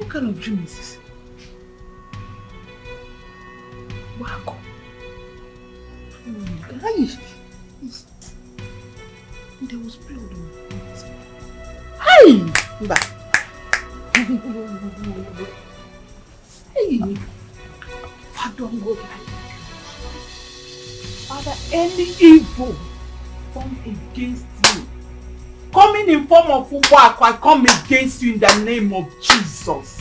What kind of dream is this? Wow. Guys, there was blood on it. Hey! Back. Hey! Father God, Father, any evil formed against you, coming in form of work, I come against you in the name of Jesus.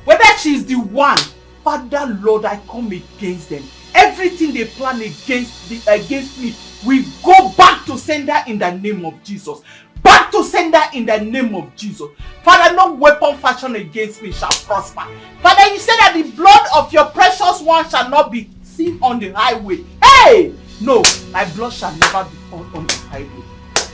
Whether she is the one, Father Lord, I come against them. Everything they plan against me, we go back to sender in the name of Jesus. Back to sender in the name of Jesus. Father, no weapon fashioned against me shall prosper. Father, you said that the blood of your precious one shall not be seen on the highway. Hey! No, my blood shall never be found on the highway.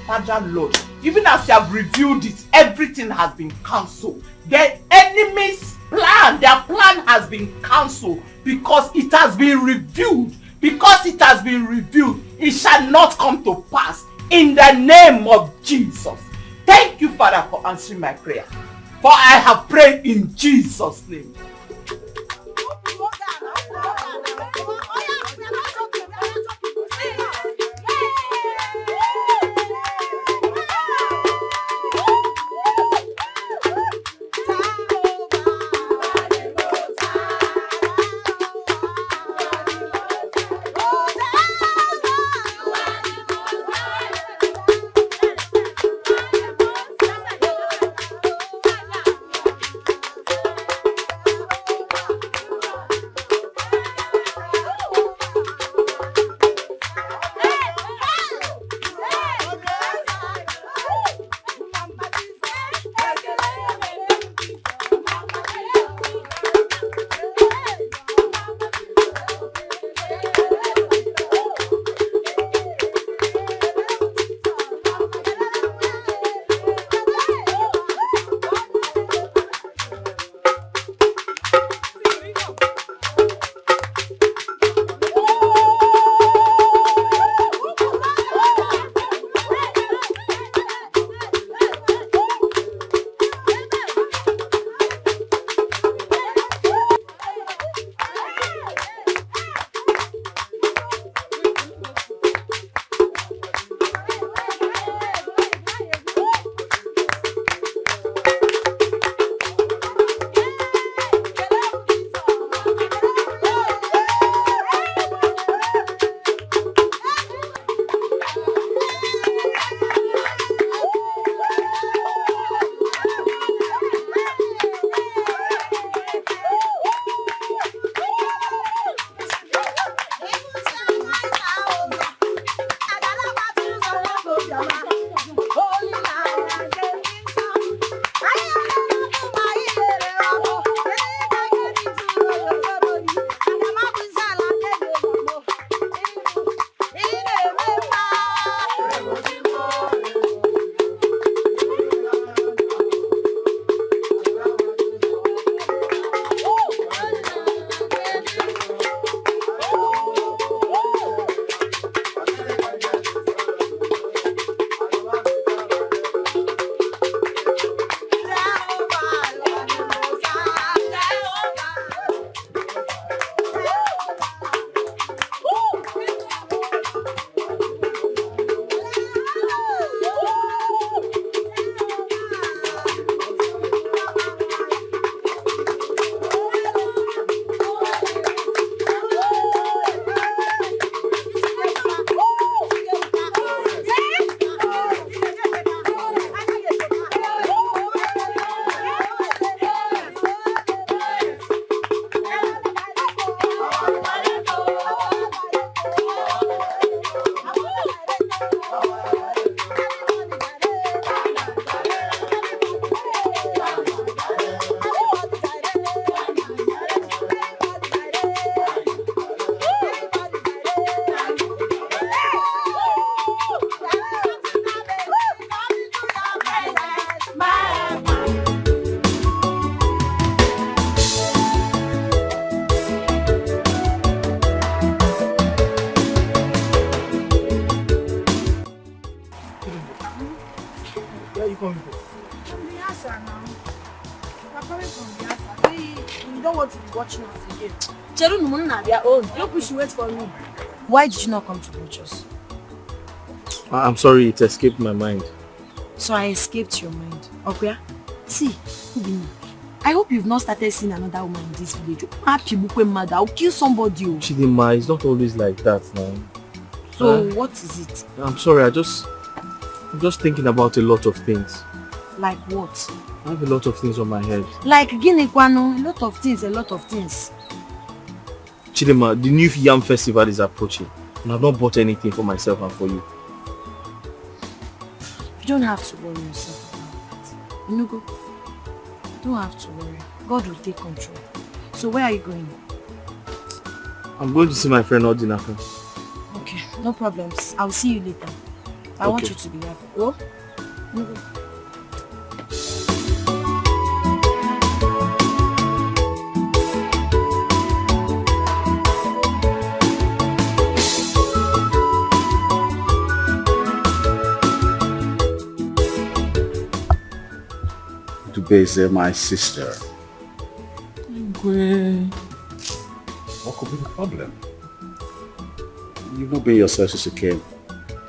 Father Lord, even as you have revealed it, everything has been cancelled. The enemy's plan, their plan has been cancelled because it has been revealed. Because it has been revealed, it shall not come to pass in the name of Jesus. Thank you, Father, for answering my prayer. For I have prayed in Jesus' name. congo? From the answer now. We're coming from the answer. See, you don't want to be watching us again. Cheru no na their own. Look, we should wait for me. Why did you not come to watch us? I'm sorry, it escaped my mind. So I escaped your mind. Okay? See, Ubini, I hope you've not started seeing another woman in this village. Happy Bukwe mother, I'll kill somebody. Chidima, it's not always like that now. So what is it? I'm sorry, I'm just thinking about a lot of things. Like what? I have a lot of things on my head. Like Ginekwano, a lot of things. Chidima, the new Yam Festival is approaching, and I've not bought anything for myself and for you. You don't have to worry yourself about that. Inugo, you don't have to worry. God will take control. So where are you going? I'm going to see my friend Odinaka. Okay, no problems. I'll see you later. I want you to be happy. Oh? Inugo. Is my sister. What could be the problem? You've not been yourself since you came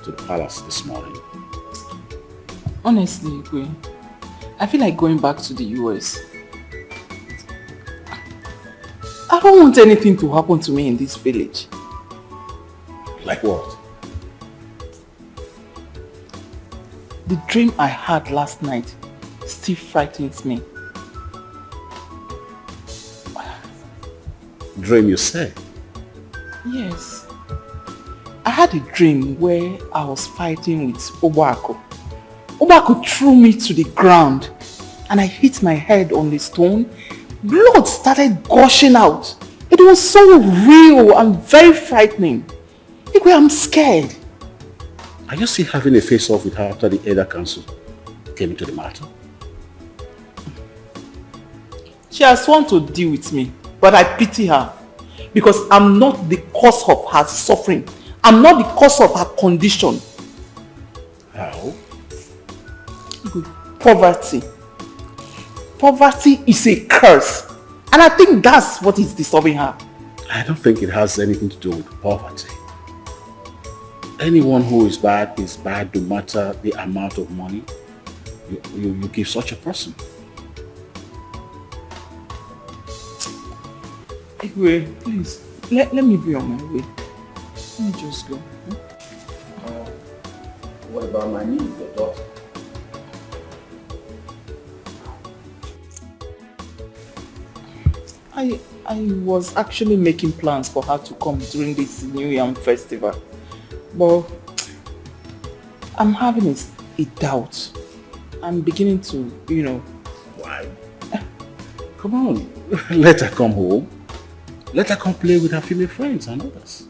to the palace this morning. Honestly, Igwe, I feel like going back to the US. I don't want anything to happen to me in this village. Like what? The dream I had last night still frightens me. Dream, you say? Yes. I had a dream where I was fighting with Obako. Obako threw me to the ground and I hit my head on the stone. Blood started gushing out. It was so real and very frightening. I'm scared. Are you still having a face-off with her after the Elder Council came into the matter? She has sworn to deal with me, but I pity her because I'm not the cause of her suffering. I'm not the cause of her condition. How? Poverty. Poverty is a curse. And I think that's what is disturbing her. I don't think it has anything to do with poverty. Anyone who is bad no matter the amount of money you give such a person. Igwe, please, let me be on my way. Let me just go. What about my niece, your daughter? I was actually making plans for her to come during this New Yam Festival. But I'm having a doubt. I'm beginning to, Why? Come on, let her come home. Let her come play with her female friends and others.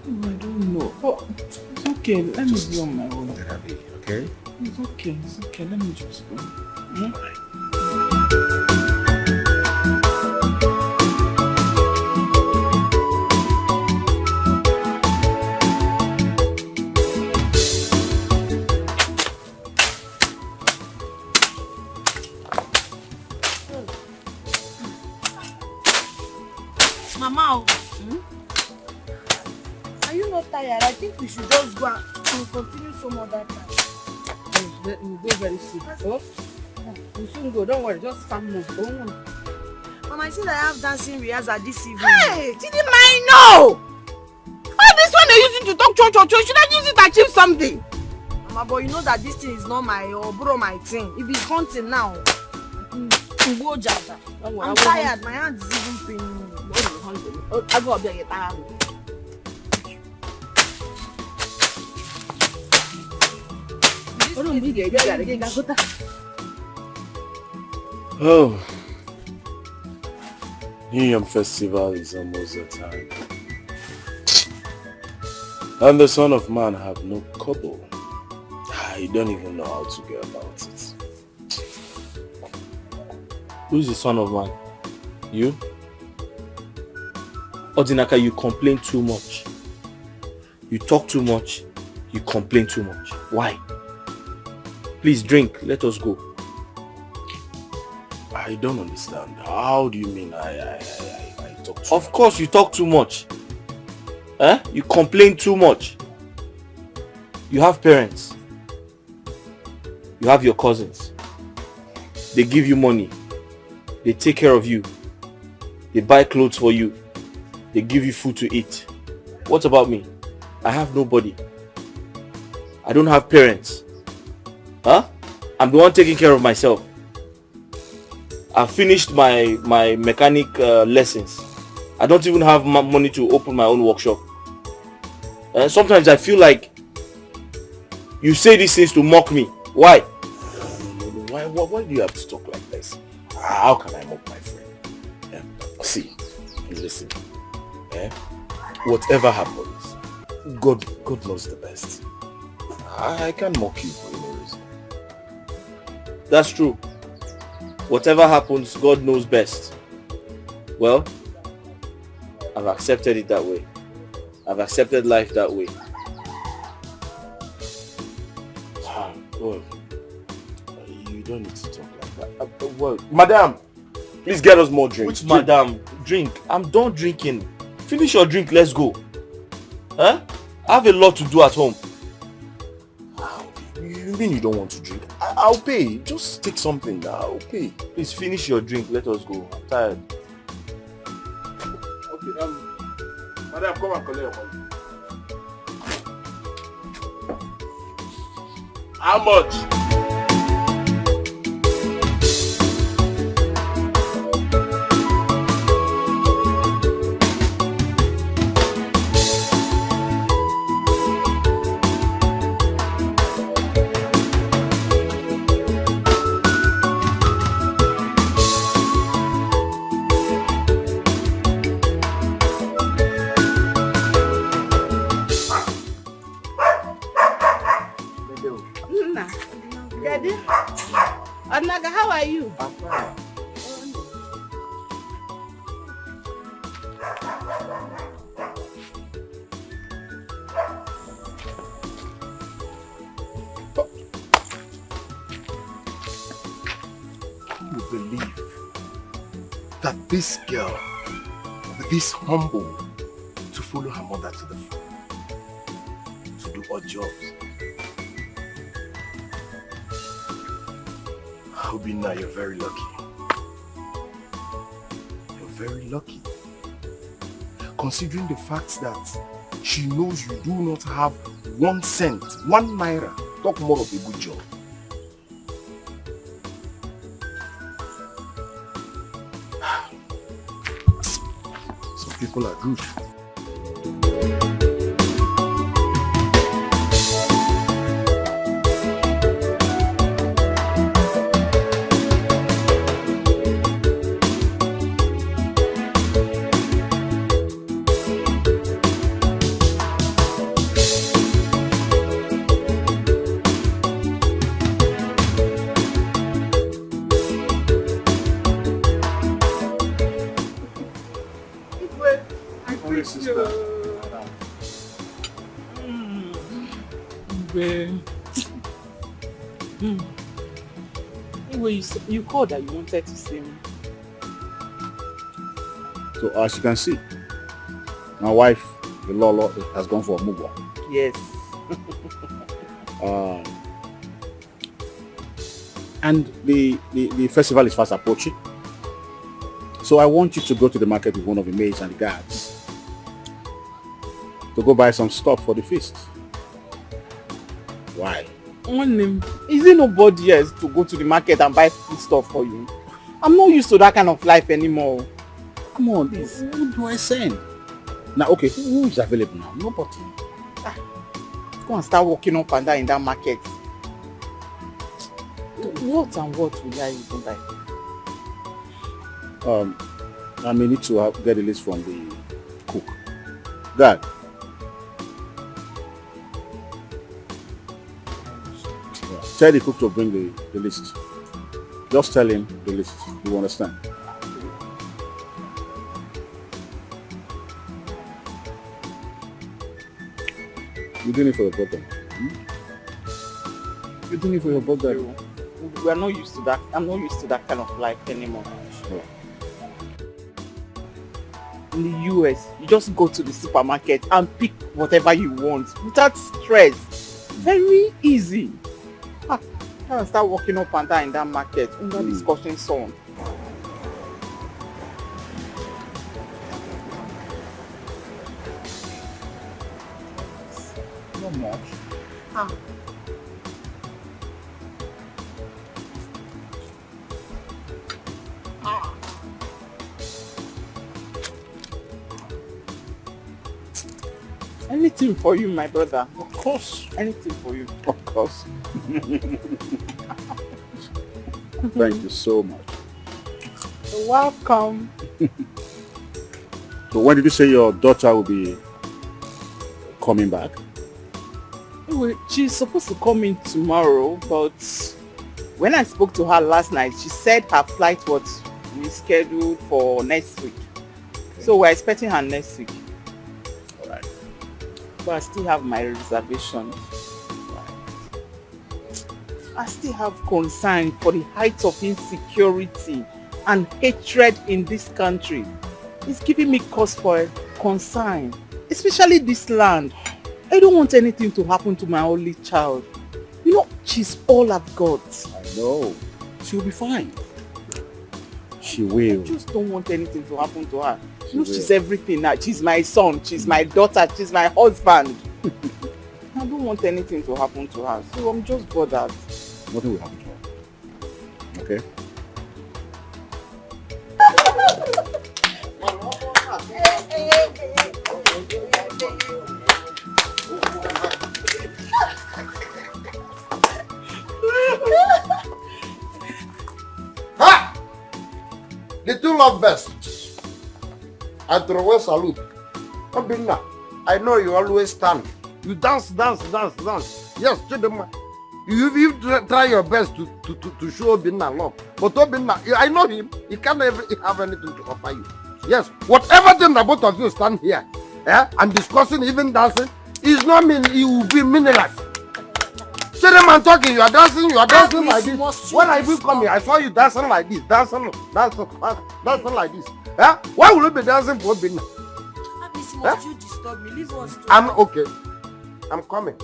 I don't know. But it's okay. Let me be on my own. Let her be, okay? It's okay. Let me just go. Bye. Mama, are you not tired? I think we should just go and continue some other time. We'll go very soon. Oh? We'll soon go. Don't worry. Just come move. Mama, I see that I have dancing rehearsal this evening. Hey, didn't I know? All this one they're using to talk cho. Should I use it to achieve something? Mama, but you know that this thing is not my my thing. It be hunting now. I'm tired. My hand is even paining me. I'll go up there and get tired. Oh, New Yam Festival is almost at time. And the Son of Man have no kobo. I don't even know how to go about it. Who's the Son of Man? You? Odinaka, you complain too much. You talk too much. You complain too much. Why? Please drink. Let us go. I don't understand. How do you mean I talk too Of course you talk too much. You complain too much. You have parents. You have your cousins. They give you money. They take care of you. They buy clothes for you. They give you food to eat. What about me? I have nobody. I don't have parents. I'm the one taking care of myself. I've finished my mechanic lessons. I don't even have money to open my own workshop. Sometimes I feel like you say these things to mock me. Why? Why do you have to talk like this? How can I mock my friend? See, listen. Whatever happens, God knows the best. I can't mock you for any reason. That's true. Whatever happens, God knows best. Well, I've accepted it that way. I've accepted life that way. Well, you don't need to talk like that. Well, madam, please get us more drinks. Which madam? Drink. I'm done drinking. Finish your drink, let's go. I have a lot to do at home. You mean you don't want to drink? I'll pay. Just take something now. I'll pay. Please finish your drink, let us go. I'm tired. Okay, madam, come and collect your money. How much? Onaga, how are you? I'm fine. You believe that this girl, this humble, to follow her mother to the farm, to do odd jobs? Obina, you're very lucky. You're very lucky. Considering the fact that she knows you do not have 1 cent, 1 naira, talk more of a good job. Some people are good. You called that you wanted to see me. So as you can see, my wife, the Lolo, has gone for a move on. Yes. And the festival is fast approaching. So I want you to go to the market with one of the maids and the guards to go buy some stuff for the feast. Why? Is there nobody else to go to the market and buy food stuff for you? I'm not used to that kind of life anymore. Come on, please. Who do I send? Now, okay, who is available now? Nobody. Go and start walking up and down in that market. What and what will I even buy? I may need to get a list from the cook. Dad. Tell the cook to bring the list. Just tell him the list. You understand? You're doing it for the problem. You're doing it for your brother. We are not used to that. I'm not used to that kind of life anymore. Sure. In the US, you just go to the supermarket and pick whatever you want without stress. Very easy. I can start walking up and down in that market under the scorching sun. Not much. Anything for you, my brother. Of course. Anything for you. Of course. Thank you so much. You're welcome. So when did you say your daughter will be coming back? Well, she's supposed to come in tomorrow, but when I spoke to her last night, she said her flight was rescheduled for next week. Okay. So we're expecting her next week. All right. But I still have my reservation. I still have concern for the height of insecurity and hatred in this country. It's giving me cause for concern, especially this land. I don't want anything to happen to my only child. You know, she's all I've got. I know. She'll be fine. She will. I just don't want anything to happen to her. You know, will. she's everything now. She's my son, she's my daughter, she's my husband. I don't want anything to happen to her, so I'm just bothered. Nothing will happen to her. Okay? Ha! The two love best. I throw a salute. Obinna, I know you always stand. You dance. Yes, Chidema. You try your best to show Obinna love. But Obinna, I know him. He can't ever have anything to offer you. Yes, whatever thing that both of you stand here and discussing, even dancing, is not mean it will be meaningless. Chidema talking, you are dancing like this. When I will come here, I saw you dancing like this, dancing like this. Why will you be dancing for Obinna? Must you disturb me? Leave us. I'm okay. I'm coming.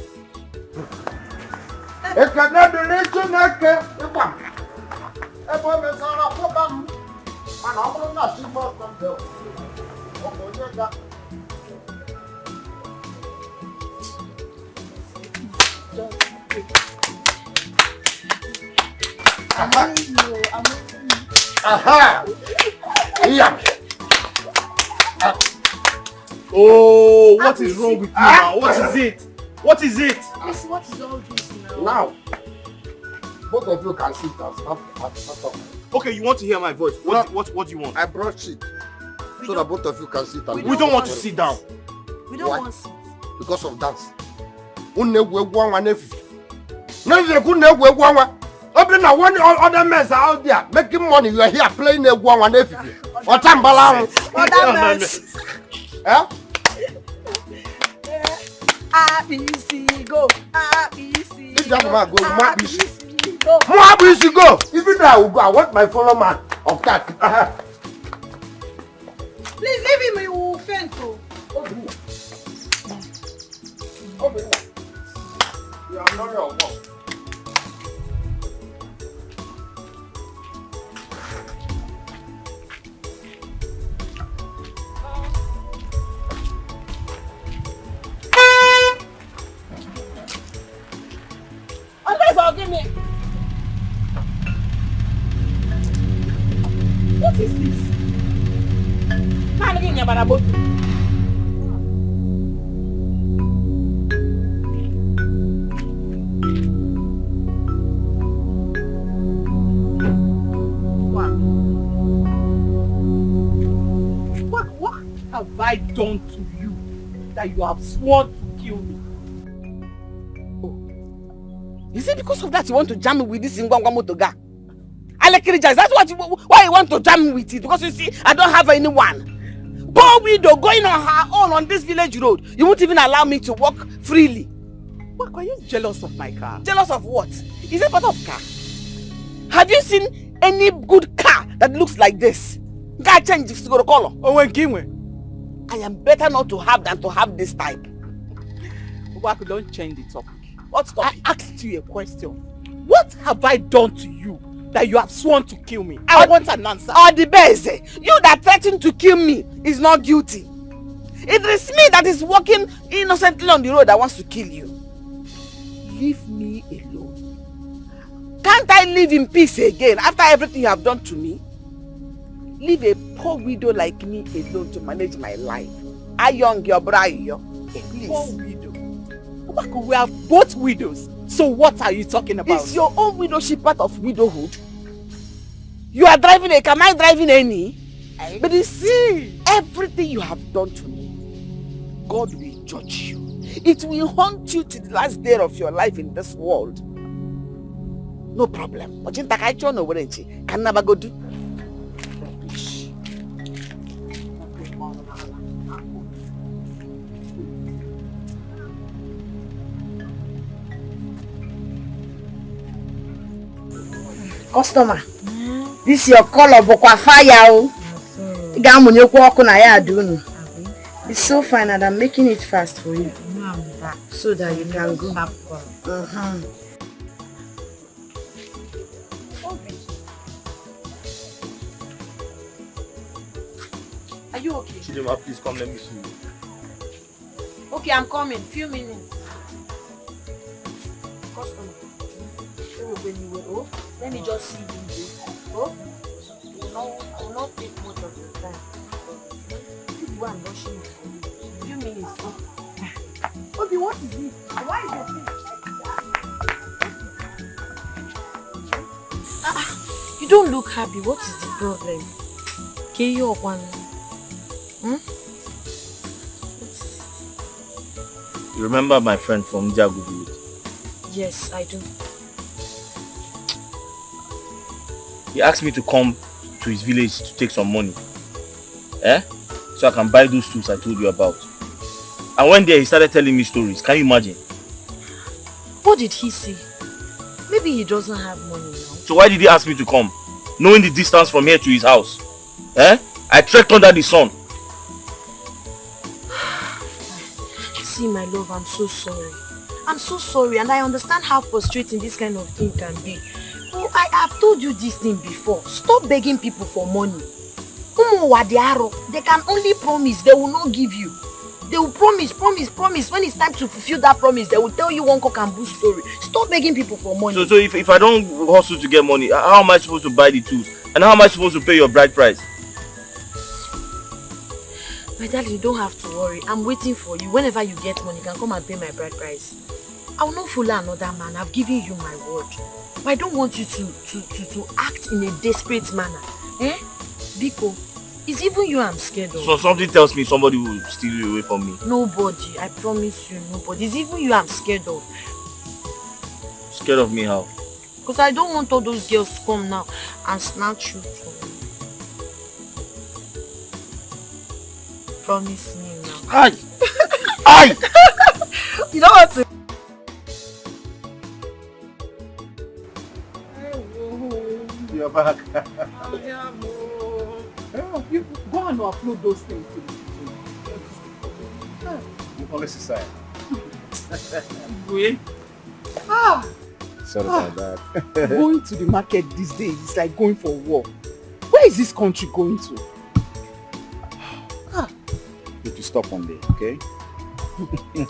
Aha! Yeah. Oh, what is wrong with you now? What is it? What is it? Miss, what is all this now? Now, both of you can sit down. Stop. Okay, you want to hear my voice? What do you want? I brought shit so that both of you can sit down. We don't want to sit down. We don't want sit. Because of dance. Open now, one other mess out there making money. You are here playing a one if or tambala. Other mess. ABC go. ABC. This young man go. ABC go. More ABC go. Even though I will go, I want my fellow man of that. Please leave him. He will faint. You are not your boss. Forgive me. What is this? Man, give me a bad boat. What have I done to you that you have sworn to kill me? Is it because of that you want to jam me with this Ngwangwa Motoga? Alekirija, is that why you want to jam me with it? Because you see, I don't have anyone. Poor widow going on her own on this village road. You won't even allow me to walk freely. What, are you jealous of my car? Jealous of what? Is it part of car? Have you seen any good car that looks like this? Car change to go to color. Oh, when Kimwe. I am better not to have than to have this type. Obaku, don't change the topic. What topic? I asked you a question. What have I done to you that you have sworn to kill me? I want an answer. Or the best, you that threatened to kill me is not guilty. It is me that is walking innocently on the road that wants to kill you. Leave me alone. Can't I live in peace again after everything you have done to me? Leave a poor widow like me alone to manage my life. Ayong your brayo. Please. Poor widow. Obaku, we are both widows. So what are you talking about? Is your own widowship part of widowhood? You are driving a car, am I driving any? But you see, everything you have done to me, God will judge you. It will haunt you to the last day of your life in this world. No problem. But you can never go do. Rubbish. Customer, this your color bokwa fire o. It's so fine and I'm making it fast for you. So that you can go. Are you okay? Chidema, please come, let me see you. Okay, I'm coming. Few minutes. Customer. Let me just see you. Oh, I will not take much of your time. Go and rush me for you. Few minutes. Okay, what is it? Why is your face like that? You don't look happy. What is the problem? Can you up one? You remember my friend from Jagubu? Yes, I do. He asked me to come to his village to take some money. So I can buy those tools I told you about. And one day he started telling me stories. Can you imagine? What did he say? Maybe he doesn't have money now. So why did he ask me to come? Knowing the distance from here to his house. I trekked under the sun. See, my love, I'm so sorry. I'm so sorry, and I understand how frustrating this kind of thing can be. Oh, I have told you this thing before. Stop begging people for money. They can only promise, they will not give you. They will promise. When it's time to fulfill that promise, they will tell you one cock and bull story. Stop begging people for money. So if I don't hustle to get money, how am I supposed to buy the tools? And how am I supposed to pay your bride price? My darling, you don't have to worry. I'm waiting for you. Whenever you get money, you can come and pay my bride price. I will not follow another man. I've given you my word. But I don't want you to act in a desperate manner. Biko, it's even you I'm scared of. So something tells me somebody will steal you away from me. Nobody. I promise you, nobody. It's even you I'm scared of. Scared of me how? Because I don't want all those girls to come now and snatch you from me. Promise me now. Aye! Aye! You know what to... You're back. You go and upload those things to the kitchen. You always decide. Wait. Sorry about that. Going to the market these days is like going for a walk. Where is this country going to? You have to stop one day, okay?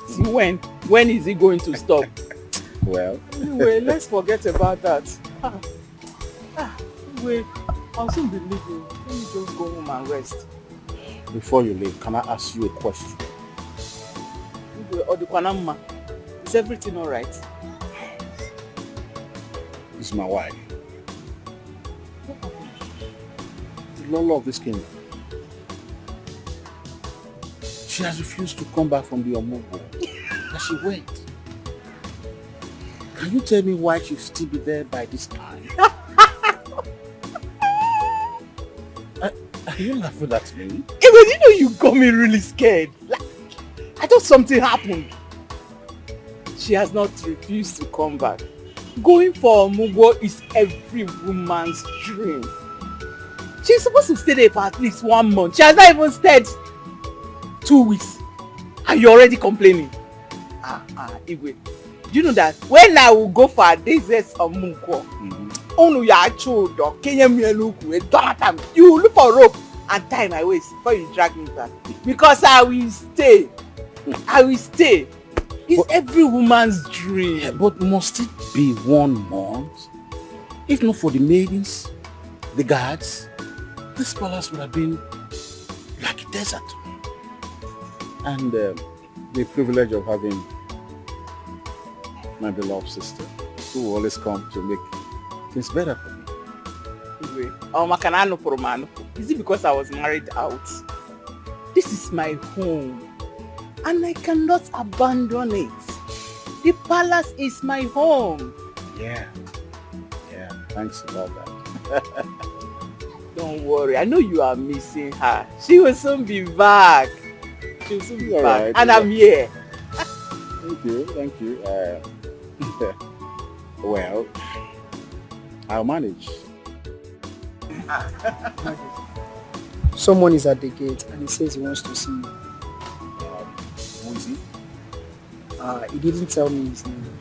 See when? When is it going to stop? Well. Anyway, let's forget about that. Anyway, I'll soon be leaving. Let me just go home and rest. Before you leave, can I ask you a question? Odukwanamma, is everything alright? This is my wife. The Lolo of this kingdom. She has refused to come back from the Omogo. And she went. Can you tell me why she'll still be there by this time? Are you laughing at me? You know you got me really scared. Like, I thought something happened. she has not refused to come back. Going for Mugo is every woman's dream. She's supposed to stay there for at least 1 month. She has not even stayed 2 weeks. And you're already complaining. Igwe. Do you know that when I will go for a desert of Mugo, you look for rope and tie my waist before you drag me back. Because I will stay. I will stay. It's every woman's dream. Yeah, but must it be 1 month? If not for the maidens, the guards, this palace would have been like a desert to me. And the privilege of having my beloved sister, who will always come to make things better for me. Is it because I was married out? This is my home. And I cannot abandon it. The palace is my home. Yeah, thanks about that. Don't worry, I know you are missing her. She will soon be back. She will soon be back. Right, and I'm here. Thank you. Well, I'll manage. Someone is at the gate and he says he wants to see you. Who is he? He didn't tell me his name.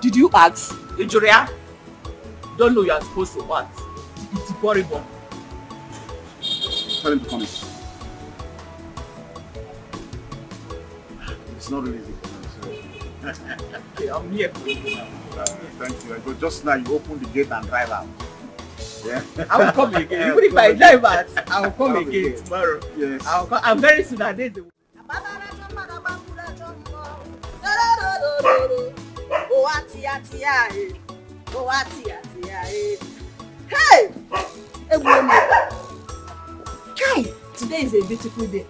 Did you ask? Injuria? Don't know you are supposed to ask. It's horrible. Tell him to come in. It's not really easy for me. Okay, I'm here for you now. Thank you. But just now you open the gate and drive out. Yeah. I will come again. Even if I drive out, I will come again tomorrow. Yes. I'm very soon at this. Hey! Kai! Today is a beautiful day.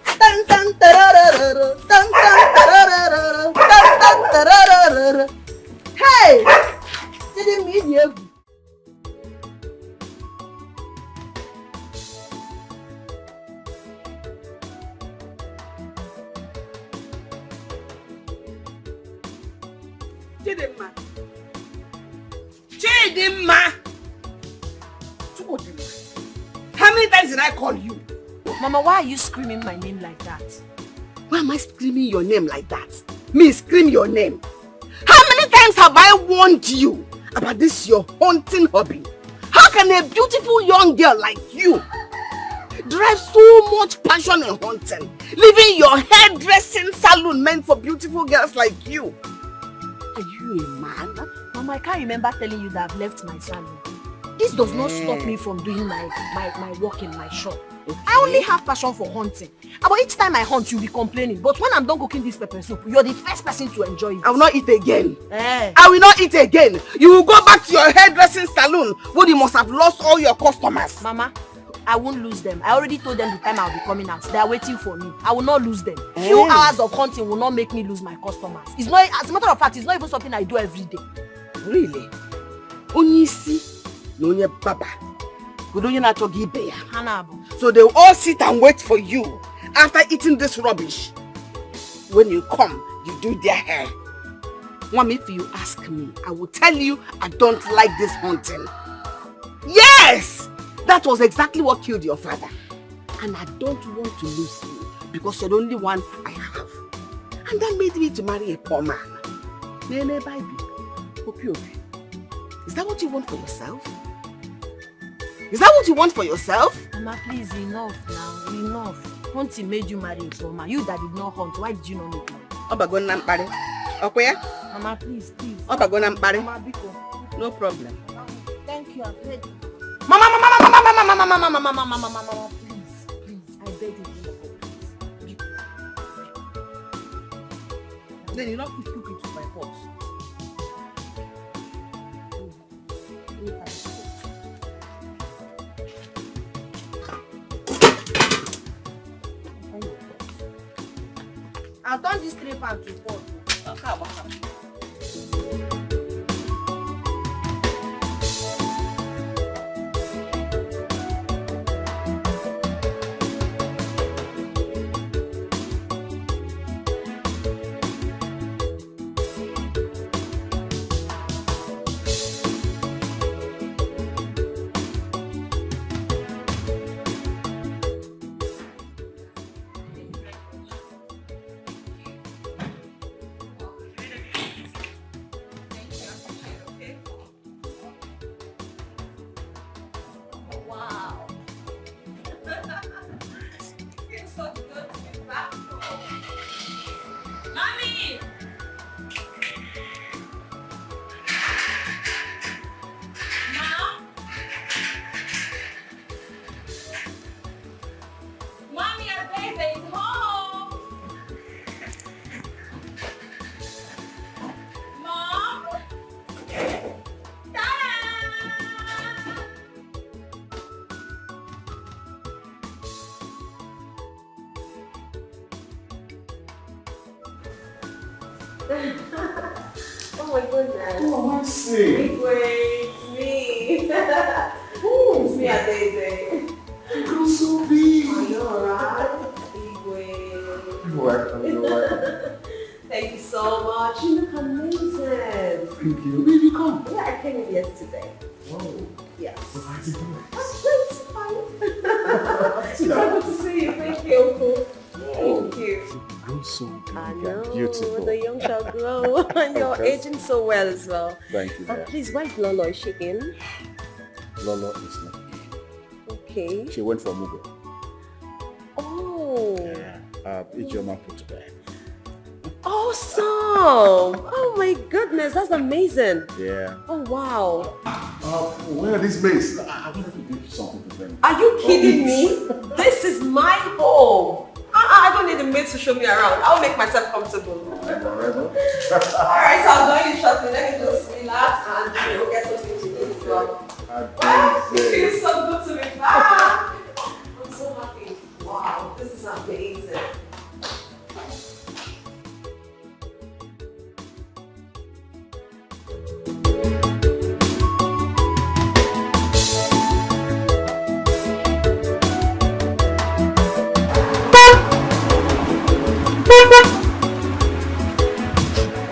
Hey! Didn't mean you. Chidimma! How many times did I call you? Mama, why are you screaming my name like that? Why am I screaming your name like that? Me scream your name. How many times have I warned you about this your hunting hobby? How can a beautiful young girl like you derive so much passion in hunting, leaving your hairdressing salon meant for beautiful girls like you? Are you a man? Mama, I can't remember telling you that I've left my salon. This does not stop me from doing my work in my shop. Okay. I only have passion for hunting. But each time I hunt, you'll be complaining. But when I'm done cooking this pepper soup, you're the first person to enjoy it. I will not eat again. Eh. I will not eat again. You will go back to your hairdressing salon where you must have lost all your customers. Mama, I won't lose them. I already told them the time I'll be coming out. They are waiting for me. I will not lose them. Few hours of hunting will not make me lose my customers. It's not, as a matter of fact, it's not even something I do every day. Really? Onisi, Nonye Baba. So they will all sit and wait for you after eating this rubbish. When you come, you do their hair. Mom, if you ask me, I will tell you I don't like this hunting. Yes! That was exactly what killed your father. And I don't want to lose you because you're the only one I have. And that made me to marry a poor man. Nene baby. Is that what you want for yourself? Is that what you want for yourself? Mama, please, enough now. Enough. Hunting made you marry a poor man. You that did not hunt, why did you not make money? Okay? Mama, please. Mama, No problem. Thank you, I've heard you. Mama, Please, I beg you, please. Then you not put cook into my pot. I've done this 3 pounds to 4. Oh my goodness. Oh, I see. Wait, it's me. It's me, Adeze. You're so big. I know, right? Igwe. You're welcome. Thank you so much. You look amazing. Thank you. Where did you come? Yeah, I came in yesterday. Whoa. Yes. Why is it doing? It's fine. It's so good to see you. Thank you, Uncle. Thank you. You grow so big I and know, beautiful. the young shall grow. And you're Okay. aging so well as well. Thank you, dear. Please, where's Lolo? Is she in? Lolo is not in. Okay. She went for Mugo. Oh. Yeah. Ijoma put to bed. Awesome. Oh my goodness, that's amazing. Yeah. Oh wow. Where are these maids? I wanted to give you something to them. Are you kidding me? This is my home. I don't need a maid to show me around. I'll make myself comfortable. Alright, so I'm going shortly. Let me just relax and get something to eat as well. Wow, it feels so good to be back. I'm so happy. Wow, this is amazing.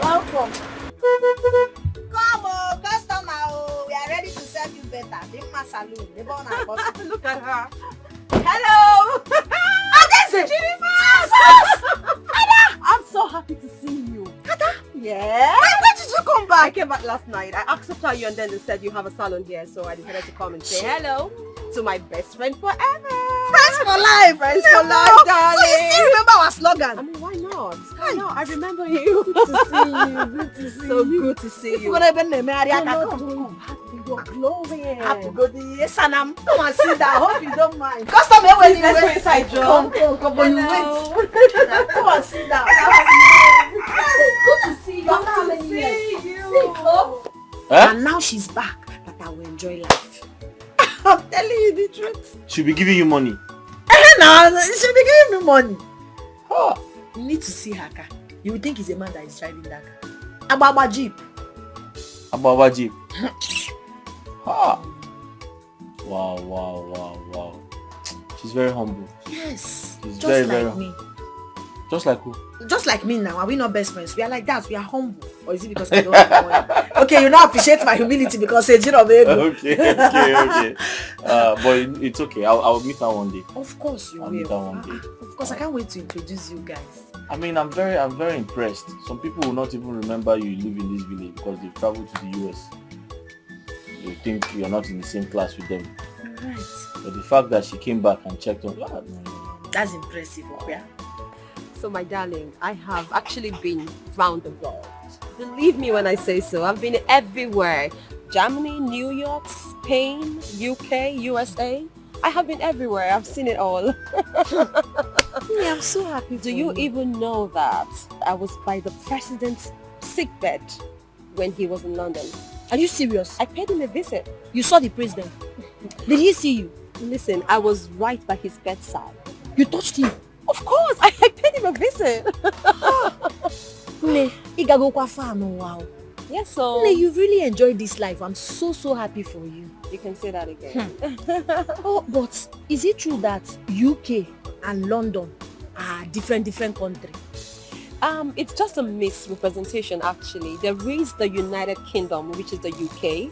Welcome. Come on, customer. Oh, we are ready to serve you better. Dimma saloon. The born and bottom. Look at her. Hello. Adeze. Ada. I'm so happy to see you. Ada. Yeah. When did you come I back? came back last night. I asked after you and then they said you have a salon here, so I decided to come and say hello to my best friend forever. Friends for life. Friends for life, darling. So you still remember our slogan? I mean, why not? Why not? I remember you. Good to see you. Good to see So you. good to see If you you. want to be named Maria, You're not come. doing bad, you're glowing. Happy go the Sanam. Come and sit down. Hope you don't mind. Customer, when you Let's go wait. inside, Joe. Come on, you Hello. wait. Come and sit down. Good to see you. After how many years? Sit up. Huh? And now she's back. That I will enjoy life. I'm telling you the truth. She'll be giving you money. Now she'll be giving me money. Oh, you need to see her car. You would think it's a man that is driving that car. Ababa Jeep. Ababa Jeep. Ah. Wow. She's very humble. Yes. She's Just very, like very me. Just like who? Just like me now. Are we not best friends? We are like that. We are humble. Or is it because I don't have money? Okay, you now appreciate my humility because it's Okay. But it's okay. I'll meet her one day. Of course you I'll meet her will. one day. Of course, I can't wait to introduce you guys. I mean, I'm very impressed. Some people will not even remember you live in this village because they've traveled to the US. They think you're not in the same class with them. Right. But the fact that she came back and checked on, no. That's impressive, yeah. So my darling, I have actually been round the world. Believe me when I say so. I've been everywhere. Germany, New York, Spain, UK, USA. I have been everywhere. I've seen it all. Yeah, I'm so happy. Do you even know that I was by the president's sickbed when he was in London? Are you serious? I paid him a visit. You saw the president. Did he see you? Listen, I was right by his bedside. You touched him. Of course, I paid him a visit. Ne, igagokwa far no wow. Yes, so Ne, you really enjoyed this life. I'm so happy for you. you can say that again. Oh, but is it true that UK and London are different countries? It's just a misrepresentation actually. There is the United Kingdom, which is the UK.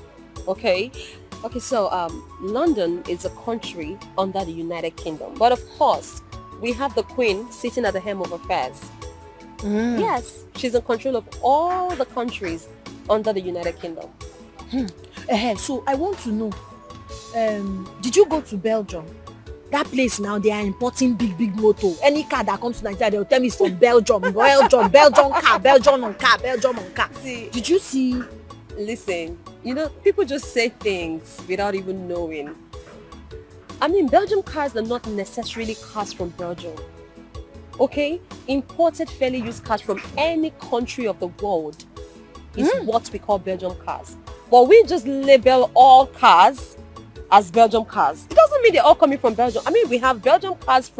Okay, so London is a country under the United Kingdom. But of course, we have the Queen sitting at the helm of affairs. Yes, she's in control of all the countries under the United Kingdom. So I want to know, did you go to Belgium? That place now, they are importing big motor. Any car that comes to Nigeria, they'll tell me it's from Belgium. Belgium car. See, Did you see? listen, people just say things without even knowing. I mean, Belgium cars are not necessarily cars from Belgium. Okay? Imported fairly used cars from any country of the world is what we call Belgium cars. But we just label all cars as Belgium cars. It doesn't mean they're all coming from Belgium. I mean, we have Belgium cars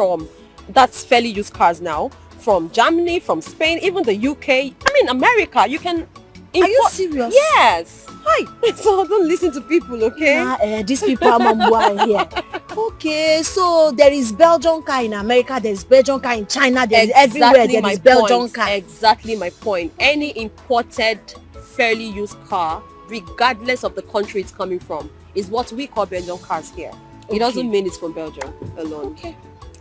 that's fairly used cars now, from Germany, from Spain, even the UK. I mean, America. You can import. Are you serious? Yes. Hi. So don't listen to people, okay? These people are here. Okay, so there is Belgian car in America, there's Belgian car in China, there's everywhere there is Belgian car. Exactly my point. Any imported, fairly used car, regardless of the country it's coming from, is what we call Belgian cars here. It doesn't mean it's from Belgium alone. Okay.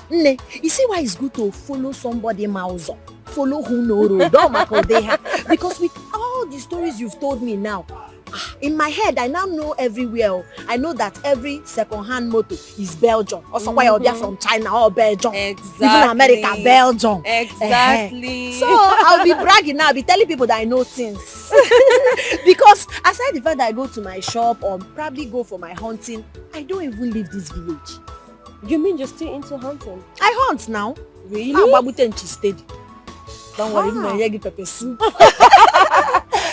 Ne, you see why it's good to follow somebody mouse, follow who know road, because with all the stories you've told me now, in my head I now know everywhere. I know that every second-hand motor is Belgium, or somewhere they're from China or Belgium. Exactly. Even America, Belgium. Exactly. So I'll be bragging now, I'll be telling people that I know things. Because aside the fact that I go to my shop or probably go for my hunting, I don't even leave this village. You mean you're still into hunting? I hunt now. Really? Steady. Don't worry, my egg pepper soup.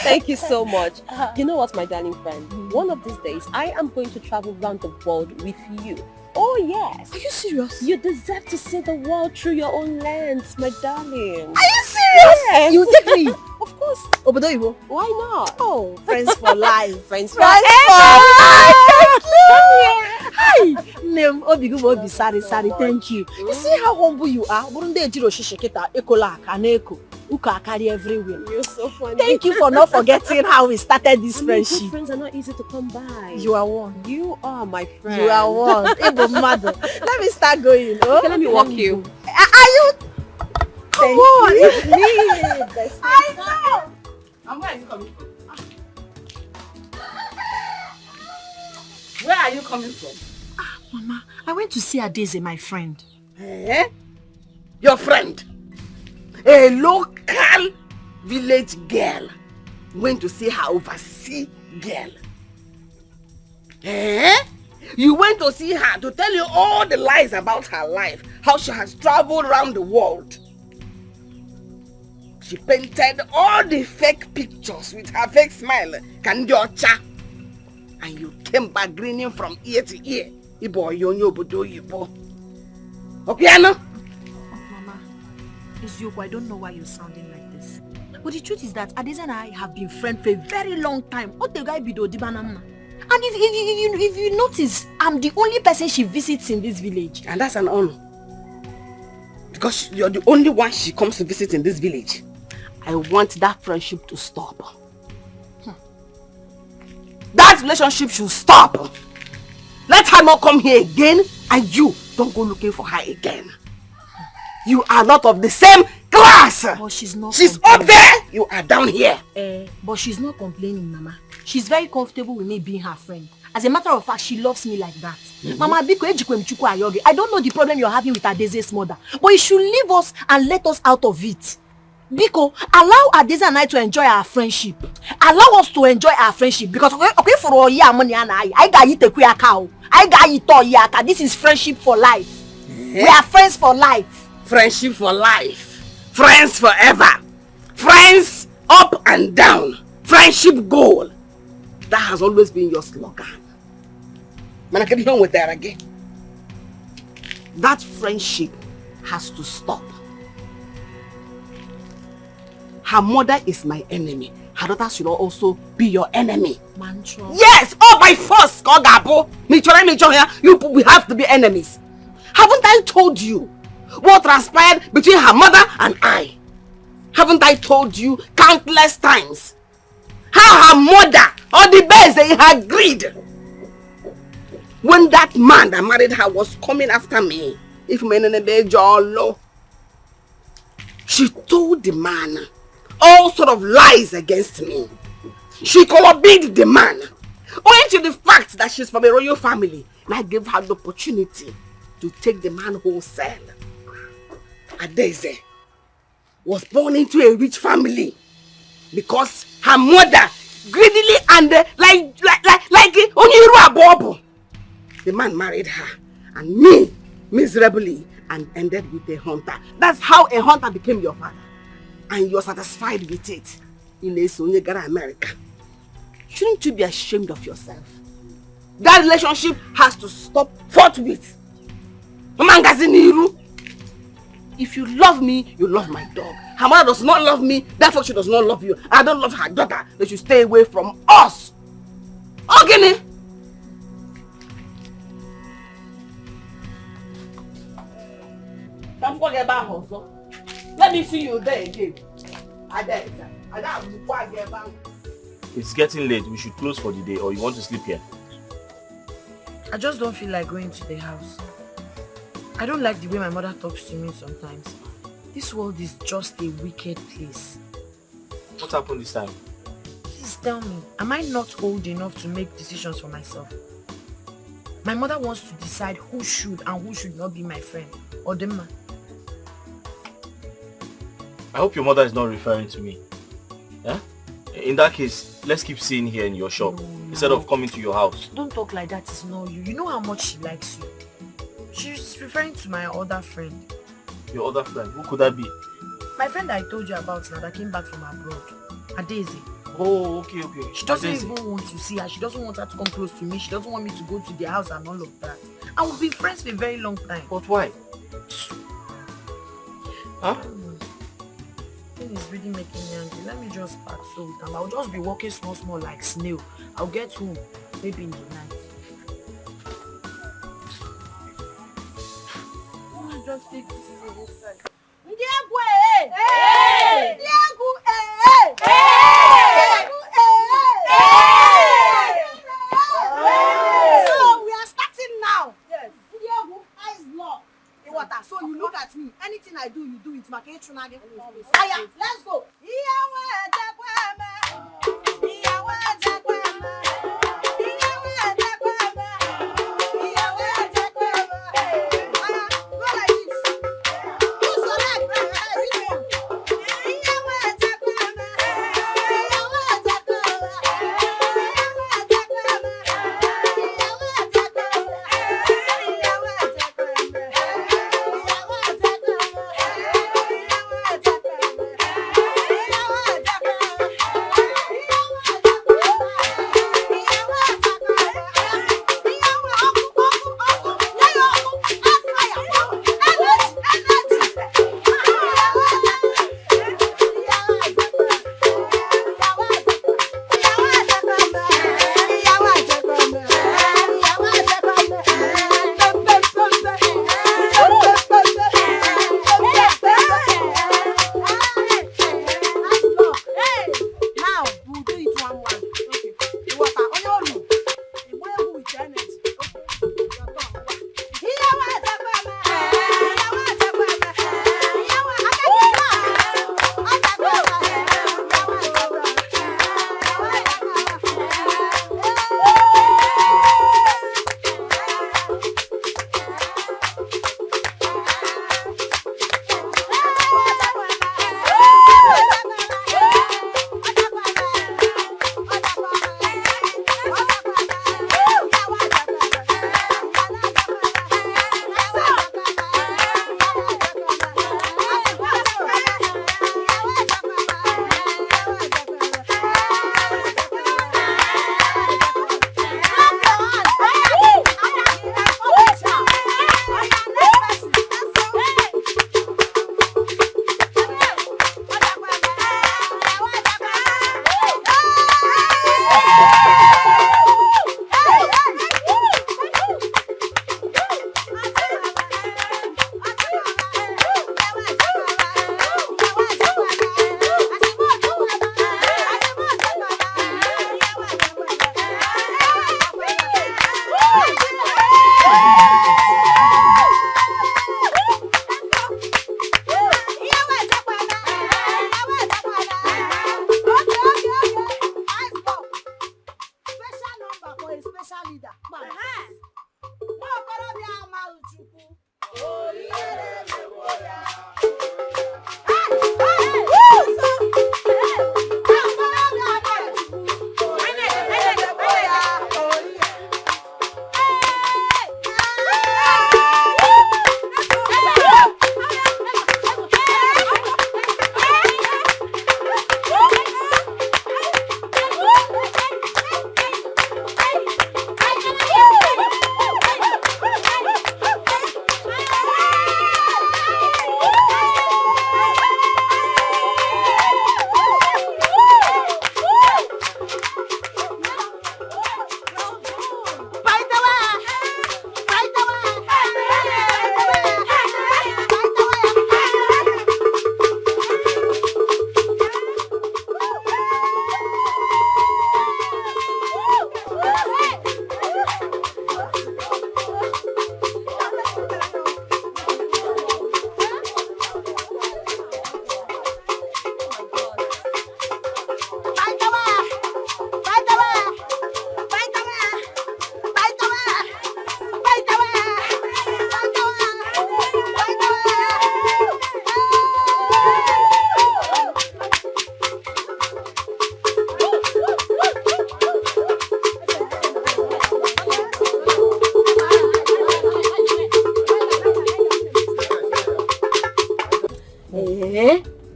Thank you so much. You know what, my darling friend? One of these days, I am going to travel around the world with you. Oh, yes. Are you serious? You deserve to see the world through your own lens, my darling. Are you serious? Yes. You take me? Of course. Obodo, why not? Oh, friends for life. Friends for Friends life. Thank you. Hi. Name Obigu Obi Sari. Thank you. You see how humble you are? Burunde Jiro Shisheketa Ekola Kaneko. Uka carry everywhere. You're so funny. Thank you for not forgetting how we started this friendship. Good friends are not easy to come by. You are one. You are my friend. You are one. Ebo mother. Let me start going. Oh? Okay, let me walk you. Are you? Come on, it's me. I know. And where are you coming from? Where are you coming from? Mama, I went to see Adeze, my friend. Eh? Your friend? A local village girl went to see her overseas girl. Eh? You went to see her to tell you all the lies about her life, how she has traveled around the world. She painted all the fake pictures with her fake smile, Kandiocha. And you came back grinning from ear to ear. Ibo yonyo bodo yibo. Okay, Anna? Mama, it's you. I don't know why you're sounding like this. But the truth is that Adeze and I have been friends for a very long time. What the guy be do dibanama? And if you notice, I'm the only person she visits in this village. And that's an honor. Because you're the only one she comes to visit in this village. I want that friendship to stop. That relationship should stop. Let her not come here again, and you don't go looking for her again. You are not of the same class. But she's not. She's up there, you are down here. But she's not complaining, Mama. She's very comfortable with me being her friend. As a matter of fact, she loves me like that. Mama, I don't know the problem you're having with Adeze's mother, but you should leave us and let us out of it. Biko, allow Adeze and I to enjoy our friendship. Allow us to enjoy our friendship. Because okay for all year money and I got you a cow. I got you to yaka. This is friendship for life. We are friends for life. Friendship for life. Friends forever. Friends up and down. Friendship goal. That has always been your slogan. Man, I can hear with that again. That friendship has to stop. Her mother is my enemy. Her daughter should also be your enemy. Mantra. Yes! All by force! We have to be enemies. Haven't I told you what transpired between her mother and I? Haven't I told you countless times how her mother, or the best they had greed, when that man that married her was coming after me, she told the man all sort of lies against me. She collaborated the man, owing to the fact that she's from a royal family, and I gave her the opportunity to take the man wholesale. Adeze was born into a rich family because her mother greedily and like Oniru Abobo. The man married her and me miserably and ended with a hunter. That's how a hunter became your father. And you're satisfied with it in a America. Shouldn't you be ashamed of yourself? That relationship has to stop forthwith. If you love me, you love my dog. Her mother does not love me, therefore she does not love you. I don't love her daughter. They should stay away from us. Okay? Let me see you there again. It's getting late. We should close for the day, or you want to sleep here? I just don't feel like going to the house. I don't like the way my mother talks to me sometimes. This world is just a wicked place. What happened this time? Please tell me, am I not old enough to make decisions for myself? My mother wants to decide who should and who should not be my friend. Or the man. I hope your mother is not referring to me. Yeah? In that case, let's keep seeing here in your shop instead of coming to your house. Don't talk like that, it's not you. You know how much she likes you. She's referring to my other friend. Your other friend? Who could that be? My friend I told you about now that came back from abroad. Adeze. Oh, okay. She doesn't even want to see her. She doesn't want her to come close to me. She doesn't want me to go to their house and all of that. And we've been friends for a very long time. But why? Huh? Thing is really making me angry. Let me just pack so with them. I'll just be walking small like snail. I'll get home maybe in the night. Let me just take this thing inside. So we are starting now. Yes. Eyes locked. So you look at me. Anything I do, you do it. Aya, let's go.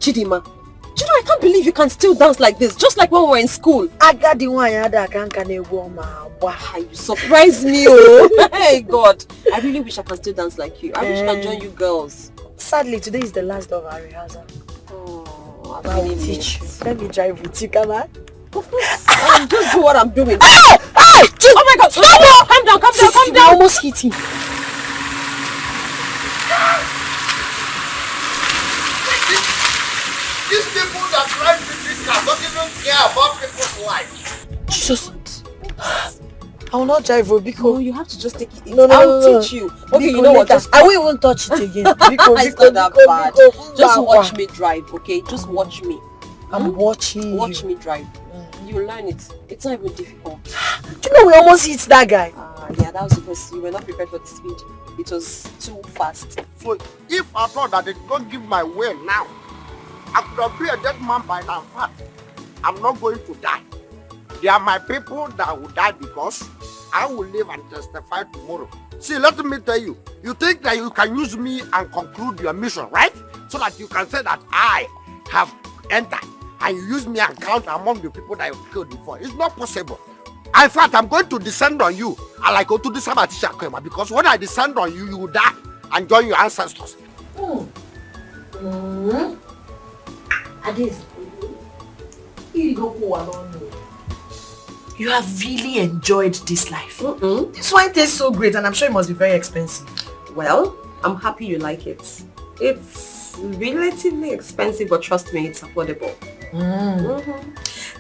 Chidima, I can't believe you can still dance like this, just like when we were in school. I got the one that can Wow, you surprised me, oh. Hey, God. I really wish I can still dance like you. I wish I can join you girls. Sadly, today is the last of our rehearsal. Oh, I will teach you. Let me drive with you, come on. Of course. Just do what I'm doing. Hey! Oh my God! Stop! Calm down, calm down. I almost hit him. These people that drive this car don't even care about people's life. Jesus. I will not drive because No, you have to just take it. No, I'll teach you. Okay, you know what? I won't even touch it again. It's not that bad. Just watch me drive, okay? Just watch me. I'm watching Watch you. me drive. You learn it. It's not even difficult. Do you know we almost hit that guy? Yeah, that was because you were not prepared for the speed. It was too fast. So if I thought that they don't give my way now, I could have been a dead man by now. In fact, I'm not going to die. They are my people that will die because I will live and testify tomorrow. See, let me tell you, you think that you can use me and conclude your mission, right? So that you can say that I have entered and you use me and count among the people that you've killed before. It's not possible. In fact, I'm going to descend on you. I like go to this because when I descend on you, you will die and join your ancestors. You have really enjoyed this life. This wine tastes so great and I'm sure it must be very expensive. Well, I'm happy you like it. It's relatively expensive, but trust me, it's affordable.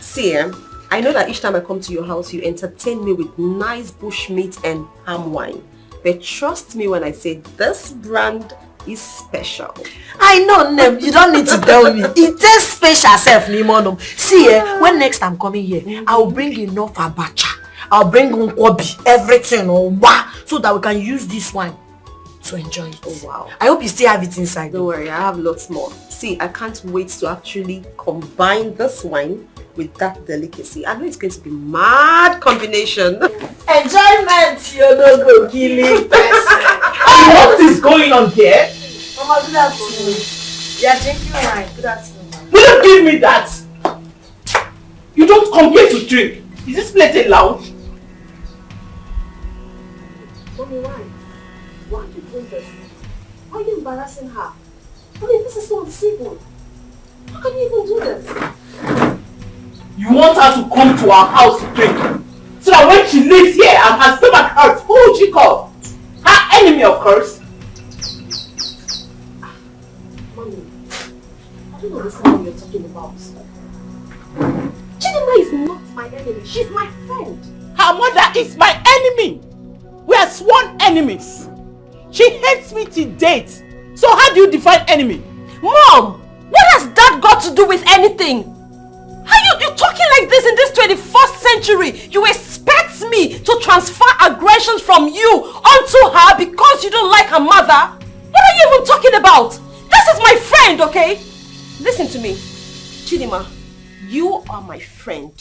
See, I know that each time I come to your house, you entertain me with nice bushmeat and palm wine. But trust me when I say this brand is special. I know, Nem. You don't need to tell me. It tastes special, self, Nimono. See, when next I'm coming here, I'll bring enough abacha. I'll bring nkwobi, everything, so that we can use this wine to enjoy it. Oh, wow. I hope you still have it inside. Don't worry, I have lots more. See, I can't wait to actually combine this wine with that delicacy. I know it's going to be mad combination. Enjoyment, you don't go killing person. What is going on here? Mama, good afternoon. Yeah, drinking wine. Good afternoon. Will you give me that? You don't come here to drink. Is this place allowed? Mommy, why? Why are you doing this? Why are you embarrassing her? I mean, this is not civil. How can you even do this? You want her to come to our house to drink, so that when she lives here and her stomach hurts, who would she call? Her enemy, of course. Mommy, I don't understand what you're talking about. Chidima is not my enemy. She's my friend. Her mother is my enemy. We are sworn enemies. She hates me to date. So how do you define enemy? Mom, what has that got to do with anything? How you talking like this in this 21st century? You expect me to transfer aggressions from you onto her because you don't like her mother? What are you even talking about? This is my friend, okay? Listen to me. Chidima, you are my friend.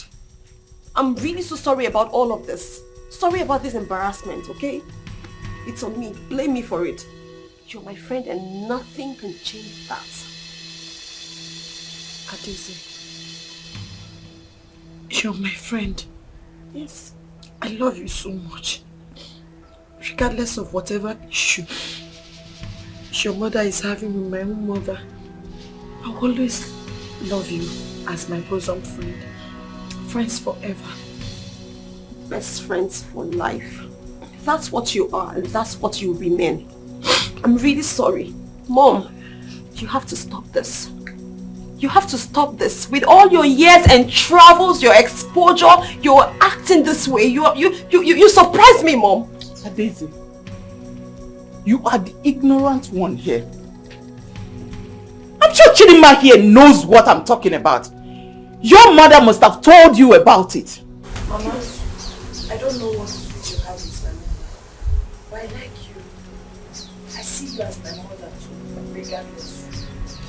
I'm really so sorry about all of this. Sorry about this embarrassment, okay? It's on me. Blame me for it. You're my friend and nothing can change that. Adeze, you're my friend. Yes. I love you so much. Regardless of whatever issue your mother is having with my own mother, I'll always love you as my bosom friend. Friends forever. Best friends for life. That's what you are and that's what you remain. I'm really sorry. Mom, you have to stop this. You have to stop this. With all your years and travels, your exposure, you're acting this way. You surprise me, Mom. Adeze, you are the ignorant one here. I'm sure Chidima here knows what I'm talking about. Your mother must have told you about it. Mama, I don't know what you have with my mother, but I like you. I see you as my mother too, regardless.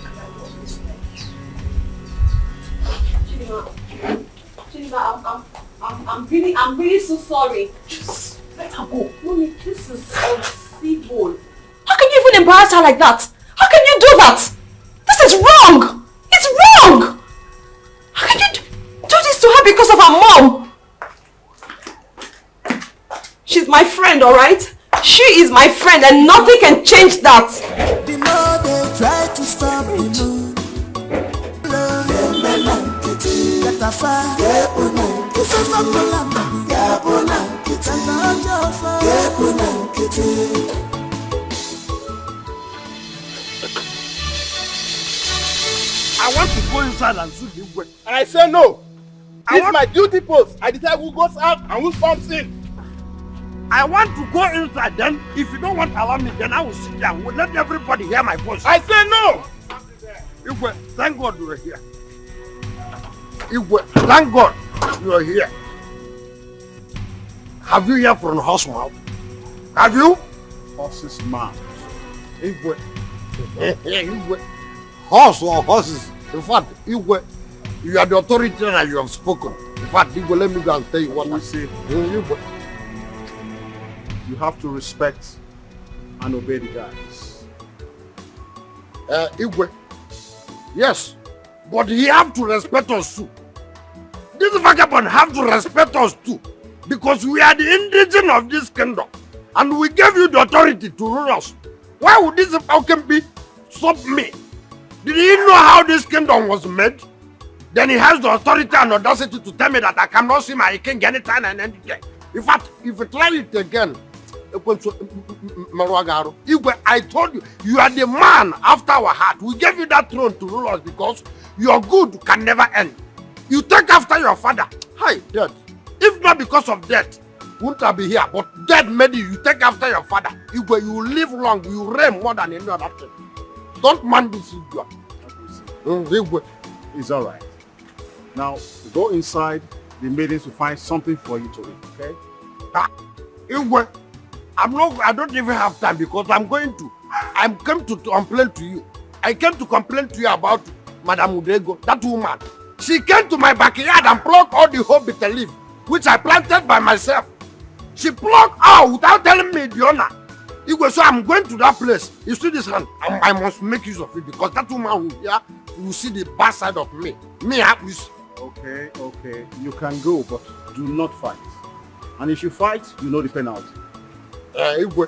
And I will always like you. Chidima, I'm really so sorry. Just let her go. Mommy, this is uncivil. How can you even embarrass her like that? How can you do that? This is wrong. her mom. She's my friend, alright? She is my friend and nothing can change that. The more they try to stop the moon. I want to go inside and see the way. And I say no. It's my duty post. I decide who goes out and who comes in. I want to go inside, then if you don't want to allow me, then I will sit down. We'll let everybody hear my voice. I say no! Igwe, thank God you are here. Igwe, thank God you are here. Have you heard from the horse mouth? Have you? Horse's mouth. Igwe. Igwe. Horse or horses. In fact, Igwe, you are the authority and you have spoken. In fact, Igwe, let me go and tell you what I say. Igwe. You have to respect and obey the guys. Igwe. Yes, but he have to respect us too. This vagabond have to respect us too. Because we are the indigene of this kingdom. And we gave you the authority to rule us. Why would this falcon be stop me? Did he know how this kingdom was made? Then he has the authority and audacity to tell me that I cannot see my king anytime and any day. In fact, if you try it again, Igwe, I told you, you are the man after our heart. We gave you that throne to rule us because your good can never end. You take after your father. Hi, death. If not because of death, wouldn't I be here? But death made you. You take after your father. Igwe, you live long. You reign more than any other thing. Don't man this idiot. Igwe. It's all right. Now, go inside. The maidens will find something for you to eat, okay? Igwe. I don't even have time because I came to complain to you. I came to complain to you about Madam Udego, that woman. She came to my backyard and plucked all the whole bitter leaf, which I planted by myself. She plucked out without telling me the owner. Igwe, so I'm going to that place. You see this hand? I must make use of it because that woman will see the bad side of me. Okay. You can go, but do not fight. And if you fight, you know the penalty. Igwe,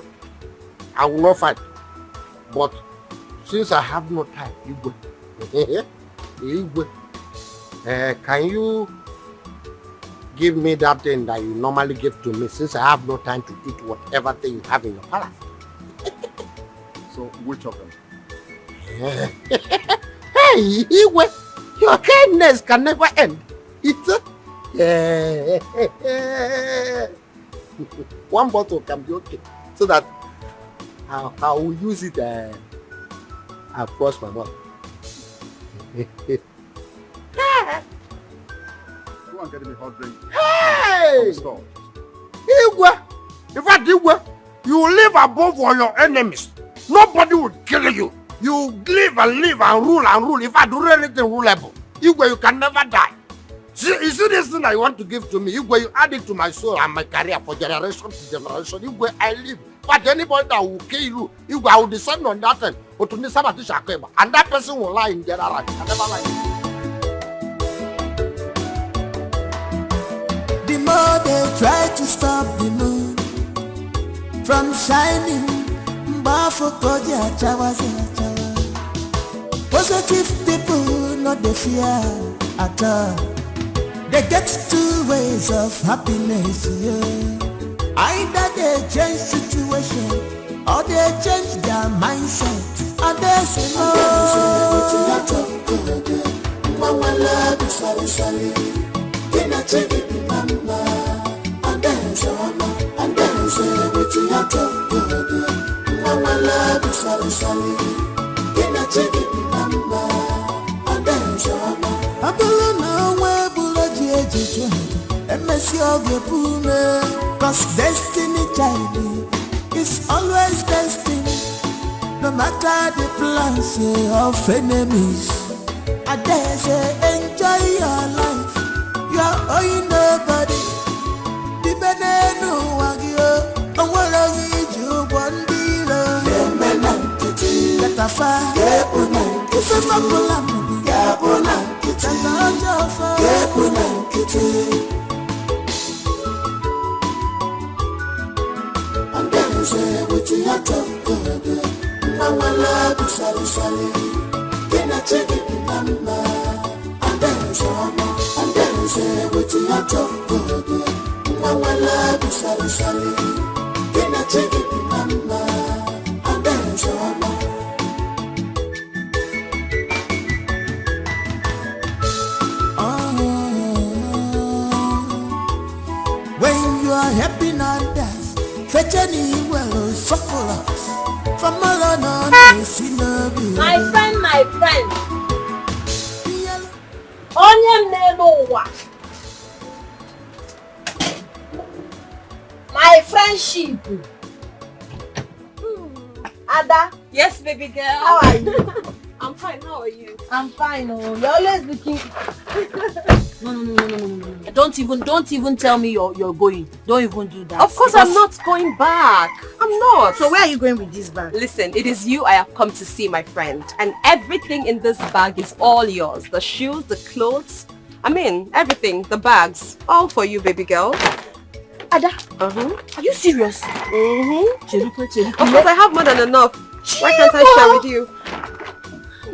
I will not fight. But since I have no time, Igwe, can you give me that thing that you normally give to me since I have no time to eat whatever thing you have in your palace? So, which of them? Hey, Igwe, your kindness can never end. It's one bottle can be okay, so that I will use it across my mouth. Go and get me a hot drink. Hey! Igwe! In fact, Igwe, you live above all your enemies. Nobody will kill you. You live and rule. If I do anything rulable, Igwe, you can never die. You see this thing that you want to give to me, Igwe, you add it to my soul and my career for generation to generation. Igwe, I live. But anybody that will kill you, Igwe, I will descend on that thing. And that person will lie in their right. I never lie. The more they try to stop the moon from shining, positive people not the fear at all. They get two ways of happiness, yeah. Either they change situation or they change their mindset. And they say cause destiny child is always destined. No matter the plans of enemies, I dare say enjoy your life. You are owing nobody. The benenu wagyo, and what I need you one below. Let a fire, if a And then say with your tonto, mama love sali sali, can I take it number? And then say with your tonto, mama love sali sali, can I take it number? And then so when you are happy not dance, fetch any well chocolate from Malona. My friend. Onye nelo wa. My friendship. Ada. Yes, baby girl. How are you? I'm fine. How are you? I'm fine. Oh, you're always looking. No. Don't even tell me you're going. Don't even do that. Of course, I'm not going back. I'm not. So where are you going with this bag? Listen, it is you I have come to see, my friend. And everything in this bag is all yours. The shoes, the clothes. I mean, everything. The bags. All for you, baby girl. Ada. Are you serious? Of course, I have more than enough. Why can't I share with you?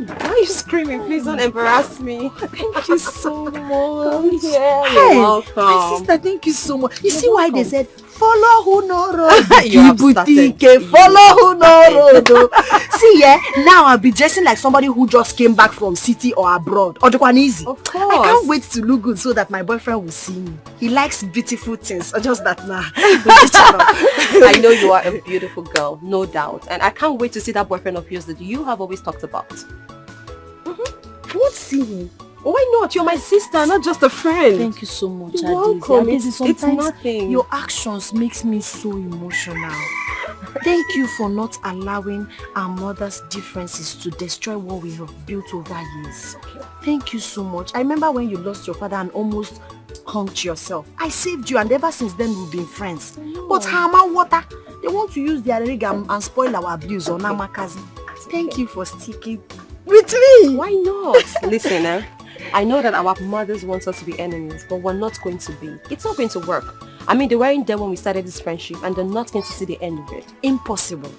Why are you screaming? Please don't embarrass me. Thank you so much. Yeah, Hey, you're welcome. my sister, thank you so much. You see why they said follow who no road, You have started. Dikeh, follow who no road. Oh. See, yeah, now I'll be dressing like somebody who just came back from city or abroad. Or easy. Of course. I can't wait to look good so that my boyfriend will see me. He likes beautiful things. Or just that now. I know you are a beautiful girl, no doubt. And I can't wait to see that boyfriend of yours that you have always talked about. I won't see him. Why not? You're my sister, not just a friend. Thank you so much, You're welcome. It's Sometimes nothing. your actions makes me so emotional. Thank you for not allowing our mother's differences to destroy what we have built over years. Thank you so much. I remember when you lost your father and almost humped yourself. I saved you and ever since then we've been friends. But Hama Water, they want to use their rig and spoil our abuse on Amakazi. Thank you for sticking with me. Why not? Listen, I know that our mothers want us to be enemies, but we're not going to be. It's not going to work. I mean, they weren't there when we started this friendship and they're not going to see the end of it. Impossible.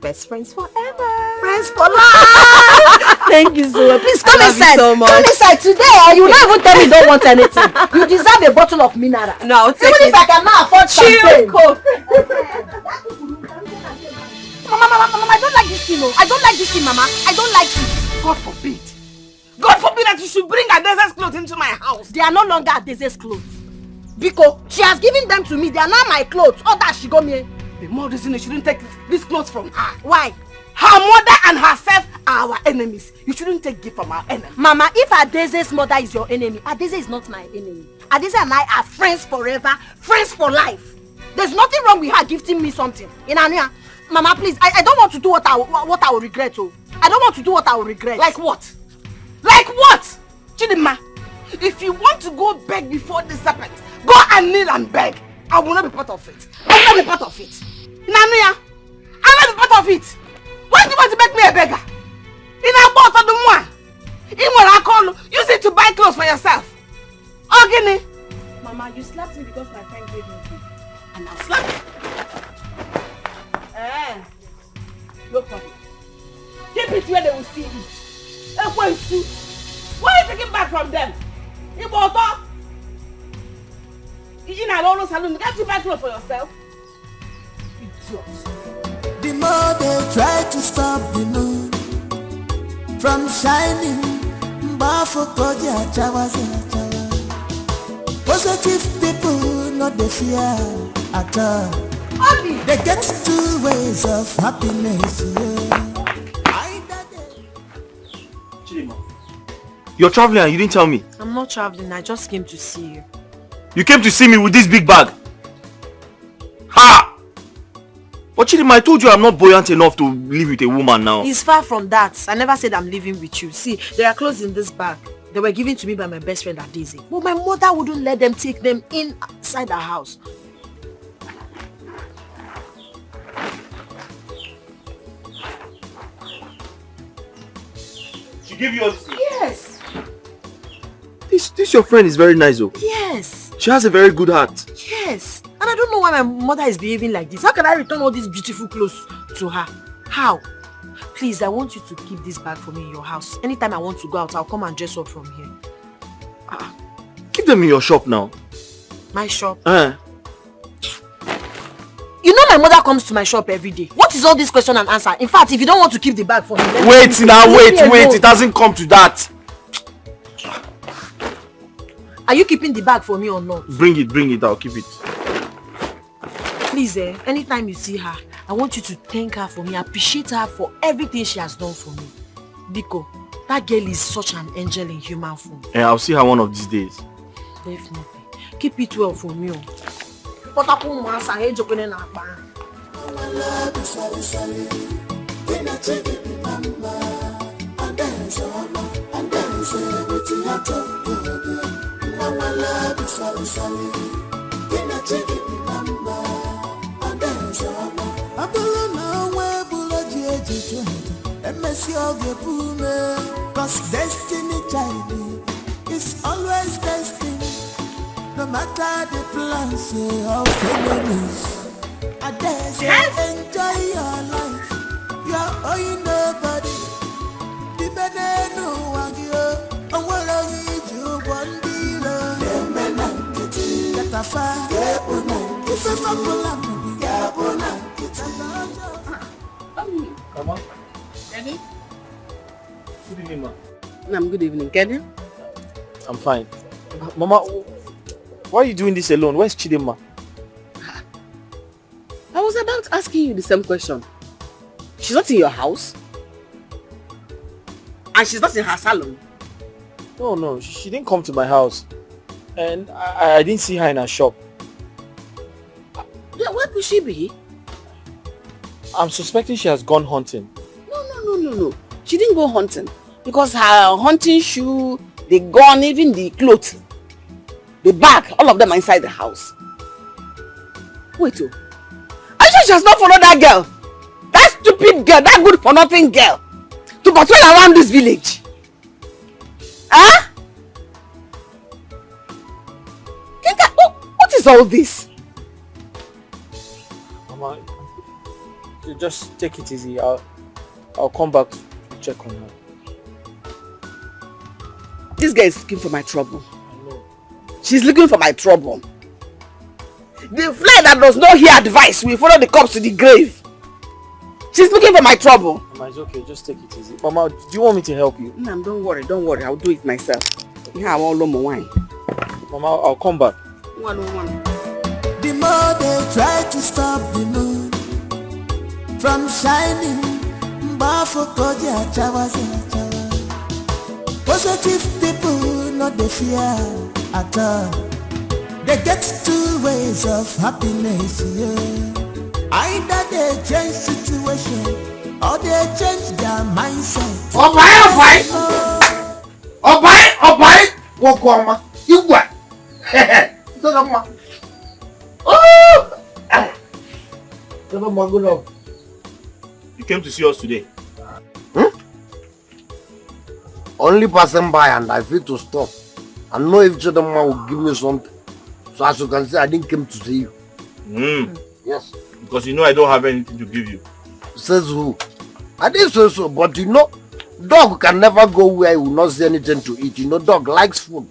Best friends forever. Friends for life. Thank you so much. Please come inside. So much. Come inside today. You not even tell me you don't want anything. You deserve a bottle of mineral. No, I'll take even it. if I cannot afford champagne. Mama, I don't like this thing. I don't like this thing, Mama. I don't like it. God forbid. God forbid that you should bring Adese's clothes into my house. They are no longer Adese's clothes. Because she has given them to me. They are now my clothes. All that she got me. The more reason you shouldn't take these clothes from her. Why? Her mother and herself are our enemies. You shouldn't take gift from our enemy. Mama, if Adese's mother is your enemy, Adese is not my enemy. Adese and I are friends forever, friends for life. There's nothing wrong with her gifting me something. Mama, please, I don't want to do what I will regret. Oh. I don't want to do what I will regret. Like what? Like what? Chidima, if you want to go beg before the serpent, go and kneel and beg. I will not be part of it. I will not be part of it. Nanuya, I will not be part of it. Why do you want to make me a beggar? In a boat of the one. In what I call, use it to buy clothes for yourself. Okay, Mama, you slapped me because my friend gave me food. and I'll slap you. No problem. Keep it where they will see it. Why are you taking back from them? You bought up. You know, all those saloons. Get you back clothes for yourself. Idiot. The more they try to stop the moon from shining, positive people not the fear at all. They get two ways of happiness. You're traveling and you didn't tell me. I'm not traveling. I just came to see you. You came to see me with this big bag. Ha! But Chidima, I told you I'm not buoyant enough to live with a woman now. It's far from that. I never said I'm living with you. See, there are clothes in this bag. They were given to me by my best friend Adese. But my mother wouldn't let them take them inside the house. She gave you all this? Yes. This your friend is very nice though. Yes. She has a very good heart. Yes. And I don't know why my mother is behaving like this. How can I return all these beautiful clothes to her? How? Please, I want you to keep this bag for me in your house. Anytime I want to go out, I'll come and dress up from here. Keep them in your shop now. My shop? Eh. You know my mother comes to my shop every day. What is all this question and answer? In fact, if you don't want to keep the bag for me, wait now, wait. It hasn't come to that. Are you keeping the bag for me or not? Bring it. I'll keep it. Please, anytime you see her, I want you to thank her for me, appreciate her for everything she has done for me. Biko, that girl is such an angel in human form. And I'll see her one of these days. Definitely. Keep it well for me. Cause destiny child is always destined. No matter the plans of enemies, I dare say enjoy your life. You are owing nobody. The better no one you. I wanna need you one below. Get a fire. If I Come on. Kenny? Good evening, ma. Good evening, Kenny. I'm fine. Mama, why are you doing this alone? Where's Chidinma? I was about asking you the same question. She's not in your house? And she's not in her salon? No, she didn't come to my house. And I didn't see her in her shop. Yeah, where could she be? I'm suspecting she has gone hunting. No. She didn't go hunting. Because her hunting shoe, the gun, even the clothes, the bag, all of them are inside the house. Wait, are you sure she has not followed that girl? That stupid girl, that good for nothing girl, to patrol around this village? Huh? What is all this? Mama, you just take it easy. I'll come back to check on her. This girl is looking for my trouble. I know. She's looking for my trouble. The fly that does not hear advice will follow the cops to the grave. She's looking for my trouble. Mama, it's okay. Just take it easy. Mama, do you want me to help you? No, don't worry. I'll do it myself. Yeah, I want no more wine. Mama, I'll come back. One. The more they try to stop the moon from shining, positive people not the fear at all. They get two ways of happiness, yeah. Either they change situation or they change their mindset. Obai, Wokoma, you what? You came to see us today. Only passing by and I feel to stop. I know if Chidinma will give me something. So as you can see, I didn't come to see you. Yes. Because you know I don't have anything to give you. Says who? I didn't say so, but you know, dog can never go where he will not see anything to eat. You know, dog likes food.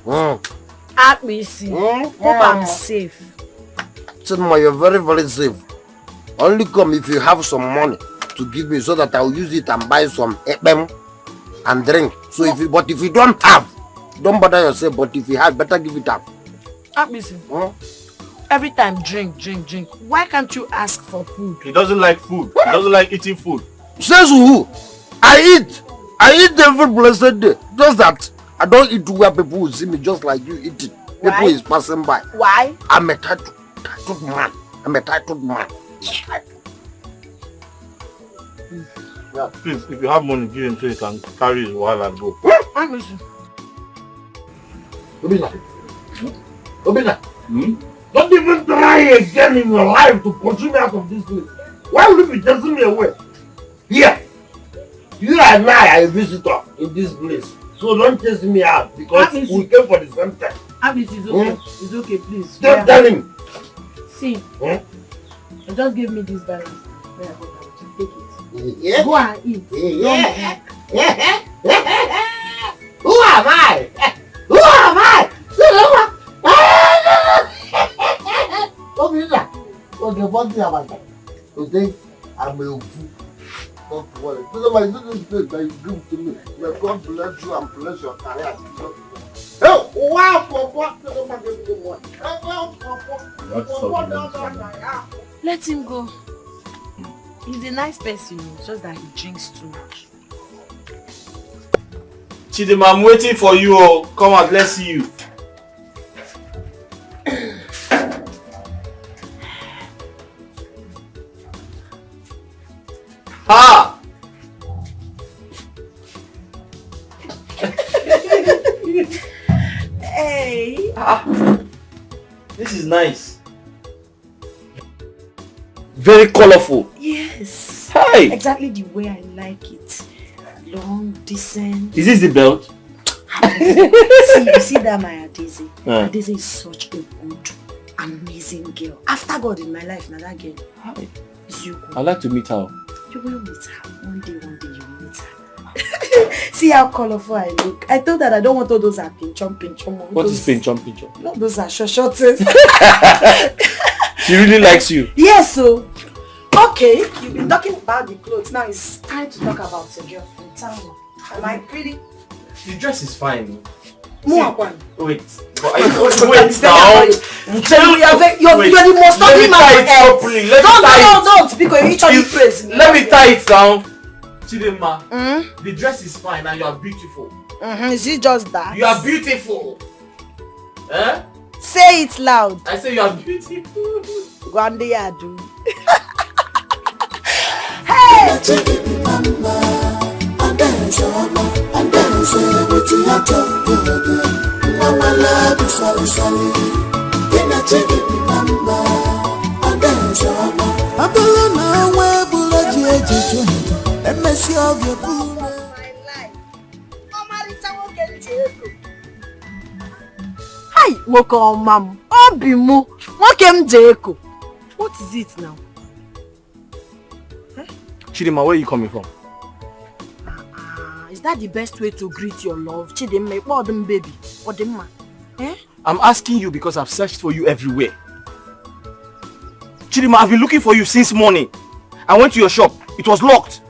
Hope I'm safe. Chidinma, you're very, very safe. Only come if you have some money to give me so that I will use it and buy some ekpem and drink. So if you don't have, don't bother yourself. But if you have, better give it up. Every time drink. Why can't you ask for food? He doesn't like food. He doesn't like eating food. Says who? I eat every blessed day. Just that I don't eat where people will see me just like you eating. People is passing by. Why? I'm a titled man. Yeah, please, if you have money, give him so he can carry his while and go. Obina, don't even try again in your life to pursue me out of this place. Why would you be chasing me away? Here, you and I are a visitor in this place. So don't chase me out because we came for the same time. Abis, it's okay. It's okay, please. Stop telling. See, you just give me this balance. Where I go now, take it. Yeah. Go and eat. Yeah. Who am I? Who am I? Okay, one thing about that. Today, I'm a fool. Don't worry. This is my little thing that you give to me. May God bless you and bless your career. Oh, wow, Let him go. He's a nice person, just that he drinks too much. Chidima, I'm waiting for you. Oh. Come out, let's see you. Ha! Hey! This is nice. Very colorful. Yes. Hi! Exactly the way I like it. Long, decent. Is this the belt? You see that my Adeze? Adeze is such a good, amazing girl. After God in my life, now that girl. Hi. Is you good. I'd like to meet her. You will meet her. One day you will meet her. See how colorful I look. I told her I don't want all those pinchon. What is pinchon? No, those are shorties. She really likes you. Yes, so. Okay, you've been talking about the clothes. Now it's time to talk about your girlfriend. Tell me, am I pretty? The dress is fine. More one. Wait. But wait now. You're the most ugly man on earth. Don't, because you each other praise me. Let me tie it down. Chidima, the dress is fine and you are beautiful. Is it just that? You are beautiful. Eh? Say it loud. I say you are beautiful. One day I do. Hey! Hi, Moko Mam. Obimu. Mokem Jeko. What is it now? Chidima, where are you coming from? Is that the best way to greet your love? Chidima, Odem baby. Odemma. Eh? I'm asking you because I've searched for you everywhere. Chidima, I've been looking for you since morning. I went to your shop. It was locked.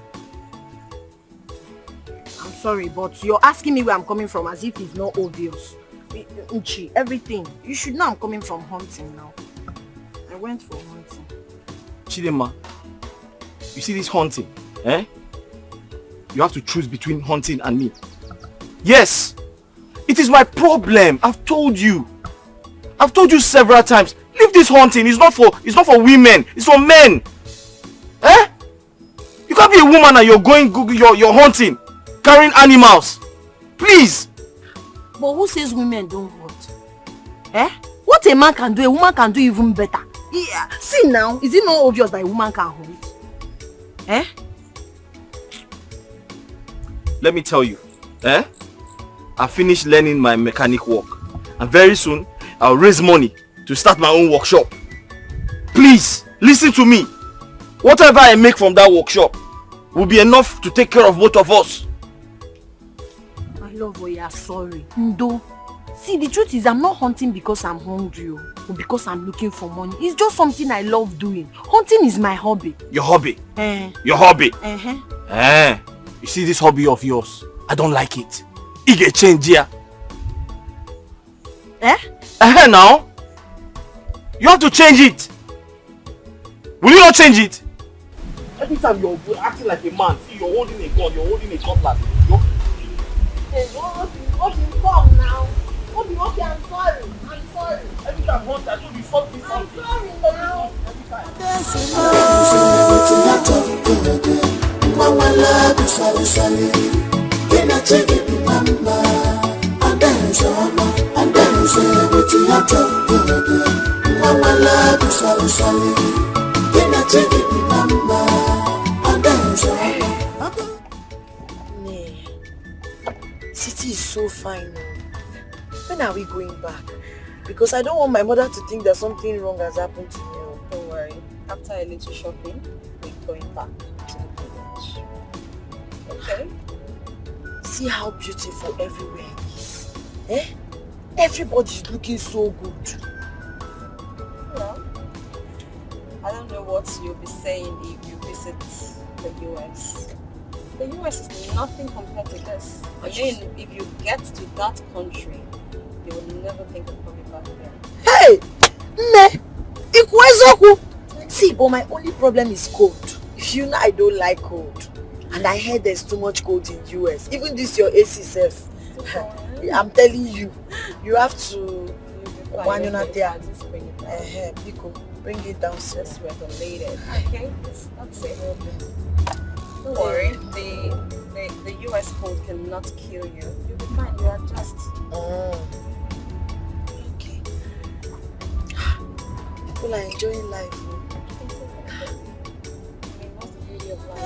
I'm sorry, but you're asking me where I'm coming from as if it's not obvious. Nchi, everything. You should know I'm coming from hunting now. I went for hunting. Chidima, you see this hunting, eh? You have to choose between hunting and me. Yes! It is my problem. I've told you. I've told you several times. Leave this hunting. It's not for women. It's for men. Eh? You can't be a woman and you're hunting, carrying animals. Please. But who says women don't hunt? Eh? What a man can do, a woman can do even better. Yeah. See now, is it not obvious that a woman can hunt? Eh? Let me tell you, I finished learning my mechanic work, and very soon I'll raise money to start my own workshop. Please, listen to me. Whatever I make from that workshop will be enough to take care of both of us. My love, you are sorry. Ndo. See, the truth is I'm not hunting because I'm hungry or because I'm looking for money. It's just something I love doing. Hunting is my hobby. Your hobby? Your hobby? You see this hobby of yours? I don't like it. It get change here. Now. You have to change it. Will you not change it? Every time you're acting like a man, see you're holding a gun, you're holding a cutlass. Come now. Okay, I'm sorry. Every time I told you something. I'm sorry now. Mama love is sorry. Can I take it, mama? And dance, and dance with your talk. Mama love is sorry. Can I take it, mama? And dance, Sit Auntie is so fine. When are we going back? Because I don't want my mother to think that something wrong has happened to me. Don't worry. After a little shopping, we're going back to the village. Okay? See how beautiful everywhere is. Eh? Everybody's looking so good. Well, I don't know what you'll be saying if you visit the US. The US is nothing compared to this. I mean, if you get to that country, you will never think of coming back there. Hey! Ne! Ikwezoku! See, but my only problem is cold. You know I don't like cold. And I heard there's too much cold in US. Even this your AC self. I'm telling you, you have to one there. Pico, bring it downstairs. Regulated. Okay, that's it. Don't worry, the US cold cannot kill you. You'll be fine. You are just. Okay. People are enjoying life. What's the beauty of life?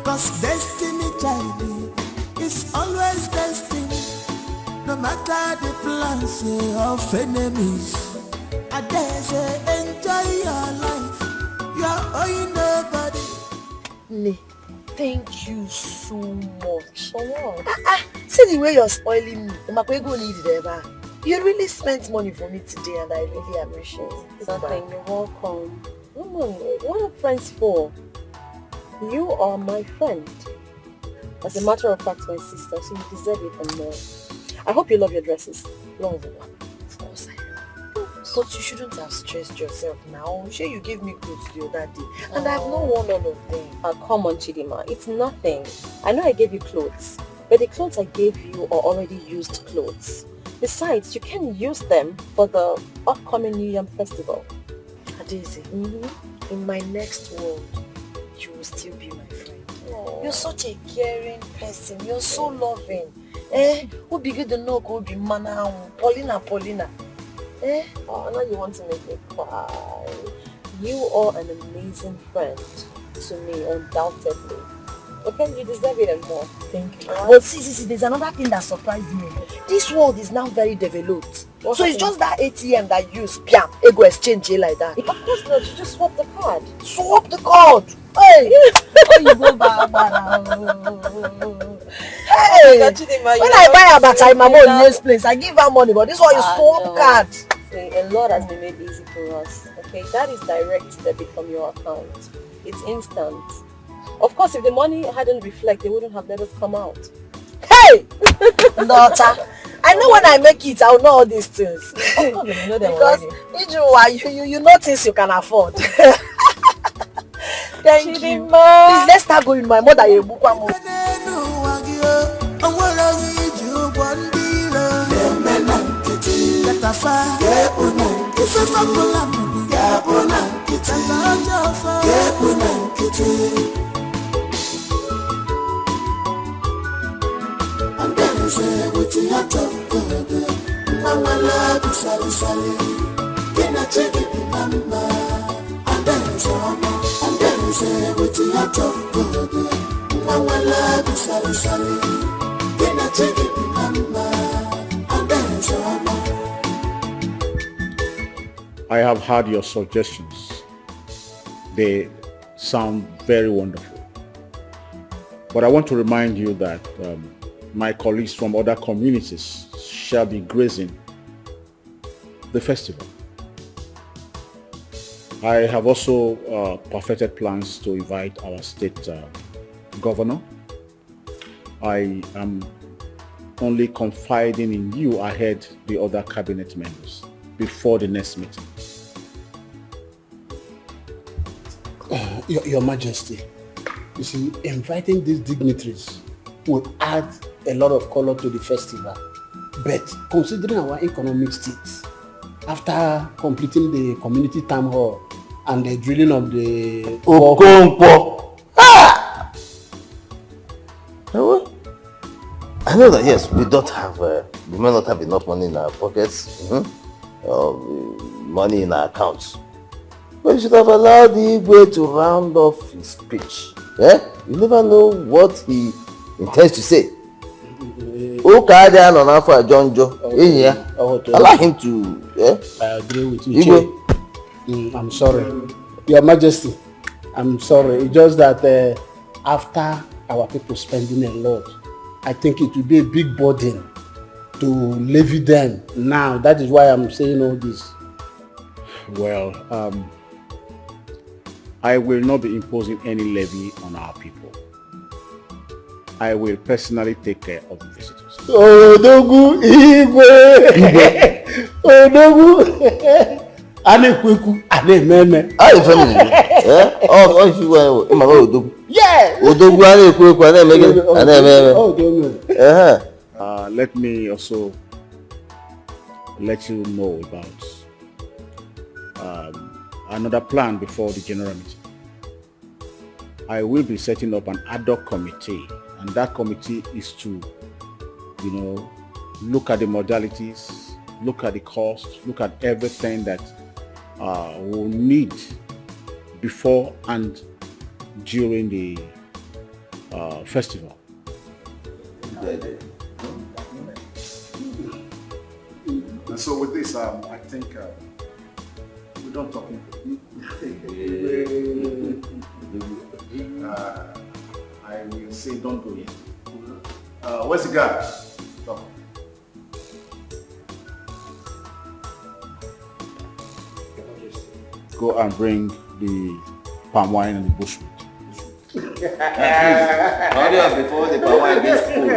Cause destiny, child, is always destined. No matter the plans of enemies, I dare say enjoy your life. You are owing nobody. Ne, thank you so much. For what? See the way you're spoiling me. You really spent money for me today and I really appreciate it. Nothing, you're welcome. What are friends for? You are my friend. As a matter of fact, my sister, so you deserve it and more. I hope you love your dresses. Love them. Of course I do. But you shouldn't have stressed yourself now. I'm sure you gave me clothes the other day and I have not worn all of them. Come on, Chidima. It's nothing. I know I gave you clothes, but the clothes I gave you are already used clothes. Besides, you can use them for the upcoming New Yam Festival. Adeze, in my next world, you will still be my friend. Aww. You're such a caring person. You're so loving. Who begin to know who be mana? Paulina. Oh, now you want to make me cry. You are an amazing friend to me, undoubtedly. Okay, you deserve it and more. Thank you. But see, there's another thing that surprised me. This world is now very developed. So it's just that ATM that you use, ego exchange like that. Of course not, you just swap the card. Swap the card! Hey! Hey! When I buy a bata in my mom next place, I give her money, but this one is swap card. See, a lot has been made easy for us. Okay, that is direct debit from your account. It's instant. Of course, if the money hadn't reflected, they wouldn't have let us come out. Hey! Daughter, I know when I make it, I'll know all these things. Of course, you know them because you know things you can afford. Thank you. Please, let's start going. My mother, you book one more. I have heard your suggestions. They sound very wonderful. But I want to remind you that my colleagues from other communities shall be gracing the festival. I have also perfected plans to invite our state governor. I am only confiding in you ahead the other cabinet members before the next meeting. Your Majesty, you see, inviting these dignitaries would add a lot of color to the festival. But considering our economic state, after completing the community town hall and the drilling of the Okonkwo. Ah! I know that yes, we don't have, we may not have enough money in our pockets, money in our accounts. But you should have allowed the Igwe to round off his speech. Yeah? You never know what he intends to say. Allow him to. Yeah? I agree with you. I'm sorry, Your Majesty. I'm sorry. It's just that after our people spending a lot, I think it will be a big burden to levy them now. That is why I'm saying all this. Well, I will not be imposing any levy on our people. I will personally take care of the visitors. Odogu Igwe! Odogu! Anekweku, anememe. How you family? Yeah? Oh, if you were in my Odogu. Yeah! Odogu, Anekweku, anememe. Let me also let you know about another plan before the general meeting. I will be setting up an ad hoc committee, and that committee is to, look at the modalities, look at the cost, look at everything that we'll need before and during the festival. And so with this, I think we're done talking. I will say don't go yet. Where's the guy? Go and bring the palm wine and the bushmeat. Hurry up before the palm wine gets cold.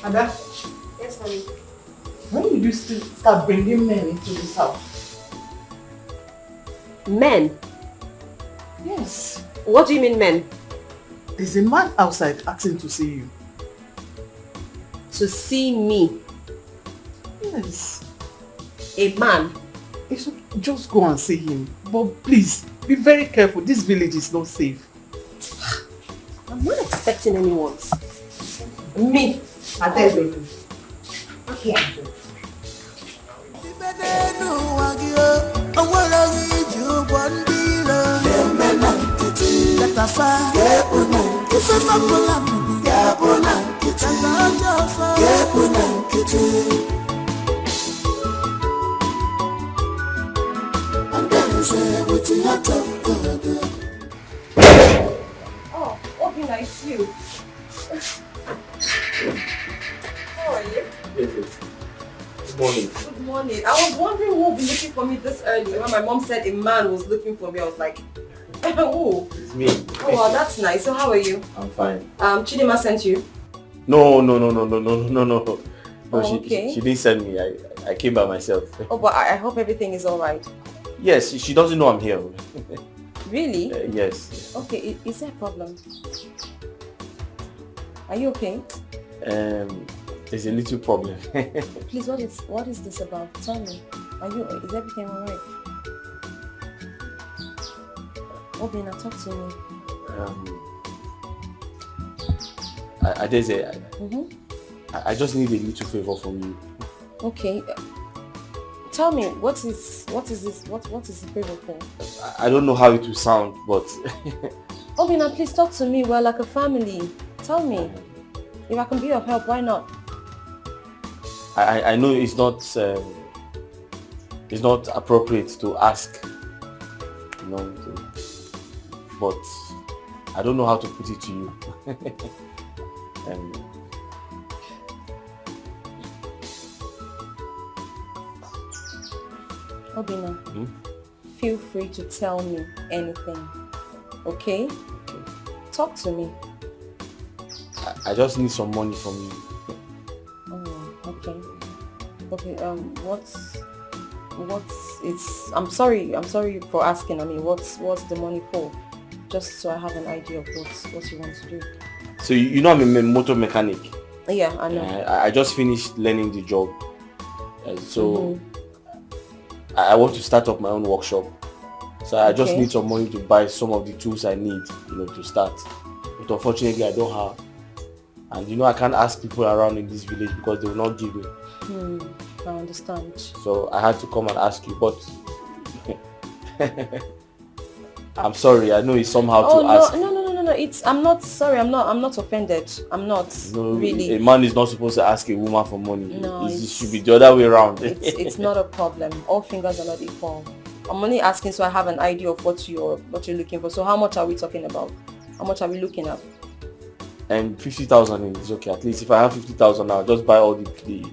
Ada? Yes, honey. When did you start bringing men into this house? Men? Yes. What do you mean men? There's a man outside asking to see you. To see me? Yes. A man? You should just go and see him. But please, be very careful. This village is not safe. I'm not expecting anyone. Me? I tell you. Okay. Oh, Obina, it's you. How are you? Yes. Good morning. Good morning. I was wondering who would be looking for me this early. When my mom said a man was looking for me, I was like, oh. It's me. Oh, wow, that's nice. So how are you? I'm fine. Chidima sent you? No. Oh, okay. She didn't send me. I came by myself. Oh, but I hope everything is alright. Yes, she doesn't know I'm here. Really? Yes. Okay, is there a problem? Are you okay? There's a little problem. Please, what is this about? Tell me. Is everything alright? Obina, talk to me. I just need a little favor from you. Okay. Tell me, what is this? What is the favor for? I don't know how it will sound, but Obina, please talk to me. We're like a family. Tell me. If I can be of help, why not? I know it's not appropriate to ask, but I don't know how to put it to you. Obina, feel free to tell me anything, okay? Talk to me. I just need some money from you. Oh, okay. Okay, I'm sorry for asking. I mean, what's the money for? Just so I have an idea of what you want to do. So you know I'm a motor mechanic. Yeah, I know. I just finished learning the job. So I want to start up my own workshop. So I just need some money to buy some of the tools I need, to start. But unfortunately, I don't have. And I can't ask people around in this village because they will not give me. I understand. So I had to come and ask you, but I'm sorry. I know it's somehow to ask. No. I'm not sorry. I'm not offended. I'm not really. A man is not supposed to ask a woman for money. No, it should be the other way around. It's not a problem. All fingers are not equal. I'm only asking so I have an idea of what you're looking for. So how much are we talking about? How much are we looking at? 50,000 is okay. At least if I have 50,000 now, I'll just buy all the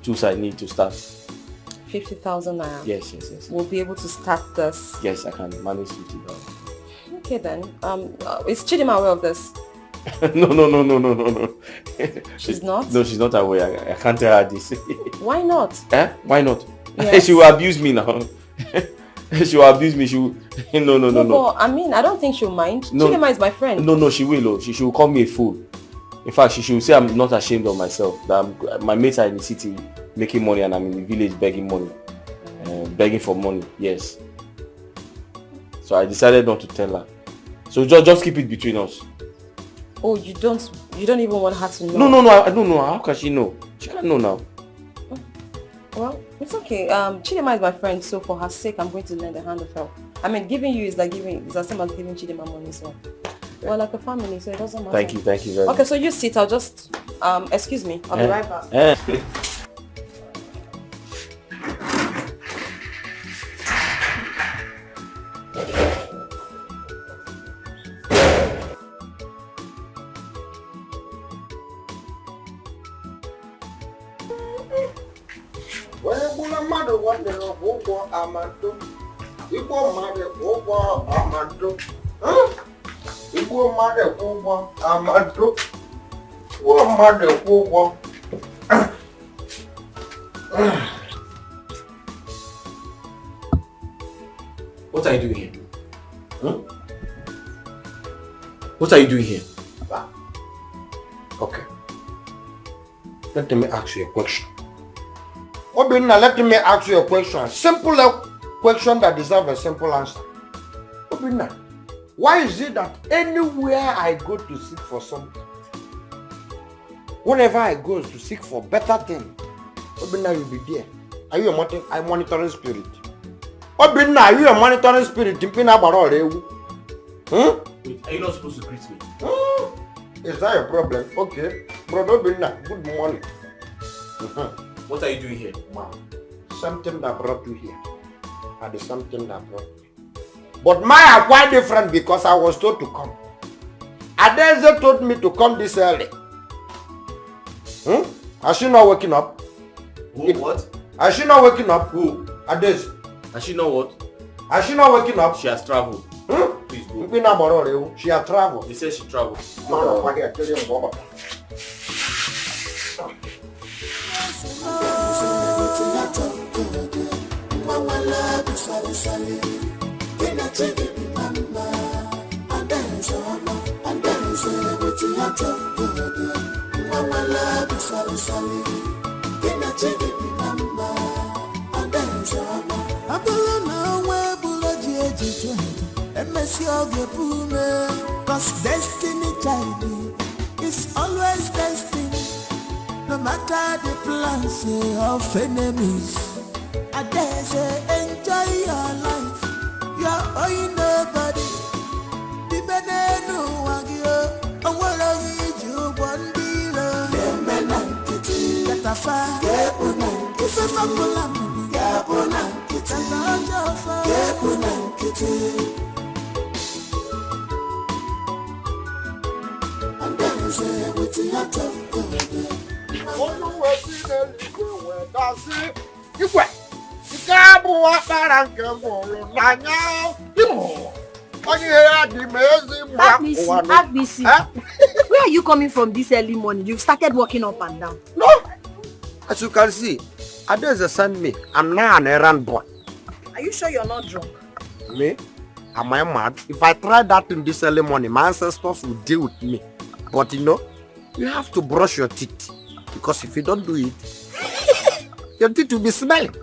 tools I need to start. 50,000 naira. Yes. We'll be able to start this. Yes, I can manage 50,000. Okay then. Is Chidima aware of this? No. She's not? No, she's not aware. I can't tell her this. Why not? Why not? Yes. She will abuse me now. She will abuse me. She will... No. But, I mean, I don't think she'll mind. No. Chidima is my friend. No, she will. She will call me a fool. In fact, she will say I'm not ashamed of myself. That my mates are in the city making money and I'm in the village begging money. Begging for money. Yes. So I decided not to tell her. So just keep it between us. Oh, you don't even want her to know? No, I don't know. How can she know? She can't know now. Well, it's okay. Chidima is my friend, so for her sake, I'm going to lend a hand of help. I mean, giving you is the same as giving Chidima money, so we're like a family, so it doesn't matter. Thank you very much. Okay, so you sit. I'll just excuse me. I'll be right back. What are you doing here? What are you doing here? Okay. Let me ask you a question. Obinna, let me ask you a question. Simple question that deserves a simple answer. Obinna, why is it that anywhere I go to seek for something, whenever I go to seek for better thing, Obinna, you'll be there. Are you a monitoring spirit? Obinna, are you a monitoring spirit? Wait, are you not supposed to greet me? Is that a problem? Okay. Brother Obinna, good morning. What are you doing here? Something that brought you here. And the something that brought me. But mine are quite different because I was told to come. Adeze told me to come this early. Has she not waking up? Who? What? Has she not waking up? Who? Adeze. Has she not what? Has she not waking up? She has traveled. Please go. She has traveled. They said she traveled. No, I tell you about that. Cause destiny child is always destined. No matter the plans of enemies, I dare say enjoy your life. You're owing nobody. The benenu wagyo, and what are you one dealer? The menankiti, that I find. If a fabulam, Gabonankiti, Gabonankiti. And then you say, with your tongue. Agbisi, where are you coming from this early morning? You've started walking up and down. No, as you can see, Adeze sent me. I'm now an errand boy. Are you sure you're not drunk? Me? Am I mad? If I try that in this early morning, my ancestors will deal with me. But You have to brush your teeth. Because if you don't do it, your teeth will be smelling.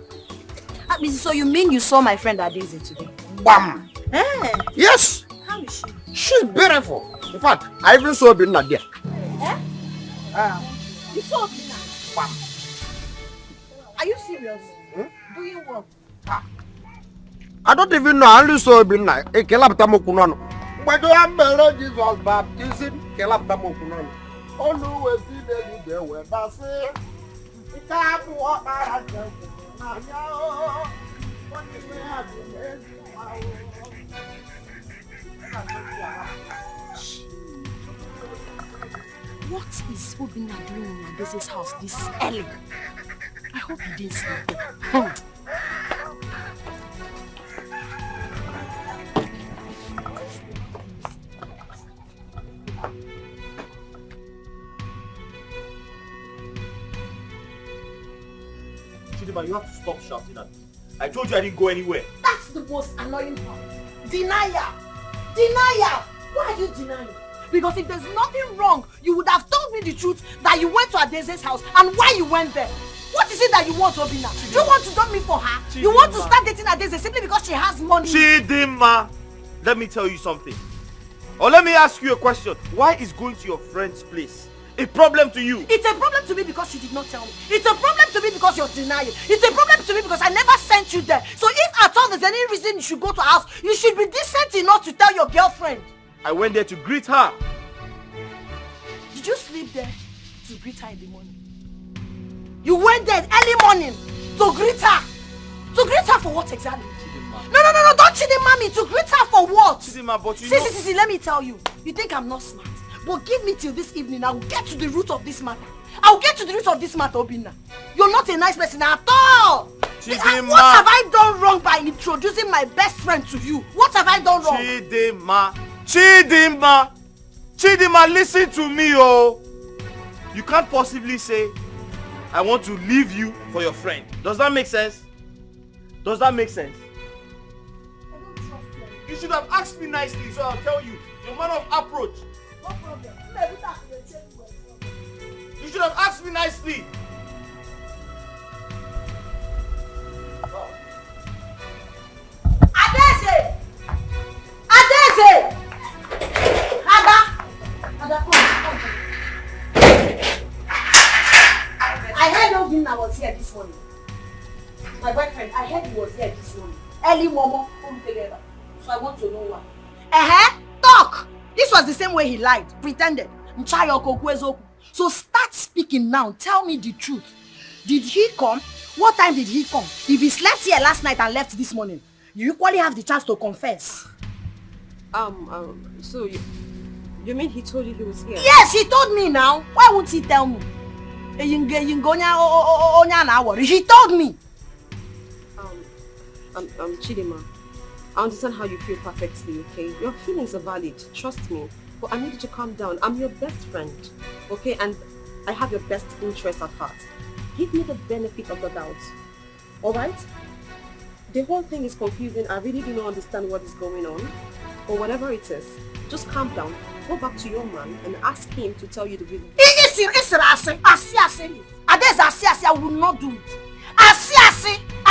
So you mean you saw my friend Adeze today? Bam! Eh? Yes! How is she? She's beautiful. In fact, I even saw Obinna there. Eh? You saw Obinna? Bam! Are you serious? Do you work? I don't even know. I only saw Obinna. Kelaptamokunono. But you have Jesus baptism. Kelaptamokunono. Always be there when that's it. What is Obinna doing in Adeze's house this early? I hope he didn't sleep. Chidima, you have to stop shouting at me. I told you I didn't go anywhere. That's the most annoying part. Denial! Denial! Why are you denying? Because if there's nothing wrong, you would have told me the truth that you went to Adeze's house and why you went there. What is it that you want, Obinna? Do you want to dump me for her? Chidima. You want to start dating Adeze simply because she has money? Chidima, let me tell you something. Or let me ask you a question. Why is going to your friend's place a problem to you? It's a problem to me because you did not tell me. It's a problem to me because you're denying. It's a problem to me because I never sent you there. So if at all there's any reason you should go to her house, you should be decent enough to tell your girlfriend. I went there to greet her. Did you sleep there to greet her in the morning? You went there early morning to greet her. To greet her for what exactly? Chidima. No, don't Chidima me. To greet her for what? Chidima, but you know... See, let me tell you. You think I'm not smart? But give me till this evening. I will get to the root of this matter. Obinna. You're not a nice person at all. Chidima. What have I done wrong by introducing my best friend to you? What have I done wrong? Chidima, listen to me, oh. You can't possibly say, I want to leave you for your friend. Does that make sense? I don't trust you. You should have asked me nicely, so I'll tell you. Your manner of approach. No problem. You should have asked me nicely. Adeze! Ada, come. I heard Obinna was here this morning. My boyfriend, I heard he was here this morning. Early Momo, come together. So I want to know why. Talk! This was the same way he lied, pretended. So start speaking now. Tell me the truth. Did he come? What time did he come? If he slept here last night and left this morning, you equally have the chance to confess. So you mean he told you he was here? Yes, he told me now. Why won't he tell me? He told me. Chidima, I understand how you feel perfectly, okay? Your feelings are valid, trust me. But I need you to calm down. I'm your best friend, okay? And I have your best interest at heart. Give me the benefit of the doubt, alright? The whole thing is confusing. I really do not understand what is going on. Or whatever it is, just calm down. Go back to your man and ask him to tell you the reason. I will not do it. I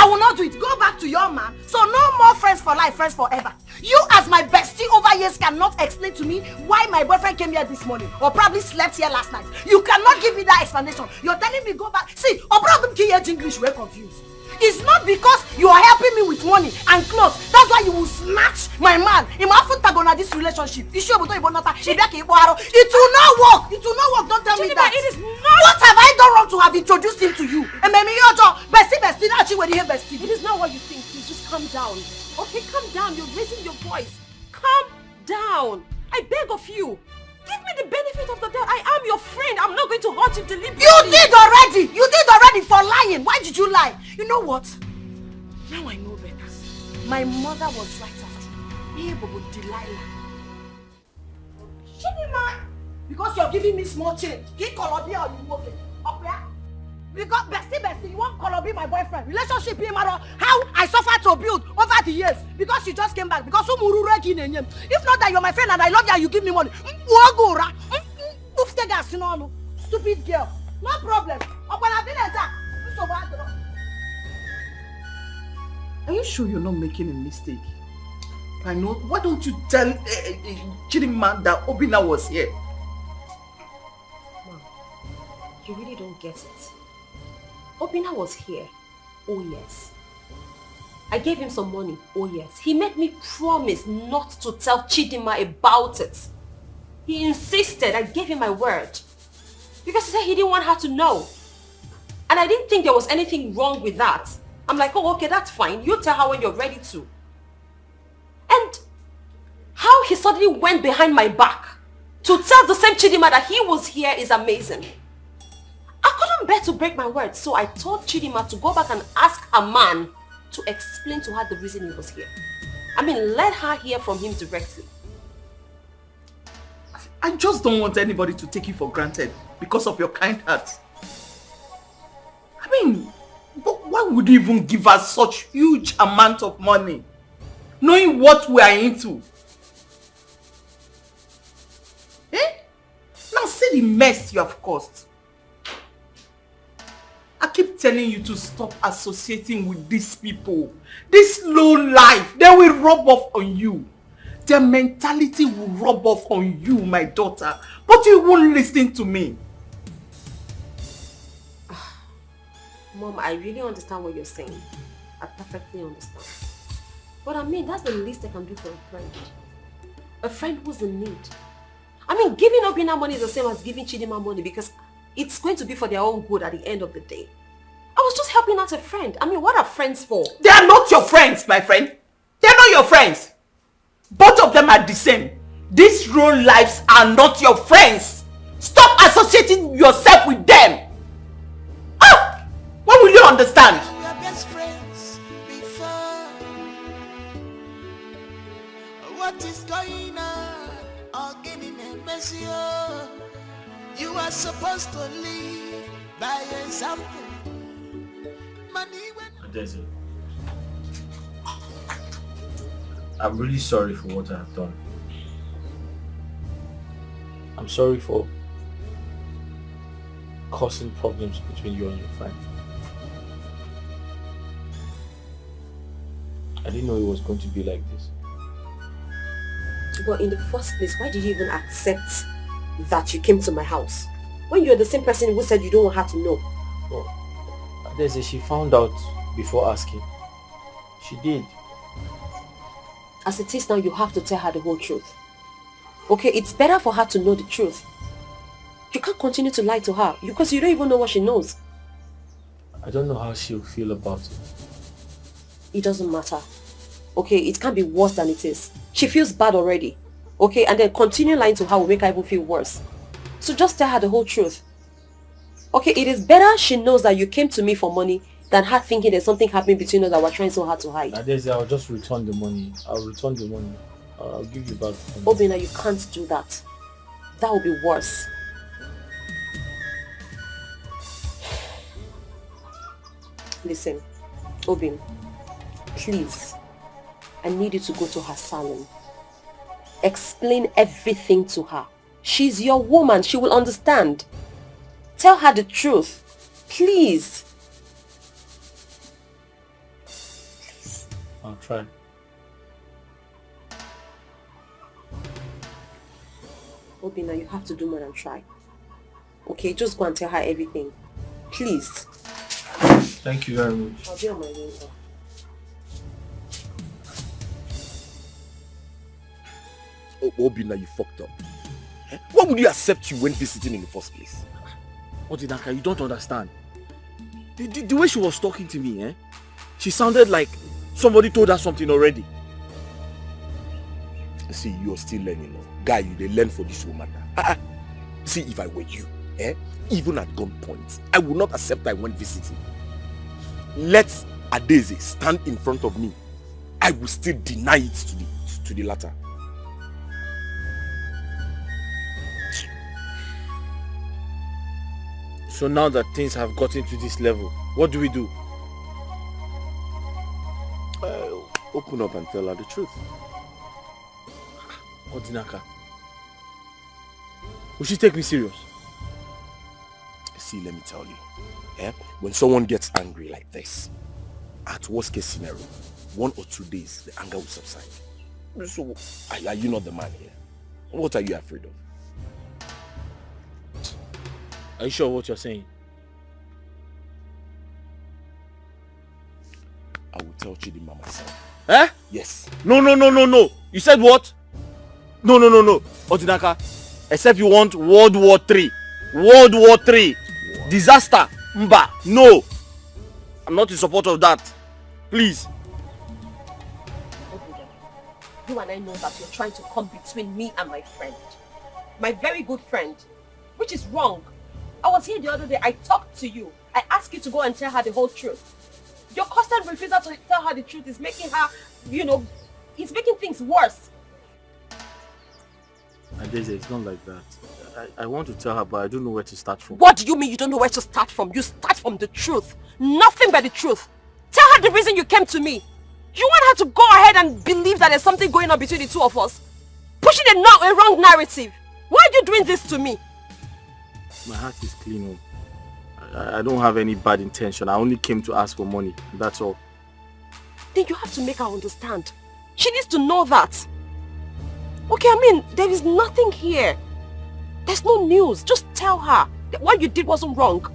will not do it. Go back to your man. So no more friends for life, friends forever. You as my bestie over years cannot explain to me why my boyfriend came here this morning or probably slept here last night. You cannot give me that explanation. You're telling me go back. See, or problem English, we're confused. It's not because you are helping me with money and clothes. That's why you will snatch my man. This relationship. It will not work. It will not work. Don't tell me that. It is not. What have I done wrong to have introduced him to you? It is not what you think. Please just calm down. Okay, calm down. You're raising your voice. Calm down. I beg of you. Give me the benefit of the doubt. I am your friend. I'm not going to hurt you deliberately. You did already for lying. Why did you lie? You know what? Now I know better. My mother was right after you. Delilah. Chidima. Because you're giving me small change. He called me or you move it. Okay? Because bestie, you won't call me my boyfriend. Relationship him matter how I suffered to build over the years. Because you just came back. Because if not that you're my friend and I love you and you give me money. Stupid girl. No problem. Are you sure you're not making a mistake? I know. Why don't you tell cheating man that Obina was here? Mom, you really don't get it. Obina was here. Oh yes. I gave him some money. Oh yes. He made me promise not to tell Chidima about it. He insisted. I gave him my word. Because he said he didn't want her to know. And I didn't think there was anything wrong with that. I'm like, oh, okay, that's fine. You tell her when you're ready to. And how he suddenly went behind my back to tell the same Chidima that he was here is amazing. I couldn't bear to break my word. So I told Chidima to go back and ask her man to explain to her the reason he was here. I mean, let her hear from him directly. I just don't want anybody to take you for granted because of your kind heart. I mean, but why would you even give us such huge amount of money, knowing what we are into? Eh? Now see the mess you have caused. I keep telling you to stop associating with these people. This low life, they will rub off on you. Their mentality will rub off on you, my daughter. But you won't listen to me. Mom, I really understand what you're saying. I perfectly understand. But I mean, that's the least I can do for a friend. A friend who's in need. I mean, giving Obina money is the same as giving Chidima money because it's going to be for their own good at the end of the day. I was just helping out a friend. I mean, what are friends for? They are not your friends, my friend. They are not your friends. Both of them are the same. These real lives are not your friends. Stop associating yourself with them. Ah! When will you understand? We were best friends before. What is going on? Getting a messy. You are supposed to live by example. Money when Adese, I'm really sorry for what I have done. I'm sorry for causing problems between you and your friend. I didn't know it was going to be like this. Well, in the first place, why did you even accept that you came to my house? When you're the same person who said you don't want her to know. Well, Adese, she found out before asking. She did. As it is now, you have to tell her the whole truth. Okay, it's better for her to know the truth. You can't continue to lie to her because you don't even know what she knows. I don't know how she'll feel about it. It doesn't matter. Okay, it can't be worse than it is. She feels bad already. Okay, and then continue lying to her will make her even feel worse. So just tell her the whole truth. Okay, it is better she knows that you came to me for money than her thinking there's something happening between us that we're trying so hard to hide. Adese, I'll just return the money. I'll return the money. I'll give you back the money. Obina, you can't do that. That will be worse. Listen, Obin, please, I need you to go to her salon. Explain everything to her. She's your woman. She will understand. Tell her the truth. Please. Please. I'll try. Obina, you have to do more than try. Okay, just go and tell her everything. Please. Thank you very much. I'll be on my way now. Oh, Obina, you fucked up. Why would you accept you when visiting in the first place? Odinaka, you don't understand. The way she was talking to me, she sounded like somebody told her something already. See, you're still learning. Guy, they learn for this woman. See, if I were you, even at gunpoint, I would not accept I went visiting. Let Adese stand in front of me. I will still deny it to the latter. So now that things have gotten to this level, what do we do? Open up and tell her the truth. Odinaka, will she take me serious? See, let me tell you. When someone gets angry like this, at worst case scenario, 1 or 2 days, the anger will subside. So, are you not the man here? What are you afraid of? Are you sure what you're saying? I will tell Chidima myself. Eh? Yes. No. You said what? No. Otinaka, except you want World War III. World War III. Disaster. Mba. No. I'm not in support of that. Please. You and I know that you're trying to come between me and my friend. My very good friend. Which is wrong. I was here the other day. I talked to you. I asked you to go and tell her the whole truth. Your constant refusal to tell her the truth is making her, it's making things worse. Adeze, it's not like that. I want to tell her, but I don't know where to start from. What do you mean you don't know where to start from? You start from the truth. Nothing but the truth. Tell her the reason you came to me. You want her to go ahead and believe that there's something going on between the two of us? Pushing a wrong narrative. Why are you doing this to me? My heart is clean. I don't have any bad intention. I only came to ask for money. That's all. Then you have to make her understand. She needs to know that. Okay, I mean, there is nothing here. There's no news. Just tell her that what you did wasn't wrong.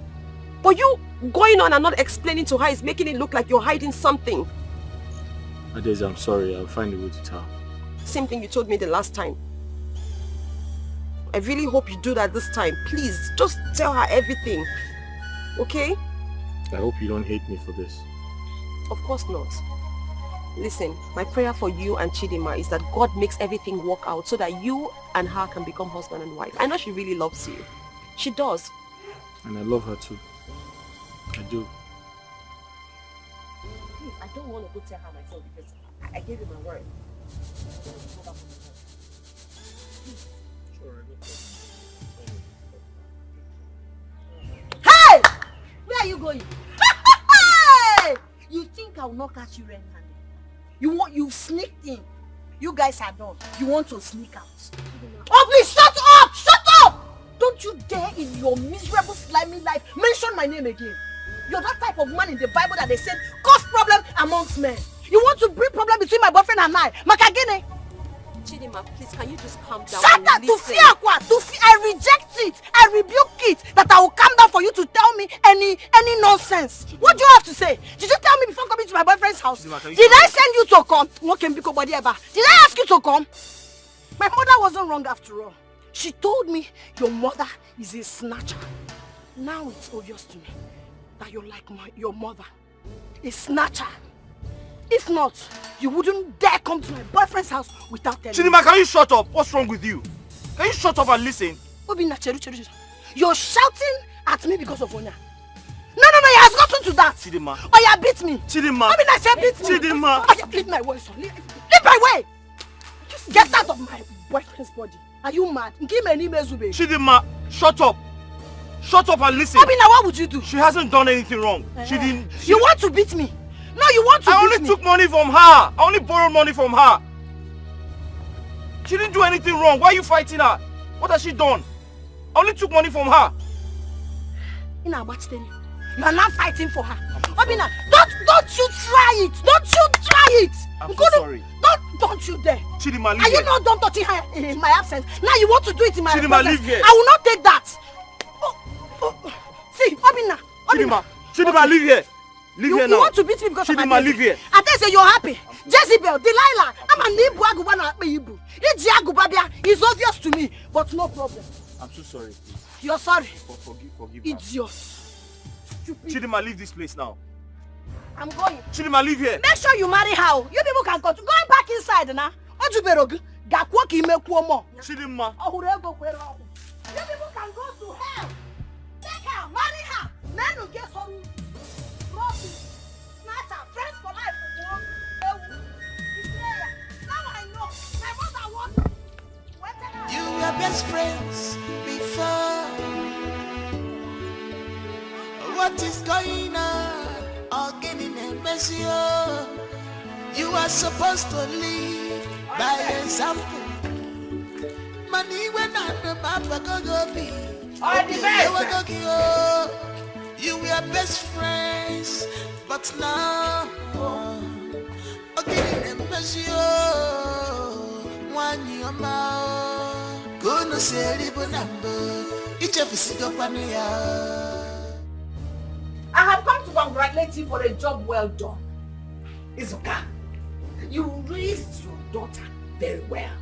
But you going on and not explaining to her is making it look like you're hiding something. Adeze, I'm sorry. I'll find a way to tell her. Same thing you told me the last time. I really hope you do that this time. Please, just tell her everything. Okay? I hope you don't hate me for this. Of course not. Listen, my prayer for you and Chidima is that God makes everything work out so that you and her can become husband and wife. I know she really loves you. She does. And I love her too. I do. Please, I don't want to go tell her myself because I gave you my word. Hey! Where are you going? Hey! You think I will not catch you red-handed? You sneaked in. You guys are done. You want to sneak out. Oh please, shut up! Shut up! Don't you dare in your miserable slimy life mention my name again. You're that type of man in the Bible that they said cause problem amongst men. You want to bring problem between my boyfriend and I. Makagene. Chidima, please, can you just calm down? Shut up! I reject it. I rebuke it. That I will calm down for you to tell me any nonsense. Chidima. What do you have to say? Did you tell me before coming to my boyfriend's house? Chidima, did I send you to come? Did I ask you to come? My mother wasn't wrong after all. She told me your mother is a snatcher. Now it's obvious to me that you're like your mother. A snatcher. If not, you wouldn't dare come to my boyfriend's house without telling me. Chidima, can you shut up? What's wrong with you? Can you shut up and listen? Obina, you're shouting at me because of Onya. No, it has gotten to that. Chidima. Oya beat me. Chidima. Obina, beat me. Chidima. Oya, leave my way, son. Leave my way. Get out of my boyfriend's body. Are you mad? Chidima, shut up. Shut up and listen. Obina, what would you do? She hasn't done anything wrong. She didn't. You want to beat me? No, you want to beat me. I only took money from her. I only borrowed money from her. She didn't do anything wrong. Why are you fighting her? What has she done? I only took money from her. You are not fighting for her. Obina, don't you try it. Don't you try it. I'm so sorry. Don't you dare. Chidima, leave Are here. you not done touching her in my absence? Now you want to do it in my absence. Chidima, leave here. I will not take that. See, Obina. Chidima, leave here. Leave here now. You want to beat me because Chidima, of my leave here. And then say you're happy. Jezebel, Delilah, I'm an Ibu. It's obvious to me, but no problem. I'm so sorry, please. You're sorry. Forgive Idiot. Chidima, leave this place now. I'm going. Chidima, leave here. Make sure you marry her. You people can go back inside now. Chidima. You people can go to hell. Take her, marry her. Men will get some rubbish. Snatch her, friends for life. Now I know. My mother wants. You were best friends before. What is going on? All getting a messy. You are supposed to live by example. Money when I'm the papa go be. All the best. You were best friends, but now okay, one year gonna say live number. Each of us got I have come to congratulate you for a job well done. It's okay. You raised your daughter very well.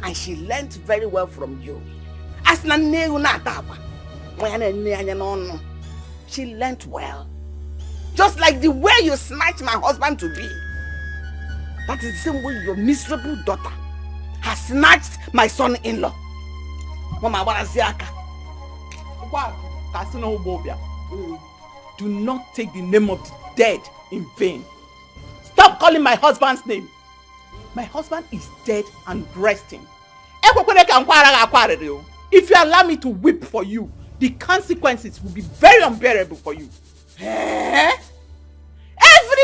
And she learnt very well from you. She learnt well. Just like the way you snatched my husband to be. That is the same way your miserable daughter has snatched my son-in-law. Mama, what is Yaka? Do not take the name of the dead in vain. Stop calling my husband's name. My husband is dead and resting. If you allow me to weep for you, the consequences will be very unbearable for you. Every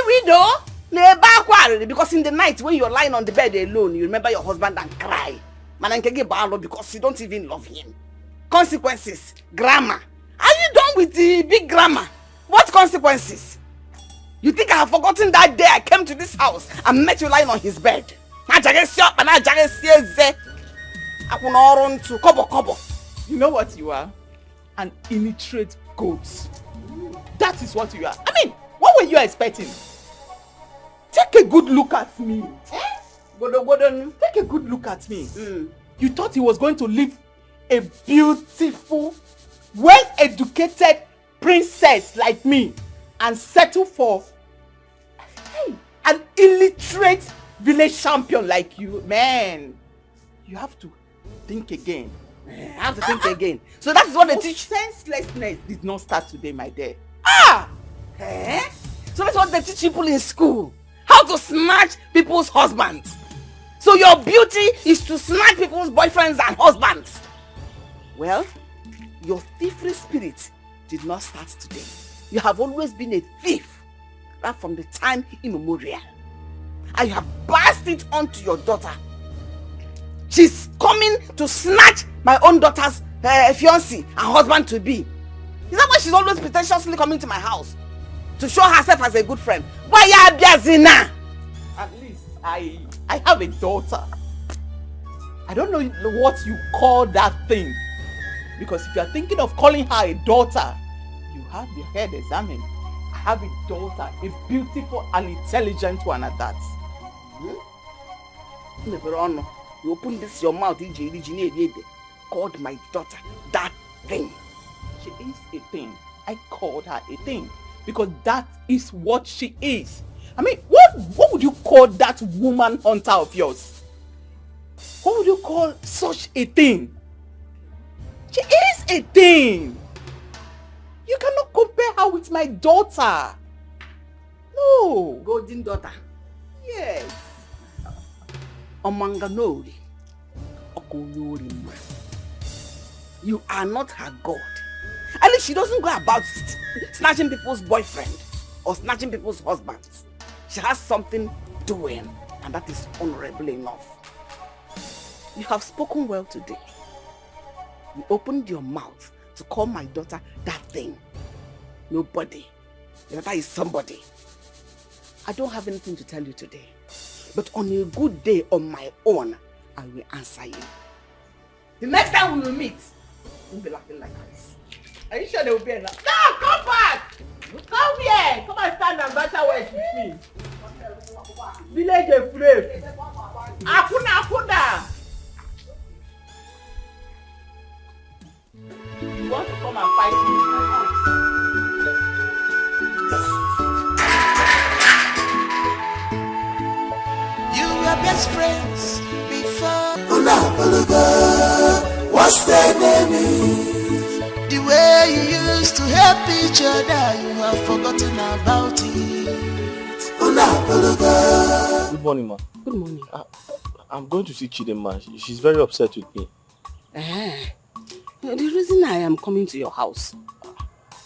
widow, because in the night when you're lying on the bed alone, you remember your husband and cry. Because you don't even love him. Consequences, grammar. Are you done with the big grammar? What consequences? You think I have forgotten that day I came to this house and met you lying on his bed? You know what you are? An illiterate goat. That is what you are. I mean, what were you expecting? Take a good look at me. Take a good look at me. You thought he was going to leave a beautiful, well-educated princess like me and settle for an illiterate village champion like you? Man, you have to think again. I have to think again. So that's what they teach. Senselessness did not start today, my dear. So that's what they teach people in school. How to snatch people's husbands. So your beauty is to snatch people's boyfriends and husbands. Well, your thievery spirit did not start today. You have always been a thief, right from the time immemorial. And you have passed it on to your daughter. She's coming to snatch my own daughter's fiancé and husband to be. Is that why she's always pretentiously coming to my house? To show herself as a good friend. Why ya biazina? At least I have a daughter. I don't know what you call that thing. Because if you are thinking of calling her a daughter, you have your head examined. I have a daughter, a beautiful and intelligent one at that. You open this your mouth, called my daughter that thing. She is a thing. I called her a thing because that is what she is. I mean, what would you call that woman hunter of yours? What would you call such a thing? She is a thing. You cannot compare her with my daughter. No. Golden daughter. Yes. Omanganori. You are not her God. At least she doesn't go about snatching people's boyfriend or snatching people's husbands. She has something doing, and that is honorable enough. You have spoken well today. You opened your mouth to call my daughter that thing. Nobody. Your daughter is somebody. I don't have anything to tell you today. But on a good day on my own, I will answer you. The next time we will meet, we'll be laughing like this. Are you sure there will be enough? No, come back! Come here! Come and stand and battle words with me. Village afraid. Akuna! You want to come and fight me in my house? You were best friends before. What's their name? The way you used to help each other, you have forgotten about it. Good morning, ma. Good morning. I'm going to see Chidema. She's very upset with me. The reason I am coming to your house.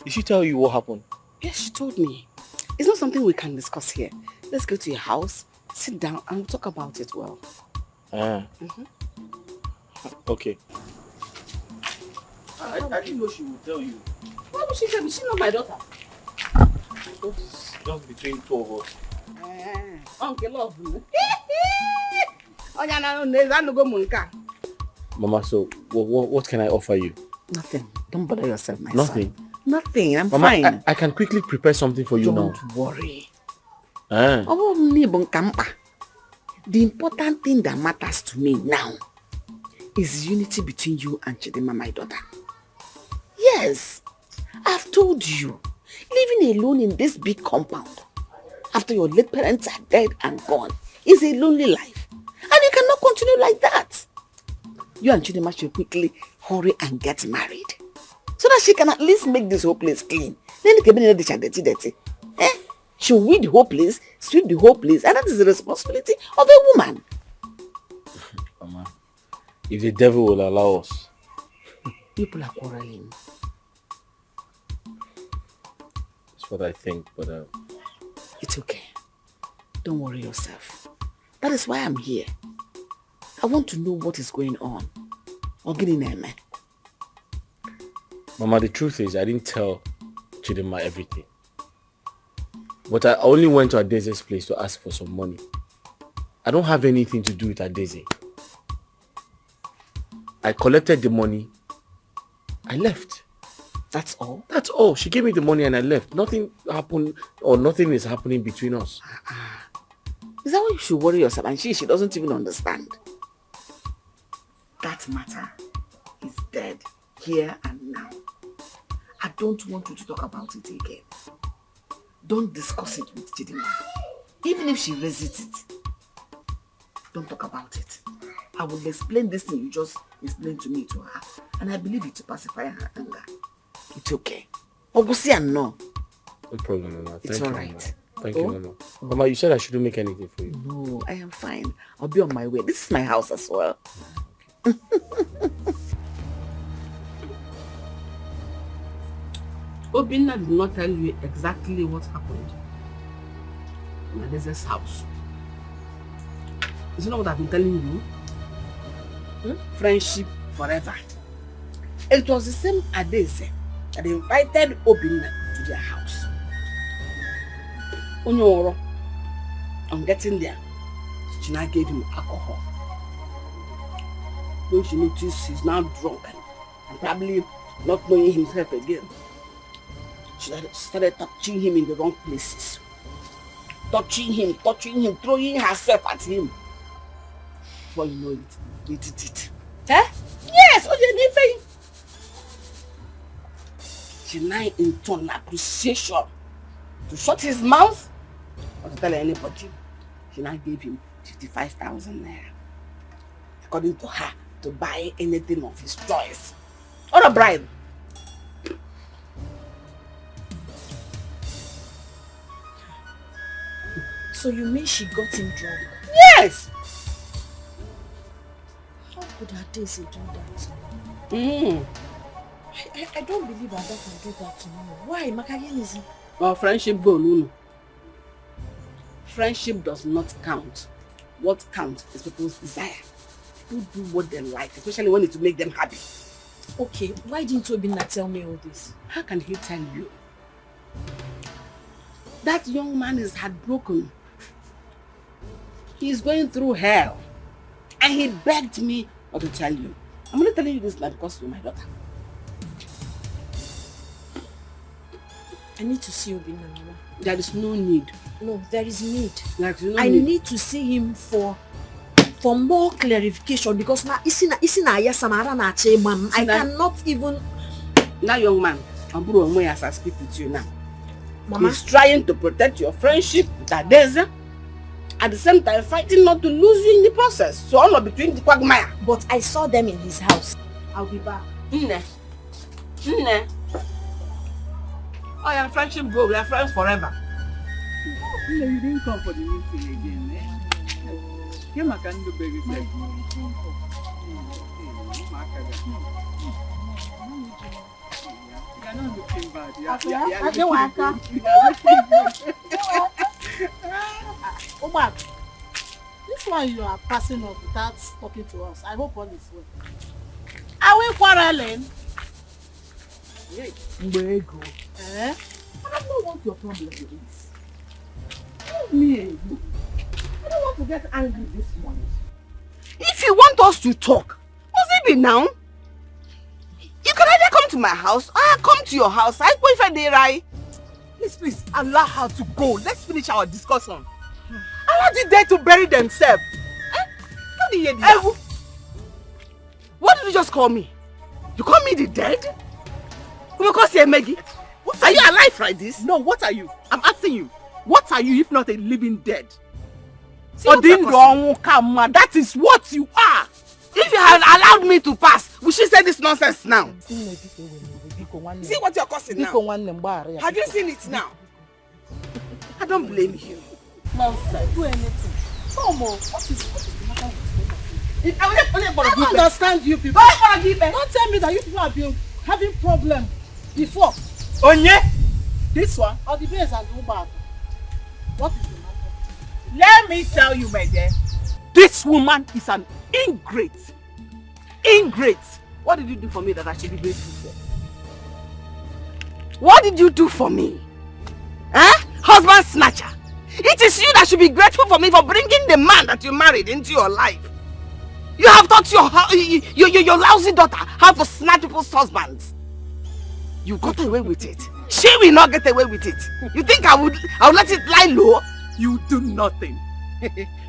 Did she tell you what happened? Yes, she told me. It's not something we can discuss here. Let's go to your house, sit down, and we'll talk about it well. Okay. I didn't know she would tell you. Why would she tell me? She's not my daughter. Just between two of us. Uncle love me. Mama, so what can I offer you? Nothing. Don't bother yourself, my Nothing. son. Nothing. I'm Mama, fine. I can quickly prepare something for you now. Don't worry. Eh. The important thing that matters to me now is unity between you and Chidima, my daughter. Yes, I've told you, living alone in this big compound after your late parents are dead and gone is a lonely life. And you cannot continue like that. You and Chidima should quickly hurry and get married so that she can at least make this whole place clean. Then dirty. She'll weed the whole place, sweep the whole place, and that is the responsibility of a woman. Mama, if the devil will allow us. People are quarreling. That's what I think, but it's okay. Don't worry yourself. That is why I'm here. I want to know what is going on. Mama, the truth is I didn't tell Chidima everything. But I only went to Adeze's place to ask for some money. I don't have anything to do with Adeze. I collected the money. I left. That's all? That's all. She gave me the money and I left. Nothing happened or nothing is happening between us. Is that why you should worry yourself? And she doesn't even understand. That matter is dead here and now. I don't want you to talk about it again. Don't discuss it with Chidima. Even if she resists it, don't talk about it. I will explain this thing you just explained to me to her. And I believe it to pacify her anger. It's okay. Ogusi and no. No problem, Mama. It's alright. Thank you, Mama. Mama, you said I shouldn't make anything for you. No, I am fine. I'll be on my way. This is my house as well. Obinna did not tell you exactly what happened in Adeze's house. Is it not what I've been telling you? Friendship forever. It was the same Adeze that invited Obinna to their house. Onyoro, on getting there, she now gave him alcohol. When she noticed he's now drunk and probably not knowing himself again, she started touching him in the wrong places. Touching him, throwing herself at him. Before you know it, they did it. Eh? Yes, Oje she now in turn appreciation to shut his mouth or to tell anybody. She now gave him 55,000 naira. According to her, to buy anything of his choice. Or a bribe. So you mean she got him drunk? Yes! How could Adeze do that? I don't believe Ada can do that to me. Why? Makayen is... Well, friendship go, Lulu. Friendship does not count. What counts is people's desire. People do what they like, especially when it's to make them happy. Okay, why didn't Obinna tell me all this? How can he tell you? That young man is heartbroken. He is going through hell. And he begged me not to tell you. I'm only telling you this now because you're my daughter. I need to see Obinna, Mama. There is no need. No, there is need. There is no I need. need to see him for more clarification because now I cannot even... That young man, as I speak with you now, Mama, he's trying to protect your friendship with Adeze, at the same time fighting not to lose you in the process. So I'm not between the quagmire. But I saw them in his house. I'll be back. Oh, your friendship go. We are friends forever. You didn't come for the meeting again, eh? You can do baby sex. You're not looking bad. Omar, this one you are passing up without talking to us. I hope all is well. Are we quarreling? Mbego. Eh? I don't know what your problem is. Leave me alone. I don't want to get angry this morning. If you want us to talk, must it be now? You can either come to my house or I come to your house. I go if I did right. Please, allow her to go. Let's finish our discussion. Allow the dead to bury themselves. What did you hear? What did you just call me? You call me the dead? Because you're Maggie. Are you alive like this? No, what are you? I'm asking you. What are you if not a living dead? That is what you are. If you had allowed me to pass, we should say this nonsense now. See what you're causing now? Have you seen it now? I don't blame you. Nonsense. Do anything. Tomo, what is the matter with you? I don't understand you people. Don't tell me that you people have been having problems before. Onye? This one? Or the base and the Uber. What is the matter? Let me tell you, my dear. This woman is an ingrate. Ingrate. What did you do for me that I should be grateful for? What did you do for me? Husband snatcher. It is you that should be grateful for me for bringing the man that you married into your life. You have taught your lousy daughter how to snatch people's husbands. You got away with it. She will not get away with it. You think I would let it lie low? You do nothing.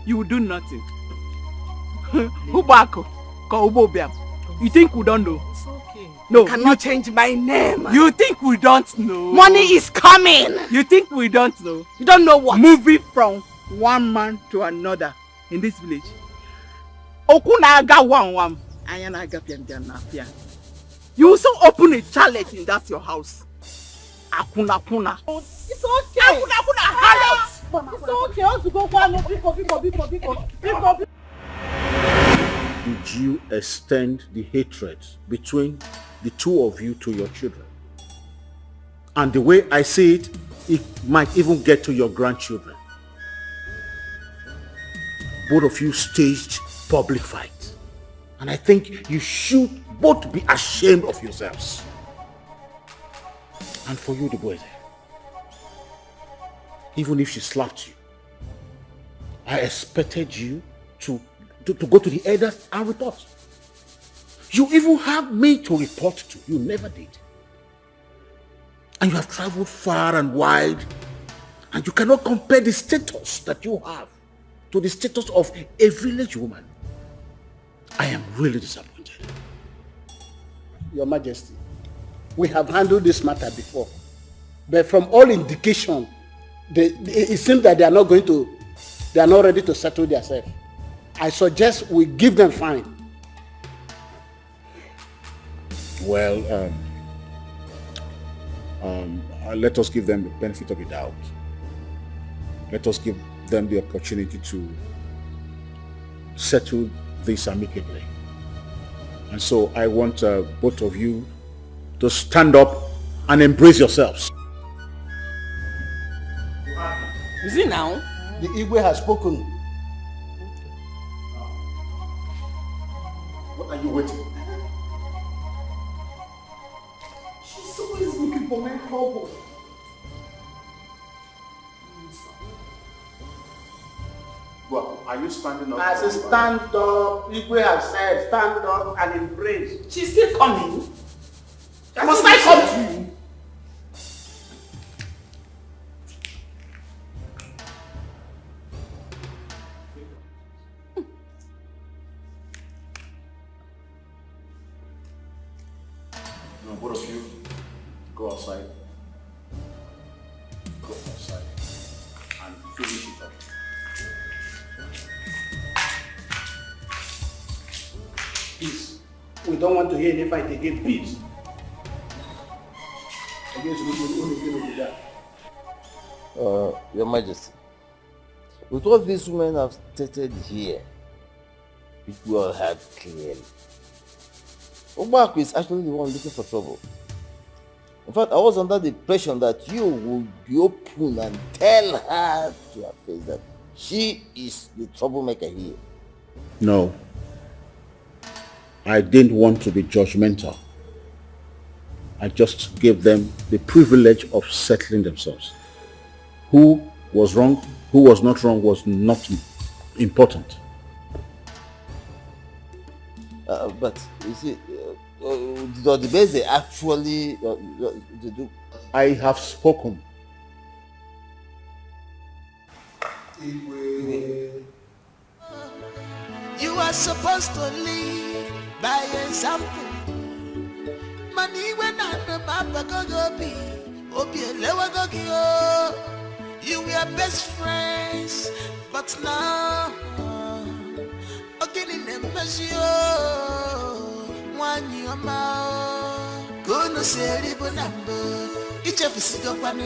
You will do nothing. Ubako, you think we don't know? It's okay. No. You cannot change my name. You think we don't know? Money is coming. You think we don't know? You don't know what? Moving from one man to another in this village. Okunaga one. You also open a chalet in that your house. Akuna. It's okay. Akuna. It's okay. I want to go one. Biko. Did you extend the hatred between the two of you to your children? And the way I see it, it might even get to your grandchildren. Both of you staged public fight. And I think you should both be ashamed of yourselves. And for you, the boy there, even if she slapped you, I expected you to go to the elders and report. You even have me to report to. You never did. And you have traveled far and wide, and you cannot compare the status that you have to the status of a village woman. I am really disappointed. Your Majesty, we have handled this matter before, but from all indication, it seems that they are not ready to settle themselves. I suggest we give them fine. Well, let us give them the benefit of the doubt. Let us give them the opportunity to settle this amicably. And so I want both of you to stand up and embrace yourselves. You see now? The Igwe has spoken. What are you waiting? She's always looking for my trouble. Well, are you standing up? I said stand up. Igwe has said stand up and embrace. She's still coming. Must I come to you? No, both of you, go outside. Go outside and finish it up. Peace. We don't want to hear any fight again. Peace. Your Majesty, with what these women have stated here, which we all have clearly, Obako is actually the one looking for trouble. In fact, I was under the impression that you would be open and tell her to her face that she is the troublemaker here. No. I didn't want to be judgmental. I just gave them the privilege of settling themselves. Who was wrong, who was not wrong was not important. But you see, the base they actually they do. I have spoken. You are supposed to lead by example. Money when I the mama go be, you were best friends, but now okay in the one you are go no say ribbon number. Each of us go one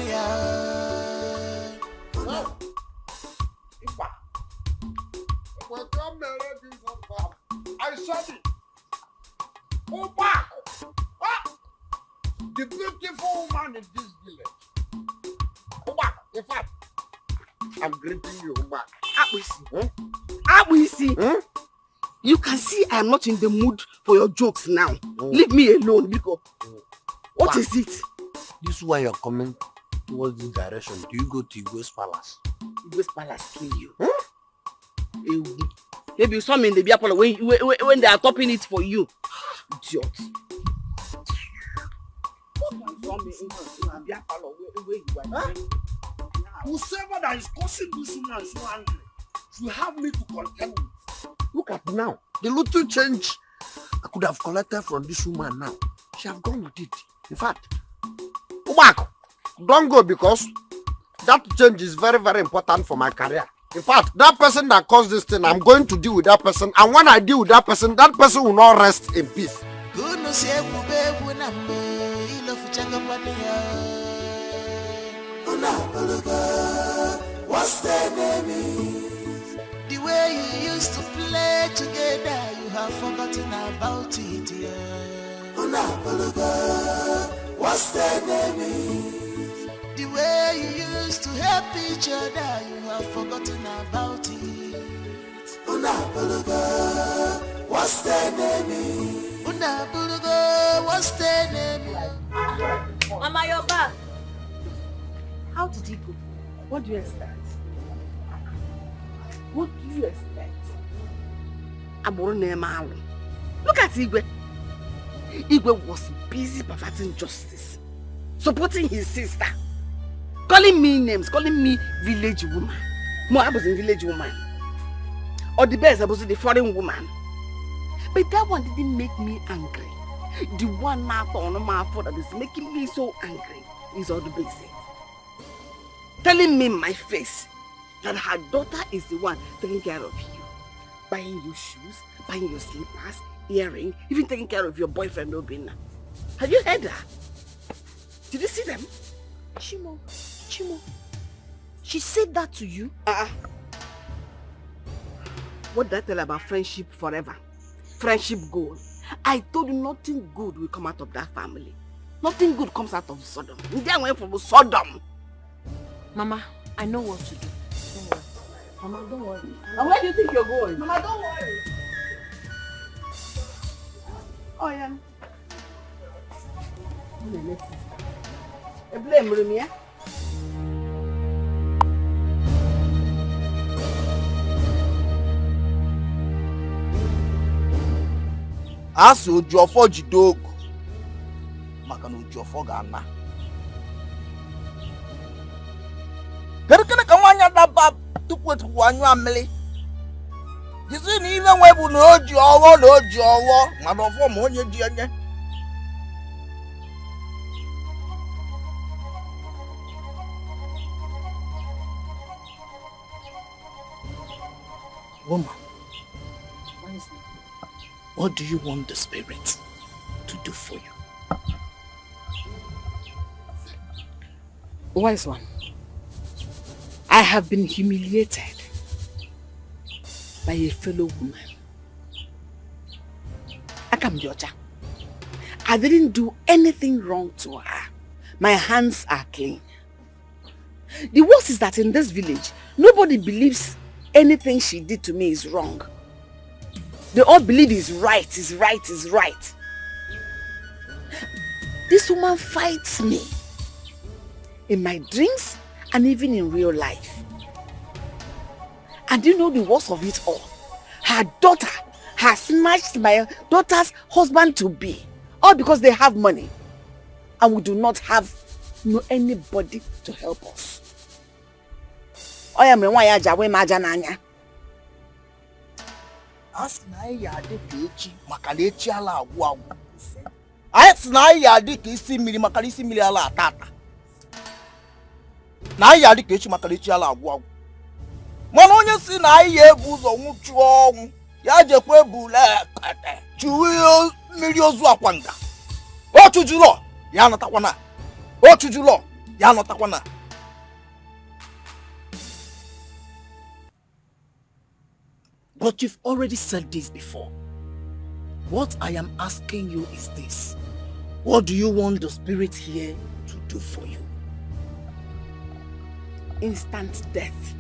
I saw it. Go back. The beautiful woman in this village. Go back. In fact, I'm greeting you back. Abuisi. You can see I'm not in the mood for your jokes now. Leave me alone, because what is it? This is why you're coming towards this direction. Do you go to Igwe's palace? Igwe's palace kill you. Maybe you saw me in the beer parlor when they are topping it for you. Idiot. Whoever that is causing this woman so angry should have me to contend with. Look at now. The little change I could have collected from this woman now. She have gone with it. In fact, go back. Don't go, because that change is very, very important for my career. In fact, that person that caused this thing, I'm going to deal with that person. And when I deal with that person will not rest in peace. What's the name? The way you used to play together, you have forgotten about it, yeah. What's the name? The way you used to help each other, you have forgotten about it. What's the name? What's the name? Mama, you're back. How did he go? What do you expect? What do you expect? Look at Igwe. Igwe was busy perverting justice, supporting his sister, calling me names, calling me village woman. More I was in village woman. Or the best, I was the foreign woman. But that one didn't make me angry. The one that is making me so angry is all the basic. Telling me in my face that her daughter is the one taking care of you. Buying you shoes, buying your slippers, earring, even taking care of your boyfriend Obina. Have you heard her? Did you see them? Chimo, she said that to you? What did I tell about friendship forever? Friendship goal. I told you nothing good will come out of that family. Nothing good comes out of Sodom. They went from Sodom. Mama, I know what to do. Don't worry. Mama, don't worry. And where do you think you're going? Mama, don't worry. Oh, yeah. Blame me, yeah? As Ojuofo Jidogo, Makan Ojuofo Gana. Perkele kawanya daba tukwet wanyu amele. Jisi ni even webu no owo, madofo mo onye di enye. Woman, what do you want the spirit to do for you? Wise one, I have been humiliated by a fellow woman. Akamjocha, I didn't do anything wrong to her. My hands are clean. The worst is that in this village, nobody believes anything she did to me is wrong. They all believe is right, is right, is right. This woman fights me in my dreams and even in real life. And you know the worst of it all? Her daughter has snatched my daughter's husband to be, all because they have money and we do not have anybody to help us. Oya me wa ya jawe maja nanya. Asna ya de kechi makalechi ala agwu. Asna ya de ke isi mmiri makalisi mmiri ala atata. Na ya de kechi makalechi ala agwu. Mana onye si na ya ebu ụzọ nwụchu ọnwụ ya jekwe bule ekete chuwe mmiri ozu akwanga. O chujulo ya natakwana. O chujulo ya natakwana. But you've already said this before. What I am asking you is this. What do you want the spirit here to do for you? Instant death.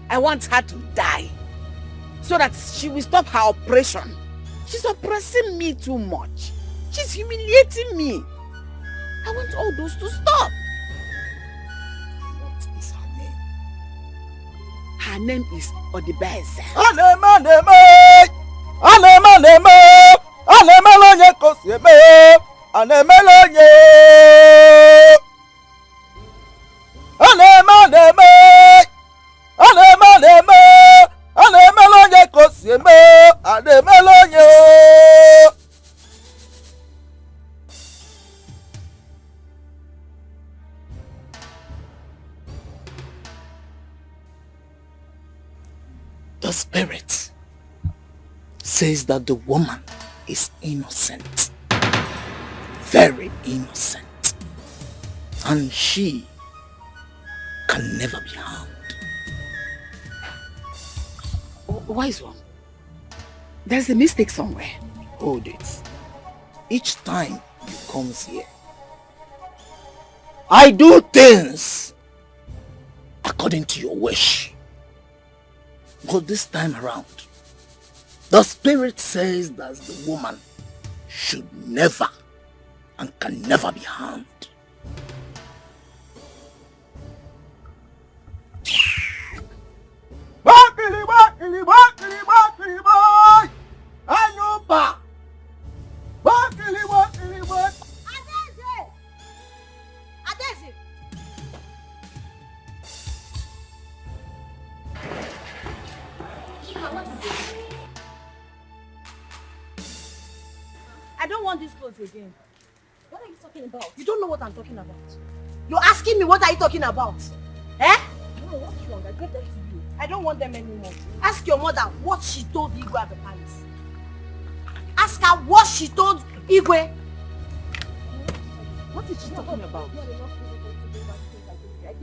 I want her to die so that she will stop her oppression. She's oppressing me too much. She's humiliating me. I want all those to stop. What is her name? Her name is Odibeze. The spirit says that the woman is innocent, very innocent, and she can never be harmed. Wise one, there's a mistake somewhere. Hold it. Each time you come here, I do things according to your wish. But this time around, the spirit says that the woman should never and can never be harmed. I don't want these clothes again. What are you talking about? You don't know what I'm talking about. You're asking me what are you talking about? Eh? No, what's wrong? I gave them to you. I don't want them anymore. Ask your mother what she told Igwe at the palace. Ask her what she told Igwe. What is she talking about?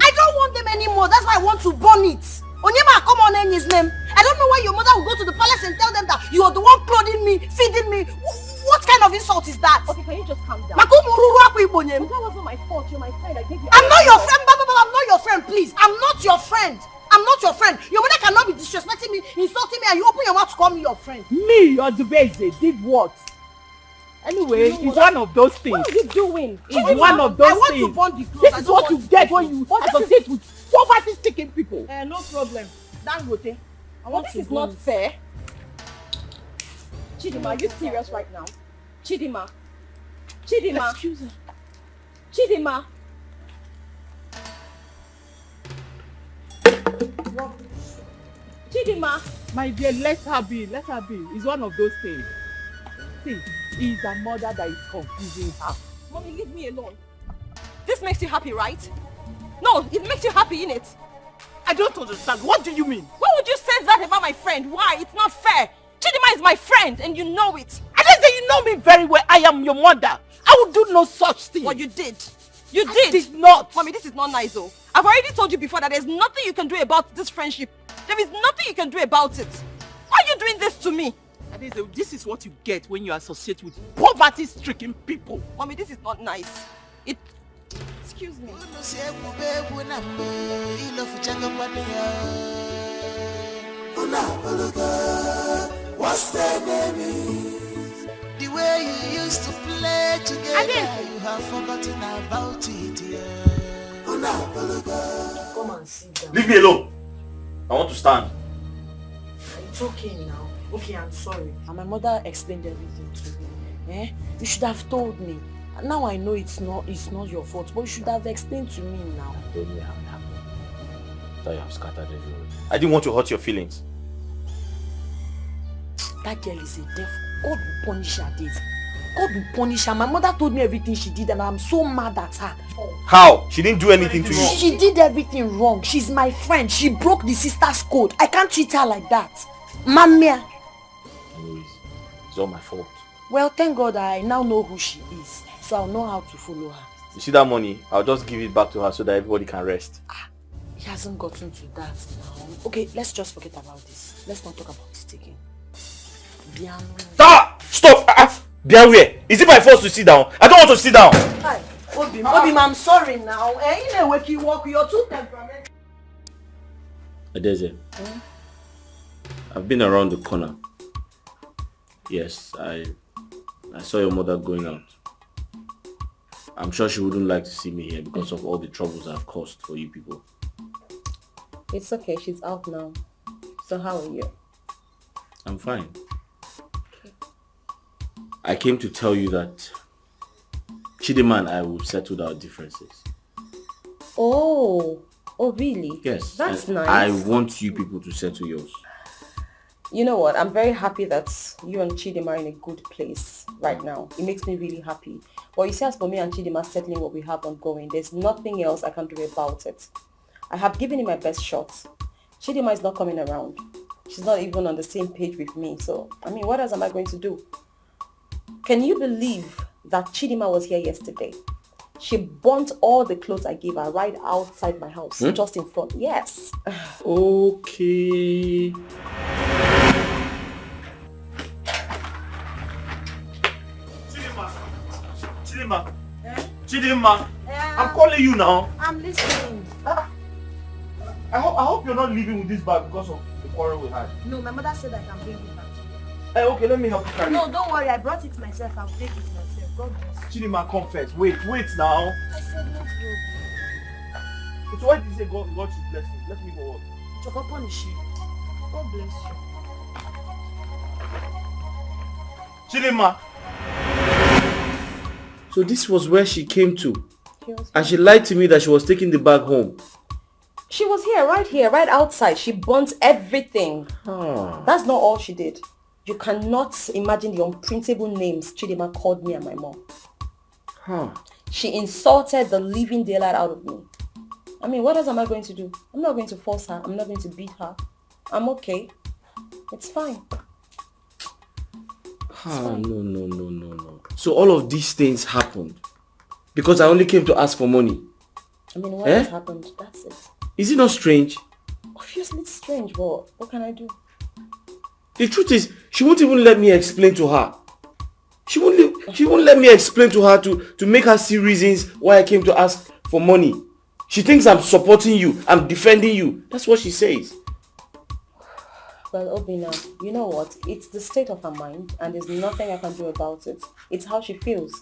I don't want them anymore. That's why I want to burn it. Onyema, come on in his name. I don't know why your mother will go to the palace and tell them that you are the one clothing me, feeding me. What kind of insult is that? Okay, can you just calm down? That wasn't my fault. You're my friend. I gave you. I'm not your friend, I'm not your friend, please. I'm not your friend. I'm not your friend. Your mother cannot be disrespecting me, insulting me, and you open your mouth to call me your friend. Me, your Dubeze, did what? Anyway, it's one of those things. What are you doing? It's one of those things. I want to burn the clothes. This is what you get when you associate with poverty-stricken people. No problem. Dangote. This is not fair. Chidima, are you serious right now? Chidima. Excuse her. Chidima. Chidima. My dear, let her be. Let her be. It's one of those things. See, it's a mother that is confusing her. Mommy, leave me alone. This makes you happy, right? No, it makes you happy, innit? I don't understand. What do you mean? Why would you say that about my friend? Why? It's not fair. Chidima is my friend and you know it. I didn't say you know me very well. I am your mother. I would do no such thing. Well, you did. You I did not. Mommy, this is not nice though. I've already told you before that there's nothing you can do about this friendship. There is nothing you can do about it. Why are you doing this to me? This is what you get when you associate with poverty-stricken people. Mommy, this is not nice. Excuse me. What's their name is? The way you used to play together, you have forgotten about it, yeah. Come and sit down. Leave me alone. I want to stand. It's okay now. Okay, I'm sorry. And my mother explained everything to me. You should have told me. Now I know it's not your fault, but you should have explained to me now. Told me how it happened. That you have scattered everywhere. I didn't want to hurt your feelings. That girl is a devil. God will punish her, Dave. God will punish her. My mother told me everything she did and I'm so mad at her. How? She didn't do anything to you. She did everything wrong. She's my friend. She broke the sister's code. I can't treat her like that. Mamma. Anyways, it's all my fault. Well, thank God I now know who she is. So I'll know how to follow her. You see that money? I'll just give it back to her so that everybody can rest. He hasn't gotten to that now. Okay, let's just forget about this. Let's not talk about it again. Stop! Bear where? Is it my fault to sit down? I don't want to sit down. Hi, Obim, I'm sorry now. You're too temperamental. Adeze, I've been around the corner. Yes, I saw your mother going out. I'm sure she wouldn't like to see me here because of all the troubles I've caused for you people. It's okay, she's out now. So how are you? I'm fine. I came to tell you that Chidima and I will settle our differences. Oh really? Yes. That's nice. I want you people to settle yours. You know what? I'm very happy that you and Chidima are in a good place right now. It makes me really happy. But you see, as for me and Chidima settling what we have ongoing, there's nothing else I can do about it. I have given it my best shot. Chidima is not coming around. She's not even on the same page with me. So, I mean, what else am I going to do? Can you believe that Chidima was here yesterday? She burnt all the clothes I gave her right outside my house, just in front. Yes. Okay. Chidima, I'm calling you now. I'm listening. I hope you're not leaving with this bag because of the quarrel we had. No, my mother said I can bring it back. Hey, okay, let me help you carry it. No, don't worry. I brought it myself. I'll take it myself. God bless you. Chidima, come first. Wait now. I said no problem. So why did you say God should bless me? Let me go on. Choko punish you. God bless you. Chidima. So this was where she came to. And she lied to me that she was taking the bag home. She was here, right outside. She burnt everything. That's not all she did. You cannot imagine the unprintable names Chidima called me and my mom. She insulted the living daylight out of me. I mean, what else am I going to do? I'm not going to force her. I'm not going to beat her. I'm okay. It's fine. No. So all of these things happened because I only came to ask for money. I mean, what has happened? That's it. Is it not strange? Obviously it's strange, but what can I do? The truth is, she won't even let me explain to her. She won't let me explain to her to make her see reasons why I came to ask for money. She thinks I'm supporting you, I'm defending you. That's what she says. Well, Obina, you know what? It's the state of her mind and there's nothing I can do about it. It's how she feels.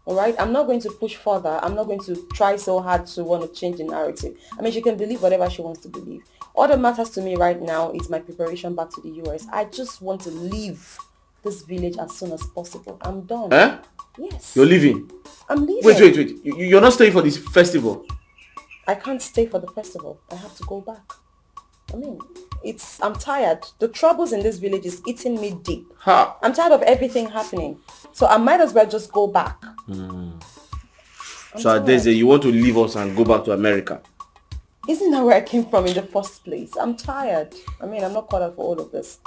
Alright? I'm not going to push further. I'm not going to try so hard to want to change the narrative. I mean, she can believe whatever she wants to believe. All that matters to me right now is my preparation back to the US. I just want to leave this village as soon as possible. I'm done. Yes. You're leaving? I'm leaving. Wait. You're not staying for this festival? I can't stay for the festival. I have to go back. I mean, I'm tired. The troubles in this village is eating me deep. I'm tired of everything happening. So I might as well just go back. So Adeze, you want to leave us and go back to America? Isn't that where I came from in the first place? I'm tired. I mean, I'm not caught up for all of this.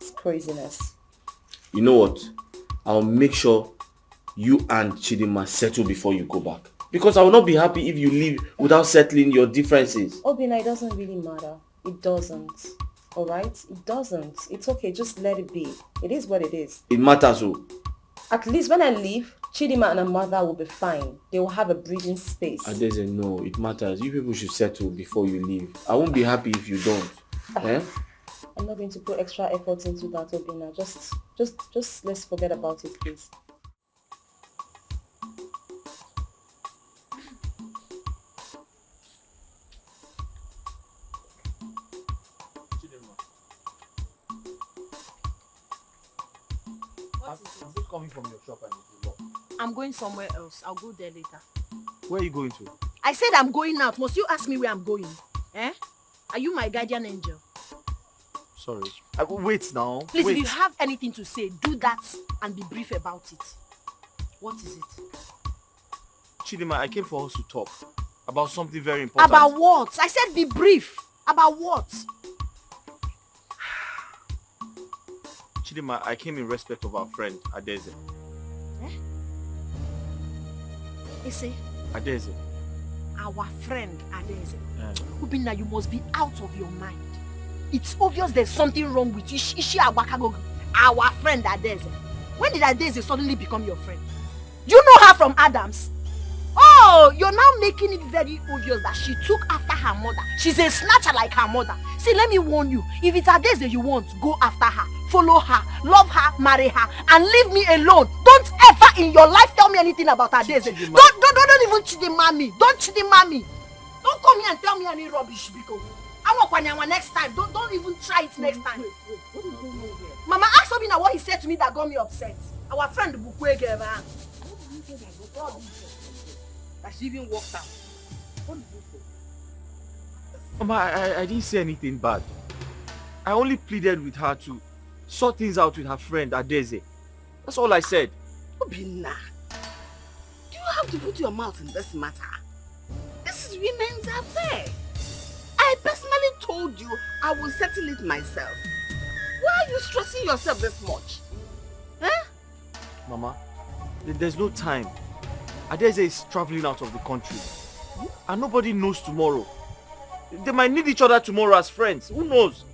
It's craziness. You know what? I'll make sure you and Chidima settle before you go back. Because I will not be happy if you leave without settling your differences. Obina, it doesn't really matter. It doesn't. Alright? It doesn't. It's okay. Just let it be. It is what it is. It matters, oh. At least when I leave, Chidima and her mother will be fine. They will have a breathing space. Adeze, no, it matters. You people should settle before you leave. I won't be happy if you don't. I I'm not going to put extra effort into that, Obina. Just let's forget about it, please. I'm just coming from your shop and it's locked. I'm going somewhere else. I'll go there later. Where are you going to? I said I'm going out. Must you ask me where I'm going? Eh? Are you my guardian angel? Sorry. Wait now. Please, wait. if you have anything to say, do that and be brief about it. What is it? Chidima, I came for us to talk about something very important. About what? I said be brief. About what? Chidima, I came in respect of our friend, Adeze. Eh? Ese? Adeze. Our friend, Adeze. Ubina, you must be out of your mind. It's obvious there's something wrong with you. Ishi Awakago, our friend Adeze. When did Adeze suddenly become your friend? Do you know her from Adams? Oh, you're now making it very obvious that she took after her mother. She's a snatcher like her mother. See, let me warn you. If it's Adeze you want, go after her. Follow her, love her, marry her, and leave me alone. Don't ever in your life tell me anything about Adeze. Don't even chidima me. Don't chidima me. Don't come here and tell me any rubbish, because I want Kwanyama next time. Don't even try it next time. What is going on here? Mama, ask Obina what he said to me that got me upset. Our friend Bukwege, man. What did you say that got me? That she even walked out. What did you say? Mama, I didn't say anything bad. I only pleaded with her to sort things out with her friend Adeze. That's all I said. Obina, do you have to put your mouth in this matter? This is women's affair. I personally told you I will settle it myself. Why are you stressing yourself this much? Huh? Mama, there's no time. Adeze is traveling out of the country. And nobody knows tomorrow. They might need each other tomorrow as friends. Who knows?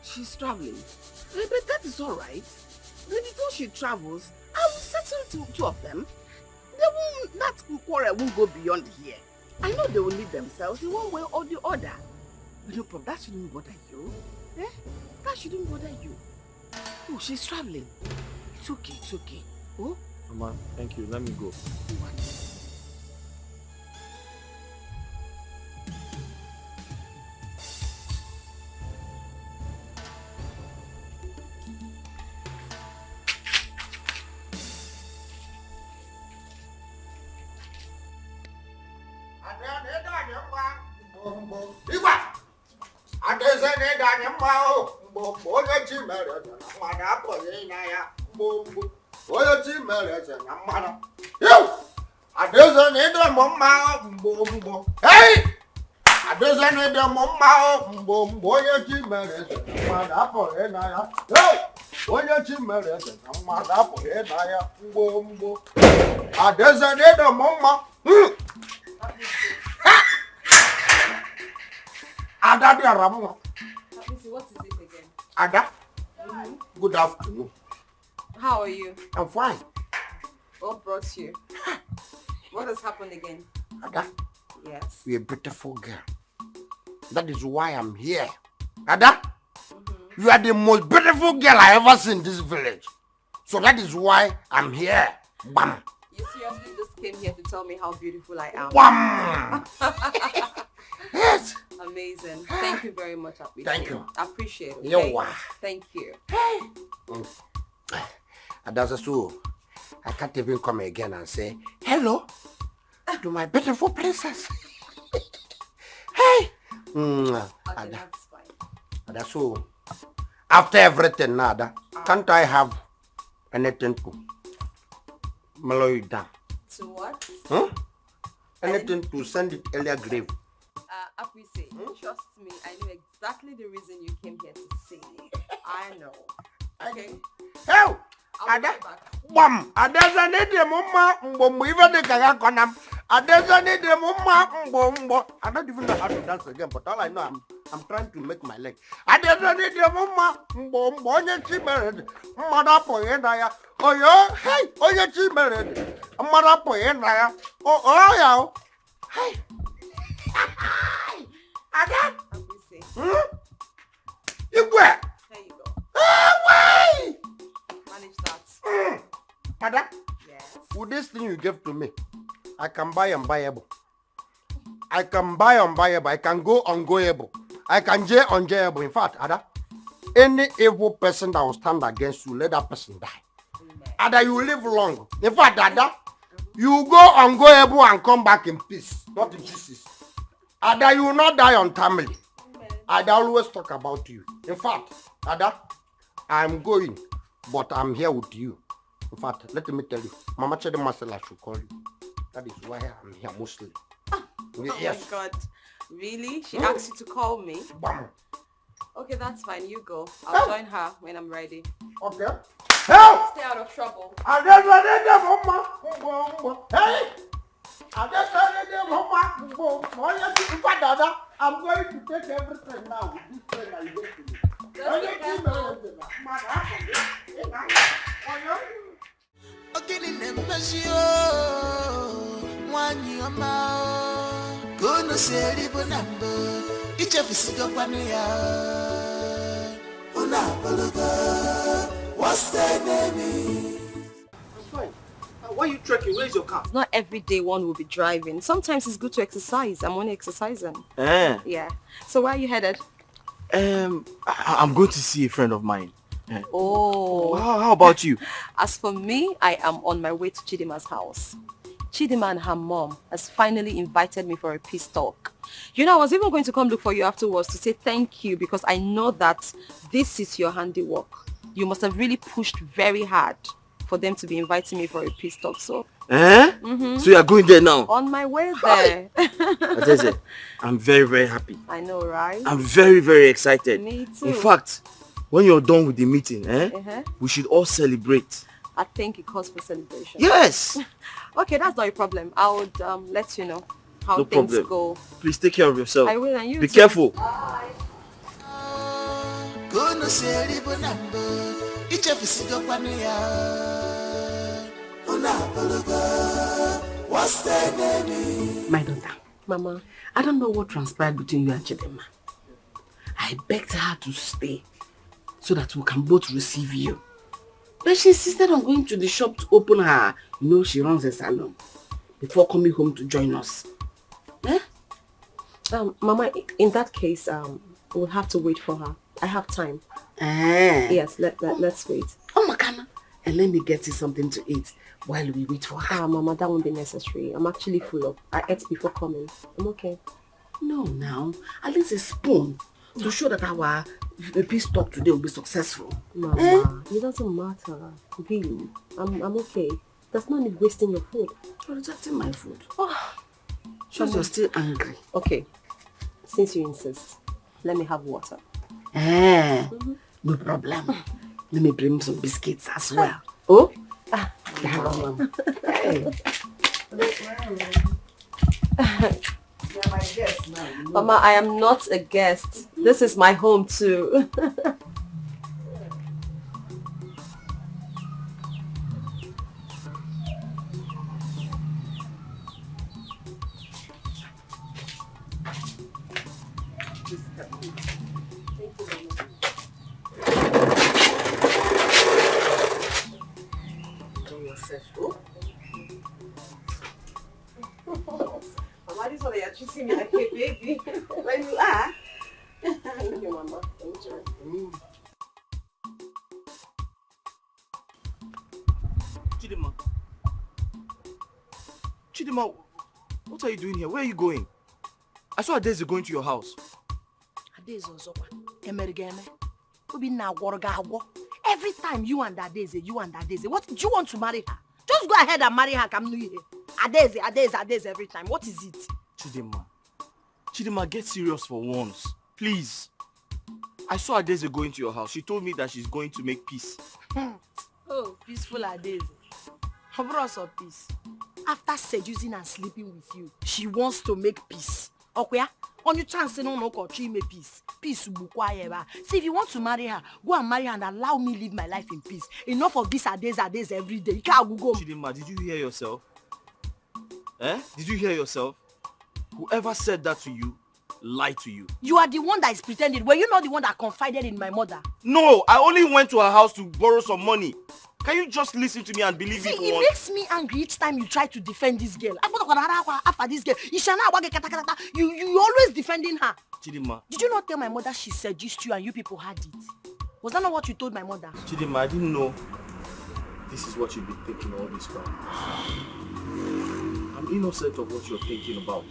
She's traveling. But that is alright. Before she travels, I will settle two of them. That quarrel won't go beyond here. I know they will leave themselves in one way or the other. But no problem, that shouldn't bother you. Eh? That shouldn't bother you. Oh, she's traveling. It's okay. Oh? Mama, thank you. Let me go. What is it again? Ada, good afternoon. How are you? I'm fine. What brought you? What has happened again? Ada, yes. you're a beautiful girl. That is why I'm here. Ada, you are the most beautiful girl I ever seen in this village. So that is why I'm here. Bam. You seriously just came here to tell me how beautiful I am? Bam. Yes. Amazing. Thank you very much. Thank you. I appreciate it. Okay? You're welcome. Thank you. And that's so I can't even come again and say hello to my beautiful princess. Hey. Okay, that's fine. And that's so after everything now, can't I have anything to mellow you down? To what? Anything to send it earlier grave. Appreciate. Trust me, I know exactly the reason you came here to see me. I know. Okay. Hey! Ada, bam! Adeza need the mama mbo even the gaga konam. Adeza need the mama mbo. I don't even know how to dance again, but all I know I'm trying to make my leg. Adeza need the mama mbo onye chimered. Mother poyena ya. Oh yo, hey, onye chimered. Mother poyena ya. Oh ya. Hey. Ada. Ada? Yes. With this thing you gave to me, I can buy unbuyable. I can buy unbuyable. I can go ungoable. I can jail unjailable. In fact, Ada, any evil person that will stand against you, let that person die. Ada, you live long. In fact, Ada, you go ungoable and come back in peace, not in pieces. Ada, you will not die untimely. Ada always talk about you. In fact, Ada, I'm going, but I'm here with you. In fact, let me tell you, Mama Chede Marcella should call you. That is why I'm here mostly. Yes. Oh my God. Really? She asked you to call me? Bam. Okay, that's fine. You go. I'll join her when I'm ready. Okay. Help! Stay out of trouble. Hey! I'm going to take everything now. This train are you going to What's their name? I'm fine. Why are you trekking? Where's your car? It's not every day one will be driving. Sometimes it's good to exercise. I'm only exercising. Yeah. So where are you headed? I'm going to see a friend of mine. Oh. How about you? As for me, I am on my way to Chidima's house. Chidima and her mom has finally invited me for a peace talk. You know, I was even going to come look for you afterwards to say thank you because I know that this is your handiwork. You must have really pushed very hard for them to be inviting me for a peace talk. So, So you are going there now? On my way there. I'm very, very happy. I know, right? I'm very, very excited. Me too. In fact, when you're done with the meeting, we should all celebrate. I think it calls for celebration. Yes. Okay, that's not a problem. I would let you know how things go. Please take care of yourself. I will, and you Be too. careful. Bye. What's their name? My daughter, Mama, I don't know what transpired between you and Chidema. I begged her to stay so that we can both receive you. But she insisted on going to the shop to open her, she runs a salon, before coming home to join us. Mama, in that case, we'll have to wait for her. I have time. Yes, let's wait. Oh, Makana, and let me get you something to eat while we wait for her. Mama, that won't be necessary. I'm actually full up. I ate before coming. I'm okay. No, now, at least a spoon to show that our peace talk today will be successful. Mama, it doesn't matter. Really, I'm okay. There's no need wasting your food. You're rejecting my food. Shows you're still angry. Okay, since you insist, let me have water. No problem. Let me bring some biscuits as well. Oh? Hey. You're my guest now. Mama, I am not a guest. This is my home too. Mama, this one you're treating me like a baby. When you are. Thank you, Mama. Enjoy. Chidima, what are you doing here? Where are you going? I saw Adeze going to your house. Adeze Ozokwa, Emerigeme, every time you and Adeze, what do you want to marry her? Just go ahead and marry her, come here. Adeze every time. What is it? Chidima, get serious for once. Please. I saw Adeze going to your house. She told me that she's going to make peace. Oh, peaceful Adeze. Bros of peace. After seducing and sleeping with you, she wants to make peace. Okay? On your chance, no country make peace. Peace will. See, if you want to marry her, go and marry her and allow me live my life in peace. Enough of this Adeze every day. You can't go. Chidima, did you hear yourself? Did you hear yourself? Whoever said that to you, lied to you. You are the one that is pretending. Were you not the one that confided in my mother? No, I only went to her house to borrow some money. Can you just listen to me and believe See, me for it once? makes me angry each time you try to defend this girl. After this girl, you always defending her. Chidima. Did you not tell my mother she seduced you and you people had it? Was that not what you told my mother? Chidima, I didn't know this is what you've been thinking all this while. I'm innocent of what you're thinking about.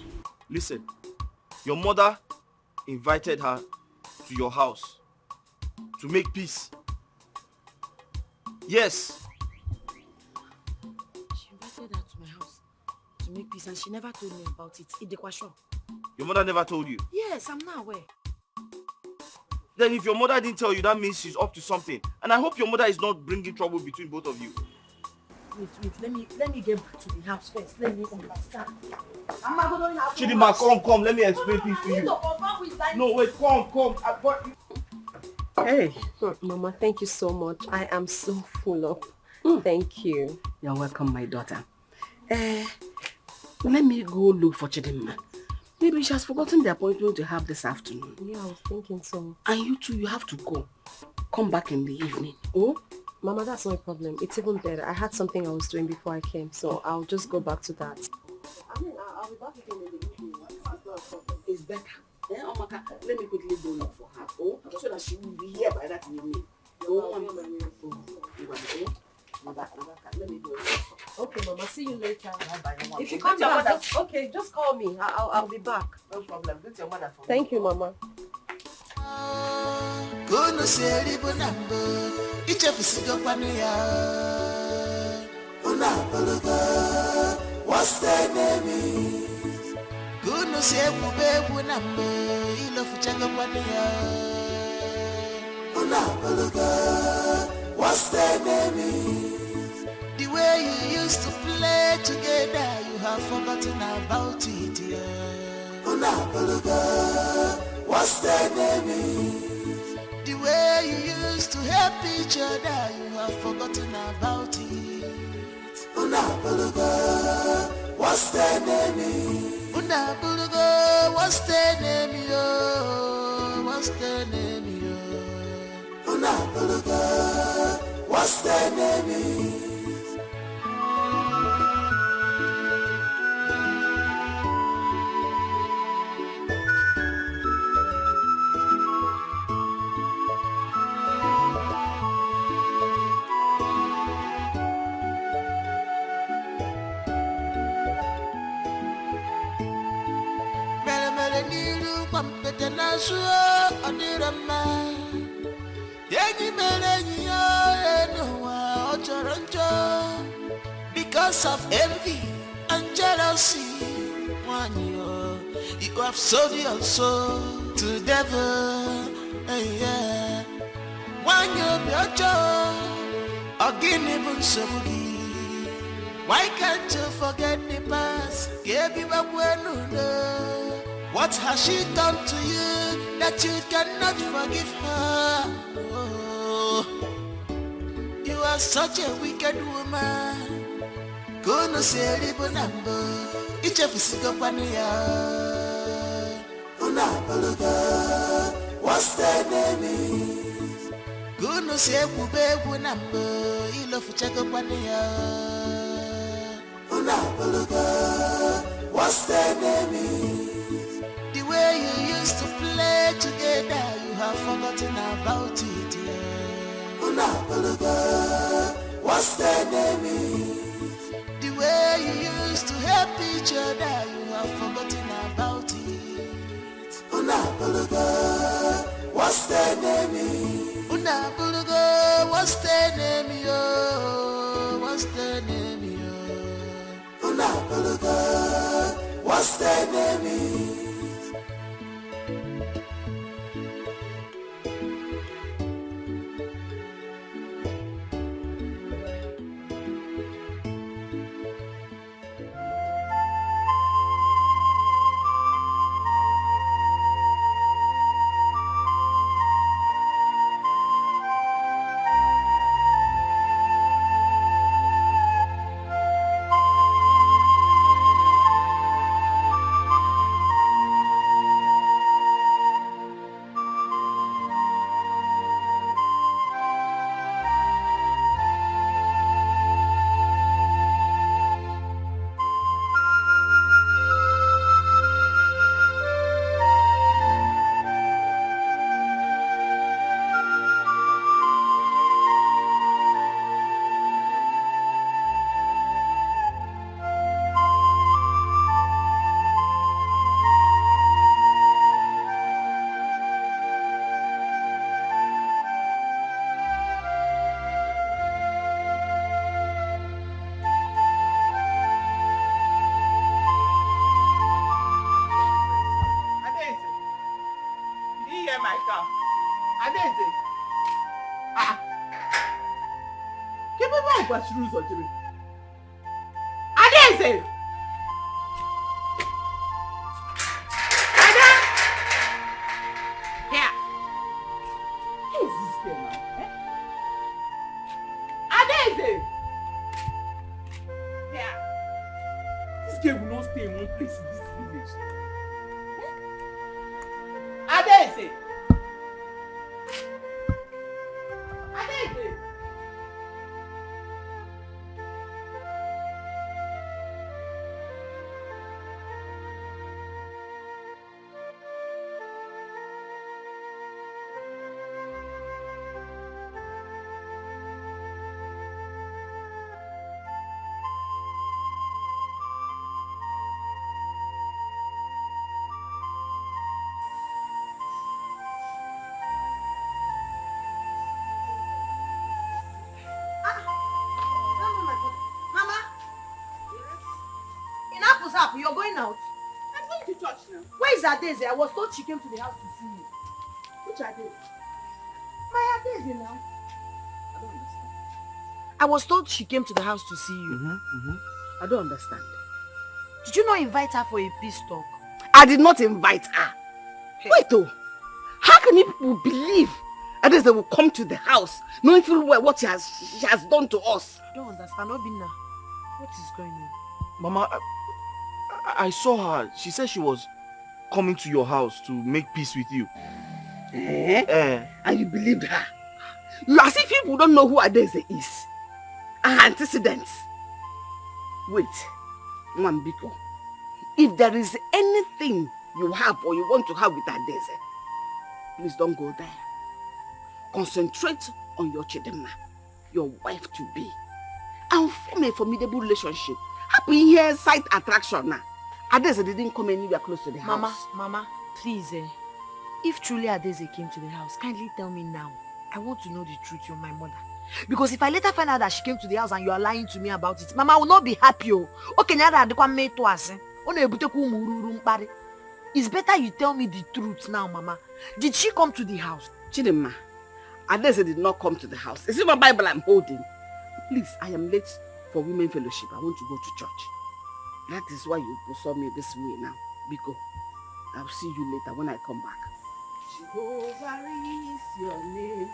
Listen, your mother invited her to your house to make peace. Yes. She invited her to my house to make peace and she never told me about it. Your mother never told you? Yes, I'm not aware. Then if your mother didn't tell you, that means she's up to something. And I hope your mother is not bringing trouble between both of you. Wait, let me get back to the house first. Let me understand. I'm not going to have Chidima, come, let me explain things to you. No, wait, come. Hey, Mama, thank you so much. I am so full up. Thank you. You're welcome, my daughter. Let me go look for Chidima. Maybe she has forgotten the appointment to have this afternoon. Yeah, I was thinking so. And you too, you have to go. Come back in the evening. Oh? Mama, that's no problem. It's even better. I had something I was doing before I came, so I'll just go back to that. I mean, I'll be back again in the evening. It's better. Yeah, Omaka, let me quickly go look for her. Oh, so that she will be here by that evening. Let me go. Okay, Mama. See you later. If you Greet come your back, mother. just call me. I'll be back. No problem. Greet your mother for me. Thank you, Mama. Kono seri bonambo, ichefisigo kwaniya. Una bologa, what's the name? Kono sebu bebu nambo, ilo fuchanga kwaniya. Una bologa, what's the name? The way you used to play together, you have forgotten about it, yeah. Una bologa, what's the name? The way you used to help each other, you have forgotten about it. Una buluga, what's the name? Una buluga, what's the name, yo? What's the name, yo? Una buluga, what's the name? Pampete na suo adirama Yeni melenyi yo enuwa ochoroncho Because of envy and jealousy Wanyo, you have sold your soul to the devil yeah. Wanyo biocho Ogini bunsobugi Why can't you forget the past? Kebi bakwenuno What has she done to you that you cannot forgive her? Oh, you are such a wicked woman. Kono seri bonambo, ichefisigo kwaniya. Una buluga, what's the name? Kono sebu bebu nambo, ilo fuchego kwaniya. Una buluga, what's the name? The way you used to play together, you have forgotten about it, yeah. Una buluga, what's the name? The way you used to help each other, you have forgotten about it. Una buluga, what's the name? Una buluga, what's the name, yo? What's the name, yo? Una buluga, what's the name? gbachiri ụzọ jebe. Adaeze! Ada! Here. Who is this girl now? Adaeze! Here. This girl will not stay in one place in this village. Adaeze! Adaeze! You're going out? I'm going to church now. Where is Adeze? I was told she came to the house to see you. Which Adeze? My Adeze now. I don't understand. I was told she came to the house to see you. I don't understand. Did you not invite her for a peace talk? I did not invite her. Hey. Wait though. How can people believe Adeze will come to the house knowing full well what she has done to us? I don't understand. Obinna, what is going on? Mama, I saw her. She said she was coming to your house to make peace with you. And you believed her? You as if people don't know who Adeze is. Her antecedents. Wait, Mwambiko. If there is anything you have or you want to have with Adeze, please don't go there. Concentrate on your Chidema, your wife-to-be, and form a formidable relationship. Happy here, sight attraction now. Adeze didn't come anywhere close to the house. Mama, please, if truly Adeze came to the house, kindly tell me now. I want to know the truth, you're my mother. Because if I later find out that she came to the house and you are lying to me about it, Mama, I will not be happy. It's better you tell me the truth now, Mama. Did she come to the house? Chidema, Adeze did not come to the house. It's in my Bible I'm holding. Please, I am late for women fellowship. I want to go to church. That is why you saw me this way now. Biko, I'll see you later when I come back. Jehovah is your name.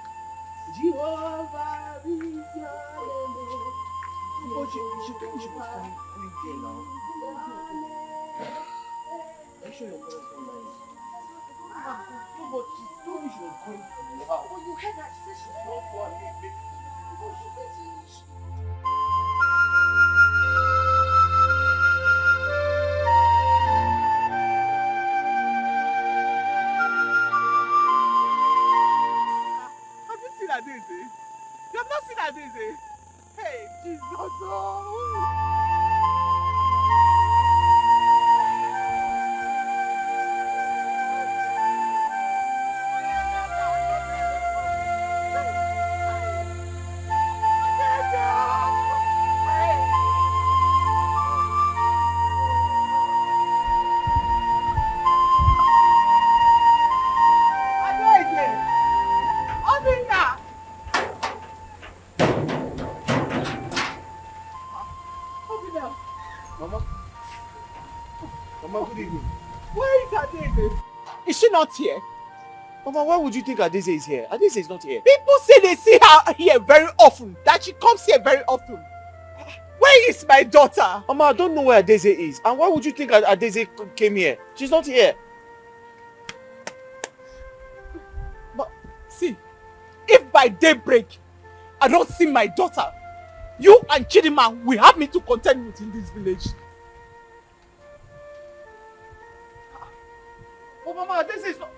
Jehovah is your name. Oh, you heard that? She said she's not for me. Have you seen Adeze? You have not seen Adeze? Hey, Jesus. Oh. Is she not here? Mama, why would you think Adeze is here? Adeze is not here. People say they see her here very often, that she comes here very often. Where is my daughter? Mama, I don't know where Adeze is. And why would you think Adeze came here? She's not here. But see, if by daybreak I don't see my daughter, you and Chidima will have me to contend with in this village. Oh, Mama, Adeze is not...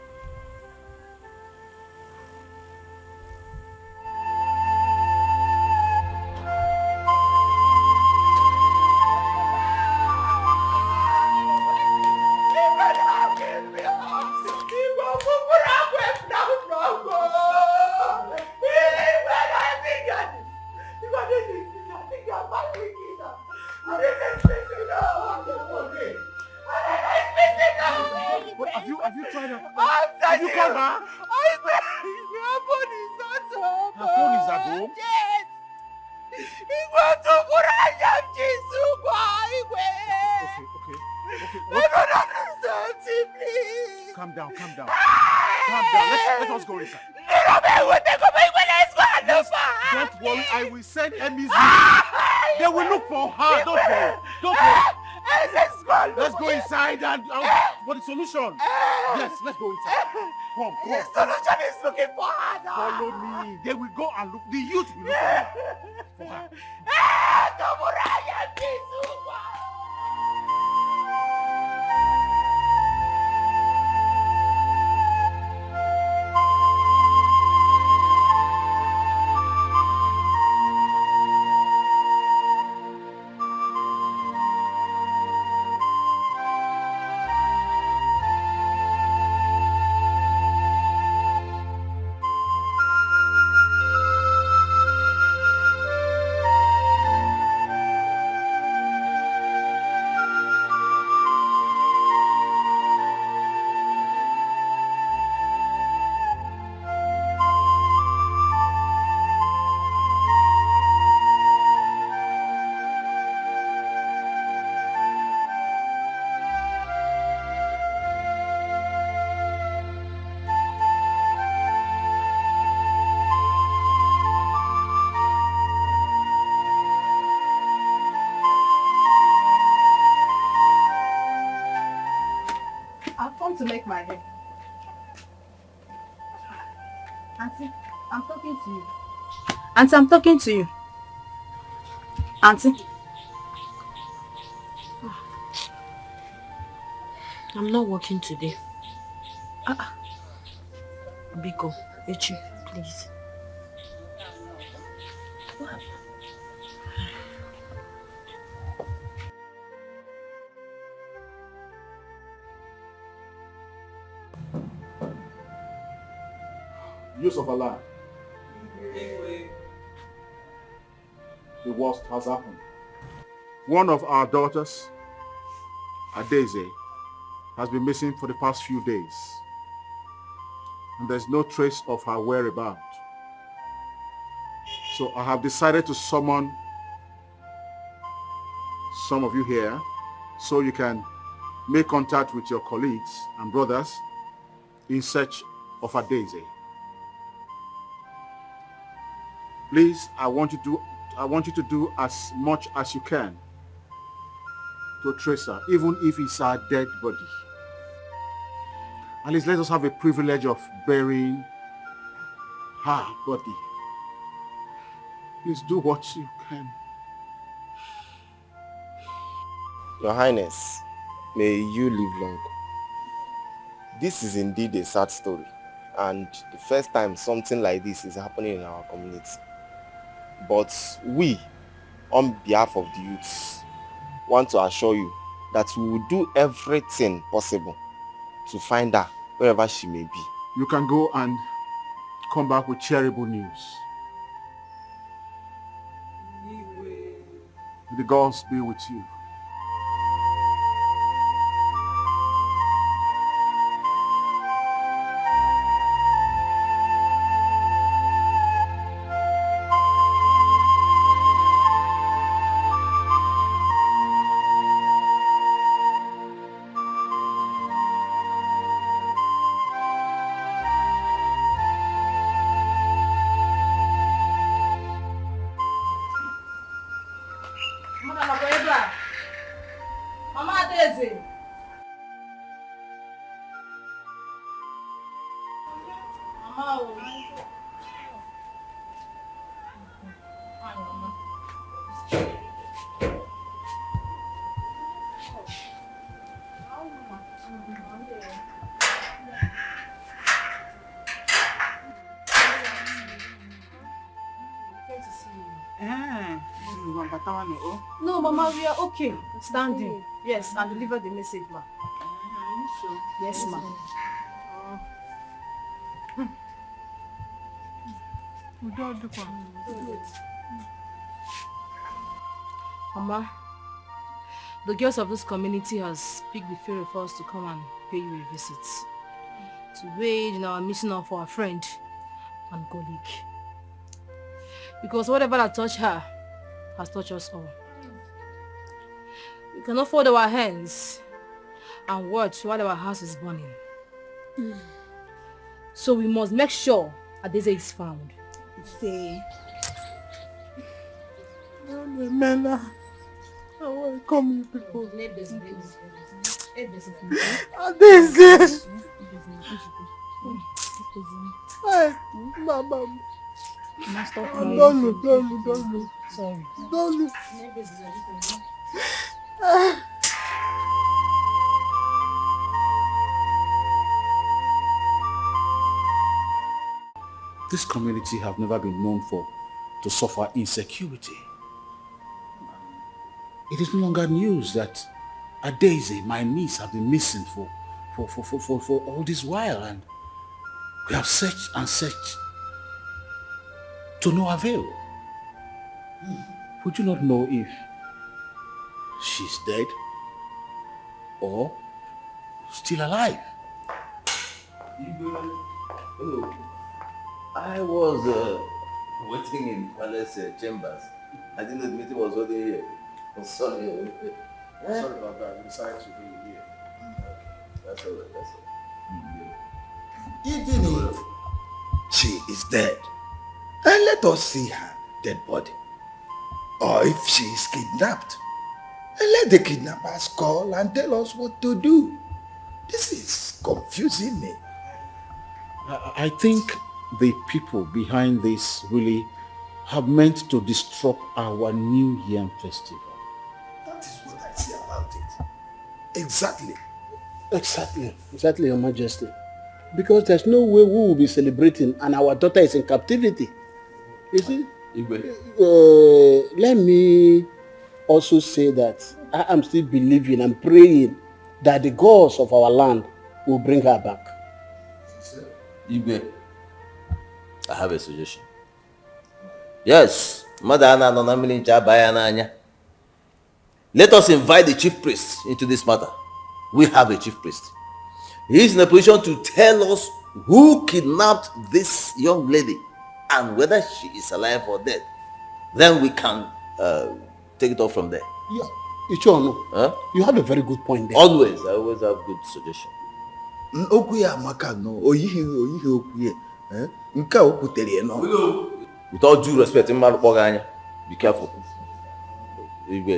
Have you tried her? Have you called her? Her phone is not home. Her phone is at home? Yes. calm down. Calm down. Let us go inside. Don't worry, I will send Emmy's They will look for her. Don't worry. Let's go inside and for the solution. Yes, let's go inside. Come. The solution is looking for her now. Follow me. They will go and look. The youth will look for her. To make my hair. Auntie, I'm talking to you. Auntie, I'm talking to you. Auntie. I'm not working today. Biko, Echi, please. Use of Allah. The worst has happened. One of our daughters, Adeze, has been missing for the past few days. And there's no trace of her whereabouts. So I have decided to summon some of you here so you can make contact with your colleagues and brothers in search of Adeze. Please, I want you to do as much as you can to trace her, even if it's her dead body. At least let us have a privilege of burying her body. Please do what you can. Your Highness, may you live long. This is indeed a sad story, and the first time something like this is happening in our community. But we, on behalf of the youths, want to assure you that we will do everything possible to find her wherever she may be. You can go and come back with terrible news. May the gods be with you. No, Mama, we are okay. Standing. Yes, and deliver the message, ma. Yes, ma. Mama, the girls of this community has picked the fear of us to come and pay you a visit. To wage in our mission of our friend and colleague. Because whatever that touched her has touched us all. We cannot fold our hands and watch while our house is burning. So we must make sure Adeze is found. Say. Mela, I want to come you people. Adeze. Hey, Mama. Don't look. Sorry. Don't look. This community have never been known to suffer insecurity. It is no longer news that Adeze, my niece, have been missing for all this while, and we have searched and searched to no avail. We do not know if she's dead or still alive. Hello. I was waiting in palace chambers. I didn't know the meeting was already here. I'm sorry. Sorry about that. We decided to bring you here. That's all right. Even if she is dead, and let us see her dead body. Or if she is kidnapped, and let the kidnappers call and tell us what to do. This is confusing me. I think the people behind this really have meant to disrupt our New Yam Festival. That is what I say about it. Exactly. Exactly, Your Majesty. Because there's no way we will be celebrating and our daughter is in captivity. You see? Let me also say that I am still believing and praying that the gods of our land will bring her back. Igwe, I have a suggestion. Yes, let us invite the chief priest into this matter. We have a chief priest. He is in a position to tell us who kidnapped this young lady and whether she is alive or dead. Then we can take it off from there. Yeah, Ichono, you have a very good point there. Always, I always have good suggestions. With all due respect, be careful.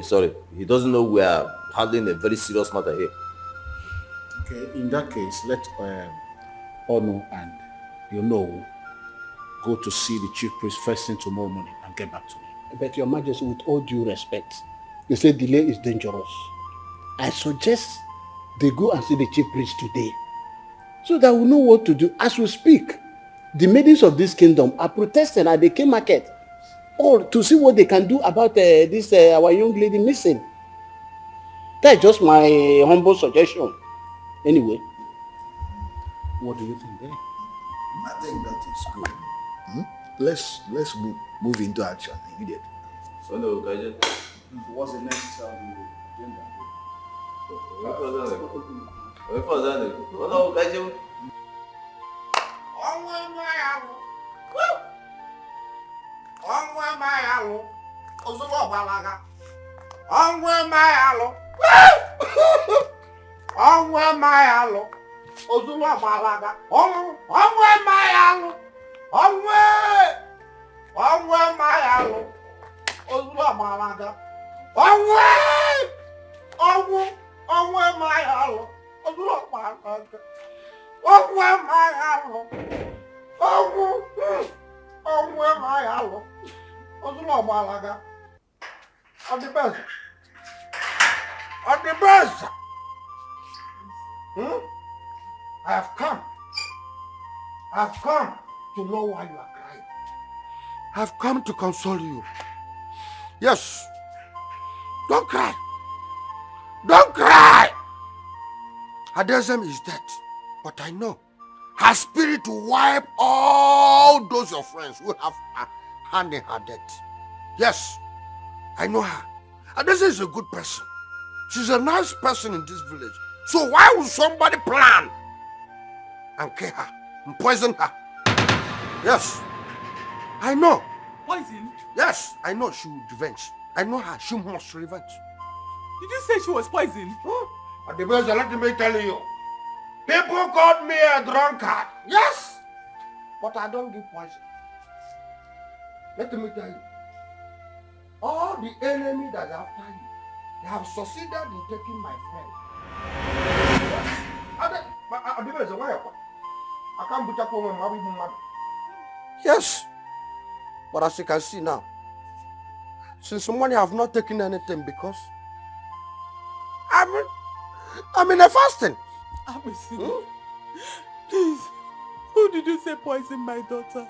Sorry, he doesn't know we are handling a very serious matter here. Okay, in that case, let Ono and go to see the chief priest first thing tomorrow morning and get back to me. But Your Majesty, with all due respect, you say delay is dangerous. I suggest they go and see the chief priest today, so that we know what to do. As we speak, the maidens of this kingdom are protesting at the King Market, or to see what they can do about this our young lady missing. That's just my humble suggestion. Anyway, what do you think there? I think that is good. Let's move into action immediately. So no, what's the next agenda? I've come to know why you are crying. I've come to console you. Yes. Don't cry. Don't cry. Adezem is dead, but I know her spirit will wipe all those your friends who have her hand in her death. Yes, I know her. Adezem is a good person. She's a nice person in this village. So why would somebody plan and kill her and poison her? Yes, I know. Poison? Yes, I know she will revenge. I know her. She must revenge. Did you say she was poisoned? At the best, let me tell you. People called me a drunkard. Yes, but I don't give poison. Let me tell you, all the enemy that are after you, they have succeeded in taking my friend. I can't put up on my. Yes, but as you can see now, since morning I have not taken anything because I'm in a fasting. Please, who did you say poisoned my daughter?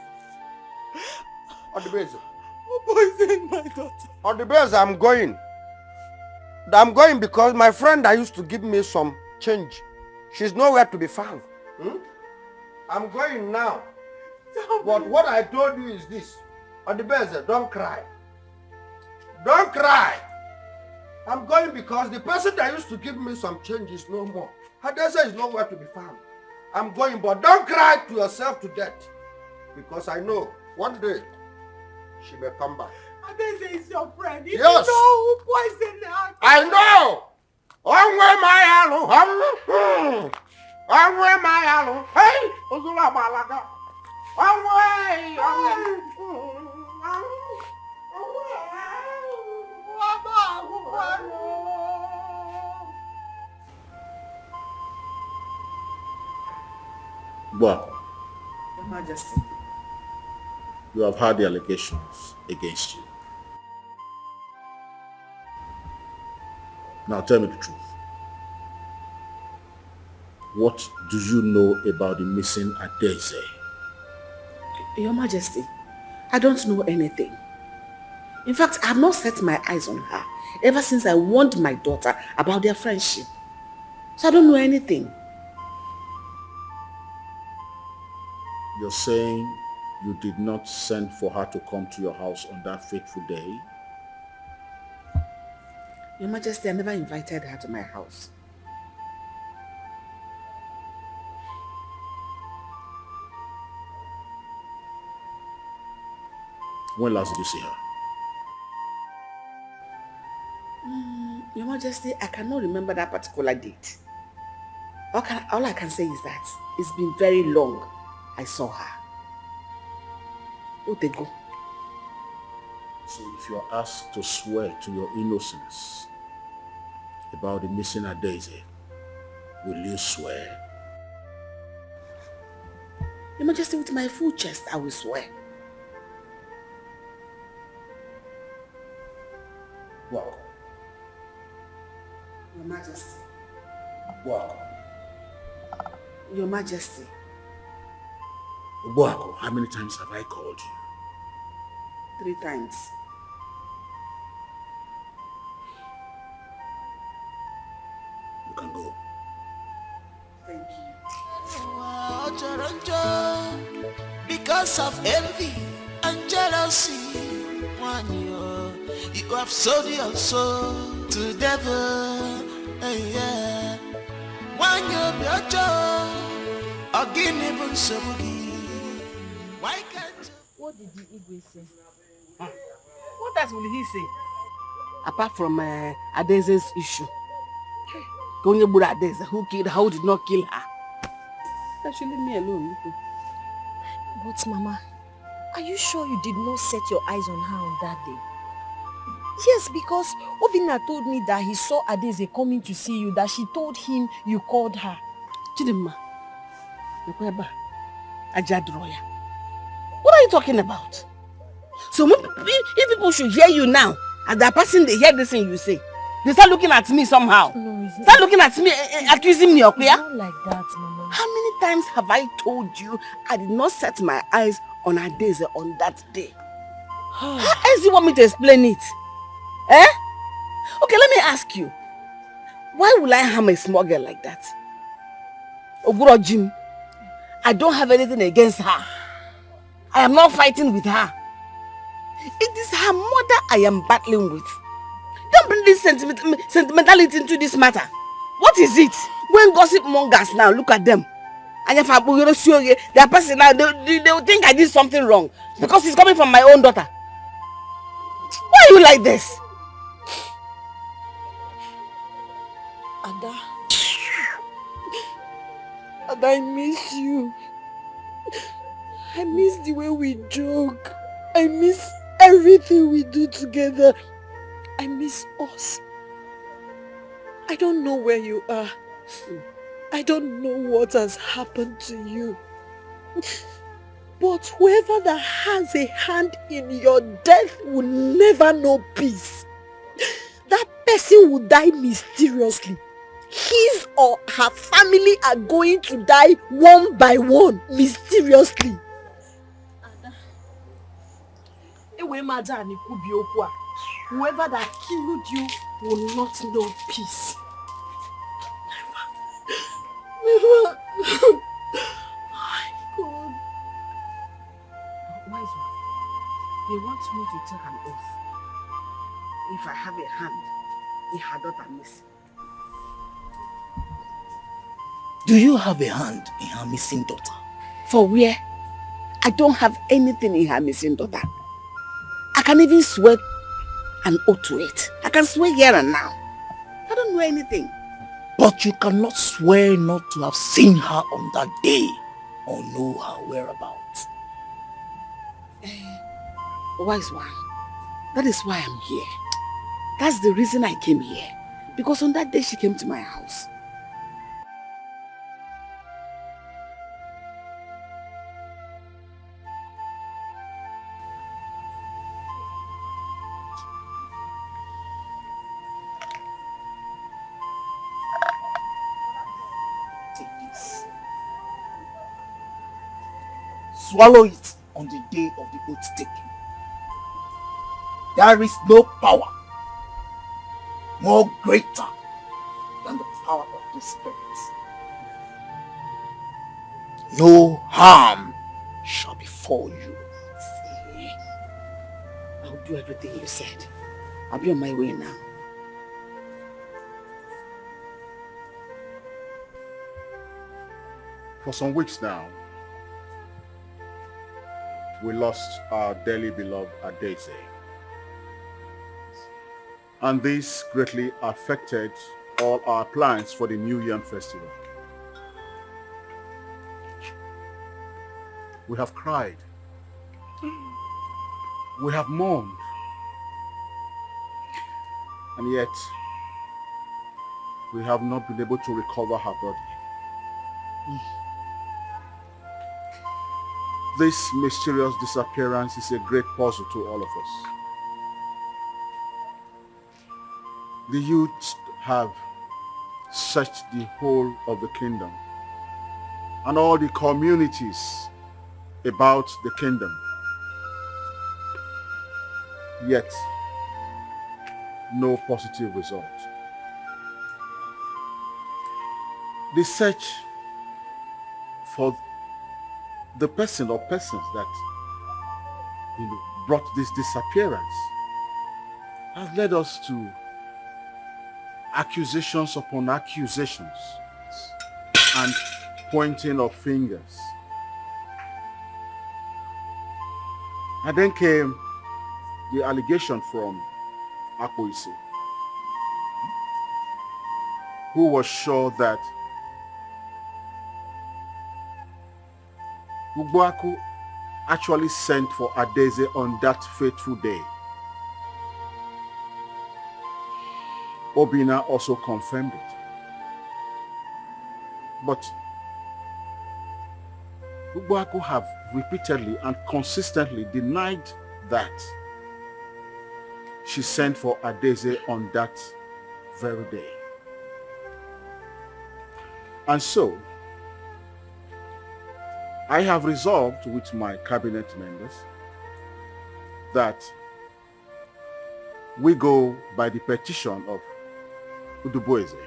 On the base. Who poisoned my daughter? On the base, I'm going. I'm going because my friend that used to give me some change, she's nowhere to be found. I'm going now. But what I told you is this. On the base, don't cry. Don't cry. I'm going because the person that used to give me some change is no more. Hadeza is nowhere to be found. I'm going, but don't cry to yourself to death. Because I know one day she may come back. Hadeza is your friend. If Yes. you know who poisoned her. I know. Hey, Ozula Malaga. Well, Your Majesty. you have heard the allegations against you. Now tell me the truth. What do you know about the missing Adeze? Your Majesty, I don't know anything. In fact, I have not set my eyes on her ever since I warned my daughter about their friendship. So I don't know anything. You're saying you did not send for her to come to your house on that fateful day? Your Majesty, I never invited her to my house. When last did you see her? Your Majesty, I cannot remember that particular date. All I can say is that it's been very long I saw her. Oh, they go. So if you are asked to swear to your innocence about the missing Adeze, will you swear? Your Majesty, with my full chest, I will swear. Welcome. Your Majesty. Welcome. Your Majesty. Welcome. How many times have I called you? 3 times. You can go. Thank you. Because of envy and jealousy, you have sold your soul to the devil. Yeah. One Why can't you? What did the Igwe say? What else will he say? Apart from Adeze's issue. Adeze, who killed her, who did not kill her. Actually, leave me alone. But Mama, are you sure you did not set your eyes on her on that day? Yes, because Obina told me that he saw Adeze coming to see you, that she told him you called her. Chidimma, Ajadroya. What are you talking about? So if people should hear you now, as the person they hear this thing you say, they start looking at me somehow. No, it's not. Start looking at me, accusing me of It's not like that, Mama. How many times have I told you I did not set my eyes on Adeze on that day? How else do you want me to explain it? Eh? Okay, let me ask you. Why will I harm a small girl like that? Oguro Jim, I don't have anything against her. I am not fighting with her. It is her mother I am battling with. Don't bring this sentimentality into this matter. What is it? When gossip mongers now, look at them. And if their person now, they will think I did something wrong. Because it's coming from my own daughter. Why are you like this? Ada. And I miss you. I miss the way we joke. I miss everything we do together. I miss us. I don't know where you are. I don't know what has happened to you. But whoever that has a hand in your death will never know peace. That person will die mysteriously. His or her family are going to die one by one, mysteriously. Whoever that killed you will not know peace. Never. My God. Wise one, they want me to take an oath. If I have a hand in her daughter missing. Do you have a hand in her missing daughter? For where? I don't have anything in her missing daughter. I can even swear an oath to it. I can swear here and now. I don't know anything. But you cannot swear not to have seen her on that day or know her whereabouts. Wise one, that is why I'm here. That's the reason I came here. Because on that day she came to my house. Swallow it on the day of the oath taking. There is no power more greater than the power of the Spirit. No harm shall befall you. See, I'll do everything you said. I'll be on my way now. For some weeks now, we lost our dearly beloved Adeze. And this greatly affected all our plans for the New Yam Festival. We have cried. We have mourned. And yet, we have not been able to recover her body. This mysterious disappearance is a great puzzle to all of us. The youth have searched the whole of the kingdom and all the communities about the kingdom. Yet, no positive result. The search for the person or persons that brought this disappearance has led us to accusations upon accusations and pointing of fingers. And then came the allegation from Akpoise, who was sure that Ugboaku actually sent for Adeze on that fateful day. Obina also confirmed it. But Ugboaku have repeatedly and consistently denied that she sent for Adeze on that very day. And so, I have resolved with my cabinet members that we go by the petition of Uduboeze.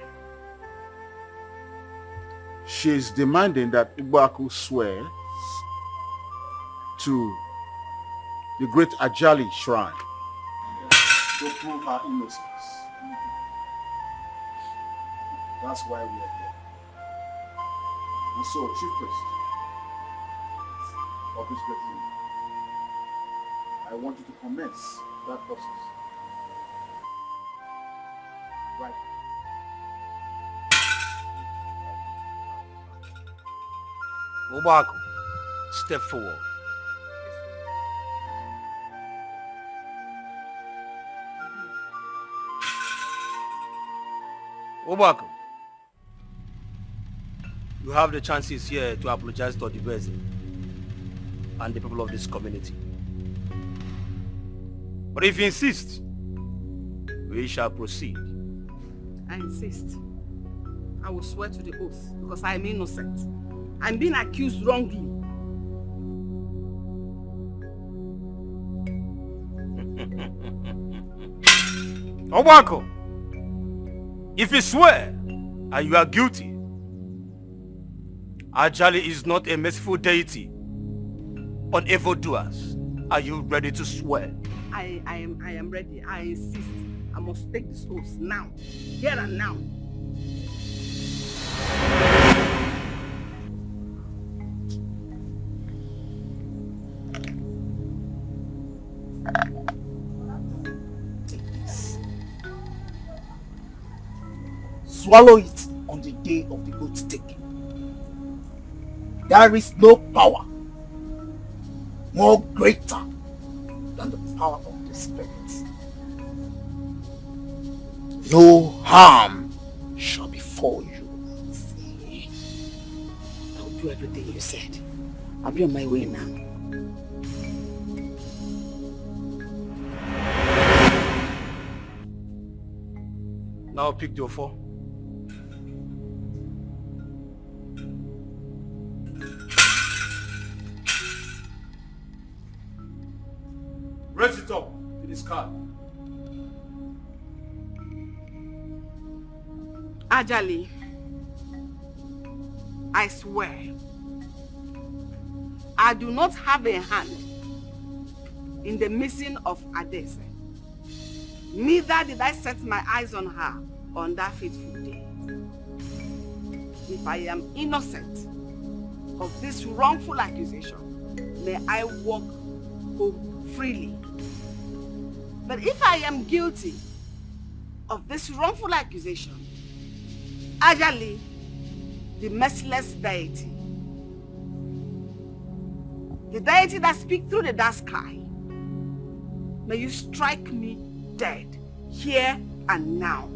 She is demanding that Ugboaku swear to the great Ajali shrine to prove her innocence. That's why we are here. And so, Chief Priest of this great room, I want you to commence that process. Right. Obaku, step forward. Obaku, you have the chances here to apologize to the person and the people of this community. But if you insist, we shall proceed. I insist. I will swear to the oath because I am innocent. I'm being accused wrongly. Obaku, if you swear and you are guilty, Ajali is not a merciful deity on evildoers. Are you ready to swear? I am ready. I insist. I must take this oath now. Here and now. Swallow it on the day of the oath taking. There is no power more greater than the power of the Spirit. No harm shall befall you. See, I'll do everything you said. I'll be on my way now. Now pick your four. Raise it up to this card. Ajali, I swear, I do not have a hand in the missing of Adese. Neither did I set my eyes on her on that fateful day. If I am innocent of this wrongful accusation, may I walk home freely. But if I am guilty of this wrongful accusation, Ajali, the merciless deity, the deity that speaks through the dark sky, may you strike me dead here and now.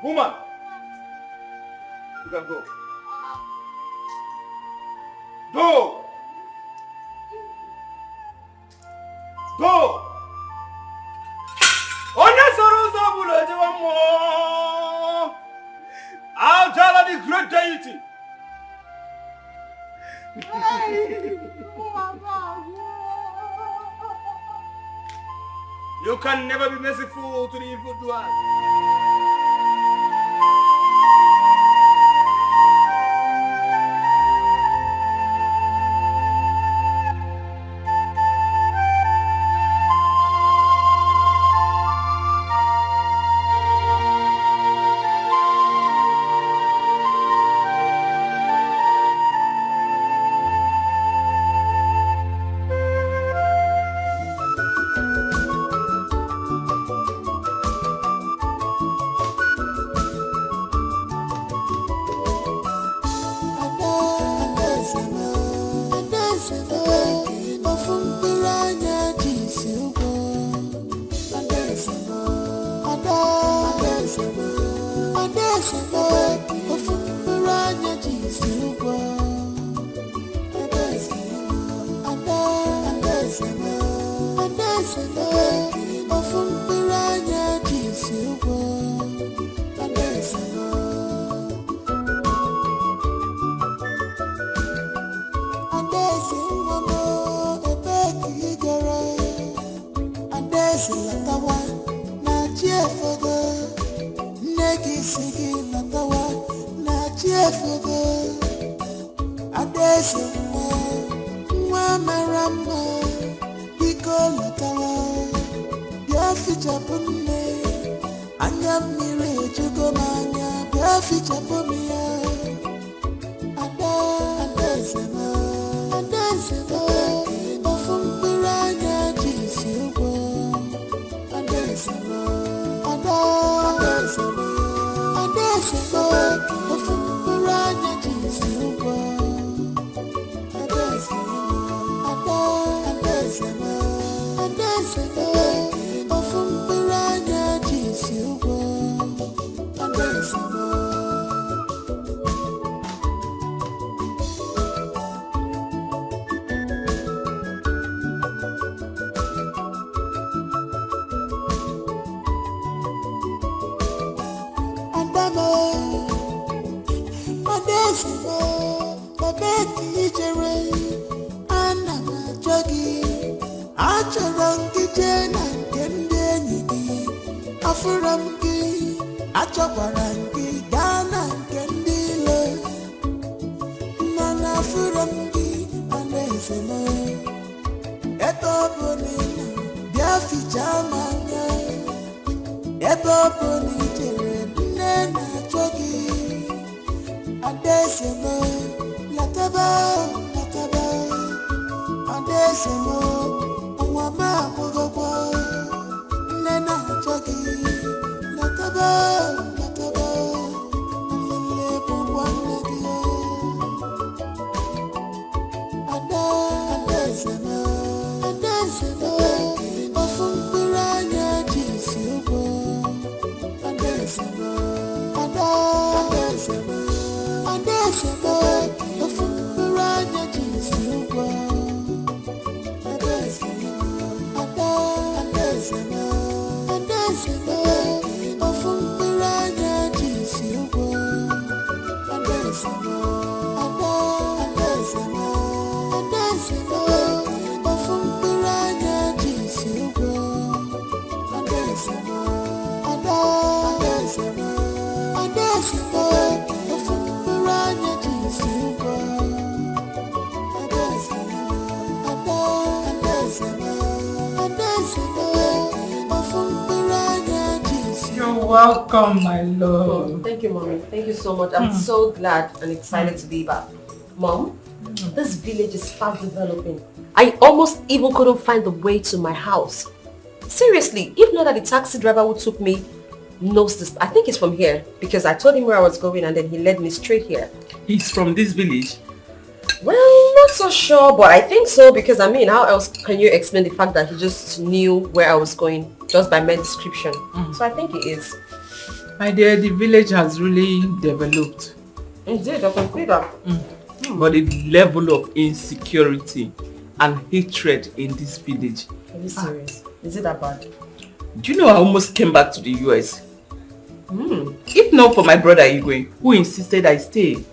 Woman, you can go. Go. Go. Ajala, the great deity. You can never be merciful to the evildoers. efugo Adese nwa mara mma biko lọtawa bịa fichapụ nne anya mmiri ejugo m anya bịa fichapụ m ya Adese ofu mkpụrụ anya ji isi ụgwọ Adese ofu mkpụrụ anya ji isi ụgwọ Adese ofu mkpụrụ anya ji isi ụgwọ Adese achọrọ gị jee na nke ndị enyi gị afụrụ m gị achọkwara gị gaa na nke ndị ilo mana afụrụ m gị Adaeze m ebe ọ bụ na ị nọ bịa fichaa m anya ebe ọ bụ na ị jere nne na-achọ gị Adaeze m lataba Adaeze m ụwa m akwụgokwa nne na-achọ gị lataba nlele bụkwa nne gị Adaeze m ofu mkpụrụ anya ji isi ụgwọ Adaeze m ofu mkpụrụ anya ji isi ụgwọ Adaeze m ofu mkpụrụ anya ji isi ụgwọ Adaeze m ofu mkpụrụ anya ji isi ụgwọ Adaeze m ofu mkpụrụ anya ji isi ụgwọ You're welcome, my love. Thank you, Mommy. Thank you so much. I'm so glad and excited to be back. Mom, this village is fast developing. I almost even couldn't find the way to my house. Seriously, if not that the taxi driver who took me knows this. I think he's from here because I told him where I was going and then he led me straight here. He's from this village? Well, not so sure, but I think so because I mean, how else can you explain the fact that he just knew where I was going just by my description? So I think he is. My dear, the village has really developed. Indeed, I can see that. But the level of insecurity and hatred in this village. Are you serious? Is it that bad? Do you know I almost came back to the US? If not for my brother Igwe, who insisted I stay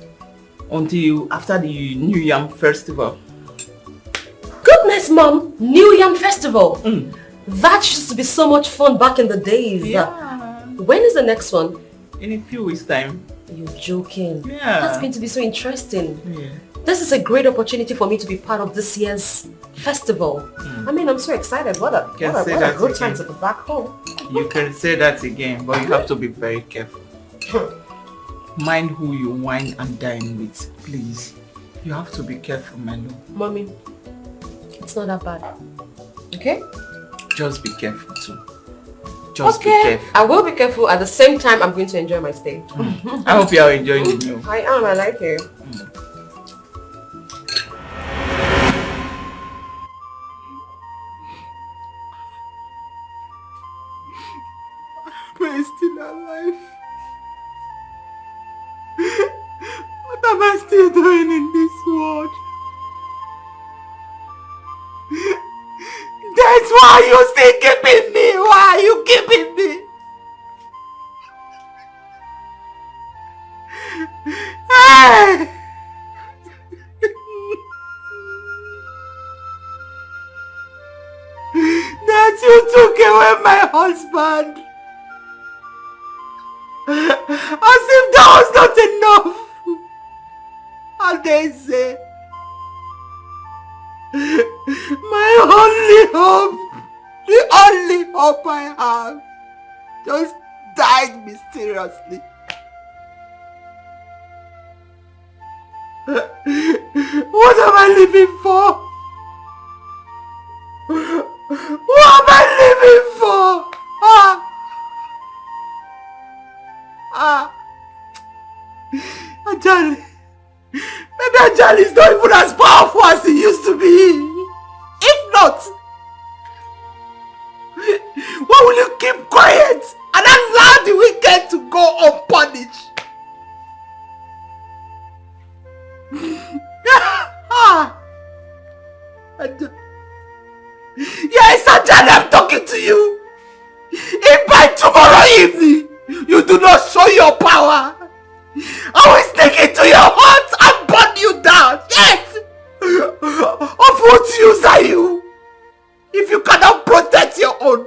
until after the New Yam Festival. Goodness, Mom! New Yam Festival! That used to be so much fun back in the days. Yeah. When is the next one? In a few weeks' time. You're joking. Yeah. That's going to be so interesting. Yeah. This is a great opportunity for me to be part of this year's festival. I mean, I'm so excited. What a good time to be back home. You can say that again, but you have to be very careful. Mind who you wine and dine with, please. You have to be careful, my love. Mommy, it's not that bad. Okay? Just be careful too. Just be careful. I will be careful. At the same time, I'm going to enjoy my stay. I hope you are enjoying the meal. I am. I like it. Am I still alive? What am I still doing in this world? That's why you still keeping me. Why are you keeping me? Hey! That you took away my husband. As if that was not enough. hope I have just died mysteriously. What am I living for? What am I living for? Ajali. Maybe Ajali is not even as powerful as he used to be. If not, why will you keep quiet and allow the wicked to go unpunished? Yes, Ajali, I'm talking to you. If by tomorrow evening you do not show your power, I will sneak into your heart and burn you down. Yes! Of what use are you if you cannot protect your own?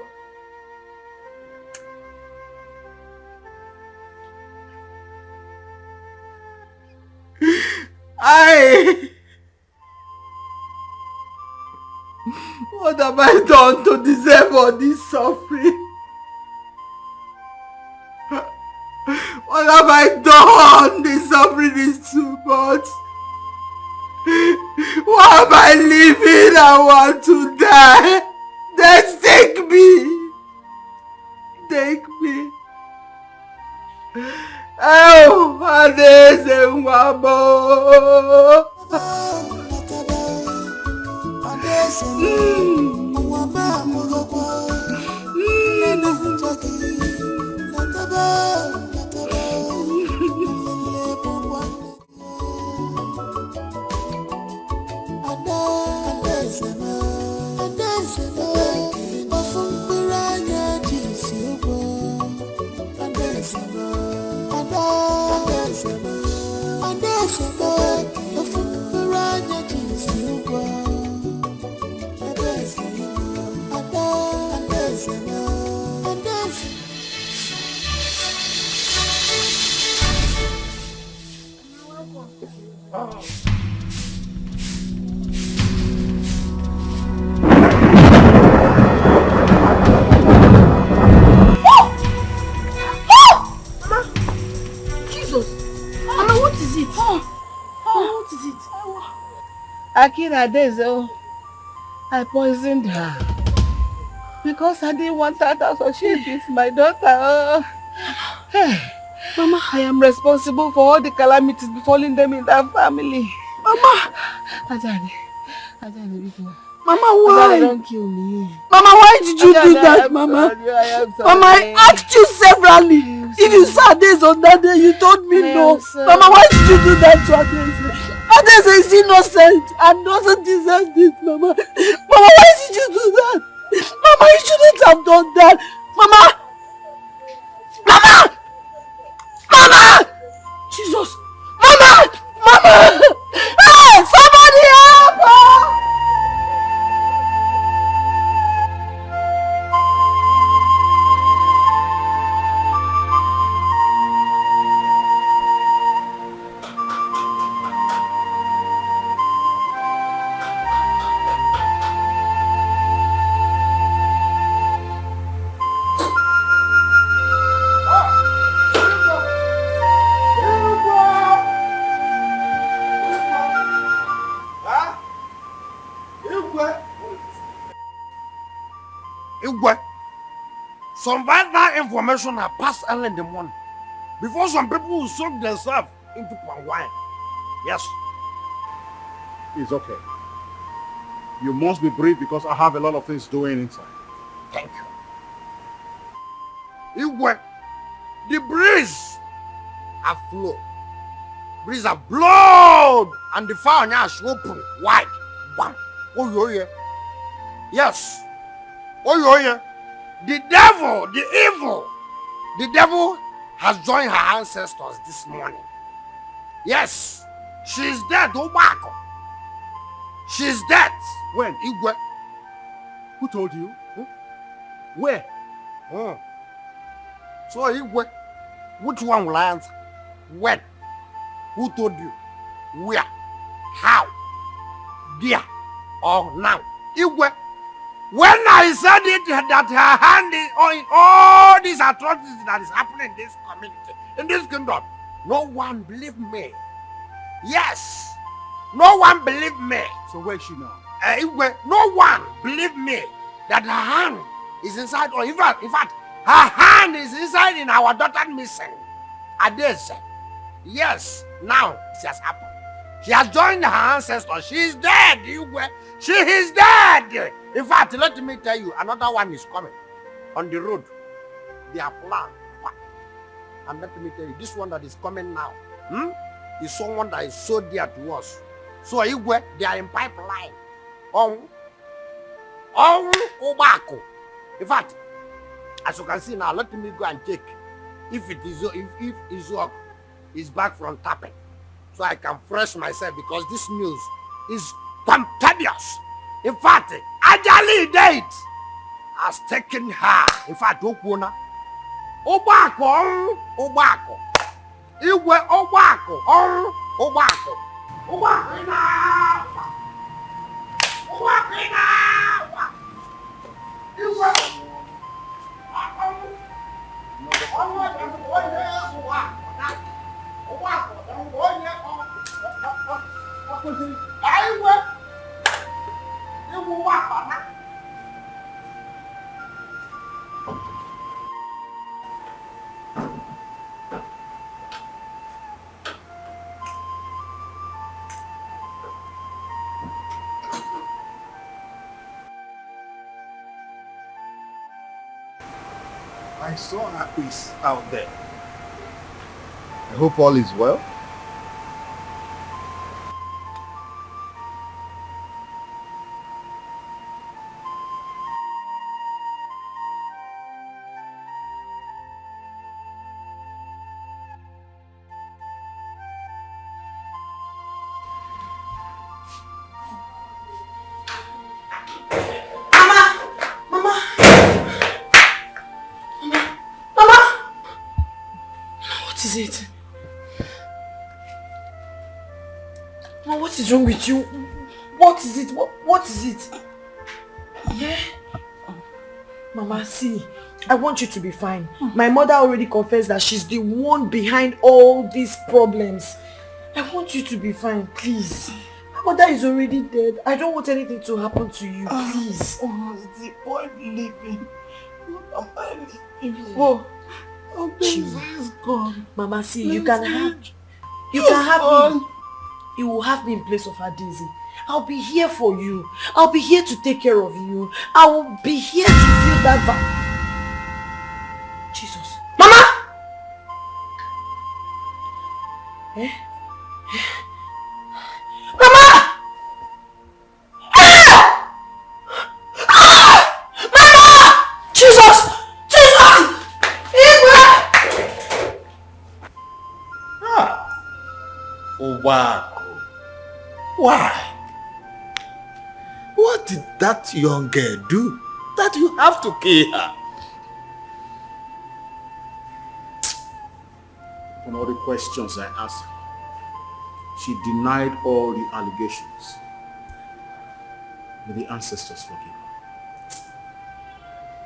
What have I done to deserve all this suffering? What have I done? This suffering is too much. Why am I living? I want to die. Then take me. Take me. Oh, Adeze Nwabo. Akira Dezo, I poisoned her because I didn't want her to associate with my daughter. Hey, Mama, I am responsible for all the calamities befalling them in that family. Mama! Ajani, Mama, why? Ajani, don't kill me. Mama, why did you do that, Mama? Mama, I asked you severally. If you saw this on that day, you told me no. Mama, why did you do that to Adeze? Adeze is innocent and doesn't deserve this, Mama. Mama, why did you do that? Mama, you shouldn't have done that. Mama! Mama! Mama! Jesus! Mama! Mama! Hey! Somebody help her! Some vital information are passed early in the morning before some people will soak themselves into palm wine. Yes. It's okay. You must be brief because I have a lot of things doing inside. Thank you. Igwe, the breeze have flowed. Breeze have blown and the fire has opened wide. Bam. Oh, you hear? Yes. Oh, you hear? The devil, the devil has joined her ancestors this morning. Yes, she's dead, Obako. She's dead. When? Igwe. Who told you? Where? So, Igwe, which one will I answer? When? Who told you? Where? How? There? Or now? Igwe, When I said it, that her hand is on all these atrocities that is happening in this community, in this kingdom, no one believed me. Yes, no one believed me. So where is she now? No one believed me that her hand is inside, or in fact, her hand is inside in our daughter missing. Adese. Yes, now it has happened. She has joined her ancestors. She is dead. She is dead. In fact, let me tell you, another one is coming on the road. They are planned. And let me tell you, this one that is coming now is someone that is so dear to us. So they are in pipeline. Obako. In fact, as you can see now, let me go and check if Izok is back from tapping, so I can fresh myself, because this news is contagious. In fact, Ajali date has taken her. In fact, Obako, Iwe Obako, I saw her piece out there. I hope all is well. What is it? Mama, what is wrong with you? What is it? What is it? Yeah? Mama, see, I want you to be fine. My mother already confessed that she's the one behind all these problems. I want you to be fine, please. My mother is already dead. I don't want anything to happen to you, please. What's the point living? What am I living? Oh, Daisy is gone. Mama, see, you can have me. You will have me in place of her, Daisy. I'll be here for you. I'll be here to take care of you. I will be here to feel that Jesus. Mama! Eh? Mama! Ah! Ah! Mama! Jesus! Jesus! Oh, wow. Why? What did that young girl do that you have to kill her? On all the questions I asked her, she denied all the allegations. May the ancestors forgive her.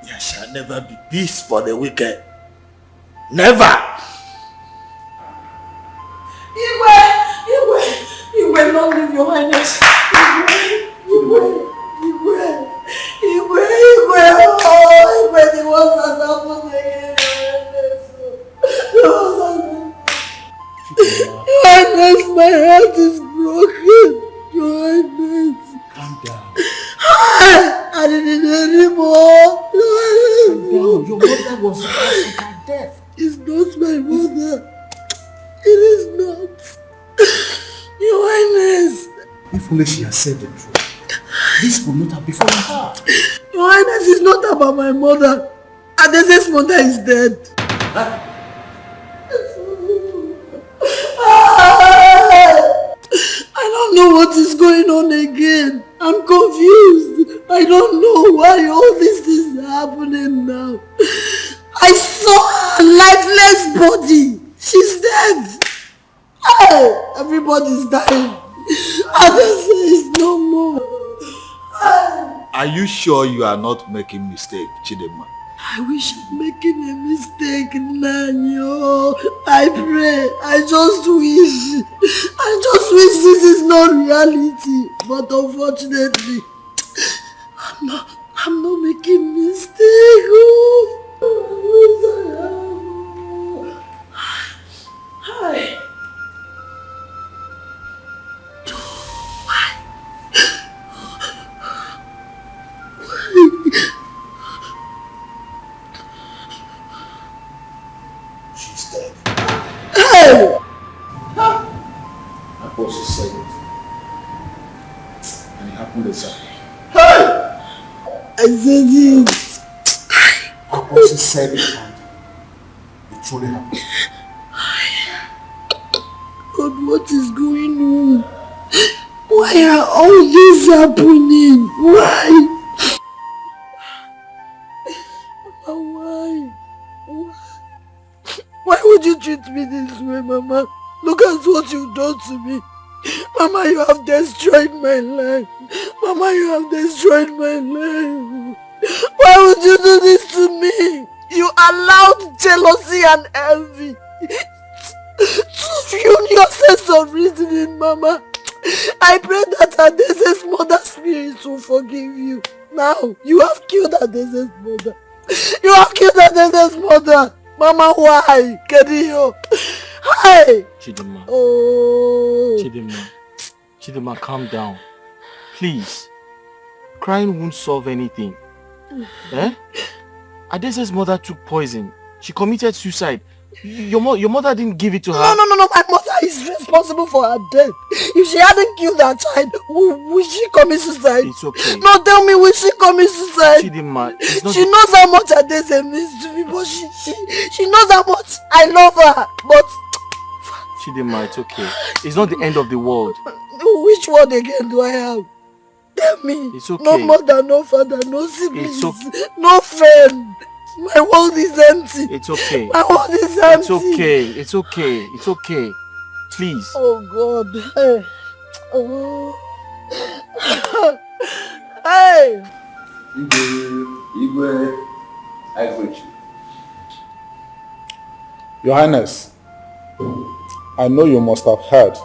There shall never be peace for the wicked. Never! Igwe, long live your highness. Igwe, the ones that happened again. Your highness, my heart is broken. Your highness. Calm down. I didn't anymore. Calm down. Your mother was the cause of her death. It's not my mother. It is not. Your highness. If only she had said the truth, this would not have befallen her. Your highness, is not about my mother. Adese's mother is dead. I don't know what is going on again. I'm confused. I don't know why all this is happening now. I saw her lifeless body. She's dead. Everybody's dying. Adese is no more. Are you sure you are not making mistake, Chidema? I wish I'm making a mistake, Nanyo. I pray. I just wish this is not reality. But unfortunately, I'm not making mistake. Hi. She's dead. Hey! My boss said it. And it happened exactly. Hey! I said it. My boss said it and it truly happened. God, what is going on? Why are all this happening? Why? Why? Why would you treat me this way, Mama? Look at what you've done to me. Mama, you have destroyed my life. Mama, you have destroyed my life. Why would you do this to me? You allowed jealousy and envy to ruin your sense of reasoning, Mama. I pray that Adese's mother's spirit will forgive you. Now, you have killed Adese's mother. You have killed Adese's mother. Mama, why? Kedio. Hi. Chidema. Oh. Chidema, calm down. Please. Crying won't solve anything. Eh? Adese's mother took poison. She committed suicide. Your mother didn't give it to her. No. My mother is responsible for her death. If she hadn't killed her child, would she commit suicide? It's okay. No, tell me, will she commit suicide? Chidema, she knows how much Adese means to me, but she knows how much I love her. But Chidema, it's okay. It's not the end of the world. Which word again do I have? Tell me. It's okay. No mother, no father, no siblings, no friend. My world is empty. It's okay. My world is empty. It's okay. Please. Oh God. Hey. Oh. Hey. Igwe, I greet you. Your Highness, I know you must have heard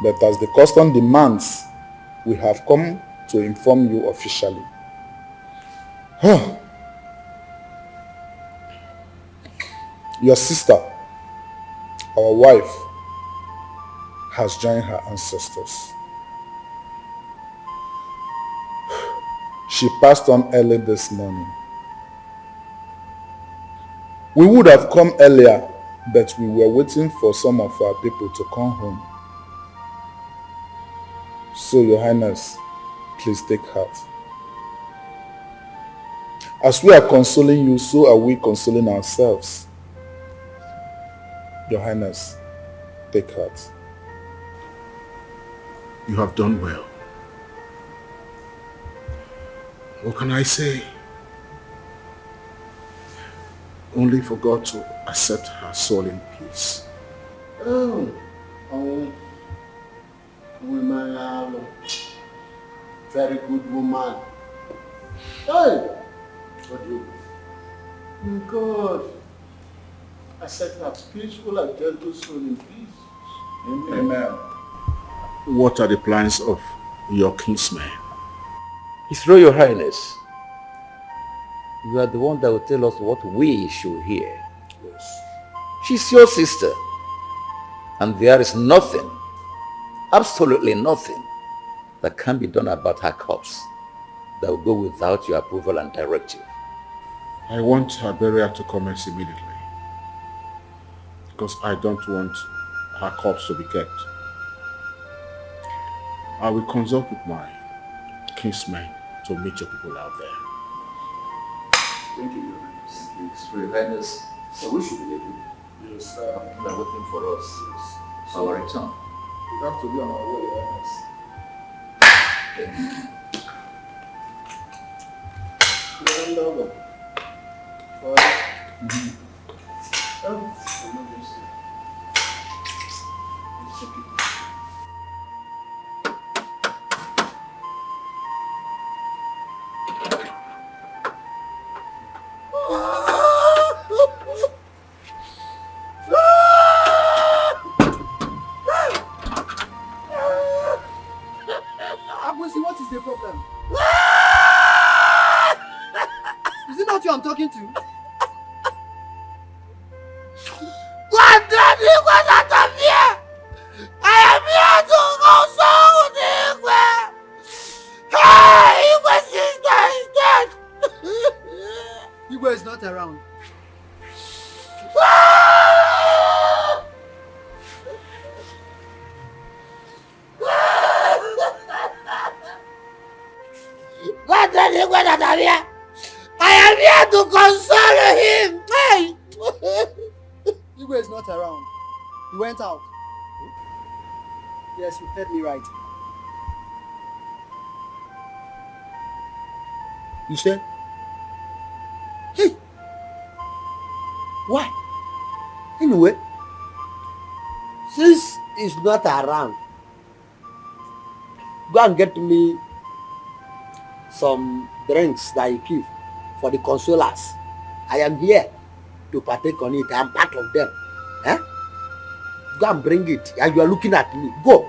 that as the custom demands, we have come to inform you officially. Your sister, our wife, has joined her ancestors. She passed on early this morning. We would have come earlier, but we were waiting for some of our people to come home. So, Your Highness, please take heart. As we are consoling you, so are we consoling ourselves. Your Highness, take heart. You have done well. What can I say? Only for God to accept her soul in peace. Very good woman. Hey! What do you? God. Accept her peaceful and gentle soul in peace. Amen. What are the plans of your kinsman? His Royal Highness, you are the one that will tell us what we should hear. Yes. She's your sister, and there is nothing, absolutely nothing, that can be done about her corpse that will go without your approval and directive. I want her burial to commence immediately, because I don't want her corpse to be kept. I will consult with my kinsmen to meet your people out there. Thank you, Your Highness. His Royal Highness, so we should be able. Yes, They are waiting for us. Yes. Our return. We have to be on our way, Your Highness. Thank you. talking to? God damn you, get out of here! I am here to console the Igwe! Hey, Igwe's sister is dead! Igwe is not around. God damn you, get out of here! I am here to console him! Hey! Igwe is not around. He went out. Yes, you heard me right. You said? Hey! Why? Anyway, since he's not around, go and get me some drinks that you keep for the consolers. I am here to partake on it. I am part of them. Eh? Go and bring it. And you are looking at me. Go.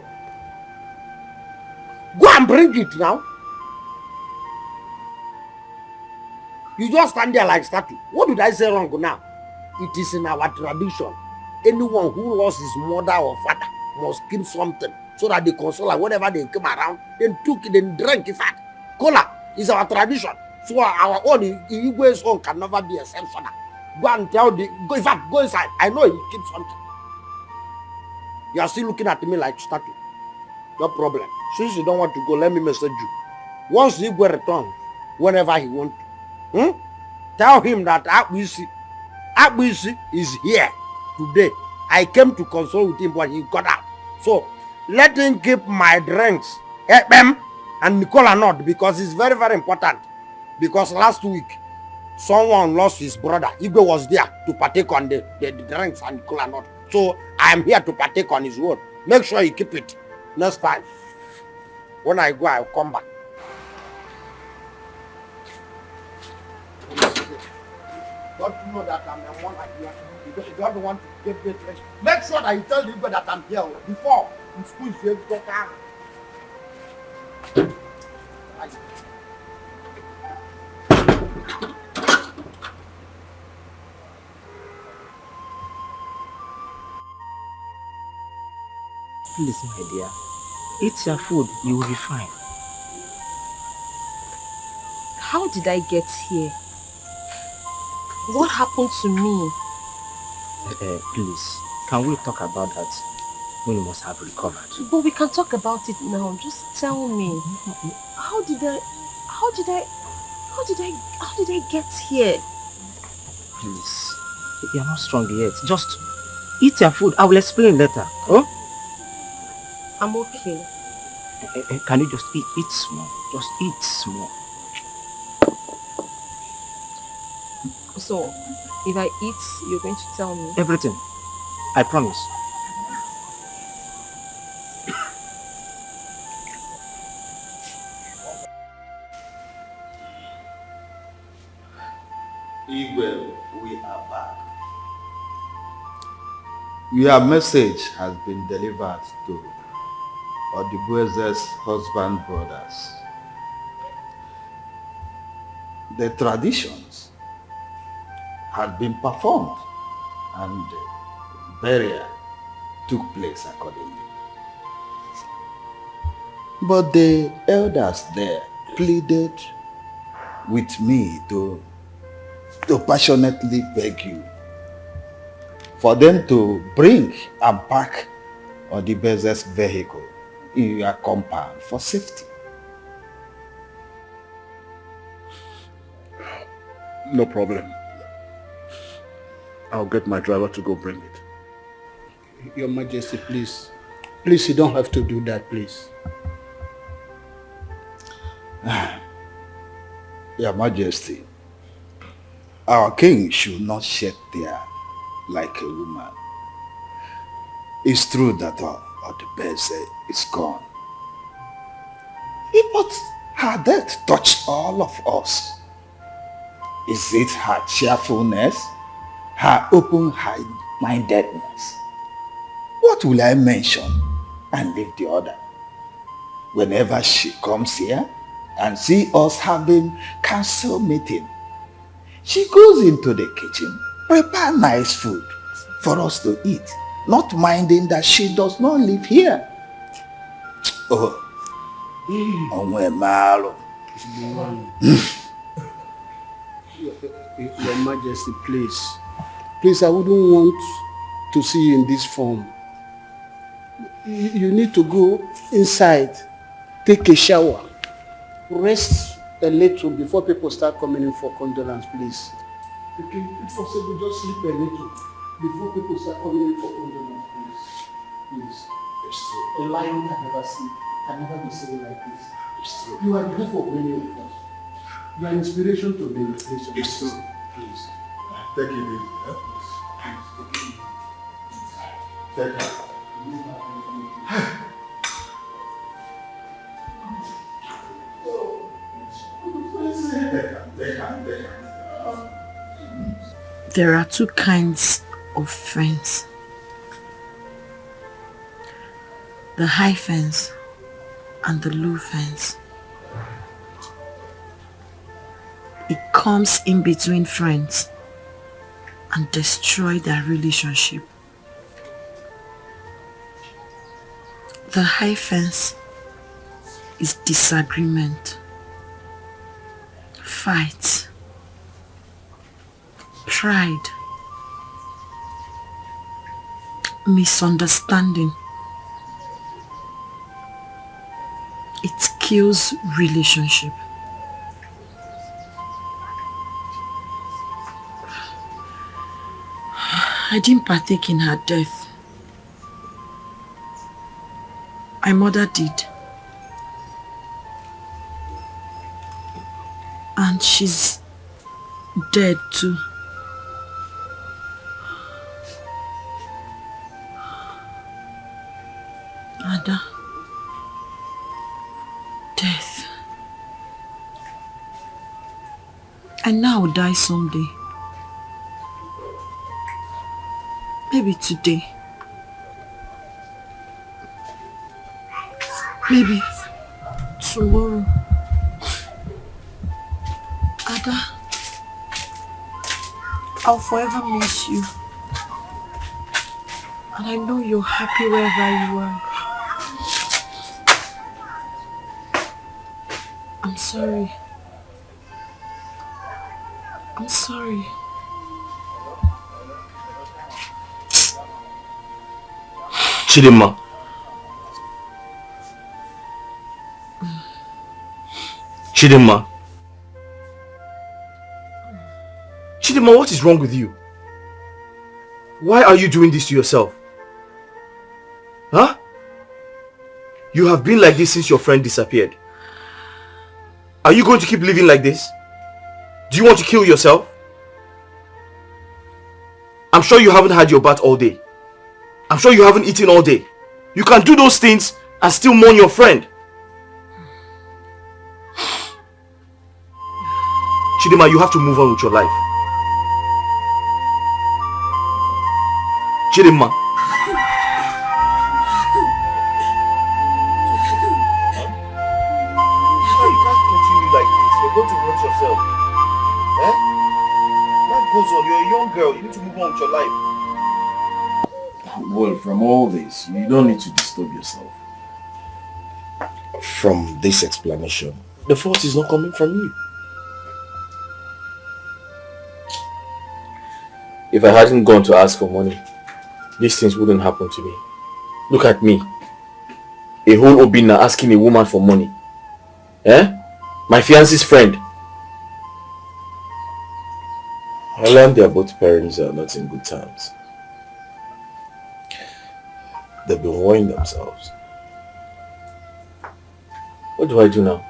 Go and bring it now. You just stand there like statue. What did I say wrong now? It is in our tradition. Anyone who lost his mother or father must give something so that the consoler, whenever they come around, then took it and drank it. Cola is our tradition. So our own Igwe's own can never be exceptional. Go and tell the go. In fact, go inside. I know he keeps something. You are still looking at me like statue. No problem. Since you don't want to go, let me message you. Once Igwe returns, whenever he wants to, tell him that Akbisi is here today. I came to console with him, but he got out. So let him keep my drinks, Ekpem and Nicola Nod, because it's very, very important. Because last week, someone lost his brother. Igwe was there to partake on the drinks and Nicola Nod. So I am here to partake on his word. Make sure you keep it. Next time, when I go, I'll come back. Don't you know that I'm a one idea? Because you don't want to give me drinks. Make sure that you tell the Igwe that I'm here before in school is able to come. Please, my dear, eat your food, you will be fine. How did I get here? What happened to me? Please, can we talk about that when you must have recovered? But we can talk about it now. Just tell me. How did I get here? Please, you're not strong yet. Just eat your food. I will explain later. Oh? I'm okay. Can you just eat small? Just eat small. So, if I eat, you're going to tell me? Everything. I promise. Igwe, we are back. Your message has been delivered to Odibueze's husband brothers. The traditions had been performed and burial took place accordingly. But the elders there pleaded with me to passionately beg you for them to bring and park Odibueze's vehicle in your compound for safety. No problem. I'll get my driver to go bring it. Your Majesty, please. Please, you don't have to do that, please. Your Majesty, our king should not shed tear like a woman. It's true that Odibueze is gone. But her death touched all of us. Is it her cheerfulness? Her open-mindedness? What will I mention and leave the other? Whenever she comes here and see us having council meeting, She goes into the kitchen, prepare nice food for us to eat, not minding that she does not live here. Oh, Your Majesty, please. Please, I wouldn't want to see you in this form. You need to go inside, take a shower, rest a little before people start coming in for condolence, please. Okay, if possible, just sleep a little before people start coming in for condolence, please. Please. It's true. A lion can never sleep, can never be seen like this. It's true. You are the hope of many of us. You are inspiration to many. It's true. Please. Take it easy. Huh? Take it. There are two kinds of friends. The high fence and the low fence. It comes in between friends and destroy their relationship. The high fence is disagreement, fight, pride, misunderstanding. It kills relationship. I didn't partake in her death. My mother did. And she's dead too. Ada. Death. I know I will die someday. Maybe today. Maybe tomorrow. Ada, I'll forever miss you. And I know you're happy wherever you are. I'm sorry. I'm sorry. Chidinma. Chidinma. Chidinma, what is wrong with you? Why are you doing this to yourself? Huh? You have been like this since your friend disappeared. Are you going to keep living like this? Do you want to kill yourself? I'm sure you haven't had your bath all day. I'm sure you haven't eaten all day. You can do those things and still mourn your friend. Chidinma, you have to move on with your life. Chidinma. You can't continue like this. You're going to hurt yourself. Eh? Life goes on. You're a young girl. You need to move on with your life. Well, from all this, you don't need to disturb yourself. From this explanation, the fault is not coming from you. If I hadn't gone to ask for money, these things wouldn't happen to me. Look at me. A whole Obina asking a woman for money. Eh? My fiance's friend. I learned that both parents are not in good terms. They've been worrying themselves. What do I do now?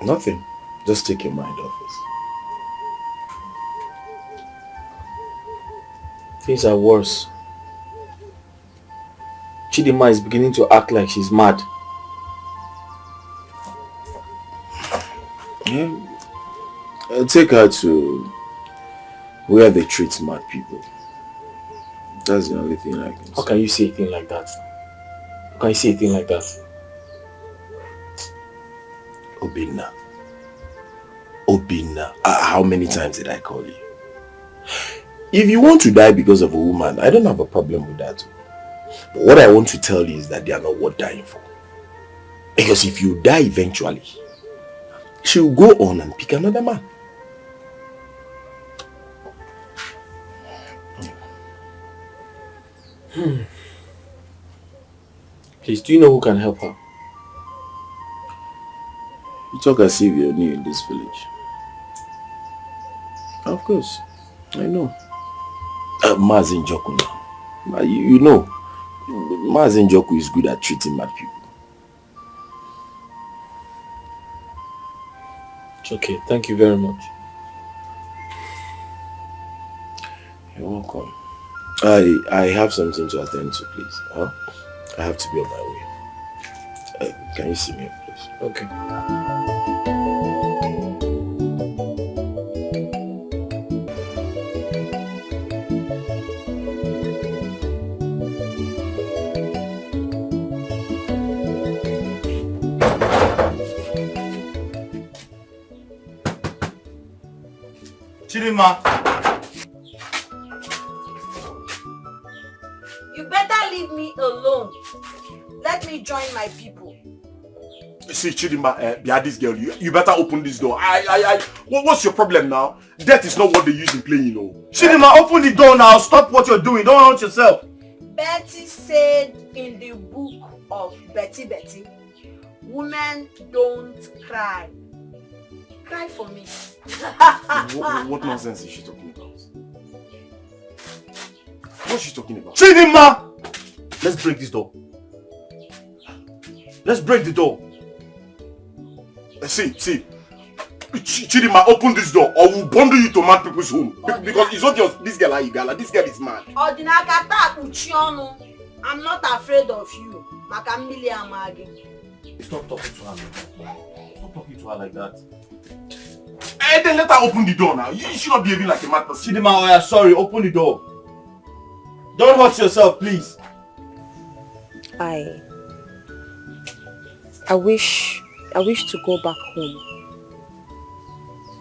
Nothing. Just take your mind off it. Things are worse. Chidinma is beginning to act like she's mad. Yeah. Take her to where they treat mad people. That's the only thing I can say. How can you say a thing like that? How can you say a thing like that? Obinna. Obinna. How many times did I call you? If you want to die because of a woman, I don't have a problem with that. But what I want to tell you is that they are not worth dying for. Because if you die eventually, she will go on and pick another man. Please, do you know who can help her? You talk as if you're new in this village. Of course, I know. Mazin Joku now. You know, Mazin Joku is good at treating mad people. It's okay, thank you very much. You're welcome. I have something to attend to, please. Huh? I have to be on my way. Can you see me, please? Okay. Chidima. You better leave me alone. Let me join my people. See, Chidima, this girl, you better open this door. What's your problem now? Death is not what they use in playing, you know. Chidima, open the door now. Stop what you're doing. Don't hurt yourself. Betty said in the book of Betty, women don't cry. Cry for me. What nonsense is she talking about? What's she talking about? Chidima! Let's break this door. Let's break the door. See. Chidima, open this door or we'll bundle you to mad people's home. Because it's not just this girl, Igala. This girl is mad. I'm not afraid of you. Stop talking to her like that. Stop talking to her like that. Then let her open the door now. You should not be behaving like a mad person. Chidima, sorry, open the door. Don't hurt yourself, please. I wish to go back home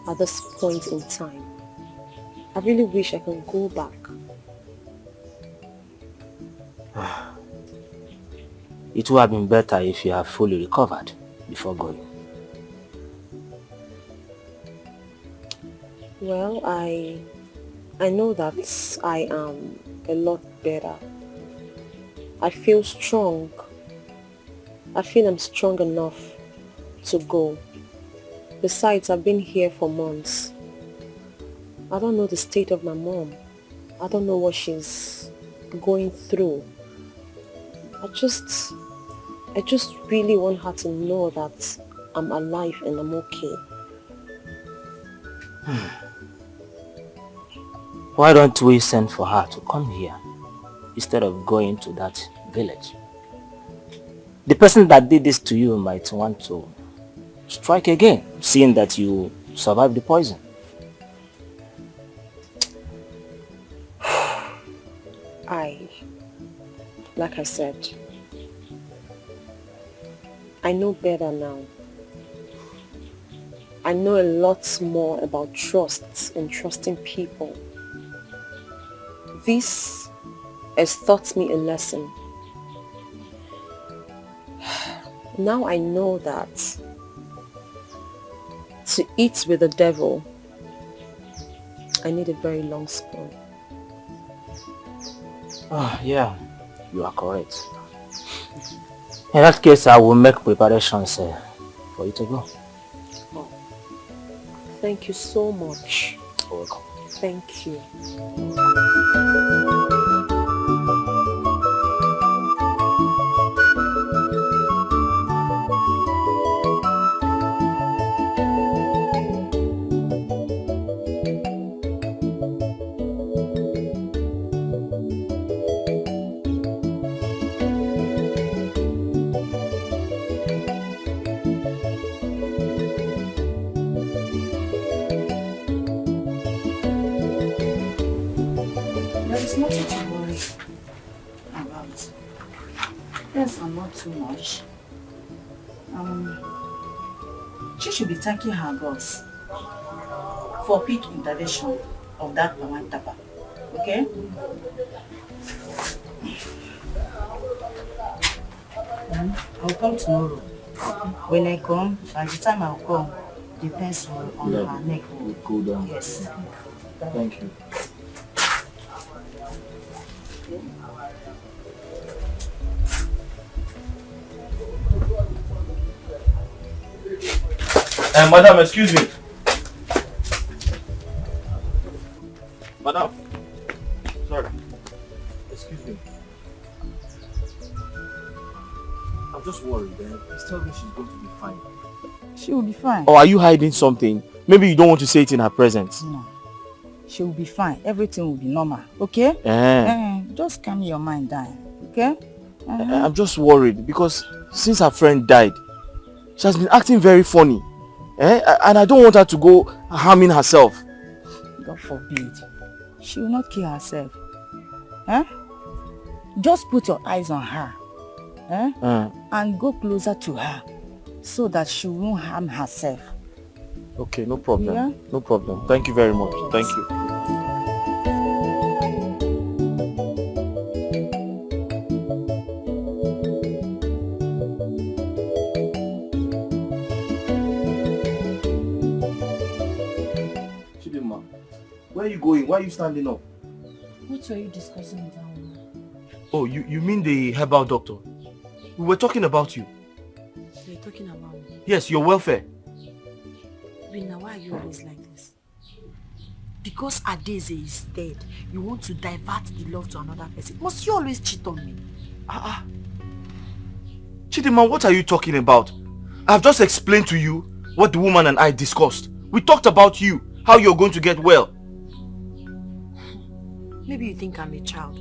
at this point in time. I really wish I can go back. It would have been better if you have fully recovered before going. Well, I know that I am a lot better. I feel strong. I feel I'm strong enough to go. Besides, I've been here for months. I don't know the state of my mom. I don't know what she's going through. I just really want her to know that I'm alive and I'm okay. Why don't we send for her to come here instead of going to that village? The person that did this to you might want to strike again, seeing that you survived the poison. Like I said, I know better now. I know a lot more about trust and trusting people. This has taught me a lesson. Now I know that to eat with the devil, I need a very long spoon. Yeah, you are correct. In that case, I will make preparations for you to go. Thank you so much. You're welcome. Thank you. Not too much. She should be thanking her gods for quick intervention of that Pawan Tapa. Okay? I'll come tomorrow. When I come, by the time I'll come, the pencil on her neck will go down. Yes. Thank you. Madam, excuse me. Madam. Sorry. Excuse me. I'm just worried. Please tell me she's going to be fine. She will be fine. Or are you hiding something? Maybe you don't want to say it in her presence. No. She will be fine. Everything will be normal. Okay? Just calm your mind down. Okay? I'm just worried because since her friend died, she has been acting very funny. And I don't want her to go harming herself. God forbid. She will not kill herself. Just put your eyes on her. And go closer to her so that she won't harm herself. Okay, no problem. Yeah? No problem. Thank you very much. Thank you. Chidinma, where are you going? Why are you standing up? What were you discussing with that woman? Oh, you mean the herbal doctor? We were talking about you. You're talking about me? Yes, your welfare. Rina, why are you always like this? Because Adeze is dead, you want to divert the love to another person. Must you always cheat on me? Chidinma, what are you talking about? I've just explained to you what the woman and I discussed. We talked about you, how you're going to get well. Maybe you think I'm a child.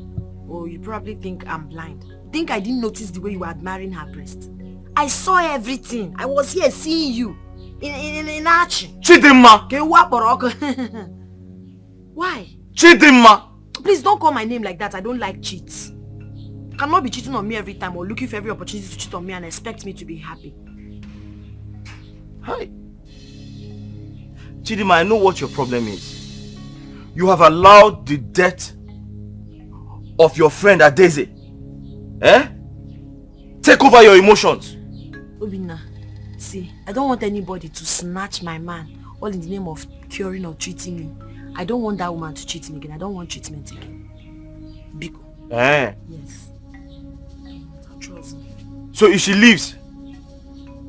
Or you probably think I'm blind. Think I didn't notice the way you were admiring her breast? I saw everything. I was here seeing you. In action. Chidinma! Why? Chidinma! Please don't call my name like that. I don't like cheats. You cannot be cheating on me every time or looking for every opportunity to cheat on me and expect me to be happy. Hi. Chidinma, I know what your problem is. You have allowed the death of your friend Adeze take over your emotions. Obina, see, I don't want anybody to snatch my man all in the name of curing or treating me. I don't want that woman to cheat me again. I don't want treatment again. Biko. Yes. Trust me. So if she leaves,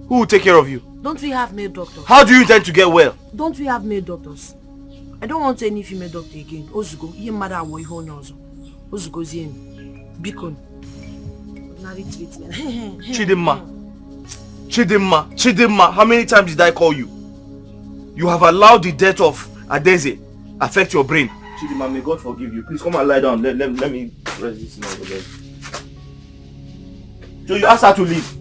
who will take care of you? Don't we have male doctors? How do you intend to get well? Don't we have male doctors? I don't want any female doctor again. Ozugo, ye mother awo iho nyozo. Ozugo zien. Biko. Ordinary treatment. Chidinma, how many times did I call you? You have allowed the death of Adeze affect your brain. Chidinma, may God forgive you. Please come and lie down. Let me rest this in over there. So you asked her to leave.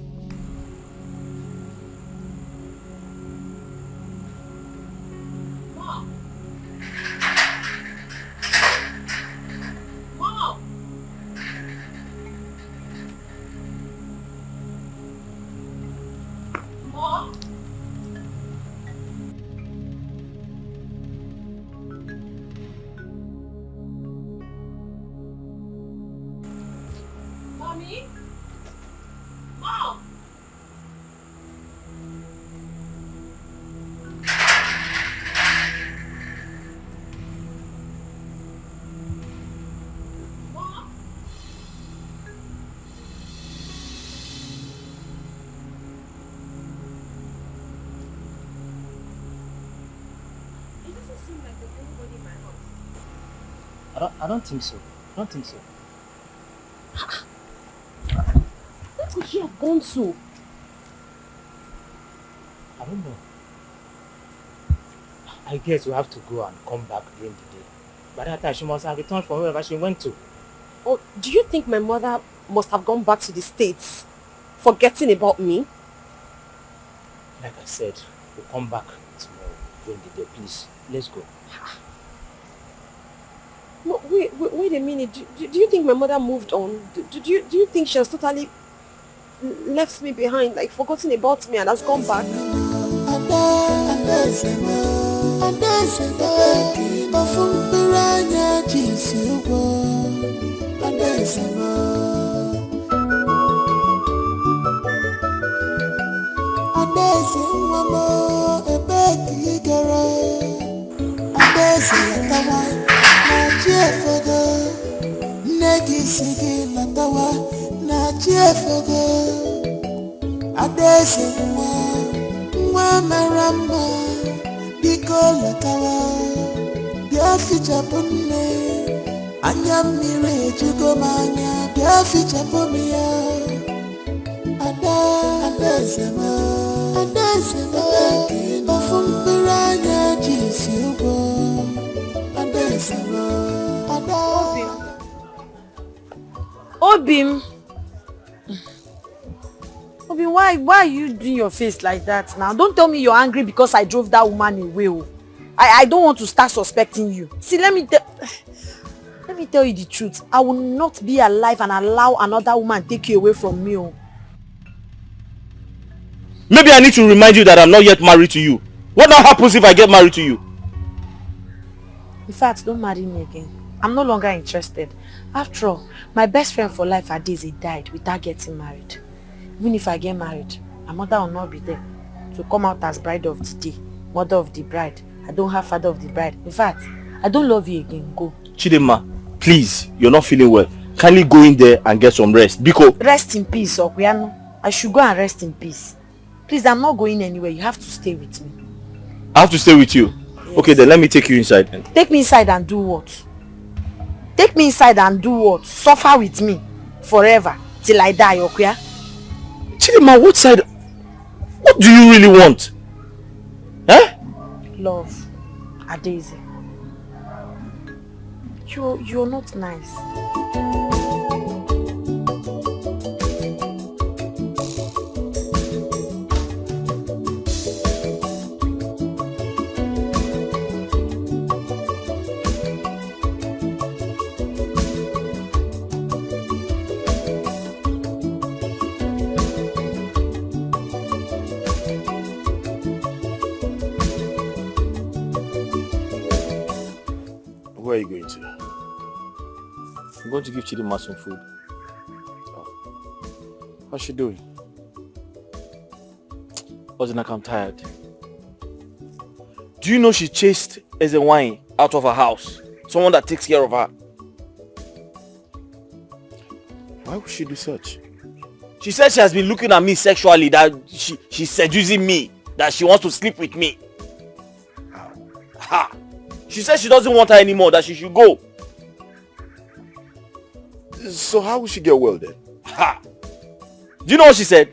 I don't think so. I don't think so. Where could she have gone to? I don't know. I guess we have to go and come back during the day. By that time, she must have returned from wherever she went to. Oh, do you think my mother must have gone back to the States, forgetting about me? Like I said, we'll come back tomorrow during the day. Please, let's go. No, wait a minute. Do you think my mother moved on? Do you think she has totally left me behind, like forgotten about me and has gone back? Obim, why are you doing your face like that now? Don't tell me you're angry because I drove that woman away. Oh. I don't want to start suspecting you. See, let me tell you the truth. I will not be alive and allow another woman take you away from me. Oh. Maybe I need to remind you that I'm not yet married to you. What now happens if I get married to you? In fact, don't marry me again. I'm no longer interested. After all, my best friend for life Adeze died without getting married. Even if I get married, my mother will not be there to come out as bride of the day, mother of the bride. I don't have father of the bride. In fact, I don't love you again. Go. Chidema, please, you're not feeling well. Kindly go in there and get some rest. Biko. Rest in peace, Okuyano. I should go and rest in peace. Please, I'm not going anywhere. You have to stay with me. I have to stay with you? Yes. Okay, then let me take you inside. Take me inside and do what? Take me inside and do what? Suffer with me forever till I die, Okuya? Chidema, what side? What do you really want? Eh? Love, Adeze. You're not nice. Where are you going to? I'm going to give Chidima some food. Oh. How's she doing? Ozinaka, I'm tired. Do you know she chased Ezewine out of her house? Someone that takes care of her. Why would she do such? She said she has been looking at me sexually, that she's seducing me, that she wants to sleep with me. Ha! She said she doesn't want her anymore, that she should go. So how will she get well then? Ha! Do you know what she said?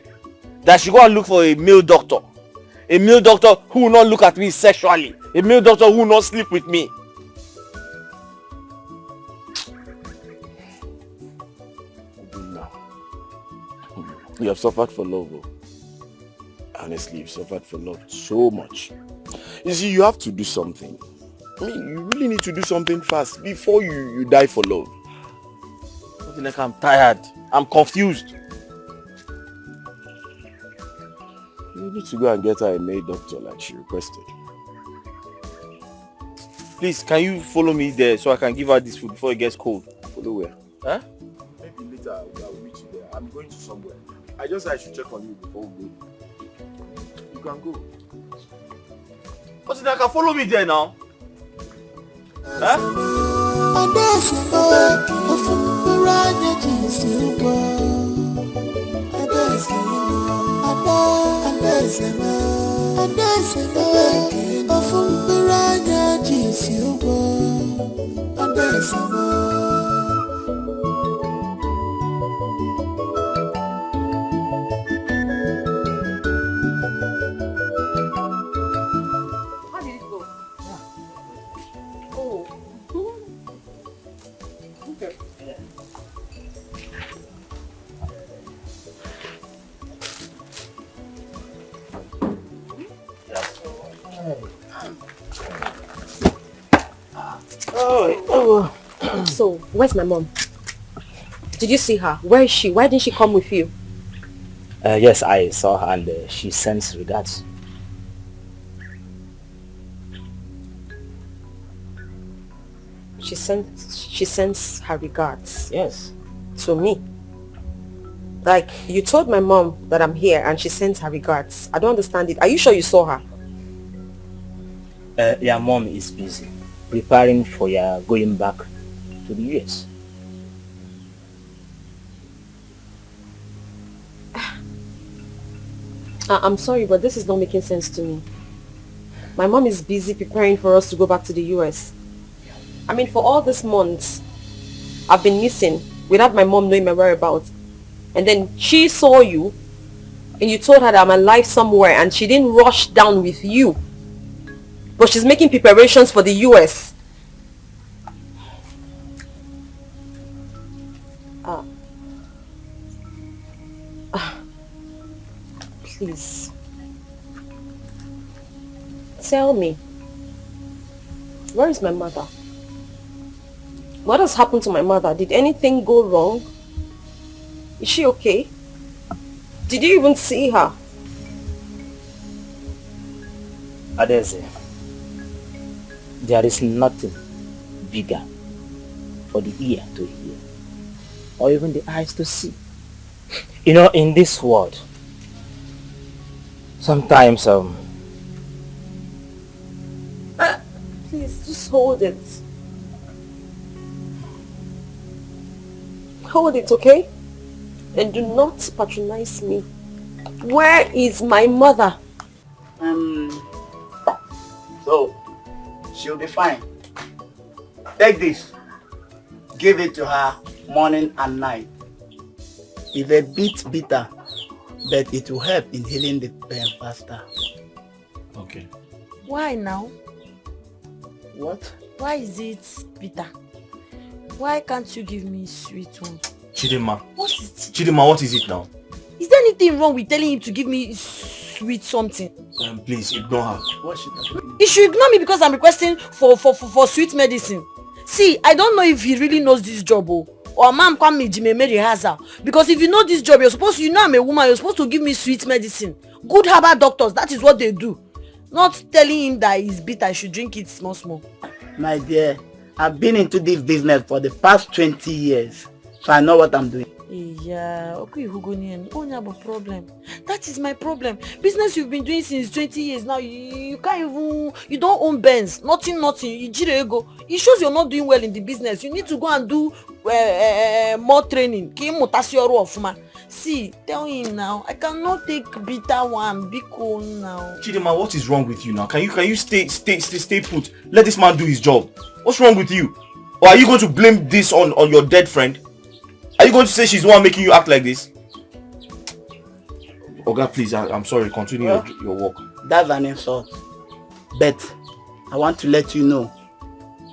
That she go and look for a male doctor. A male doctor who will not look at me sexually. A male doctor who will not sleep with me. You have suffered for love. Honestly, you've suffered for love so much. You see, you have to do something. I mean, you really need to do something fast before you die for love. Like I'm tired. I'm confused. You need to go and get her a male doctor like she requested. Please, can you follow me there so I can give her this food before it gets cold? Follow where? Huh? Maybe later I will meet you there. I'm going to somewhere. I just said I should check on you before we go. You can go. Ozinaka, follow me there now. Huh? So, where's my mom? Did you see her? Where is she? Why didn't she come with you? Yes, I saw her and she sends regards. She sends her regards. Yes. To me. Like, you told my mom that I'm here and she sends her regards. I don't understand it. Are you sure you saw her? Your mom is busy preparing for your going back to the US. I'm sorry, but this is not making sense to me. My mom is busy preparing for us to go back to the US. I mean, for all these months, I've been missing without my mom knowing my whereabouts. And then she saw you, and you told her that I'm alive somewhere, and she didn't rush down with you. But she's making preparations for the US. Please. Tell me, where is my mother? What has happened to my mother? Did anything go wrong? Is she okay? Did you even see her? Adeze, there is nothing bigger for the ear to hear or even the eyes to see. You know, in this world, sometimes Please, just hold it. Hold it, okay? And do not patronize me. Where is my mother? So, she'll be fine. Take this. Give it to her morning and night. It's a bit bitter, but it will help in healing the pain faster. Okay. Why now? What? Why is it bitter? Why can't you give me sweet one? Chidima. What is it? Chidima, what is it now? Is there anything wrong with telling him to give me sweet something? Please, ignore her. What should I do? He should ignore me because I'm requesting for sweet medicine. See, I don't know if he really knows this job or mom come me Jimmy rehearsal. Because if you know this job, you know I'm a woman, you're supposed to give me sweet medicine. Good herbal doctors, that is what they do. Not telling him that he's bitter, I should drink it small. My dear, I've been into this business for the past 20 years, so I know what I'm doing. Yeah, okay, Hugonian, only have a problem. That is my problem. Business you've been doing since 20 years now, you can't even, you don't own Benz, nothing, you ego. It shows you're not doing well in the business. You need to go and do more training. See, tell him now, I cannot take bitter one, be cool now. Chidima, what is wrong with you now? Can you stay put? Let this man do his job. What's wrong with you? Or are you going to blame this on your dead friend? Are you going to say she's the one making you act like this? Oga, please, I'm sorry. Continue your work. That's an insult. But I want to let you know,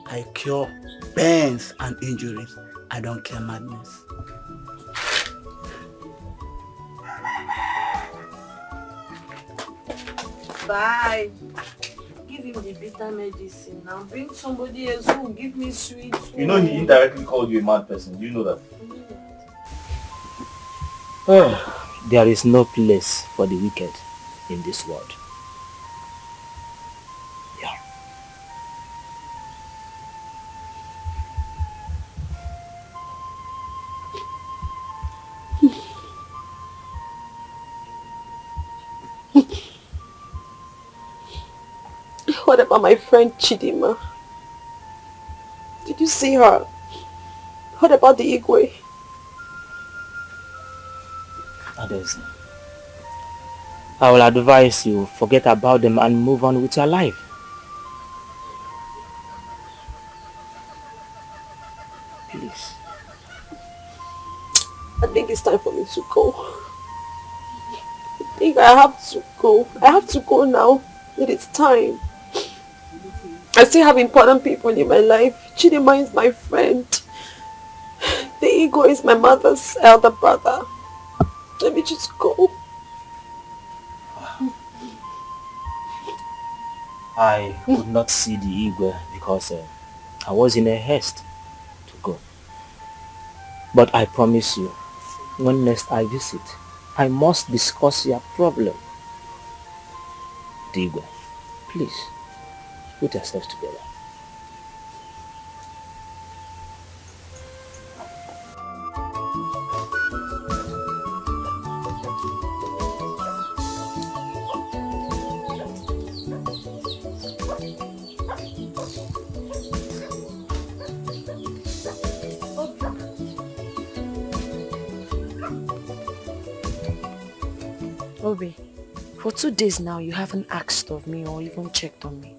I cure pains and injuries. I don't care madness. Bye. Give him the bitter medicine now. Bring somebody else who will give me sweet. You know he indirectly called you a mad person. Do you know that? There is no place for the wicked in this world. Yeah. What about my friend Chidima? Did you see her? What about the Igwe? Adeze, I will advise you forget about them and move on with your life. Please. I think it's time for me to go. I think I have to go. I have to go now. It is time. I still have important people in my life. Chidima is my friend. The ego is my mother's elder brother. Let me just go. I could not see the Igwe because I was in a haste to go. But I promise you, when next I visit, I must discuss your problem. Igwe, please, put yourself together. Obi, for 2 days now, you haven't asked of me or even checked on me.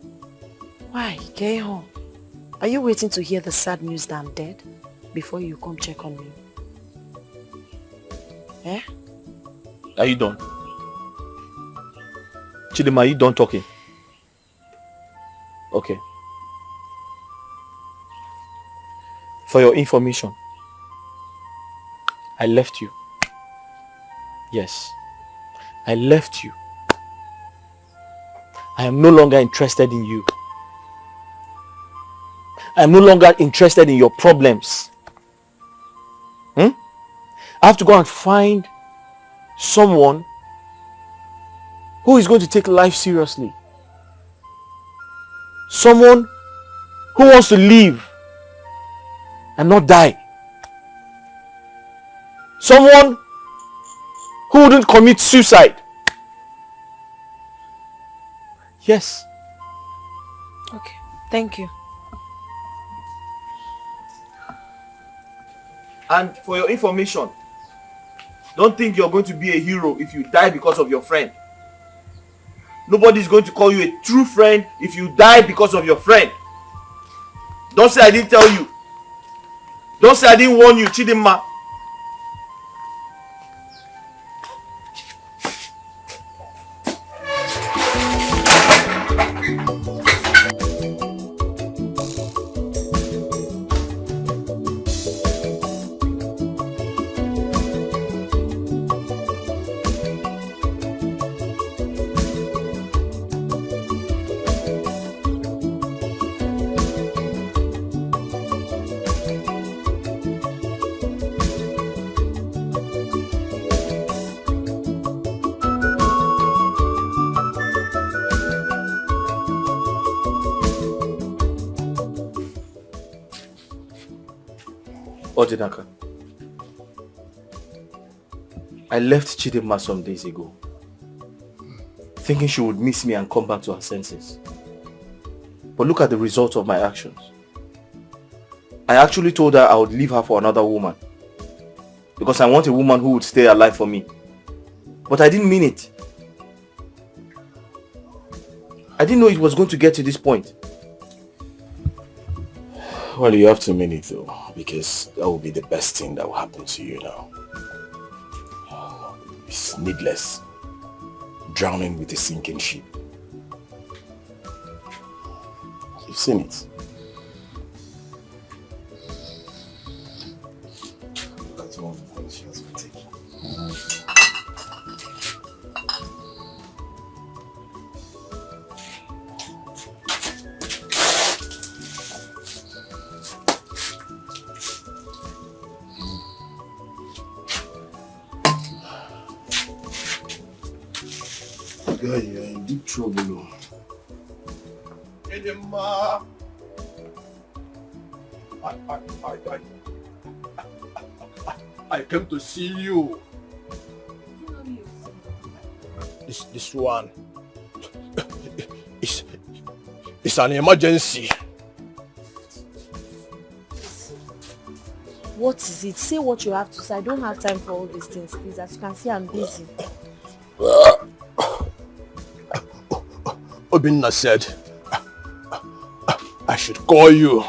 Why? Get home. Are you waiting to hear the sad news that I'm dead before you come check on me? Eh? Are you done? Chidima, are you done talking? Okay. For your information, I left you. Yes, I left you. I am no longer interested in you. I am no longer interested in your problems. I have to go and find someone who is going to take life seriously. Someone who wants to live and not die. Someone who wouldn't commit suicide. Yes. Okay, thank you. And for your information, don't think you're going to be a hero if you die because of your friend. Nobody's going to call you a true friend if you die because of your friend. Don't say I didn't tell you. Don't say I didn't warn you, Chidima. Odinaka, I left Chidima some days ago, thinking she would miss me and come back to her senses. But look at the result of my actions. I actually told her I would leave her for another woman, because I want a woman who would stay alive for me. But I didn't mean it. I didn't know it was going to get to this point. Well, you have to mean it though, because that will be the best thing that will happen to you now. It's needless. Drowning with a sinking ship. You've seen it. Look at all the things she has been taking. Girl, you're in deep trouble. Edema. I came to see you. This one. It's an emergency. What is it? Say what you have to say. I don't have time for all these things, please. As you can see, I'm busy. Obinna said I should call you.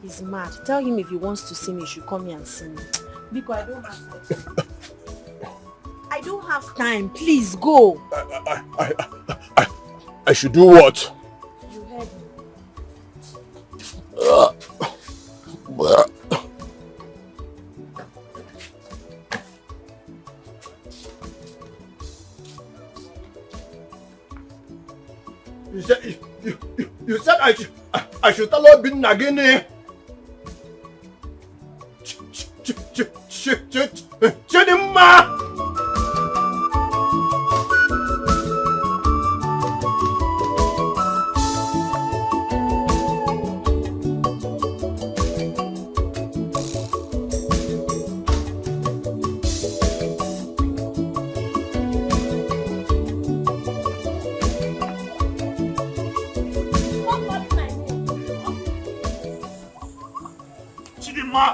He's mad. Tell him if he wants to see me, he should come here and see me. Because I don't have time. I don't have time. Please go. I should do what? You heard me. You said I should tell Obinna again. Chidima! Chidima!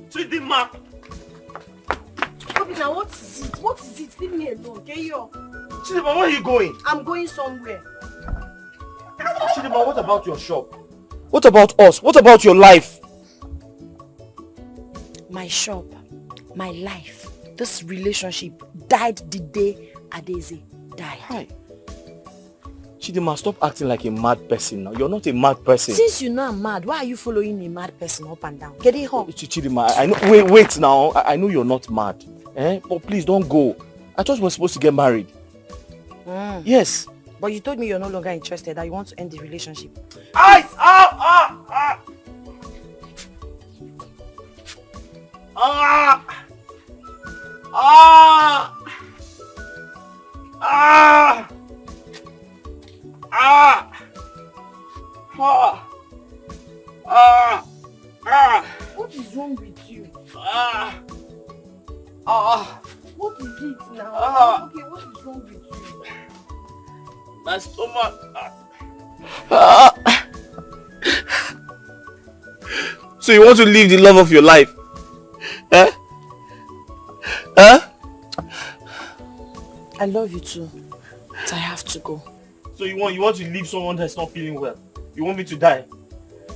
Chidima! Stop it now. What is it? What is it? Leave me alone. Okay, yo. Chidima, where are you going? I'm going somewhere. Chidima, what about your shop? What about us? What about your life? My shop, my life, this relationship died the day Adeze died. Hi. Chidima, stop acting like a mad person now. You're not a mad person. Since you know I'm mad, why are you following a mad person up and down? Get it home. Chidima, I know. Wait now. I know you're not mad. But please don't go. I thought we were supposed to get married. Yes. But you told me you're no longer interested, that you want to end the relationship. What is wrong with you? What is it now? Okay, what is wrong with you? My stomach. So you want to leave the love of your life? I love you too, but I have to go. So you want to leave someone that's not feeling well? You want me to die?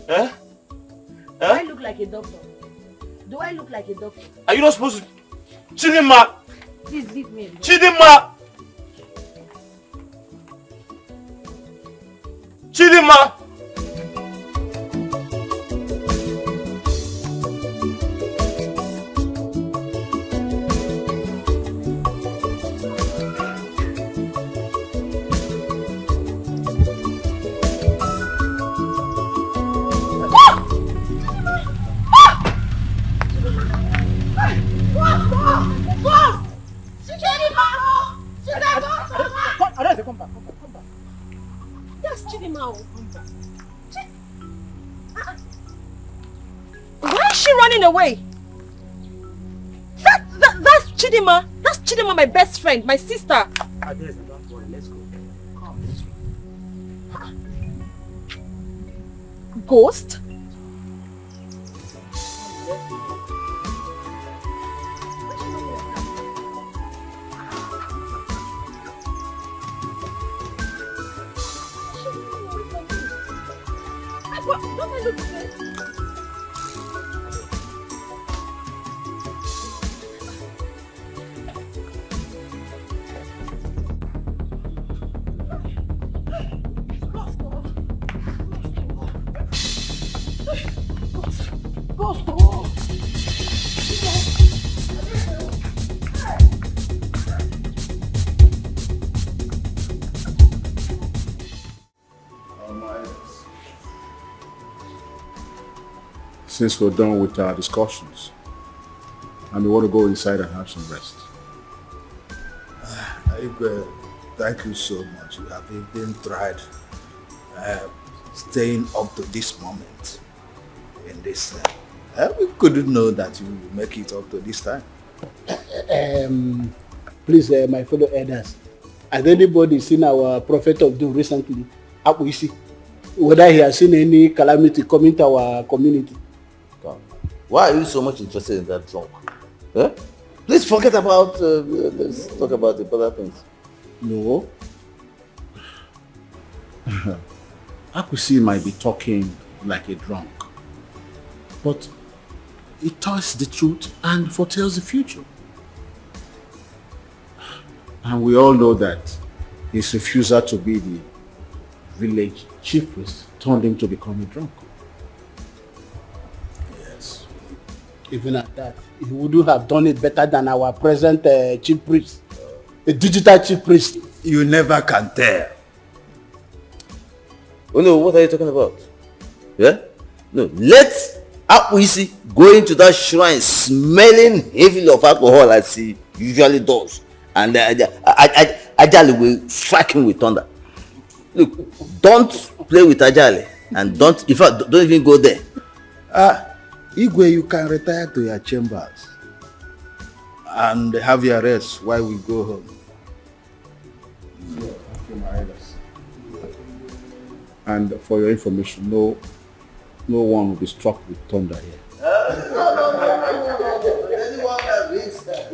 Do I look like a doctor? Do I look like a doctor? Are you not supposed to? Chidima! Please leave me alone. Chidima! Chidima! Yes, Chidima. Why is she running away? That's Chidima. That's Chidima, my best friend, my sister. Don't worry, let's go. Come, let's go. Ghost? Don't I look the same? Since we're done with our discussions, and we want to go inside and have some rest. Thank you so much. You have even tried staying up to this moment in this. We couldn't know that you would make it up to this time. Please, my fellow elders, has anybody seen our prophet of doom recently? Whether he has seen any calamity coming to our community? Why are you so much interested in that drunk? Please forget about, let's talk about the other things. No. Akwisi might be talking like a drunk, but he tells the truth and foretells the future. And we all know that his refusal to be the village chief priest turned him to become a drunk. Yes. Even at that, he wouldn't have done it better than our present chief priest. A digital chief priest. You never can tell. Oh no, what are you talking about? Yeah? No, let Akwisi go into that shrine smelling heavily of alcohol as he usually does. And Ajali will strike him with thunder. Look, don't play with Ajali. And don't even go there. Igwe, you can retire to your chambers and have your rest while we go home. And for your information, no one will be struck with thunder here. Anyone that reads that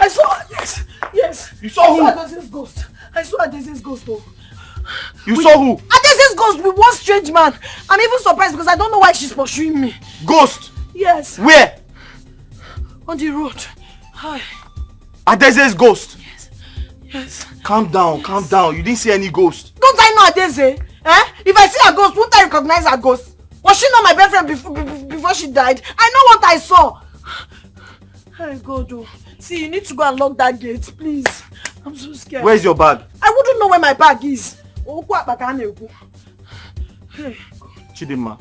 I saw, yes. You saw who? I saw Adese's ghost. I saw Adese's ghost, though. You saw who? Adese's ghost with one strange man. I'm even surprised because I don't know why she's pursuing me. Ghost? Yes. Where? On the road. Hi. Adese's ghost? Yes. Calm down, calm down. You didn't see any ghost. Don't I know Adese? If I see a ghost, won't I recognize a ghost? Was she not my best friend before she died? I know what I saw. Hey, God, oh. See, you need to go and lock that gate, please. I'm so scared. Where's your bag? I wouldn't know where my bag is. Hey. Chidinma,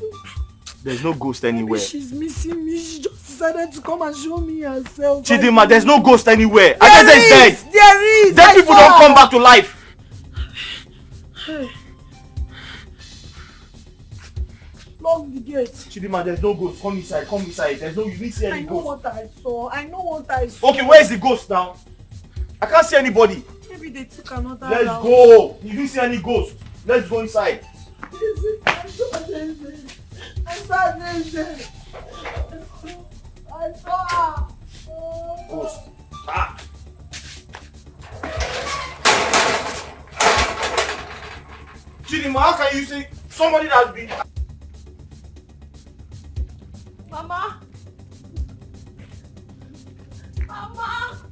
there's no ghost anywhere. She's missing me. She just decided to come and show me herself. Chidinma, there's no ghost anywhere. Adese is dead. There is. Dead people don't come back to life. Hey. Lock the gate. Chidinma, there's no ghost. Come inside, come inside. There's no, you didn't see any ghost. I know what I saw. Okay, where is the ghost now? I can't see anybody. Maybe they took another Let's route. go. You didn't see any ghost. Let's go inside. I saw her. Ghost. Ah. Chidinma, how can you see somebody that's been... Mama. Mama.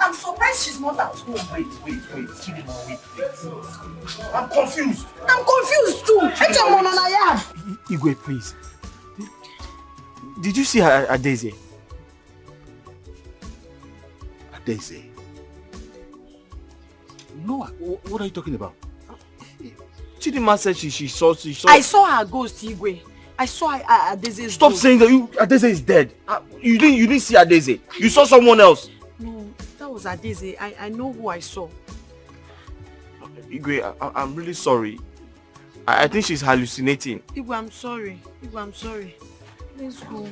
I'm surprised she's not at home. Wait. I'm confused. I'm confused too. Igwe, please. Did you see her at Daisy? At Daisy? No, what are you talking about? Chidinma said she saw... I saw her ghost, Igwe. I saw Adeze. Stop saying that Adeze is dead. You didn't see Adeze. You saw someone else. No, that was Adeze. I know who I saw. Igwe, I'm really sorry. I think she's hallucinating. Igwe, I'm sorry. Let's go.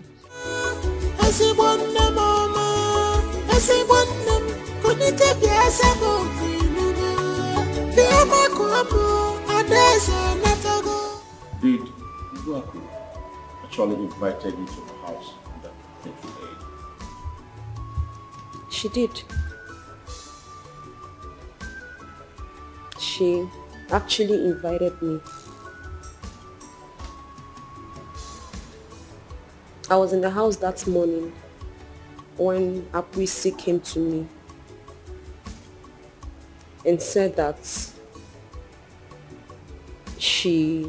Did Ibuaku actually invited you to the house that fateful day? She did. She actually invited me. I was in the house that morning when Apuisi came to me and said that she's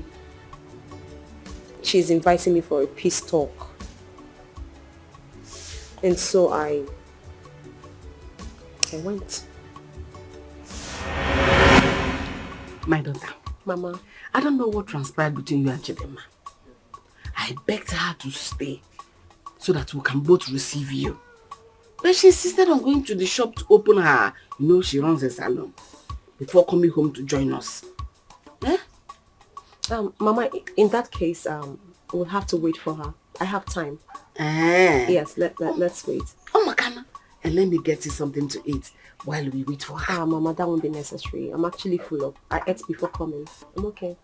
inviting me for a peace talk. And so I went. My daughter. Mama. I don't know what transpired between you and Chidinma. I begged her to stay so that we can both receive you. But she insisted on going to the shop to open her, she runs a salon, before coming home to join us. Eh? Mama, in that case, we'll have to wait for her. I have time. Yes, let's wait. Oh, Makana. And let me get you something to eat while we wait for her. Mama, that won't be necessary. I'm actually full up. I ate before coming. I'm okay.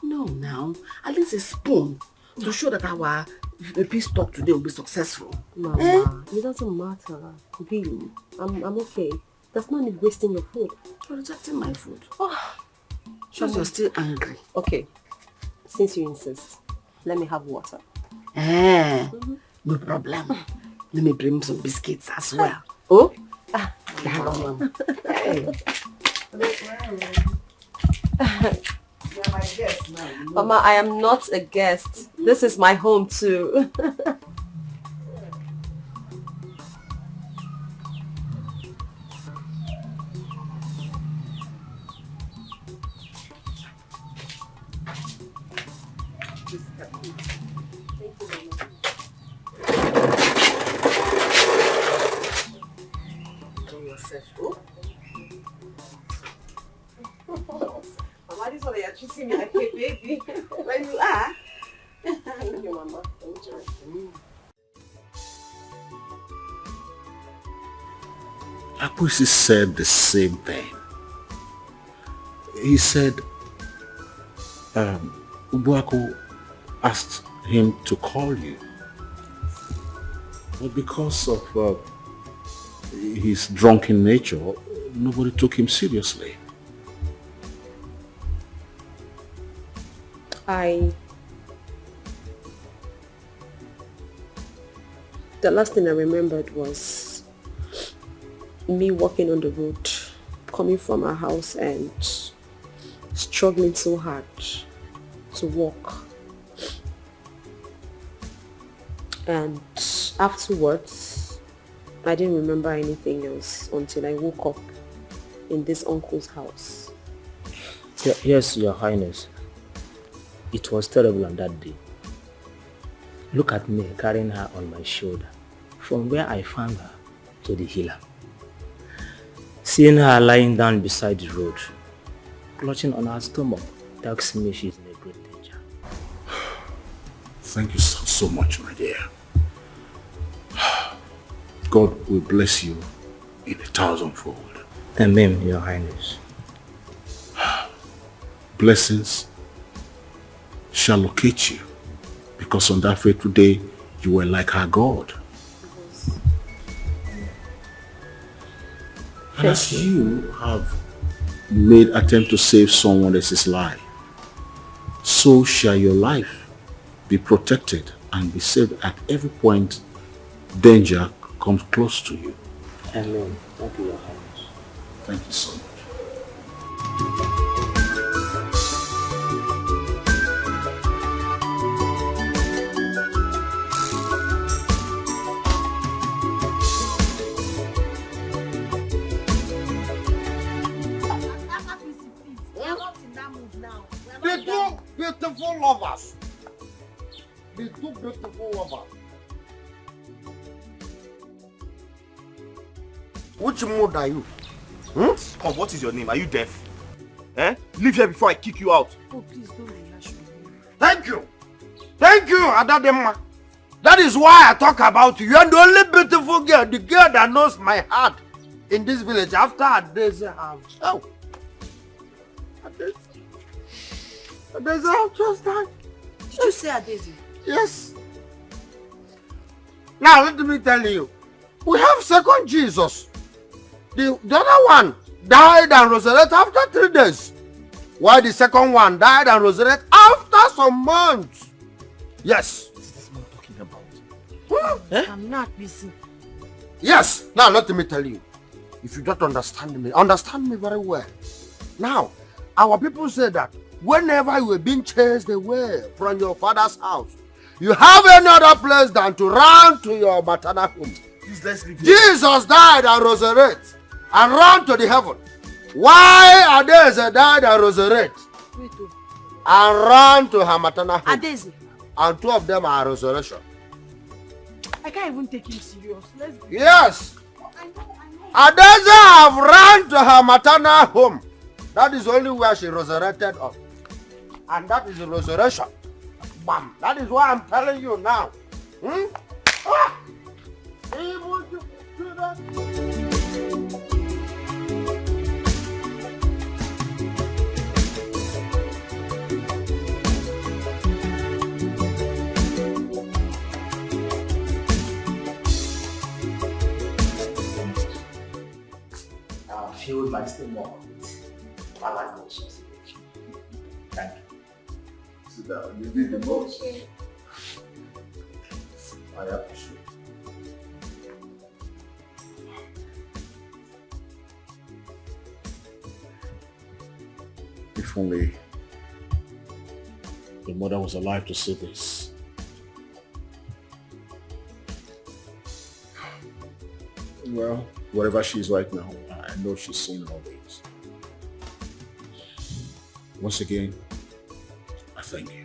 No, now. At least a spoon to show that our peace talk today will be successful. Mama, it doesn't matter. Really. I'm okay. There's no need wasting your food. You're rejecting my food. Oh. Shows you're still angry. Okay. Since you insist, let me have water. No problem. Let me bring some biscuits as well. Oh? Hey. You're my guest now. Mama, I am not a guest. This is my home too. Mama, this one you're treating me like a baby. When you are. Thank you, Mama. Thank you. Akwesi said the same thing. He said Ubuako asked him to call you. But because of his drunken nature, nobody took him seriously. The last thing I remembered was me walking on the road, coming from our house and struggling so hard to walk. And afterwards, I didn't remember anything else until I woke up in this uncle's house. Yes, Your Highness. It was terrible on that day. Look at me carrying her on my shoulder from where I found her to the healer. Seeing her lying down beside the road, clutching on her stomach, tells me she's in a great danger. Thank you so much, my dear. God will bless you in 1,000-fold. Amen, Your Highness. Blessings shall locate you, because on that fateful day, you were like our God. And as you have made attempt to save someone else's life, so shall your life be protected and be saved at every point danger comes close to you. Amen. Thank you, Your Highness. Thank you so much. The two beautiful lovers. The two beautiful lovers. Which mood are you? Come, what is your name? Are you deaf? Leave here before I kick you out. Oh, please don't rehash me. Thank you. Thank you, Adadema. That is why I talk about you. You are the only beautiful girl, the girl that knows my heart in this village after Adeze have. Oh. Adeze have just died. Did you say Adeze? Yes. Now let me tell you. We have second Jesus. The other one died and resurrected after 3 days. While the second one died and resurrected after some months. Yes. What is this man talking about? I'm not busy. Yes. Now let me tell you. If you don't understand me very well. Now, our people say that whenever you are being chased away from your father's house, you have any other place than to run to your maternal home. Please, let's leave here. Jesus died and resurrected and ran to the heaven. Why Adeze died and resurrected and ran to her maternal home? Adeze. And 2 of them are resurrection. I can't even take him serious. Let's go. Yes. Adeze have run to her maternal home. That is only where she resurrected up. And that is the resurrection. Bam. That is why I'm telling you now. Ah! Able to do that? I've filled my stomach with malagosh. Thank you. Sit down. You did the most. I appreciate it. If only the mother was alive to see this. Well, wherever she is right now, I know she's seen all this. Once again, I thank you.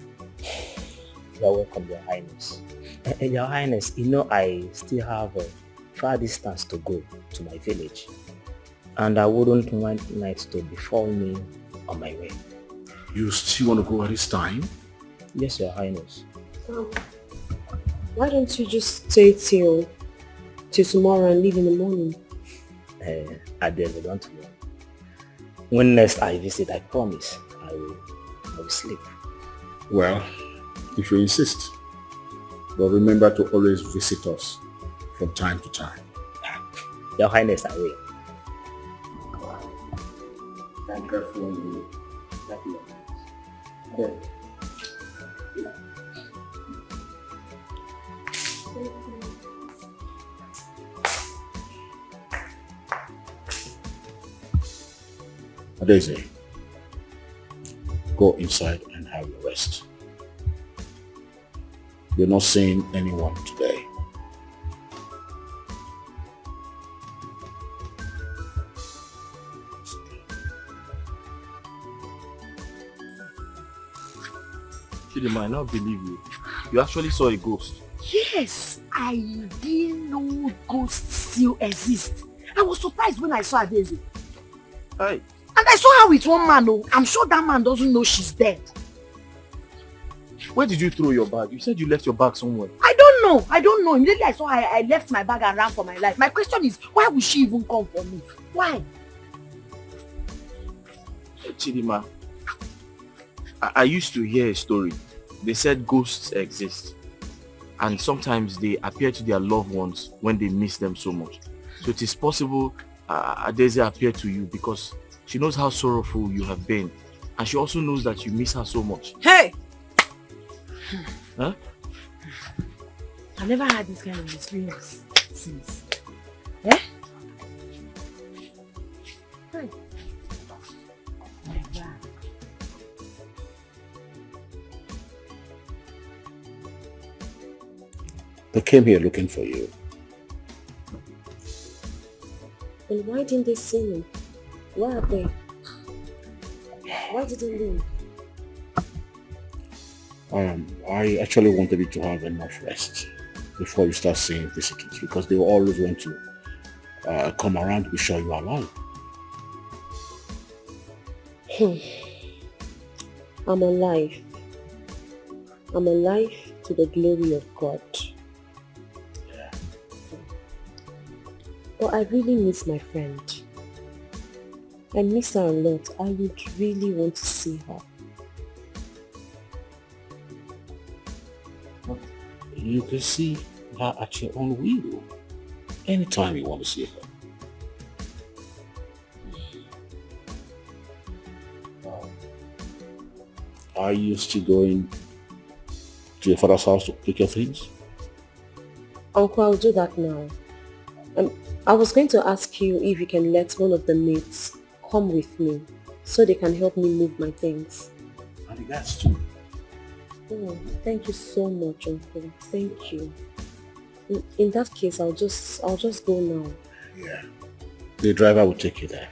You're welcome, Your Highness. Your Highness, you know I still have a far distance to go to my village. And I wouldn't want night to befall me on my way. You still want to go at this time? Yes, Your Highness. Why don't you just stay till tomorrow and leave in the morning? Adele, don't worry. When next I visit, I promise I will sleep. Well, if you insist. But remember to always visit us from time to time. Your Highness, I will. Thank you for you. Thank you. Okay. Daisy, go inside and have your rest. You're not seeing anyone today. Chidima, I now believe you. You actually saw a ghost. Yes, I didn't know ghosts still exist. I was surprised when I saw Daisy. Hi. And I saw her with one man. Oh, I'm sure that man doesn't know she's dead. Where did you throw your bag? You said you left your bag somewhere. I don't know. Immediately I saw her, I left my bag and ran for my life. My question is, why would she even come for me? Why? Chidima, I used to hear a story. They said ghosts exist. And sometimes they appear to their loved ones when they miss them so much. So it is possible Adeze appeared to you because she knows how sorrowful you have been. And she also knows that you miss her so much. Hey! Huh? I've never had this kind of experience since. Eh? Hey. They came here looking for you. And why didn't they see me? Where are they? Why didn't they? I actually wanted you to have enough rest before you start seeing visitors because they always want to come around to be sure you are alive. I'm alive. I'm alive to the glory of God. But I really miss my friend. I miss her a lot. I would really want to see her. You can see her at your own will. Anytime you want to see her. Are you still going to your father's house to pick your things? Uncle, I'll do that now. I was going to ask you if you can let one of the maids come with me so they can help me move my things. I think that's too. Oh, thank you so much, Uncle. Thank you. In that case, I'll just go now. Yeah. The driver will take you there.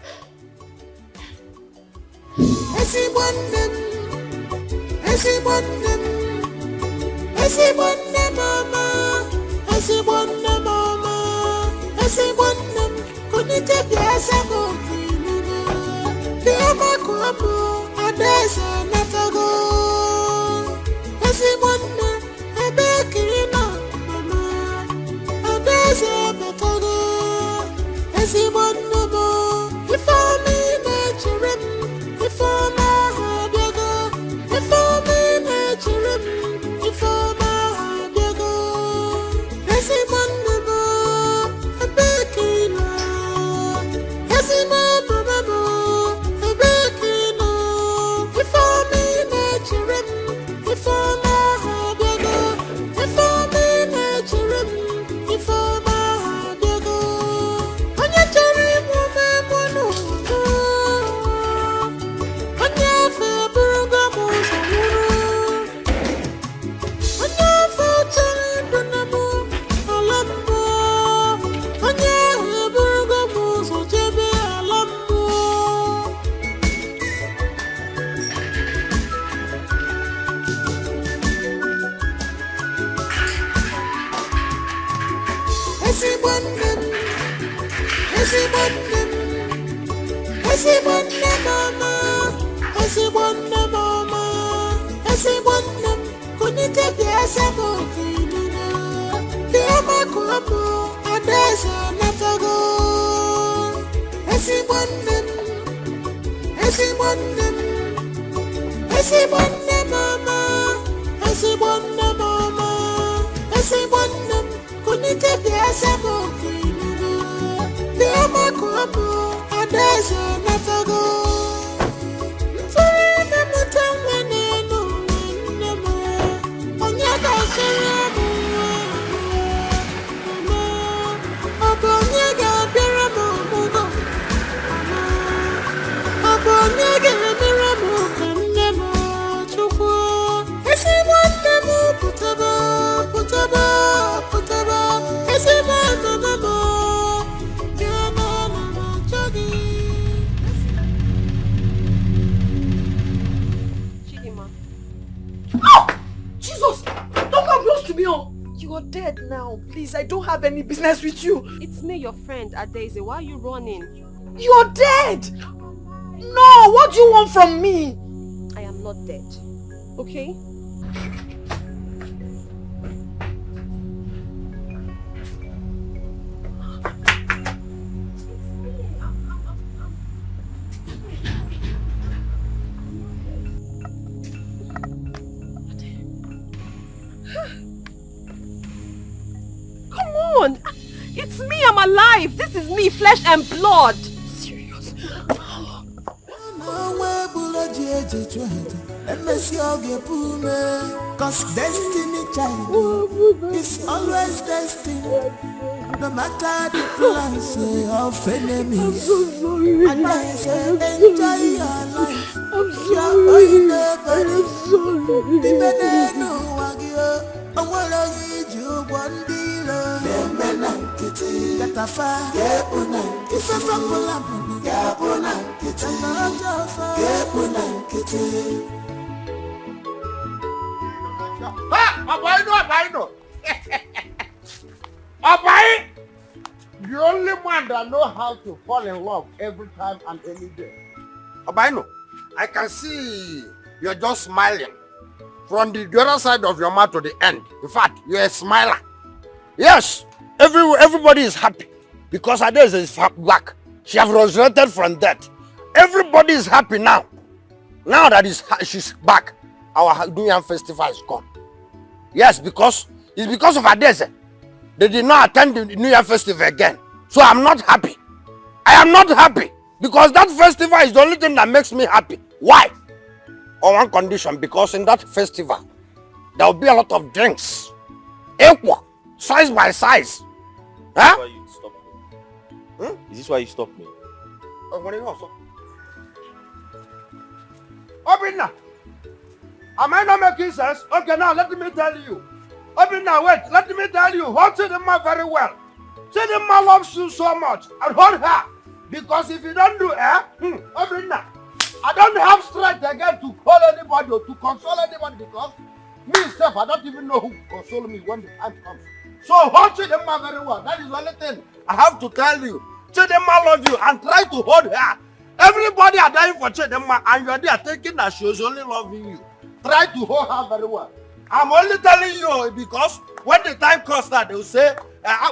You're dead now. Please, I don't have any business with you. It's me, your friend, Adaeze. Why are you running? You're dead! No, what do you want from me? I am not dead. Okay? It's me, I'm alive. This is me, flesh and blood. Serious. Cause destiny child is always destined. No matter the plans of enemies. I'm so sorry. And I say enjoy your life. I'm sorry. I'm sorry. OBIO. OBIO! The only man that knows how to fall in love every time and any day. OBIO, I can see you're just smiling. From the other side of your mouth to the end. In fact, you're a smiler. Yes, everybody is happy. Because Adaeze is back. She has resurrected from death. Everybody is happy now. Now that she's back, our New Year festival is gone. Yes, it's because of Adaeze. They did not attend the New Year festival again. So I'm not happy. I am not happy. Because that festival is the only thing that makes me happy. Why? On one condition, because in that festival, there will be a lot of drinks. Equal, size by size. Huh? Is this why you stopped me? Obinna, am I not making sense? Okay, now let me tell you. Obinna, wait, let me tell you. Hold Chidinma very well. Chidinma loves you so much. And hold her. Because if you don't do Obinna, I don't have strength again to call anybody or to console anybody because me myself, I don't even know who console me when the time comes. So hold Chidinma very well. That is the only thing I have to tell you. Chidinma loves you and try to hold her. Everybody are dying for Chidinma and you are there thinking that she was only loving you. Try to hold her very well. I'm only telling you because when the time comes that they will say,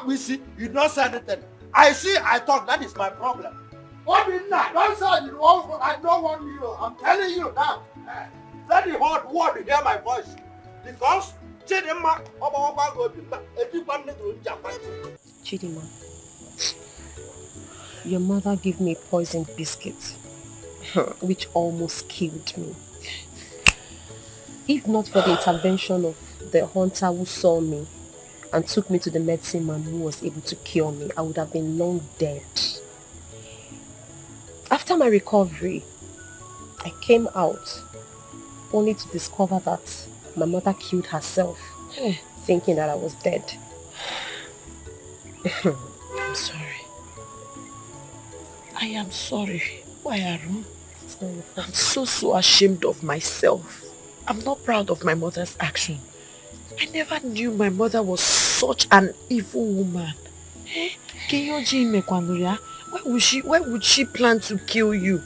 we see, you don't say anything. I see, I talk, that is my problem. What is that? Don't say you want, I don't want you. I'm telling you now. Let the whole world hear my voice. Because Chidinma, Chidinma, your mother gave me poisoned biscuits, which almost killed me. If not for the intervention of the hunter who saw me and took me to the medicine man who was able to cure me, I would have been long dead. After my recovery, I came out only to discover that my mother killed herself, thinking that I was dead. I'm sorry. I am sorry. Why, Arun? I'm so ashamed of myself. I'm not proud of my mother's action. I never knew my mother was such an evil woman. Why would she plan to kill you?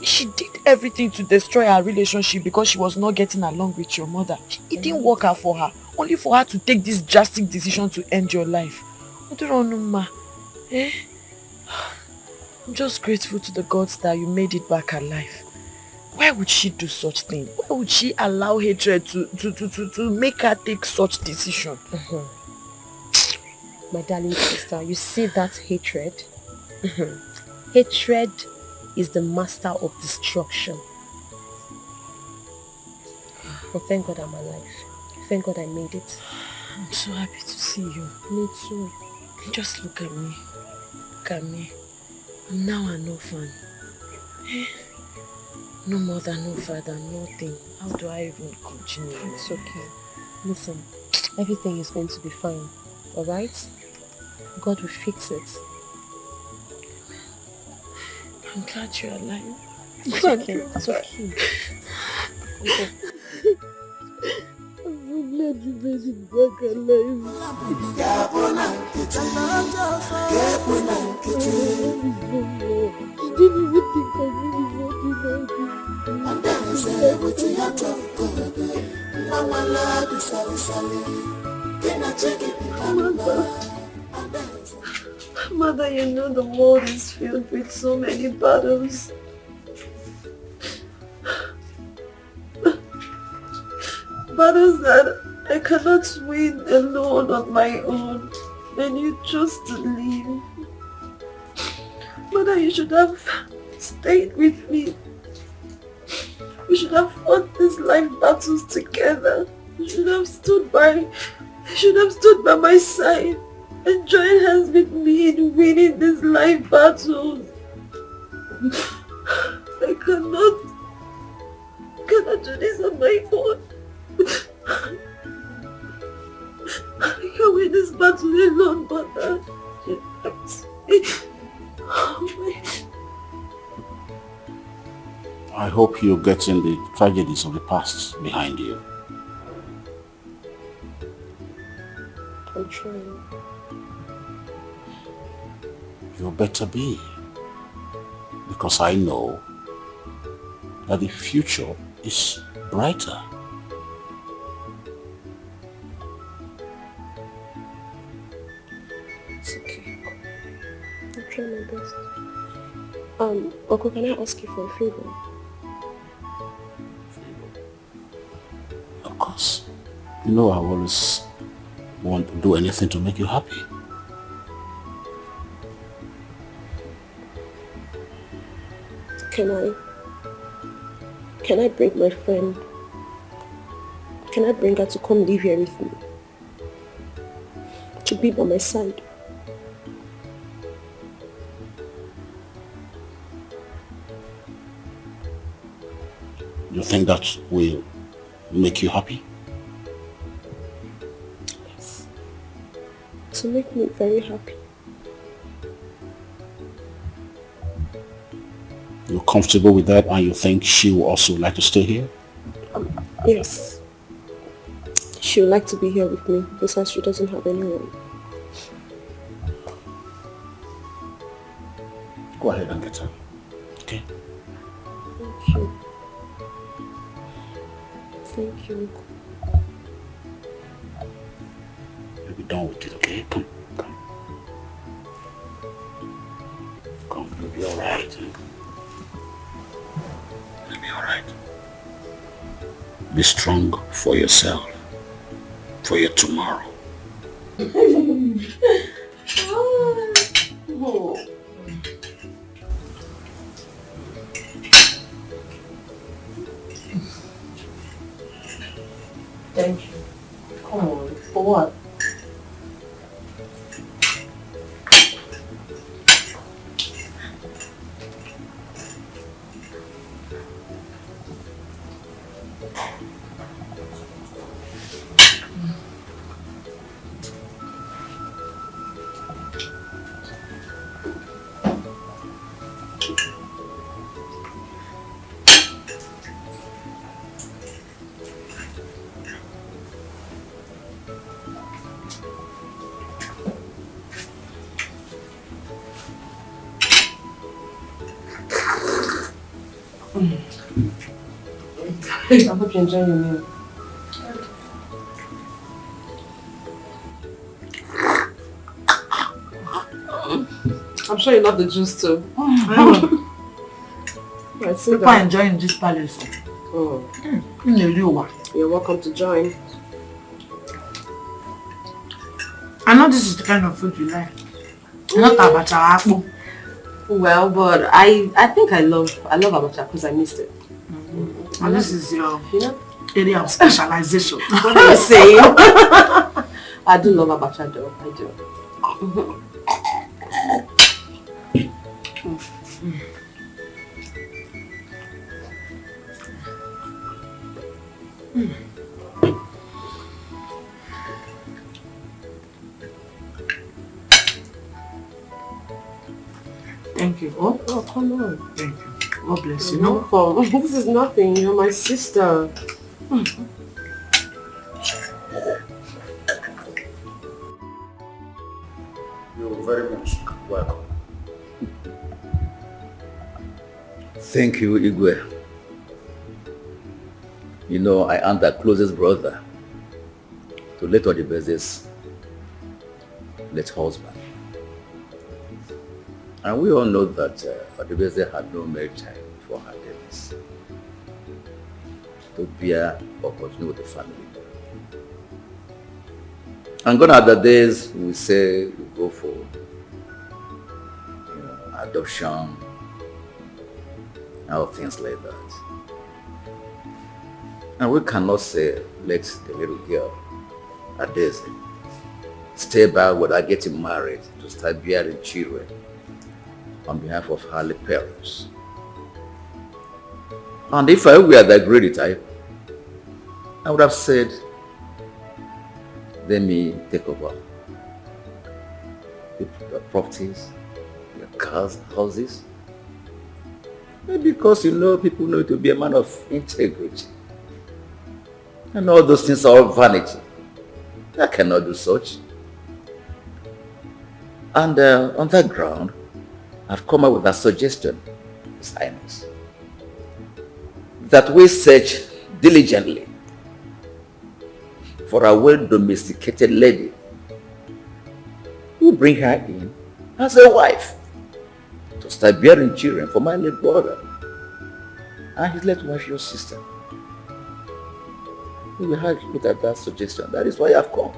She did everything to destroy our relationship because she was not getting along with your mother. It didn't work out for her. Only for her to take this drastic decision to end your life. I'm just grateful to the gods that you made it back alive. Why would she do such thing? Why would she allow hatred to make her take such decision? My darling sister, you see that hatred? Hatred is the master of destruction. But thank God I'm alive. Thank God I made it. I'm so happy to see you. Me too. Just look at me. Look at me. I'm now an orphan. No mother, no father, nothing. How do I even continue? It's okay. Listen, everything is going to be fine. Alright? God will fix it. I'm glad you're alive. It's okay. It's okay. Okay. I'm so glad you made it back alive. You didn't even think of me before you know this. And then you say everything out of God. Mother, you know the world is filled with so many battles. Battles that I cannot win alone on my own. And you chose to leave. Mother, you should have stayed with me. We should have fought these life battles together. You should have stood by my side and joined hands with me in winning these life battles. I cannot do this on my own. I can't win this battle alone, Mother. I hope you're getting the tragedies of the past behind you. I'm trying. You better be. Because I know that the future is brighter. It's okay. I'll try my best. Uncle, can I ask you for a favor? Of course. You know I always want to do anything to make you happy. Can I bring my friend? Can I bring her to come live here with me? To be by my side? You think that will make you happy? Yes. To make me very happy. You're comfortable with that and you think she will also like to stay here? Yes. She would like to be here with me besides she doesn't have anyone. Go ahead and get her. Okay? Thank you. Thank you. You'll be done with it, okay? Come. Come, you'll be alright. You'll be alright. Be strong for yourself. For your tomorrow. Thank you. Come on, for what? I hope you enjoy your meal. I'm sure you love the juice too. Right, People are enjoying this palace. Oh. You're welcome to join. I know this is the kind of food you like. Not abacha akpu. Well, but I think I love abacha because I missed it. And this is your area of specialization. What are you saying? I do love abacha though. I do. Thank you. Oh, come on. Thank you. God bless you. No problem. This is nothing. You're my sister. You're very much welcome. Thank you, Igwe. You know, I am the closest brother to late Odibeze's late husband. And we all know that Odibeze had no male child before her death to bear or continue with the family. And gone are the days we say we go for adoption, and things like that. And we cannot say, let the little girl, Adeze, stay back without getting married to start bearing children on behalf of her parents. And if I were the greedy type, I would have said, let me take over your properties, your cars, houses. Because people know to be a man of integrity. And all those things are all vanity. I cannot do such. And on that ground, I've come up with a suggestion, His Highness, that we search diligently for a well-domesticated lady who bring her in as a wife to start bearing children for my late brother and his late wife, your sister. We will have look at that suggestion. That is why I've come.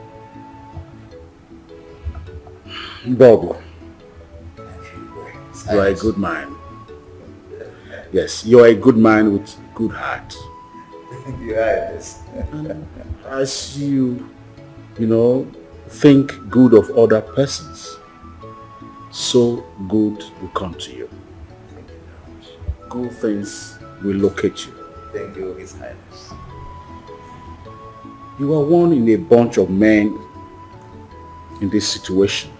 Bobo, you are a good man. Yes, you are a good man with a good heart. You are, yes. As you think good of other persons, so good will come to you. Thank you very much. Good things will locate you. Thank you, His Highness. You are one in a bunch of men in this situation.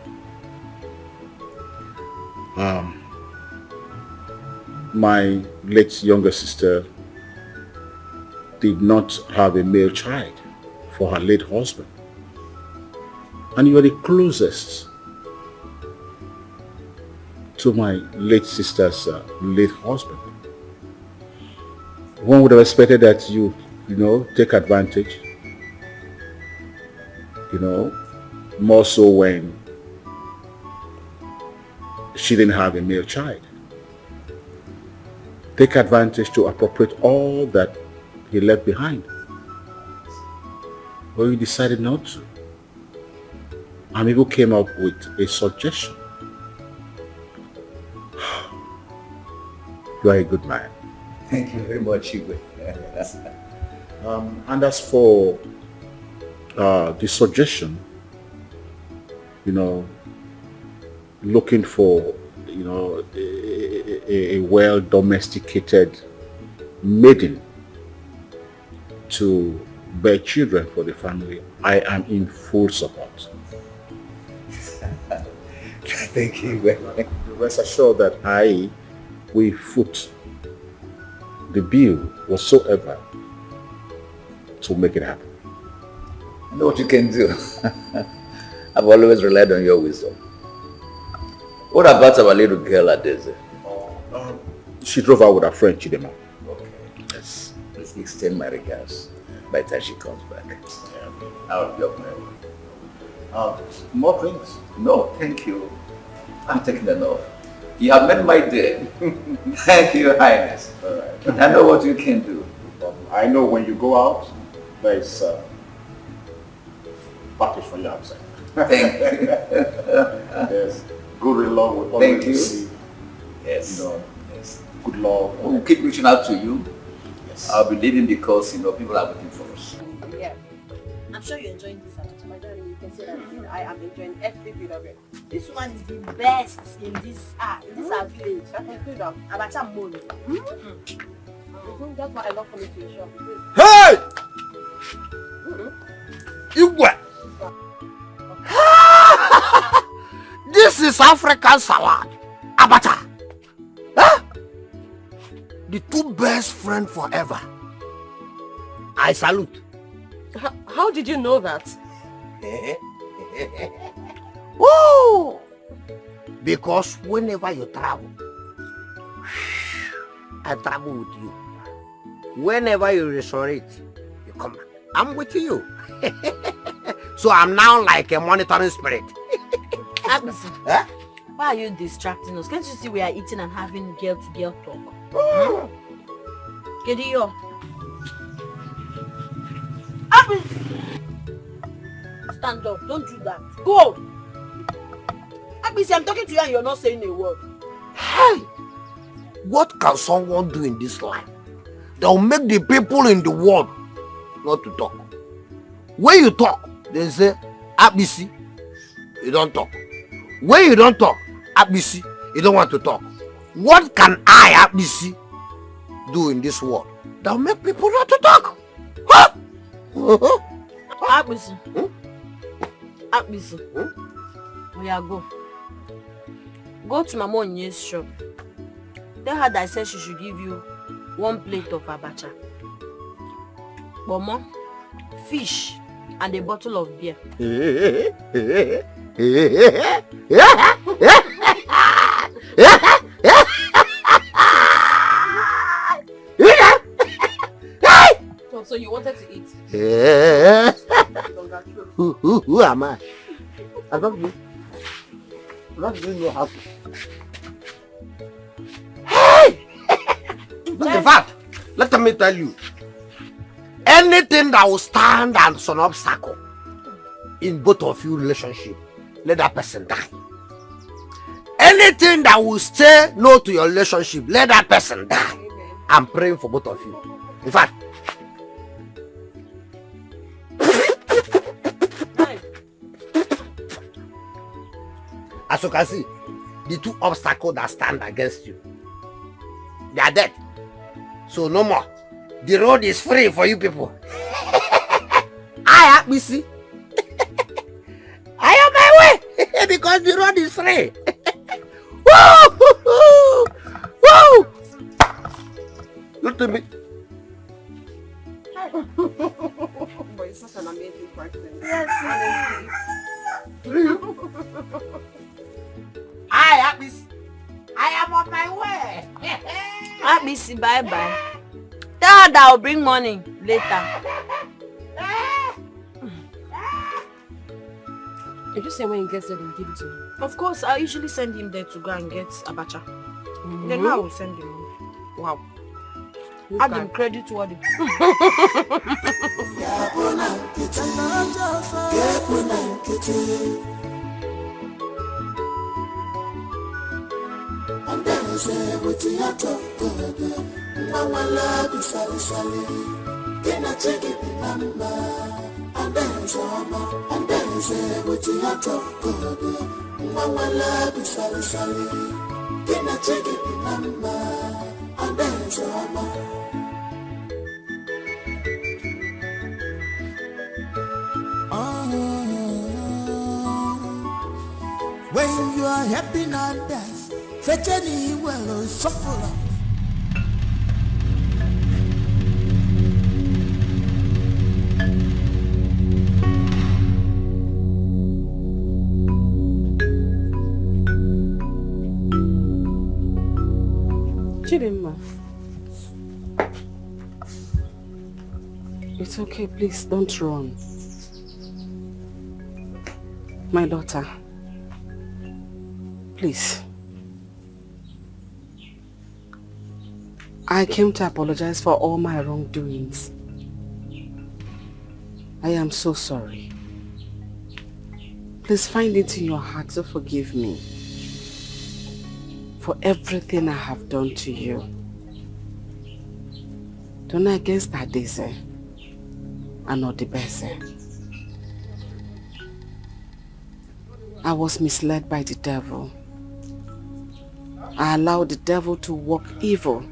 My late younger sister did not have a male child for her late husband. And you are the closest to my late sister's late husband. One would have expected that you take advantage, more so when she didn't have a male child. Take advantage to appropriate all that he left behind. But you decided not to. And people came up with a suggestion. You are a good man. Thank you very much, Igwe. And as for the suggestion, looking for a well-domesticated maiden to bear children for the family, I am in full support. Thank you. Rest assured that I will foot the bill whatsoever to make it happen. I know what you can do. I've always relied on your wisdom. What about our little girl, Adeze? She drove out with her friend, Chidema. Okay. Yes. Please extend my regards by the time she comes back. I'll be up my way. More drinks? No, thank you. I'm taking enough. You have made my day. Thank you, Highness. All right. I know what you can do. I know when you go out, there's package for you outside. Thank you. Yes. Good love will Thank always you. receive. Yes. You know, Yes. good love. We'll keep reaching out to you. Yes. I'll be leaving because people are waiting for us. Yeah. I'm sure you're enjoying this abacha. My darling, you can say that I am enjoying every bit of it. This one is the best in this our village. Abacha money. That's why I love coming to your shop. Hey! Igwe! This is African salad. Abacha. Huh? The two best friends forever. I salute. How did you know that? Woo! Because whenever you travel, I travel with you. Whenever you resurrect, you come back. I'm with you. So I'm now like a monitoring spirit. Abisi, Huh? why are you distracting us? Can't you see we are eating and having girl-to-girl talk? Kediyo. Abisi! Stand up, don't do that. Go! Abisi, I'm talking to you and you're not saying a word. Hey! What can someone do in this life that will make the people in the world not to talk? When you talk, they say, Abisi, you don't talk. When you don't talk, Abisi, you don't want to talk. What can I, Abisi, do in this world that will make people not to talk? Huh? Abisi. Abisi. Oh yeah, go. Go to Mama Onye's shop. Tell her that I said she should give you 1 plate of abacha, bomo, fish, and a bottle of beer. So you wanted to eat? Who am I? I don't know. Not doing no how to. Hey! In fact, let me tell you, anything that will stand as an obstacle in both of you relationship, let that person die. Anything that will say no to your relationship, let that person die. I'm praying for both of you. In fact, as you can see, the two obstacles that stand against you, they are dead. So no more. The road is free for you people. I have busy. I am my way because the road is free. Woo! Woo! Look to me. But you're such an amazing person. Yes, I have busy. I am on my way. Abisi, bye-bye. Tell her that I'll bring money later. You just say when he gets there, then give it to him. Of course, I usually send him there to go and get abacha. Then I will send him money. Wow. Add him credit to what he And then I say, with the heart of God, Mama love is sally. Then I take it number. And then I say, with the heart of God, Mama love is sally. Then I take it number. And then I when you are happy and dance, fetch any well suffer. Chidimma, it's okay, please don't run. My daughter, Please. I came to apologize for all my wrongdoings. I am so sorry. Please find it in your heart to forgive me for everything I have done to you. Don't against that Deseh and not the Bessie. I was misled by the devil. I allowed the devil to work evil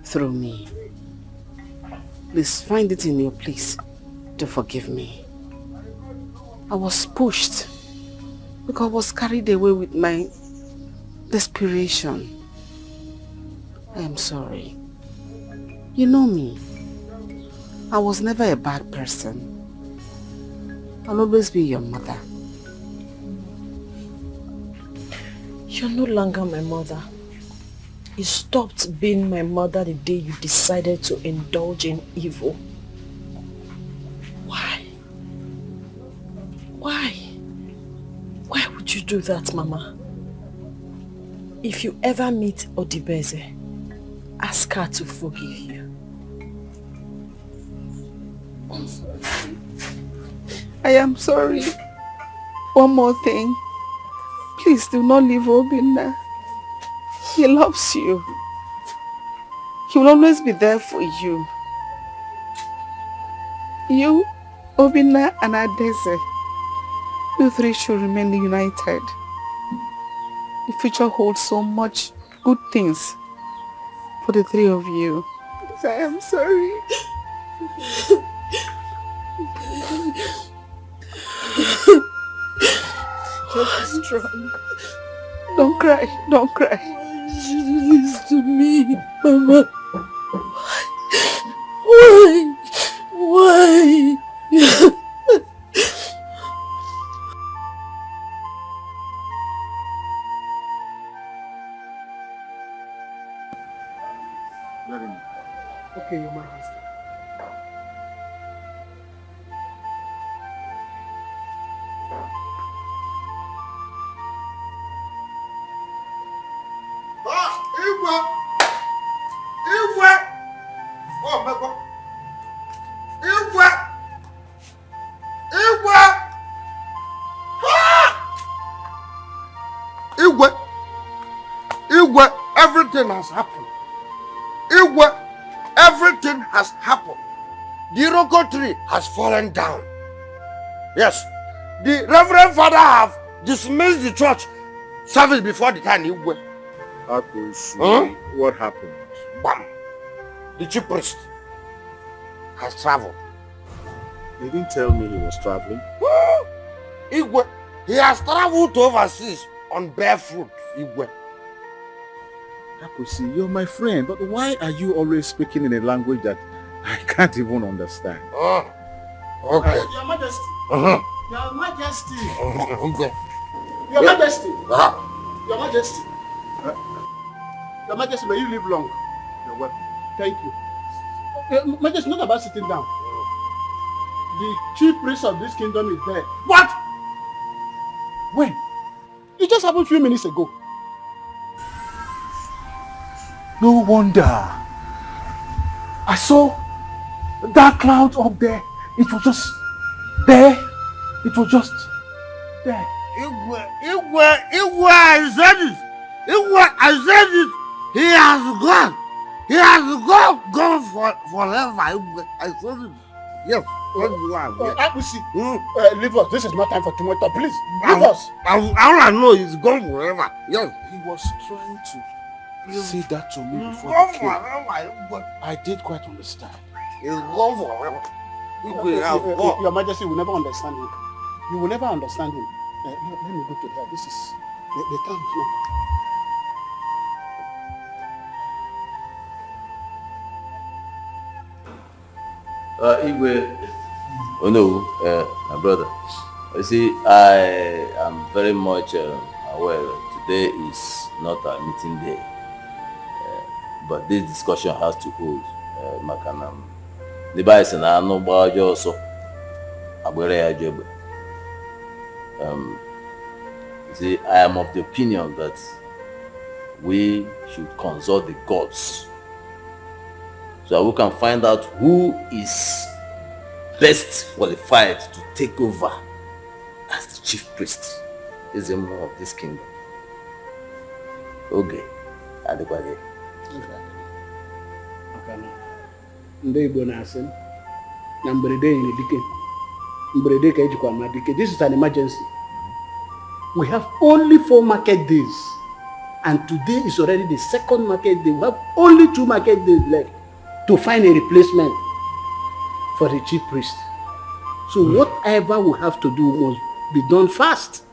through me. Please find it in your place to forgive me. I was pushed because I was carried away with my desperation. I am sorry. You know me. I was never a bad person. I'll always be your mother. You're no longer my mother. You stopped being my mother the day you decided to indulge in evil. Why? Why? Why would you do that, Mama? If you ever meet Odibeze, ask her to forgive you. I am sorry. One more thing. Please do not leave Obinna. He loves you. He will always be there for you. You, Obinna and Adeze, you three should remain united. The future holds so much good things for the three of you. I am sorry. Just be strong. Don't cry, don't cry. Why did you do this to me, Mama? Why? Why? Okay, Your Majesty. Everything has happened. Everything has happened. The Iroko tree has fallen down. Yes, the Reverend Father have dismissed the church service before the time. What happened? Bam! The chief priest has traveled. He didn't tell me he was traveling. He has traveled to overseas on barefoot. Akusi, you're my friend, but why are you always speaking in a language that I can't even understand? Okay. Your Majesty. Uh-huh. Your Majesty. Okay. Your Majesty. Uh-huh. Your Majesty. Your Majesty, may you live long. You're welcome. Thank you. Majesty, not about sitting down. The chief priest of this kingdom is there. What? When? It just happened a few minutes ago. No wonder. I saw that cloud up there. It was just there. It was just there. I said it. I said it. He has gone. He has gone forever. I said it. Yes. Leave us. This is not time for tomorrow. Please, leave us. All I know is gone forever. Yes. He was trying to say that to me before he came. I did quite understand. He's gone forever. Your Majesty will never understand him. You will never understand him. Let me go to that. This is the time is not. Igwe, oh no, my brother. You see, I am very much aware today is not a meeting day, but this discussion has to hold. Makanam, the bison are no barge also. See, I am of the opinion that we should consult the gods so that we can find out who is best qualified to take over as the chief priest of this kingdom. Okay, Adequate. Ndị Igbo na-asị na mberede nyere dike, mberede ka ejikwa ma dike. This is an emergency. We have only 4 market days, and today is already the 2nd market day. We have only 2 market days left to find a replacement for the chief priest. So whatever we have to do must be done fast.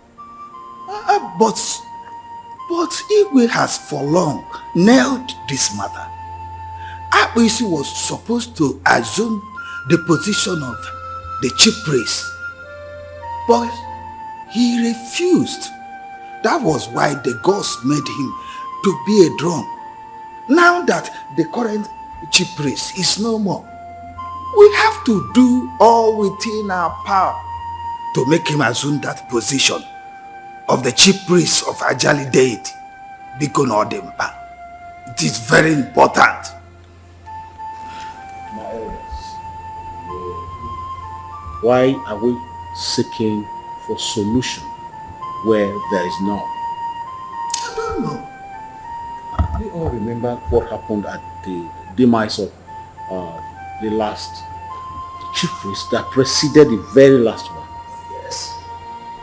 But Igwe has for long nailed this matter. Akpisi was supposed to assume the position of the chief priest, but he refused. That was why the gods made him to be a drone. Now that the current chief priest is no more, we have to do all within our power to make him assume that position of the chief priest of Ajali deity, Biko Nodempa. It is very important. My elders, why are we seeking for solution where there is none? I don't know. We all remember what happened at the demise of the last chief priest that preceded the very last one. Yes.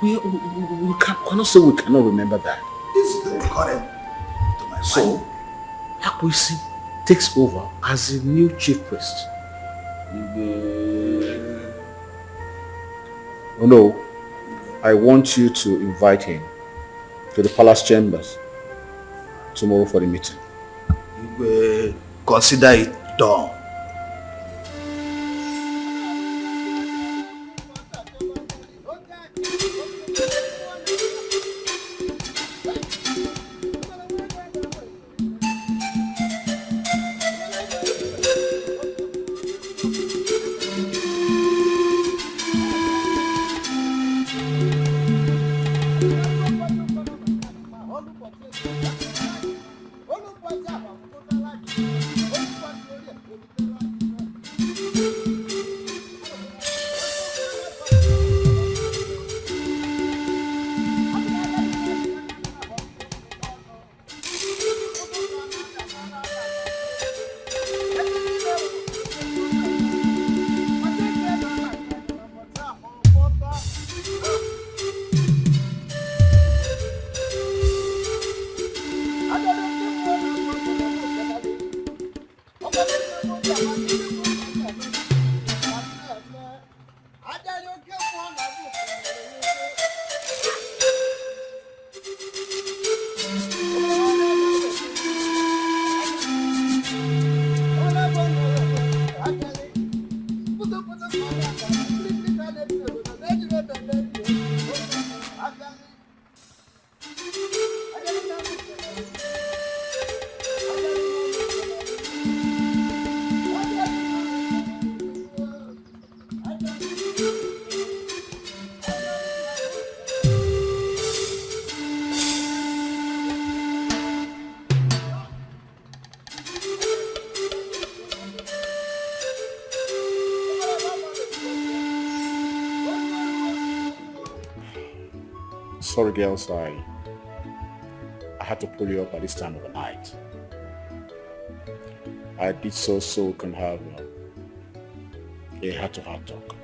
We cannot say we cannot remember that. This is very current to my So, Akwisi takes over as the new chief priest. Oh no, I want you to invite him to the palace chambers tomorrow for the meeting. You will consider it done. Sorry girls, I had to pull you up at this time of the night. I did so we can have a heart-to-heart talk.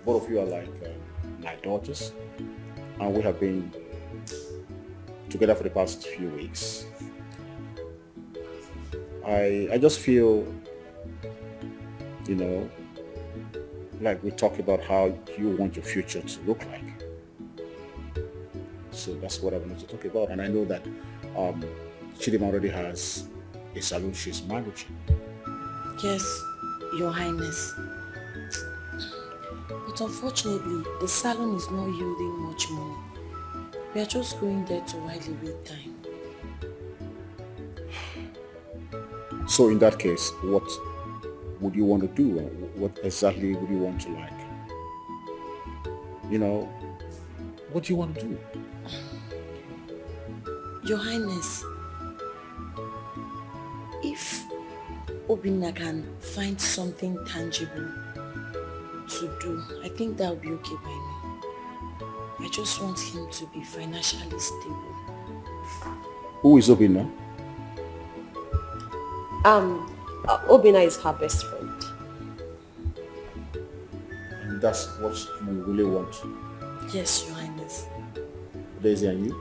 Both of you are like my daughters, and we have been together for the past few weeks. I just feel, you know, like we talk about how you want your future to look like. So that's what I wanted to talk about. And I know that Chidima already has a salon she's managing. Yes, Your Highness. But unfortunately, the salon is not yielding much money. We are just going there to while away time. So in that case, what would you want to do? What exactly would you want to like? You know, What do you want to do? Your Highness, if Obinna can find something tangible to do, I think that would be okay by me. I just want him to be financially stable. Who is Obinna? Obinna is her best friend. And that's what you really want? Yes, Your Highness. Daisy and you?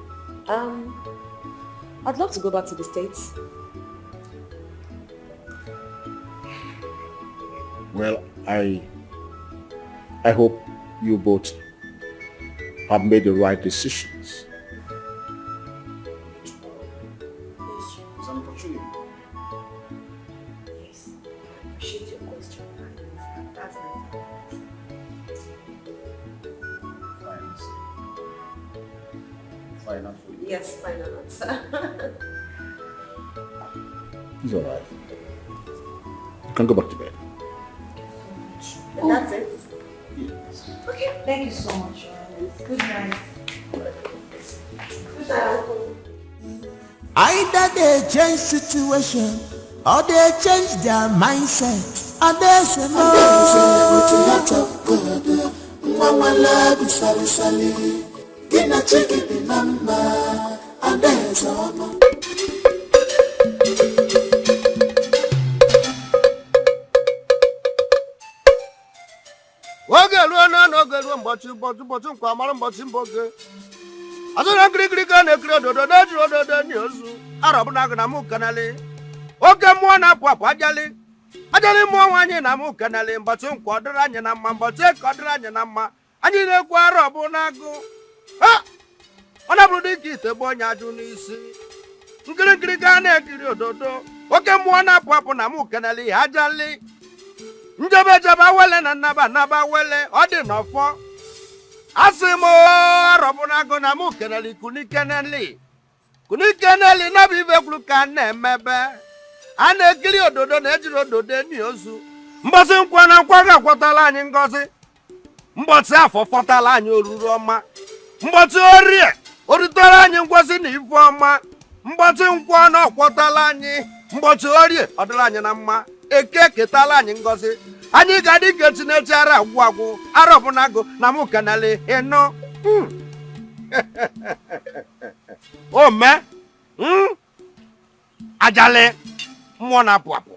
I'd love to go back to the States. Well, I hope you both have made the right decisions. It's an opportunity. Yes, I appreciate your question. That's my Final for you. Yes, final answer. It's all right. You can go back to bed. And that's it? Yes. Okay, thank you so much, Your Highness. Good night. Good night, Uncle. Either they change situation or they change their mindset. And there's a no. Mama love is sally. Gina chicken the number. And there's a no. Oge ruo n'oge ruo ụbọchị nkwa mara ụbọchị mboge. Azụrụ nkirikiri ka na-ekiri ododo na-ejiri ododo ndị ozu. Arọbụna gị na mụ kanali. Oke mmụọ na-apụ apụ ajali. Ajali mmụọ nwaanyị na mụ kanali. Mbọchị nkwa ọ dịrị anyị na mma. Mbọchị ka ọ dịrị anyị na mma. Anyị na-ekwu arọbụna agụ. Ha! Ọ na-abụrụ dịka ite bụ onye ajụ n'isi. Nkirikiri ka na-ekiri ododo. Oke mmụọ na-apụ apụ na mụ kanali. Ajali. Njebe wele na naba wele ọ dị n'ọfọ. Asị m arọbụna agụ na mụ keneli kunikeneli na-bụ ibe kwuru ka na-emebe. A na-ekiri ododo na-ejiri ododo enyi ozu. Mbọsị nkwa na nkwa ga-akwọtala anyị ngọzi. Mbọsị afọ fọtala anyị oruru ọma. Mbọsị orie orutere anyị ngọzi na ife ọma. Mbọsị nkwa na ọkwọtala anyị. Mbọsị orie ọ dịrị anyị na mma. Eke ketala anyị ngọzi. Anyị ga-adị ka Chineke ara agwụ arọbụna agụ na mụ kanali ịnụ. Ome ajali mmụọ na-apụ apụ.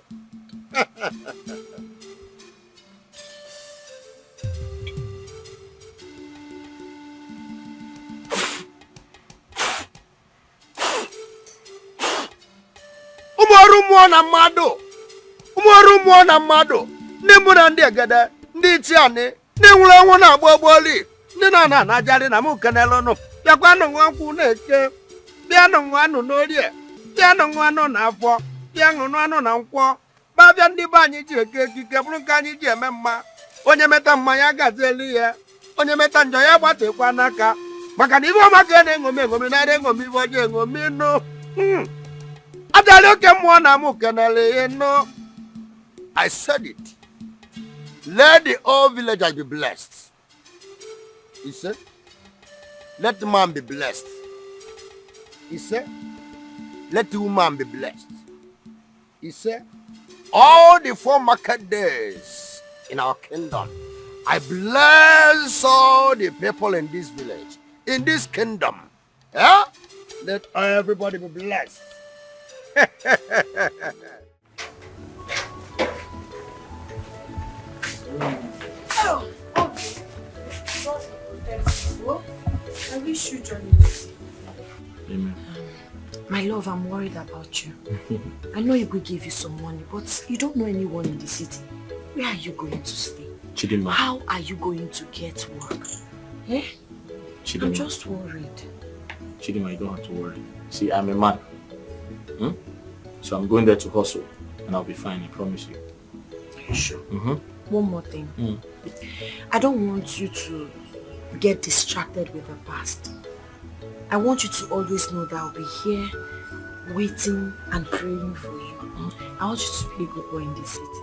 Ụmụ ọrụ mmụọ na mmadụ. Ụmụ ọrụ mmụọ na mmadụ. Ndị mbụ na ndị egede, ndị ichiani, ndị nwụrụ ọnwụ na-agba ogboli, ndị na na-ajali na mụ kenelụnụ. Bịakwanụ nwa nkwụ na-eke, bịanụ nwa anụ n'orie, bịanụ nwa anụ na afọ, bịanụ anụ na nkwọ. Babịa ndị be anyị ji eke ekike bụrụ nke anyị ji eme mma. Onye meta mma ya gazieli ya, onye meta njọ ya gbatekwa n'aka. Maka na ibe ọma ka na-eṅomi na eṅomi ibe ọjọọ eṅomi nụ. Ajali oke mmụọ na mụ kenele ịnụ. I said it. Let the whole villagers be blessed. He said, let the man be blessed. He said, let the woman be blessed. He said, all the 4 market days in our kingdom, I bless all the people in this village, in this kingdom. Yeah? Let everybody be blessed. Oh, okay. I wish you joy in this. Amen. My love, I'm worried about you. I know it will give you some money, but you don't know anyone in the city. Where are you going to stay? Chidinma. How are you going to get work? Eh? Chidinma. I'm just worried. Chidinma, you don't have to worry. See, I'm a man. So I'm going there to hustle, and I'll be fine, I promise you. Are you sure? One more thing. I don't want you to get distracted with the past. I want you to always know that I'll be here waiting and praying for you. I want you to be a good boy in this city.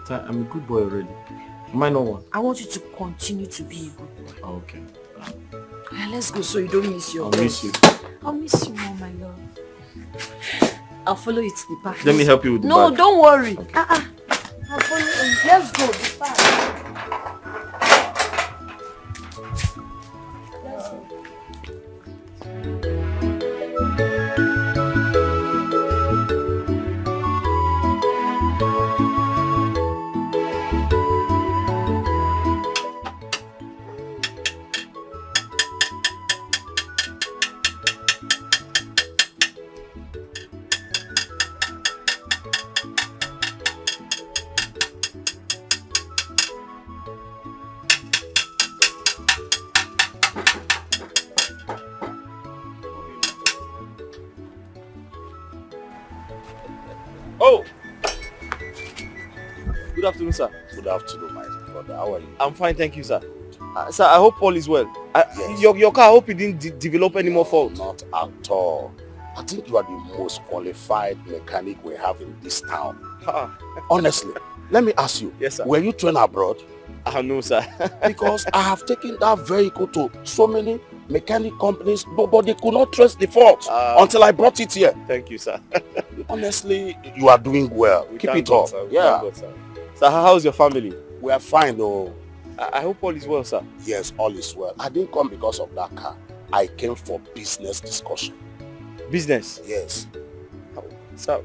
I'm a good boy already. Am I not one? I want you to continue to be a good boy. Okay. Yeah, let's go so you don't miss your I'll bus. miss you. I'll miss you more, my love. I'll follow you to the park. Let me help you with the No, bag. don't worry. Okay. I'll follow you. Let's go. The park. Let's go. Oh! Good afternoon, sir. Good afternoon, my brother. How are you? I'm fine, thank you, sir. Sir, I hope all is well. Your car, I hope it didn't develop any more fault. Not at all. I think you are the most qualified mechanic we have in this town. Honestly, let me ask you. Yes, sir. Were you trained abroad? No, sir. Because I have taken that vehicle to so many mechanic companies, but they could not trace the fault until I brought it here. Thank you, sir. Honestly, you are doing well. Keep it up. Yeah. Sir, how's your family? We are fine, though. I hope all is well, sir. Yes, all is well. I didn't come because of that car. I came for business discussion. Business? Yes. Sir?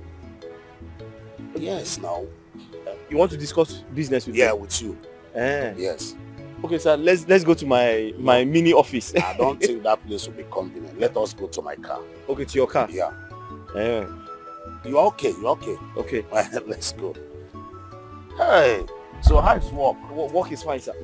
Yes, now. You want to discuss business with me? Yeah, with you. Eh. Yes. Okay, sir, let's go to my mini office. I don't think that place will be convenient. Let us go to my car. Okay, to your car? Yeah. Eh. You're okay, you're okay. Okay. Let's go. Hey, so how is work? Work is fine, sir.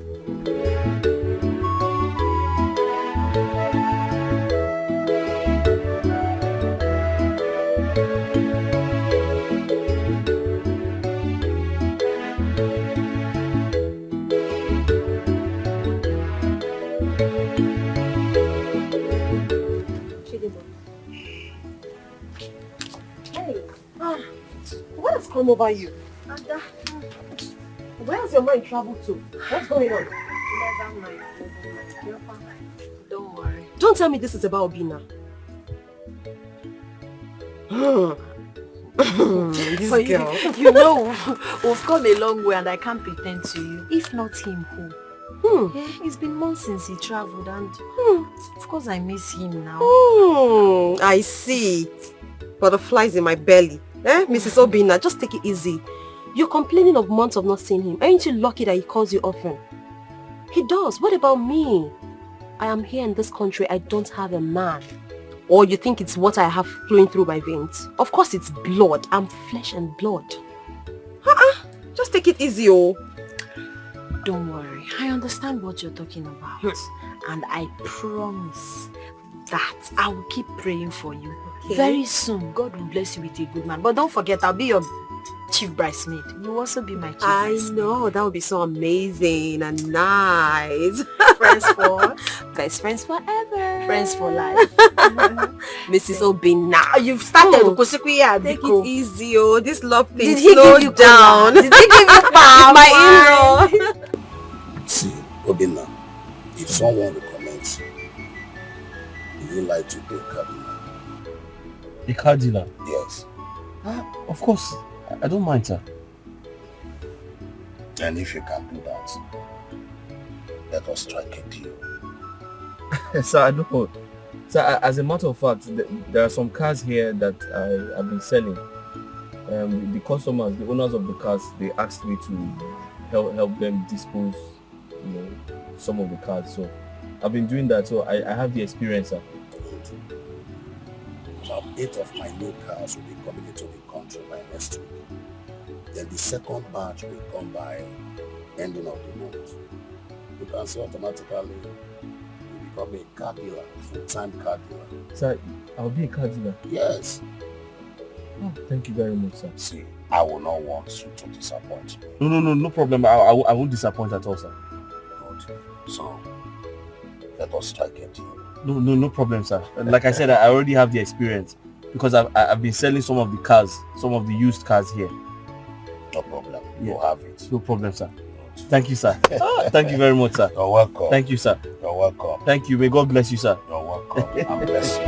What has come over you? Where has your mind traveled to? What's going on? Never mind. Don't worry. Don't tell me this is about Obina. This For girl. You know, we've come a long way and I can't pretend to you. If not him, who? Yeah, it's been months since he traveled and of course I miss him now. I see. Butterflies in my belly. Mrs. Obina, just take it easy. You're complaining of months of not seeing him. Aren't you lucky that he calls you often? He does. What about me? I am here in this country. I don't have a man. Or you think it's what I have flowing through my veins? Of course it's blood. I'm flesh and blood. Just take it easy, oh. Don't worry. I understand what you're talking about. And I promise that I will keep praying for you. Okay. Very soon, God will bless you with a good man. But don't forget, I'll be your chief bridesmaid. You will also be my chief bridesmaid. I know, that would be so amazing and nice. Friends for best friends forever. Friends for life. Mrs. Obina, you've started. Take it easy, oh. This love thing. Did he slow give you down. Did he give you my in-law? See, Obina, if someone recommends you, do you like to be a car dealer? A car dealer? Yes. Of course. I don't mind, sir. And if you can do that, let us strike a deal. Sir, I know. Sir, as a matter of fact, there are some cars here that I have been selling. The customers, the owners of the cars, they asked me to help them dispose, some of the cars. So I've been doing that. So I have the experience, sir. About 8 of my new cars will be coming into the country by next week. Then the second batch will come by ending of the month. You can see automatically you become a car dealer, full-time car dealer. Sir, I'll be a car dealer? Yes. Oh, thank you very much, sir. See, I will not want you to disappoint me. No problem. I won't disappoint at all, sir. Good. So, let us strike a deal. No problem, sir. Like I said, I already have the experience because I've been selling some of the cars, some of the used cars here. No problem. Yeah. You have it. No problem, sir. Thank you, sir. Thank you very much, sir. You're welcome. Thank you, sir. You're welcome. Thank you. May God bless you, sir. You're welcome. I'm blessed.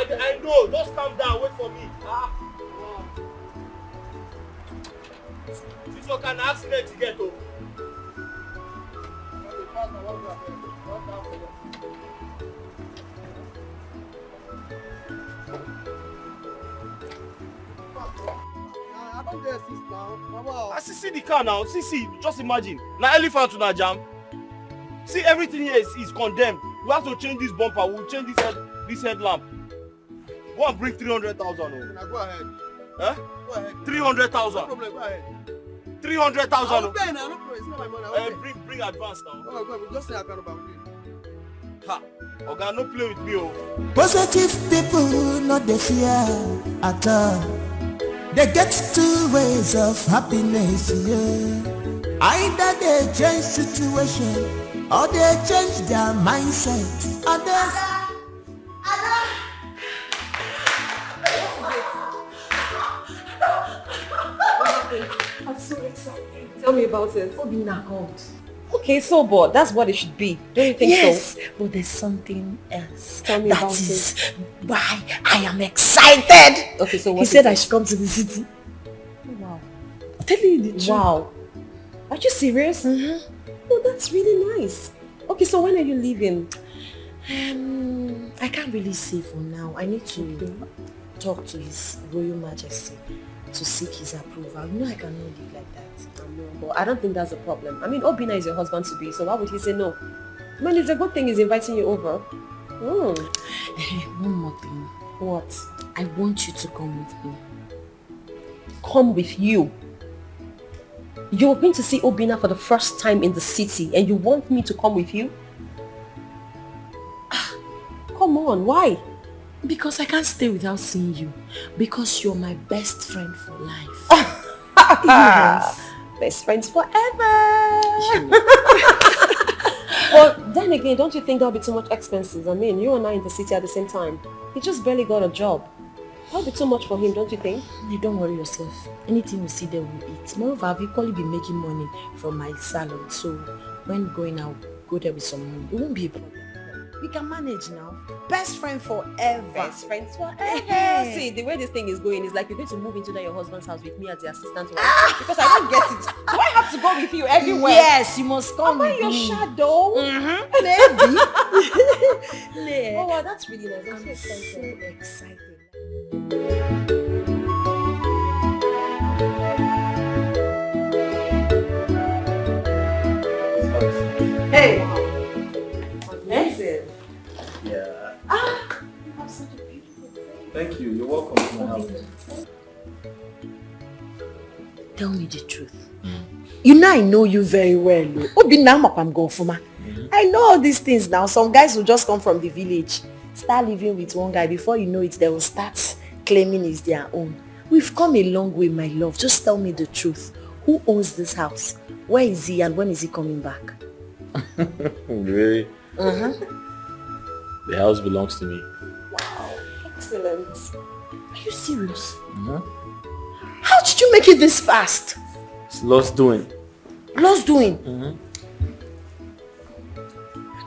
I know, just calm down, wait for me. This was an accident to get home. See the car now, see, just imagine. Now elephant to na jam. See, everything here is condemned. We have to change this bumper, we'll change this headlamp. Go and bring 300,000. Go ahead. Huh? Go ahead. 300,000. No problem, go ahead. 300,000. I'll pay now, no problem. It's not my money. Bring advance now. Oh, go, just say I can't about you. Ha! Oga, no play with me, oh. Positive people not the fear at all. They get two ways of happiness, yeah. Either they change situation or they change their mindset. Others. I'm so excited. Tell me about it. Obina called. Okay, so but that's what it should be. Don't you think so? Yes, but there's something else. Tell me about it. That is why I am excited. Okay, so what he said I should come to the city. Oh, wow. I'm telling you the truth. Wow. Are you serious? Mm-hmm. Oh, that's really nice. Okay, so when are you leaving? I can't really say for now. I need to talk to His Royal Majesty to seek his approval. You know I cannot live like that. I know, but I don't think that's a problem. I mean, Obina is your husband to be, so why would he say no? I mean, it's a good thing he's inviting you over. One more thing. What? I want you to come with me. Come with you? You're going to see Obina for the first time in the city and you want me to come with you? Come on, why? Because I can't stay without seeing you. Because you're my best friend for life. Yes. Best friends forever. But then again, don't you think that'll be too much expenses? I mean, you and I in the city at the same time. He just barely got a job. That'll be too much for him, don't you think? You don't worry yourself. Anything we see there we'll eat. Moreover, I've equally been making money from my salon. So when going out, go there with some money. It won't be a problem. We can manage now. Best friend forever. Best friends forever. See, the way this thing is going is like you're going to move into your husband's house with me as the assistant wife. Because I don't get it. Do I have to go with you everywhere? Yes, you must come with your me. shadow? Maybe. Oh, wow, that's really nice. I'm so excited. Hey. Amazing. Yeah. You have such a beautiful place. Thank you. You're welcome to my house. Tell me the truth. You know I know you very well. I know all these things now. Some guys will just come from the village, start living with one guy. Before you know it, they will start claiming it's their own. We've come a long way, my love. Just tell me the truth. Who owns this house? Where is he and when is he coming back? Really? Uh-huh. The house belongs to me. Wow. Excellent. Are you serious? Mm-hmm. How did you make it this fast? It's lost doing. Lost doing? Mm-hmm.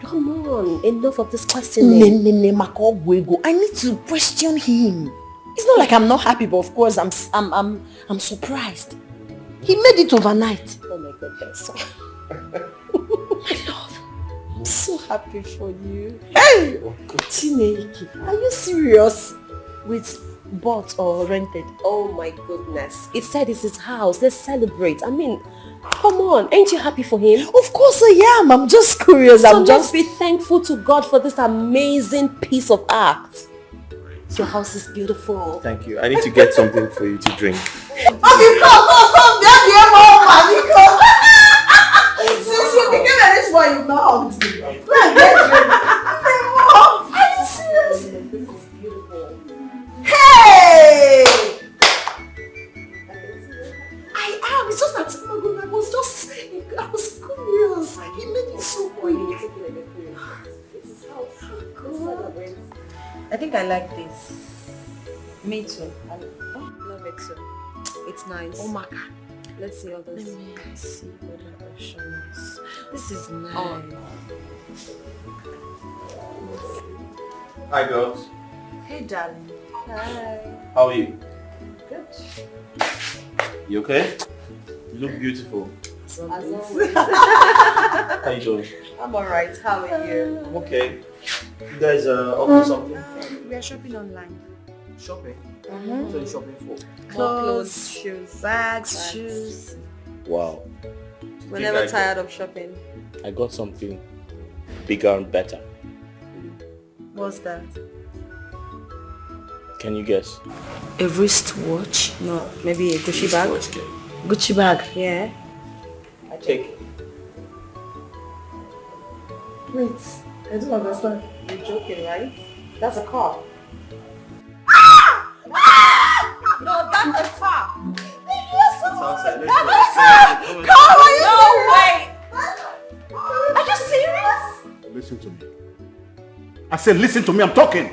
Come on, enough of this questioning. I need to question him. It's not like I'm not happy, but of course I'm surprised. He made it overnight. Oh my goodness. My love, I'm so happy for you. Hey! Chineke, are you serious? Wait, Bought or rented? Oh my goodness. It said it's his house. Let's celebrate. I mean, come on. Ain't you happy for him? Of course I am. I'm just curious. So let's be thankful to God for this amazing piece of art. Your house is beautiful. Thank you. I need to get something for you to drink. Okay, come. Since you became a rich boy, you've not hugged me. Go and get drink. Are you serious? This is beautiful. Hey! I am. It's just that I was curious. He made it so quick. This is how God. I think I like this. Me too. I love it too. It's nice. Oh my God. Let's see all this. Let me see what the option is. This is nice. Hi girls. Hey darling. Hi. How are you? Good. You okay? You look beautiful. As always. How you doing? I'm alright. How are you? I'm okay. You guys are up to something? We are shopping online. Shopping? Mm-hmm. What are you shopping for? Clothes, shoes, bags, shoes. Wow. We're never tired of shopping. I got something bigger and better. What's that? Can you guess? A wristwatch? No, maybe a Gucci bag. Gucci bag? Yeah. Take it. Wait, I don't understand. You're joking, right? That's a car. No, that's a car. No way! Are you serious? Listen to me. I said listen to me, I'm talking.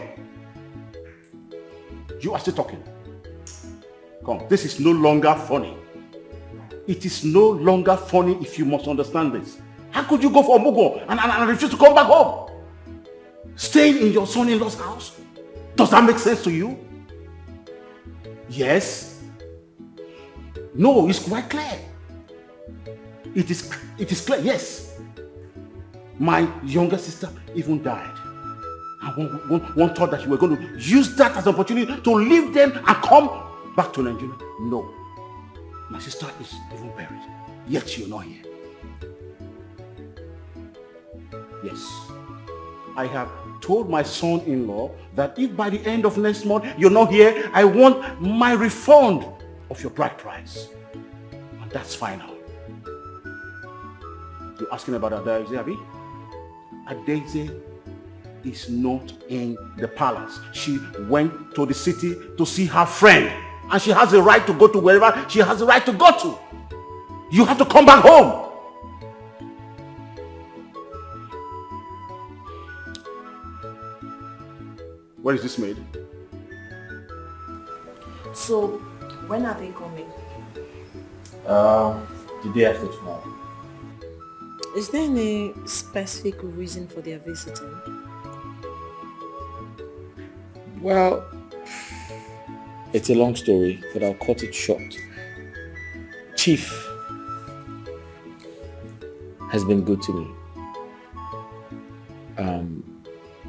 You are still talking. Come, this is no longer funny. It is no longer funny if you must understand this. How could you go for a mugo and refuse to come back home? Staying in your son-in-law's house? Does that make sense to you? Yes? No, it's quite clear. It is clear, yes. My younger sister even died. And one thought that you were going to use that as an opportunity to leave them and come back to Nigeria. No. My sister is even buried, yet you're not here. Yes. I have told my son-in-law that if by the end of next month you're not here, I want my refund of your bride price. And that's final. You're asking about Adeze, Abi? Adeze is not in the palace. She went to the city to see her friend. And she has the right to go to wherever she has the right to go to. You have to come back home. Where is this made? So, when are they coming? The day after tomorrow. Is there any specific reason for their visiting? Well, it's a long story, but I'll cut it short. Chief has been good to me.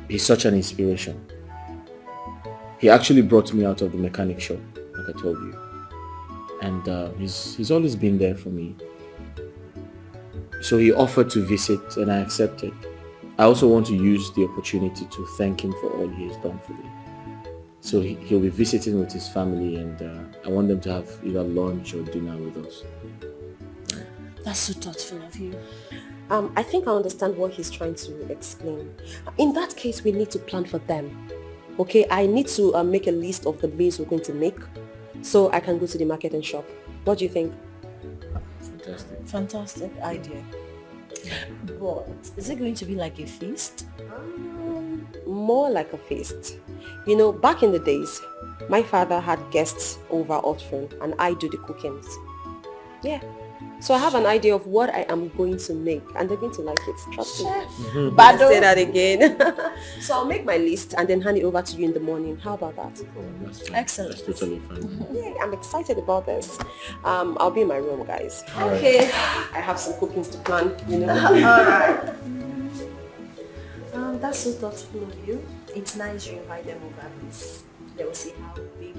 He's such an inspiration. He actually brought me out of the mechanic shop, like I told you. And he's always been there for me. So he offered to visit and I accepted. I also want to use the opportunity to thank him for all he has done for me. So he'll be visiting with his family and I want them to have either lunch or dinner with us. That's so thoughtful of you. I think I understand what he's trying to explain. In that case, we need to plan for them. Okay, I need to make a list of the meals we're going to make so I can go to the market and shop. What do you think? Fantastic. Fantastic idea. But is it going to be like a feast? More like a feast. You know, back in the days, my father had guests over often and I do the cookings. Yeah. So I have an idea of what I am going to make and they're going to like it. Trust me. But I'll say that again. So I'll make my list and then hand it over to you in the morning. How about that? Excellent. That's totally fine. Yeah, I'm excited about this. I'll be in my room, guys. Okay. I have some cookings to plan, you know. Alright. That's so thoughtful of you. It's nice you invite them over at least. They will see how big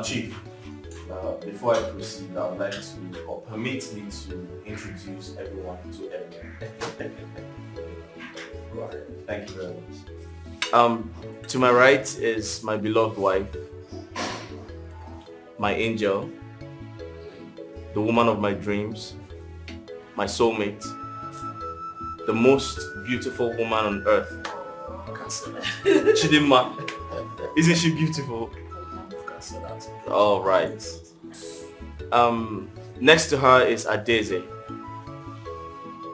Chief, before I proceed, I would like to, or permit me to introduce everyone to everyone. Thank you very much. To my right is my beloved wife, my angel, the woman of my dreams, my soulmate, the most beautiful woman on earth. Chidimma. Isn't she beautiful? All right. Next to her is Adeze.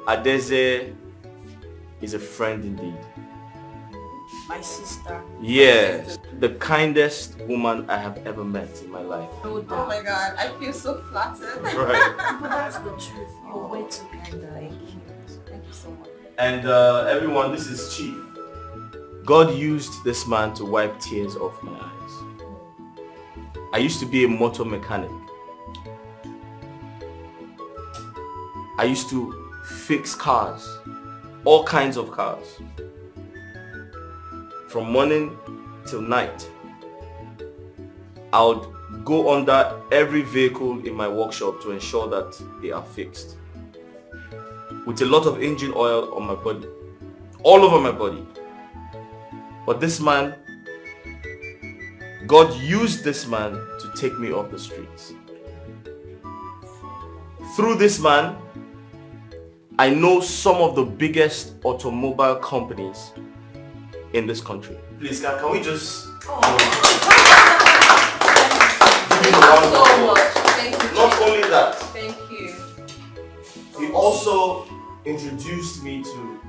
Adeze is a friend indeed. My sister. Yes, the kindest woman I have ever met in my life. Oh my God, I feel so flattered. Right. But that's the truth. You're way too kind. Thank you. Thank you so much. And everyone, this is Chief. God used this man to wipe tears off my eyes. I used to be a motor mechanic. I used to fix cars, all kinds of cars. From morning till night. I would go under every vehicle in my workshop to ensure that they are fixed. With a lot of engine oil on my body, all over my body. But this man, God used this man to take me off the streets. Through this man, I know some of the biggest automobile companies in this country. Please, can we just... Thank you so much. Thank you. Not only that, Thank you. he also introduced me to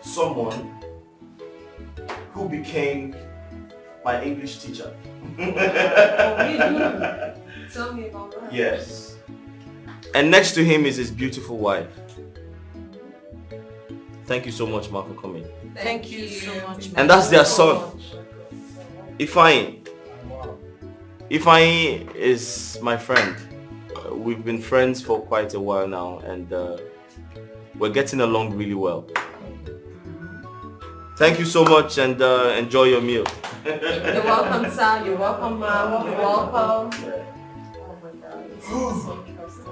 someone who became my English teacher. Tell me about that. Yes. And next to him is his beautiful wife. Thank you so much, Ma, for coming. Thank you so much. And that's their son, Ifeanyi. Ifeanyi is my friend. We've been friends for quite a while now, and we're getting along really well. Thank you so much, and enjoy your meal. You're welcome, sir. You're welcome, ma'am. You're welcome. Oh my God, this is so interesting.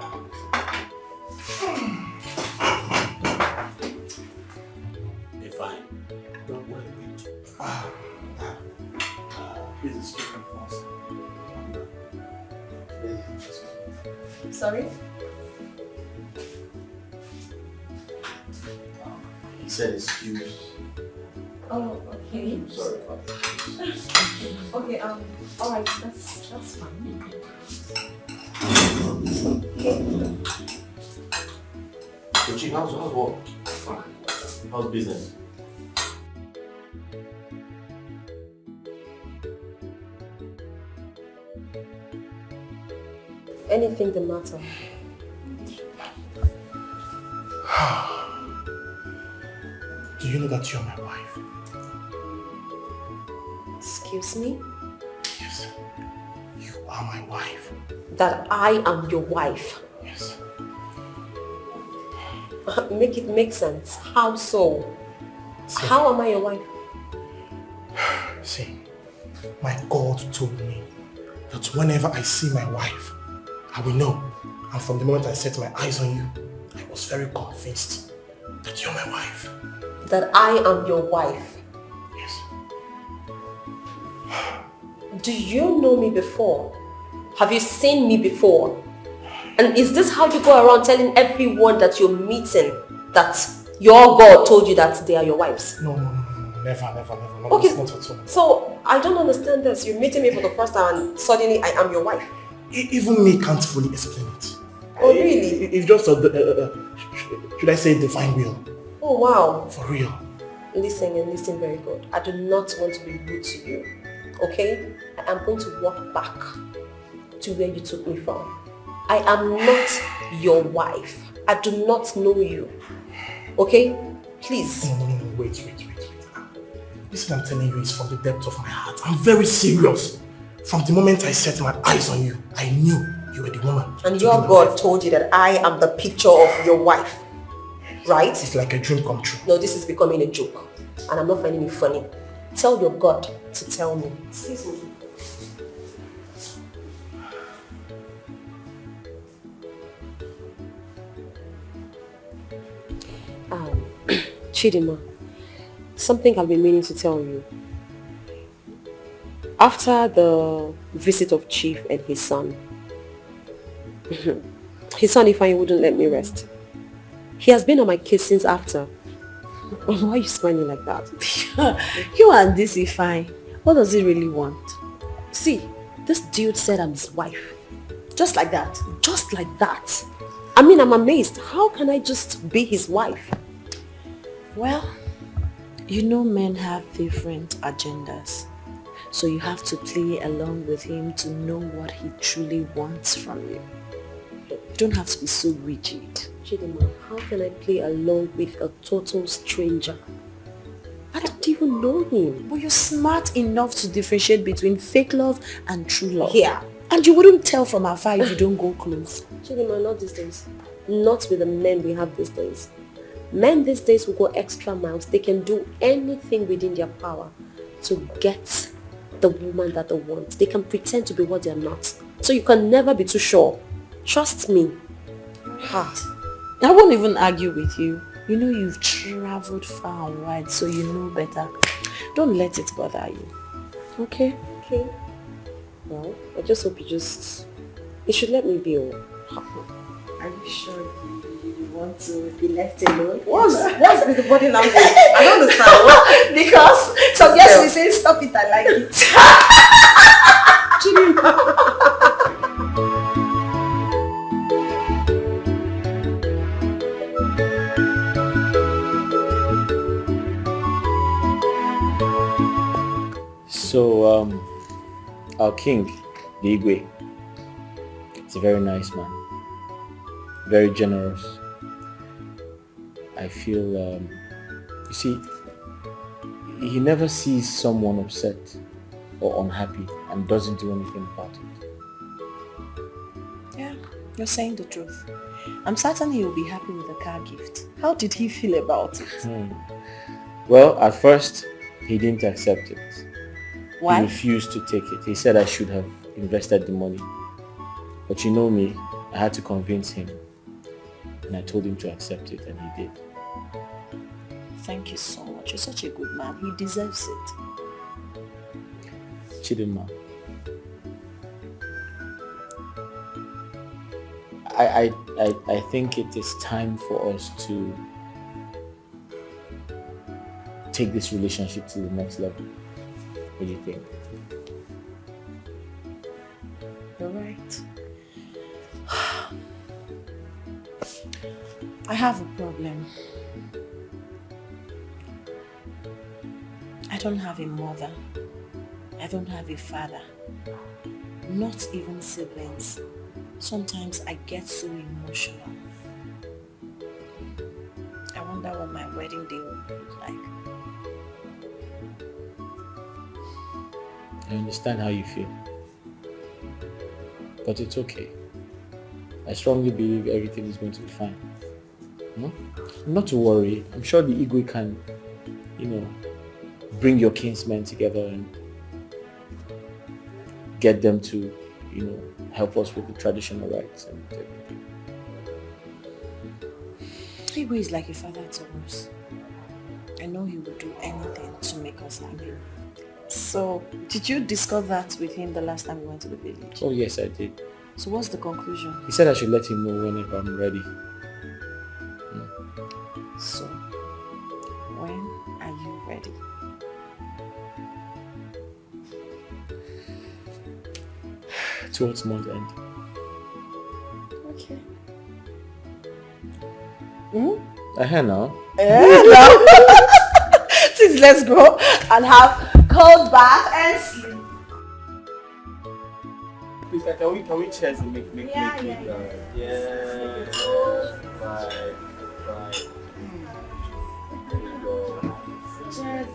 Be fine. Don't worry. This is chicken first. Sorry? He said excuse. Oh, okay. Sorry. Okay, alright, that's fine. Okay. So, Chief, how's work? How's business? Anything the matter? Do you know that you're my wife? Excuse me? Yes. You are my wife. That I am your wife? Yes. Make it make sense. How so? How am I your wife? See, my God told me that whenever I see my wife, I will know. And from the moment I set my eyes on you, I was very convinced that you're my wife. That I am your wife? Yes. Do you know me before? Have you seen me before? And is this how you go around telling everyone that you're meeting that your God told you that they are your wives? No, never. No, Okay, not at all. so I don't understand this. You're meeting me for the first time and suddenly I am your wife. Even me can't fully explain it. Oh, really? It's just should I say divine will? Oh, wow. For real. Listen and listen very good. I do not want to be rude to you. Okay? I am going to walk back to where you took me from. I am not your wife. I do not know you. Okay? Please. No, wait. This I'm telling you is from the depth of my heart. I'm very serious. From the moment I set my eyes on you, I knew you were the woman. And your God told you that I am the picture of your wife. Right? It's like a dream come true. No, this is becoming a joke. And I'm not finding it funny. Tell your God to tell me. Excuse me. Chidima, something I've been meaning to tell you. After the visit of Chief and his son, Ifeanyi wouldn't let me rest. He has been on my case since after. Why are you smiling like that? You and this Ifeanyi, what does he really want? See, this dude said I'm his wife. Just like that? Just like that. I mean, I'm amazed. How can I just be his wife? Well, you know men have different agendas. So you have to play along with him to know what he truly wants from you. You don't have to be so rigid. Chidima, how can I play along with a total stranger? I don't even know him. But you're smart enough to differentiate between fake love and true love. Yeah. And you wouldn't tell from afar if you don't go close. Chidima, not these days. Not with the men we have these days. Men these days will go extra miles. They can do anything within their power to get the woman that they want. They can pretend to be what they're not. So you can never be too sure. Trust me. I won't even argue with you. You know you've traveled far and wide, so you know better. Don't let it bother you. Okay? Okay. Well, I just hope you should let me be. Are you sure you want to be left alone? What's with the body language? I don't understand. What? Because some guys will say, stop it, I like it. So, our king, the Igwe, is a very nice man, very generous. I feel, you see, he never sees someone upset or unhappy and doesn't do anything about it. Yeah, you're saying the truth. I'm certain he will be happy with the car gift. How did he feel about it? Well, at first, he didn't accept it. Why? He refused to take it. He said I should have invested the money. But you know me, I had to convince him. And I told him to accept it, and he did. Thank you so much. You're such a good man. He deserves it. Chidima, I think it is time for us to take this relationship to the next level. What do you think? You're right. I have a problem. I don't have a mother. I don't have a father. Not even siblings. Sometimes I get so emotional. I wonder what my wedding day will look like. I understand how you feel. But it's okay. I strongly believe everything is going to be fine. Not to worry. I'm sure the Igwe can, bring your kinsmen together and get them to, help us with the traditional rites and everything. Igwe is like a father to us. I know he will do anything to make us happy. So, did you discuss that with him the last time we went to the village? Oh yes, I did. So what's the conclusion? He said I should let him know whenever I'm ready. So, when are you ready? Towards month end. Okay. I hear now. Please, let's go and have cold bath and sleep. Please, can we chairs and make Yeah. Right. Cheers.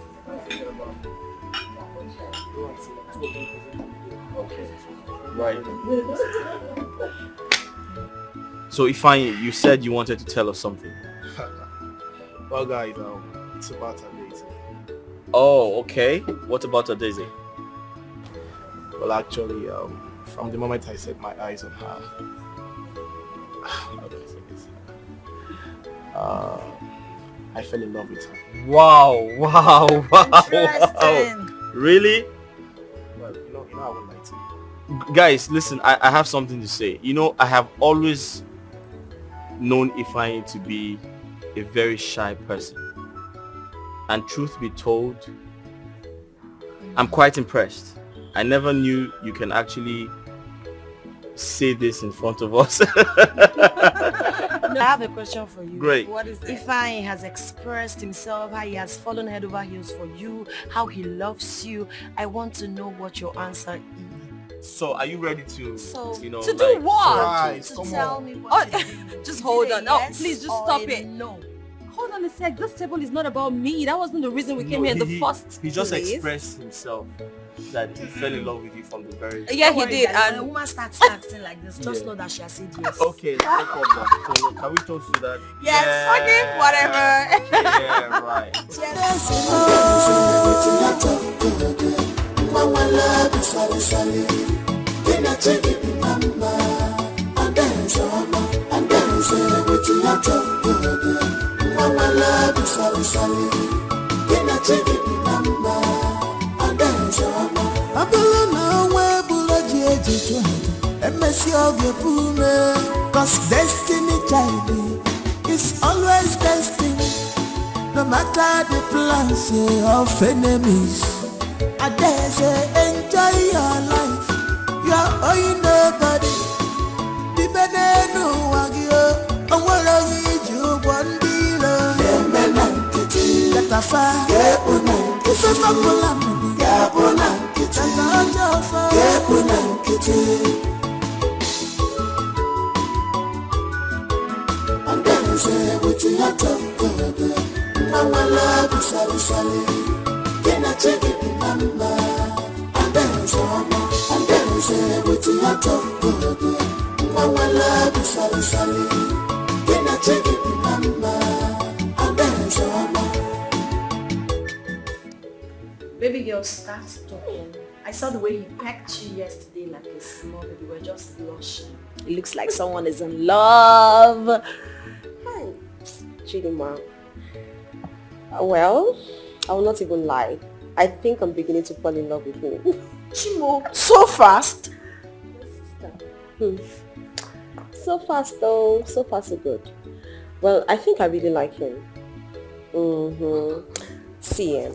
Okay. Right. So Ifeanyi, you said you wanted to tell us something. Well guys, it's about a Daisy. Oh, okay. What about a Daisy? Well actually, from the moment I set my eyes on her, how do I say this? I fell in love with her. Wow. Interesting. Really? Well, you know I won't lie to you. Guys, listen, I have something to say. You know, I have always known Ifeanyi to be a very shy person. And truth be told, I'm quite impressed. I never knew you can actually say this in front of us. I have a question for you. Great. What is that? Ifeanyi has expressed himself, how he has fallen head over heels for you, how he loves you. I want to know what your answer is. So, are you ready to, to do what? To tell me what to do. Just hold on. Yes, Please, just stop it. No. Hold on a sec. This table is not about me. That wasn't the reason we came here in the first He just place. expressed himself that he fell in love with you from the very... Yeah, he did. When a woman starts acting like this, just know that she has said yes. Okay, no problem. So, can we toast to that? Yes. Okay, whatever. Yeah, right. Cause destiny child is always destined. No matter the plans of enemies, I dare say enjoy your life. You are owing nobody. The benenu wagyo, and what are you one dealer? Let a fire, if a fabulam, and then say with your top, Mama love you, Sally. Then I take it, Mama, and then say with your top, Mama love you, Sally. Then I take it, Mama, and then Baby girl, start talking. I saw the way he pecked you yesterday like a small baby. You were just blushing. It looks like someone is in love. Hi, Chidima. Well, I will not even lie. I think I'm beginning to fall in love with him. Chimo, so fast? So fast though. So far so good. Well, I think I really like him. See,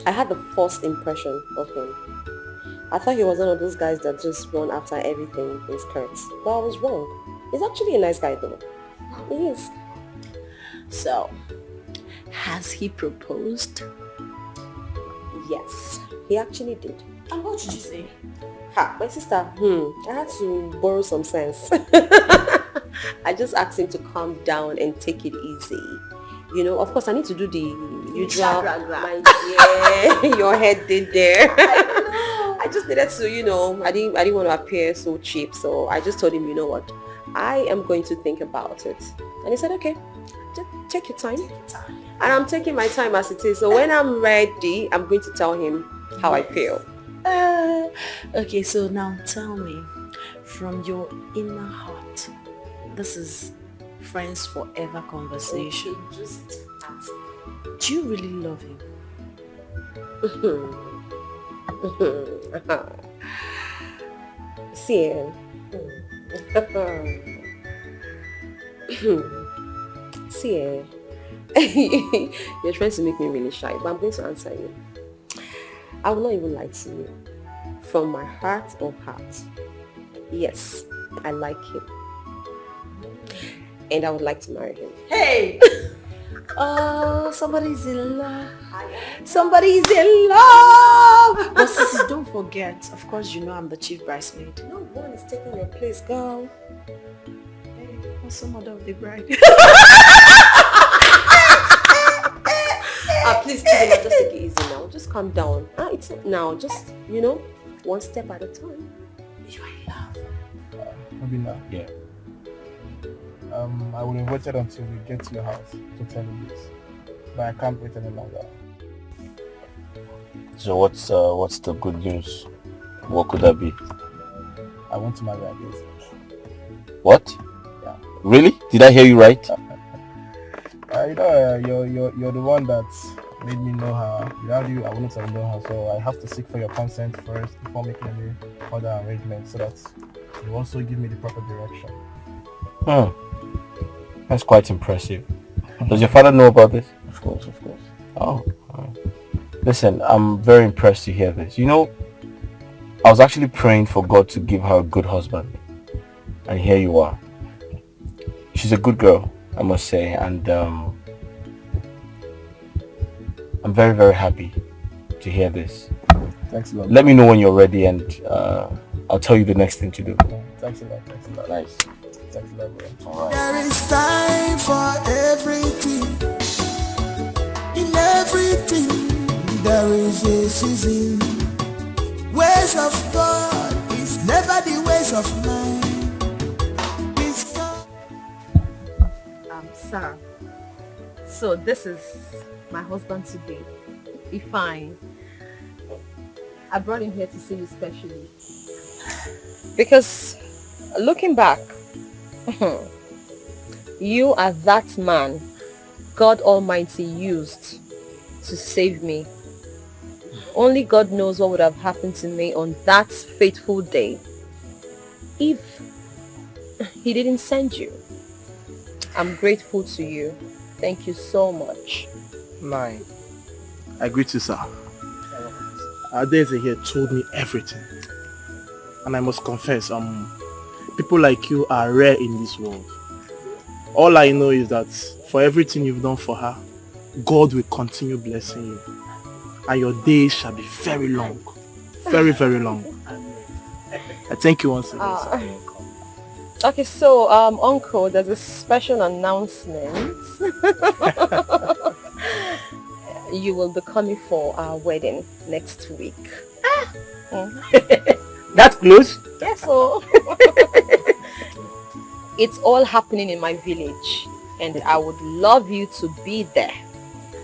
I had the first impression of him. I thought he was one of those guys that just run after everything in skirts. But I was wrong. He's actually a nice guy though. He is. So, has he proposed? Yes, he actually did. And what did you say? Ha, my sister, I had to borrow some sense. I just asked him to calm down and take it easy. You know, of course, I need to do the usual. My dear, your head did there. I just needed to, you know, I didn't want to appear so cheap. So I just told him, you know what, I am going to think about it. And he said, okay, just take your time. And I'm taking my time as it is. So when I'm ready, I'm going to tell him how I feel. Okay, so now tell me, from your inner heart, this is friends forever conversation. Okay, just ask. Do you really love him? See, see, you're trying to make me really shy, but I'm going to answer you. I will not even lie to you. From my heart of hearts, yes, I like him. And I would like to marry him. Hey! Oh, somebody's in love. Somebody's in love. But sissy, don't forget. Of course, you know I'm the chief bridesmaid. No one is taking your place, girl. Hey, what's the mother of the bride? Please, Chidima, just take it easy now. Just calm down. It's not now. Just, you know, one step at a time. You are in love. Obina. Yeah. I will have waited until we get to your house to tell you this, but I can't wait any longer. So what's the good news? What could that be? I want to marry Adeze. What? Yeah. Really? Did I hear you right? You you're the one that made me know her. Without you, I wouldn't have known her. So I have to seek for your consent first before making any further arrangements, so that you also give me the proper direction. That's quite impressive. Does your father know about this? Of course, of course. Oh, alright. Listen, I'm very impressed to hear this. You know, I was actually praying for God to give her a good husband. And here you are. She's a good girl, I must say. And I'm very, very happy to hear this. Thanks a lot. Let me know when you're ready and I'll tell you the next thing to do. Thanks a lot. Thanks a lot. Nice. Thanks a lot, bro. Alright. There is time for everything. In everything, there is a season. Ways of God is never the ways of man. Sir, so this is my husband today, Ifeanyi. I brought him here to see you specially. Because looking back, you are that man God Almighty used to save me. Only God knows what would have happened to me on that fateful day if he didn't send you. I'm grateful to you. Thank you so much. I greet you, sir. Adeze here told me everything. And I must confess, people like you are rare in this world. All I know is that for everything you've done for her, God will continue blessing you. And your days shall be very long. Very, very long. I thank you once again, sir. Okay, so Uncle, there's a special announcement. You will be coming for our wedding next week. That's close? Yes, so it's all happening in my village and I would love you to be there.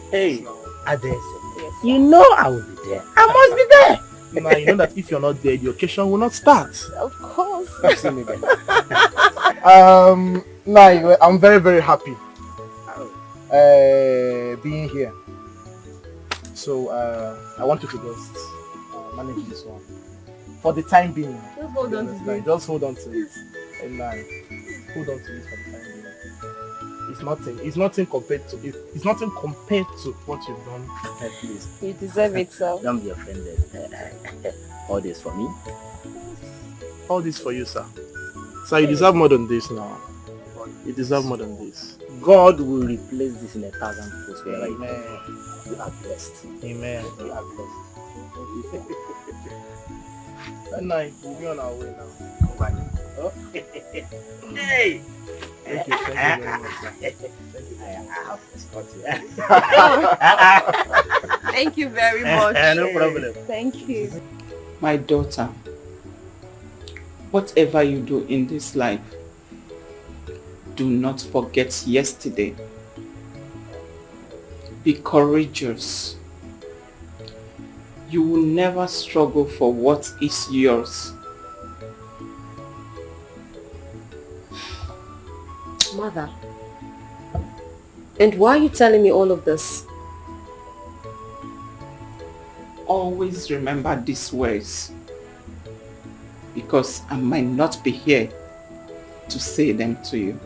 Hey, Adeze, yes, you know I will be there. I must be there. Now you know that if you're not there, the occasion will not start. Of course. See me there. I'm very, very happy being here. So I want you to just manage this one for the time being. Just hold on to it. Just hold on to it, and hold on to it for the time being. It's nothing compared to it. It's nothing compared to what you've done. Please. You deserve it, sir. Don't be offended. All this for me. All this for you, sir. Sir, you deserve more than this now. You deserve more than this. God will replace this in 1,000 folds wherever you Amen. go. You are blessed. Amen. You are blessed. That night, we'll be on our way now. Oh. Hey! Thank you very much, sir. Thank you. I have to escort you. Thank you very much. No problem. Thank you. My daughter, whatever you do in this life, do not forget yesterday. Be courageous. You will never struggle for what is yours. Mother, and why are you telling me all of this? Always remember these words, because I might not be here to say them to you.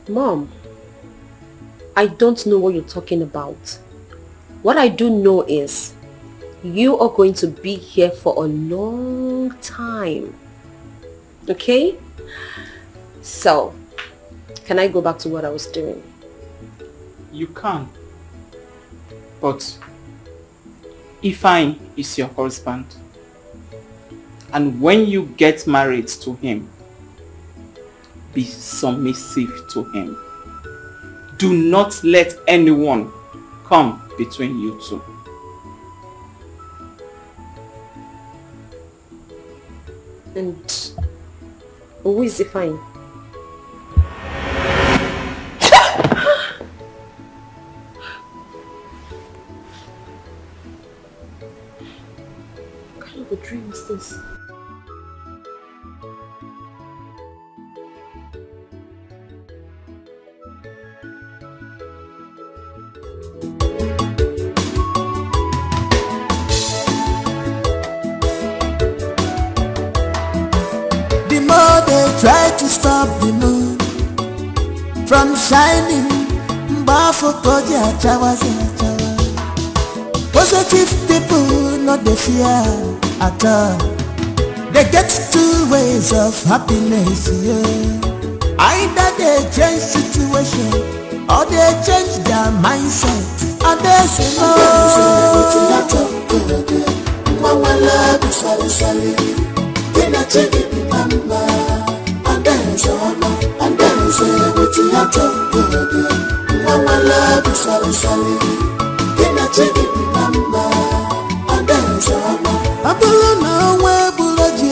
Mom, I don't know what you're talking about. What I do know is you are going to be here for a long time. Okay? So, can I go back to what I was doing? You can. But Ifeanyi is your husband. And when you get married to him, be submissive to him. Do not let anyone come between you two. And who is Ifeanyi? What kind of a dream is this? try to stop the moon from shining. Positive people not the fear at all. They get two ways of happiness, yeah. Either they change situation or they change their mindset. And they say no. Mama love is sorry. Then I take it number. And then so on. And then say what you have to do. Mama love is sorry. Then I take it number. And then so on. I don't know where Bulaji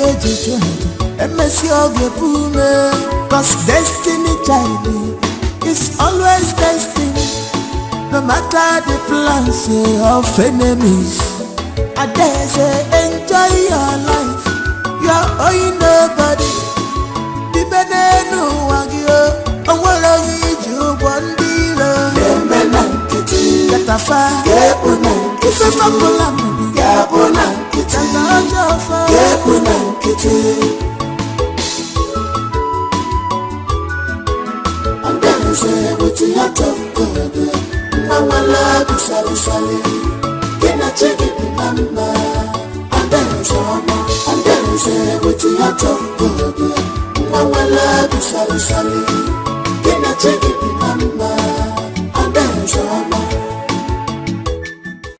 MSC Ogepume. Cause destiny child is always destined. No matter the plans of enemies, I dare say enjoy your life. You're owing nobody. The benenu wagyo, and what are you one dealer? Get a fire, it's a fabulam, Gabona, it's a and then say what you have to do. Mama love you sorry. Can I check it number? And then so on. And then say what you have to do. Mama love you sorry. Can I check it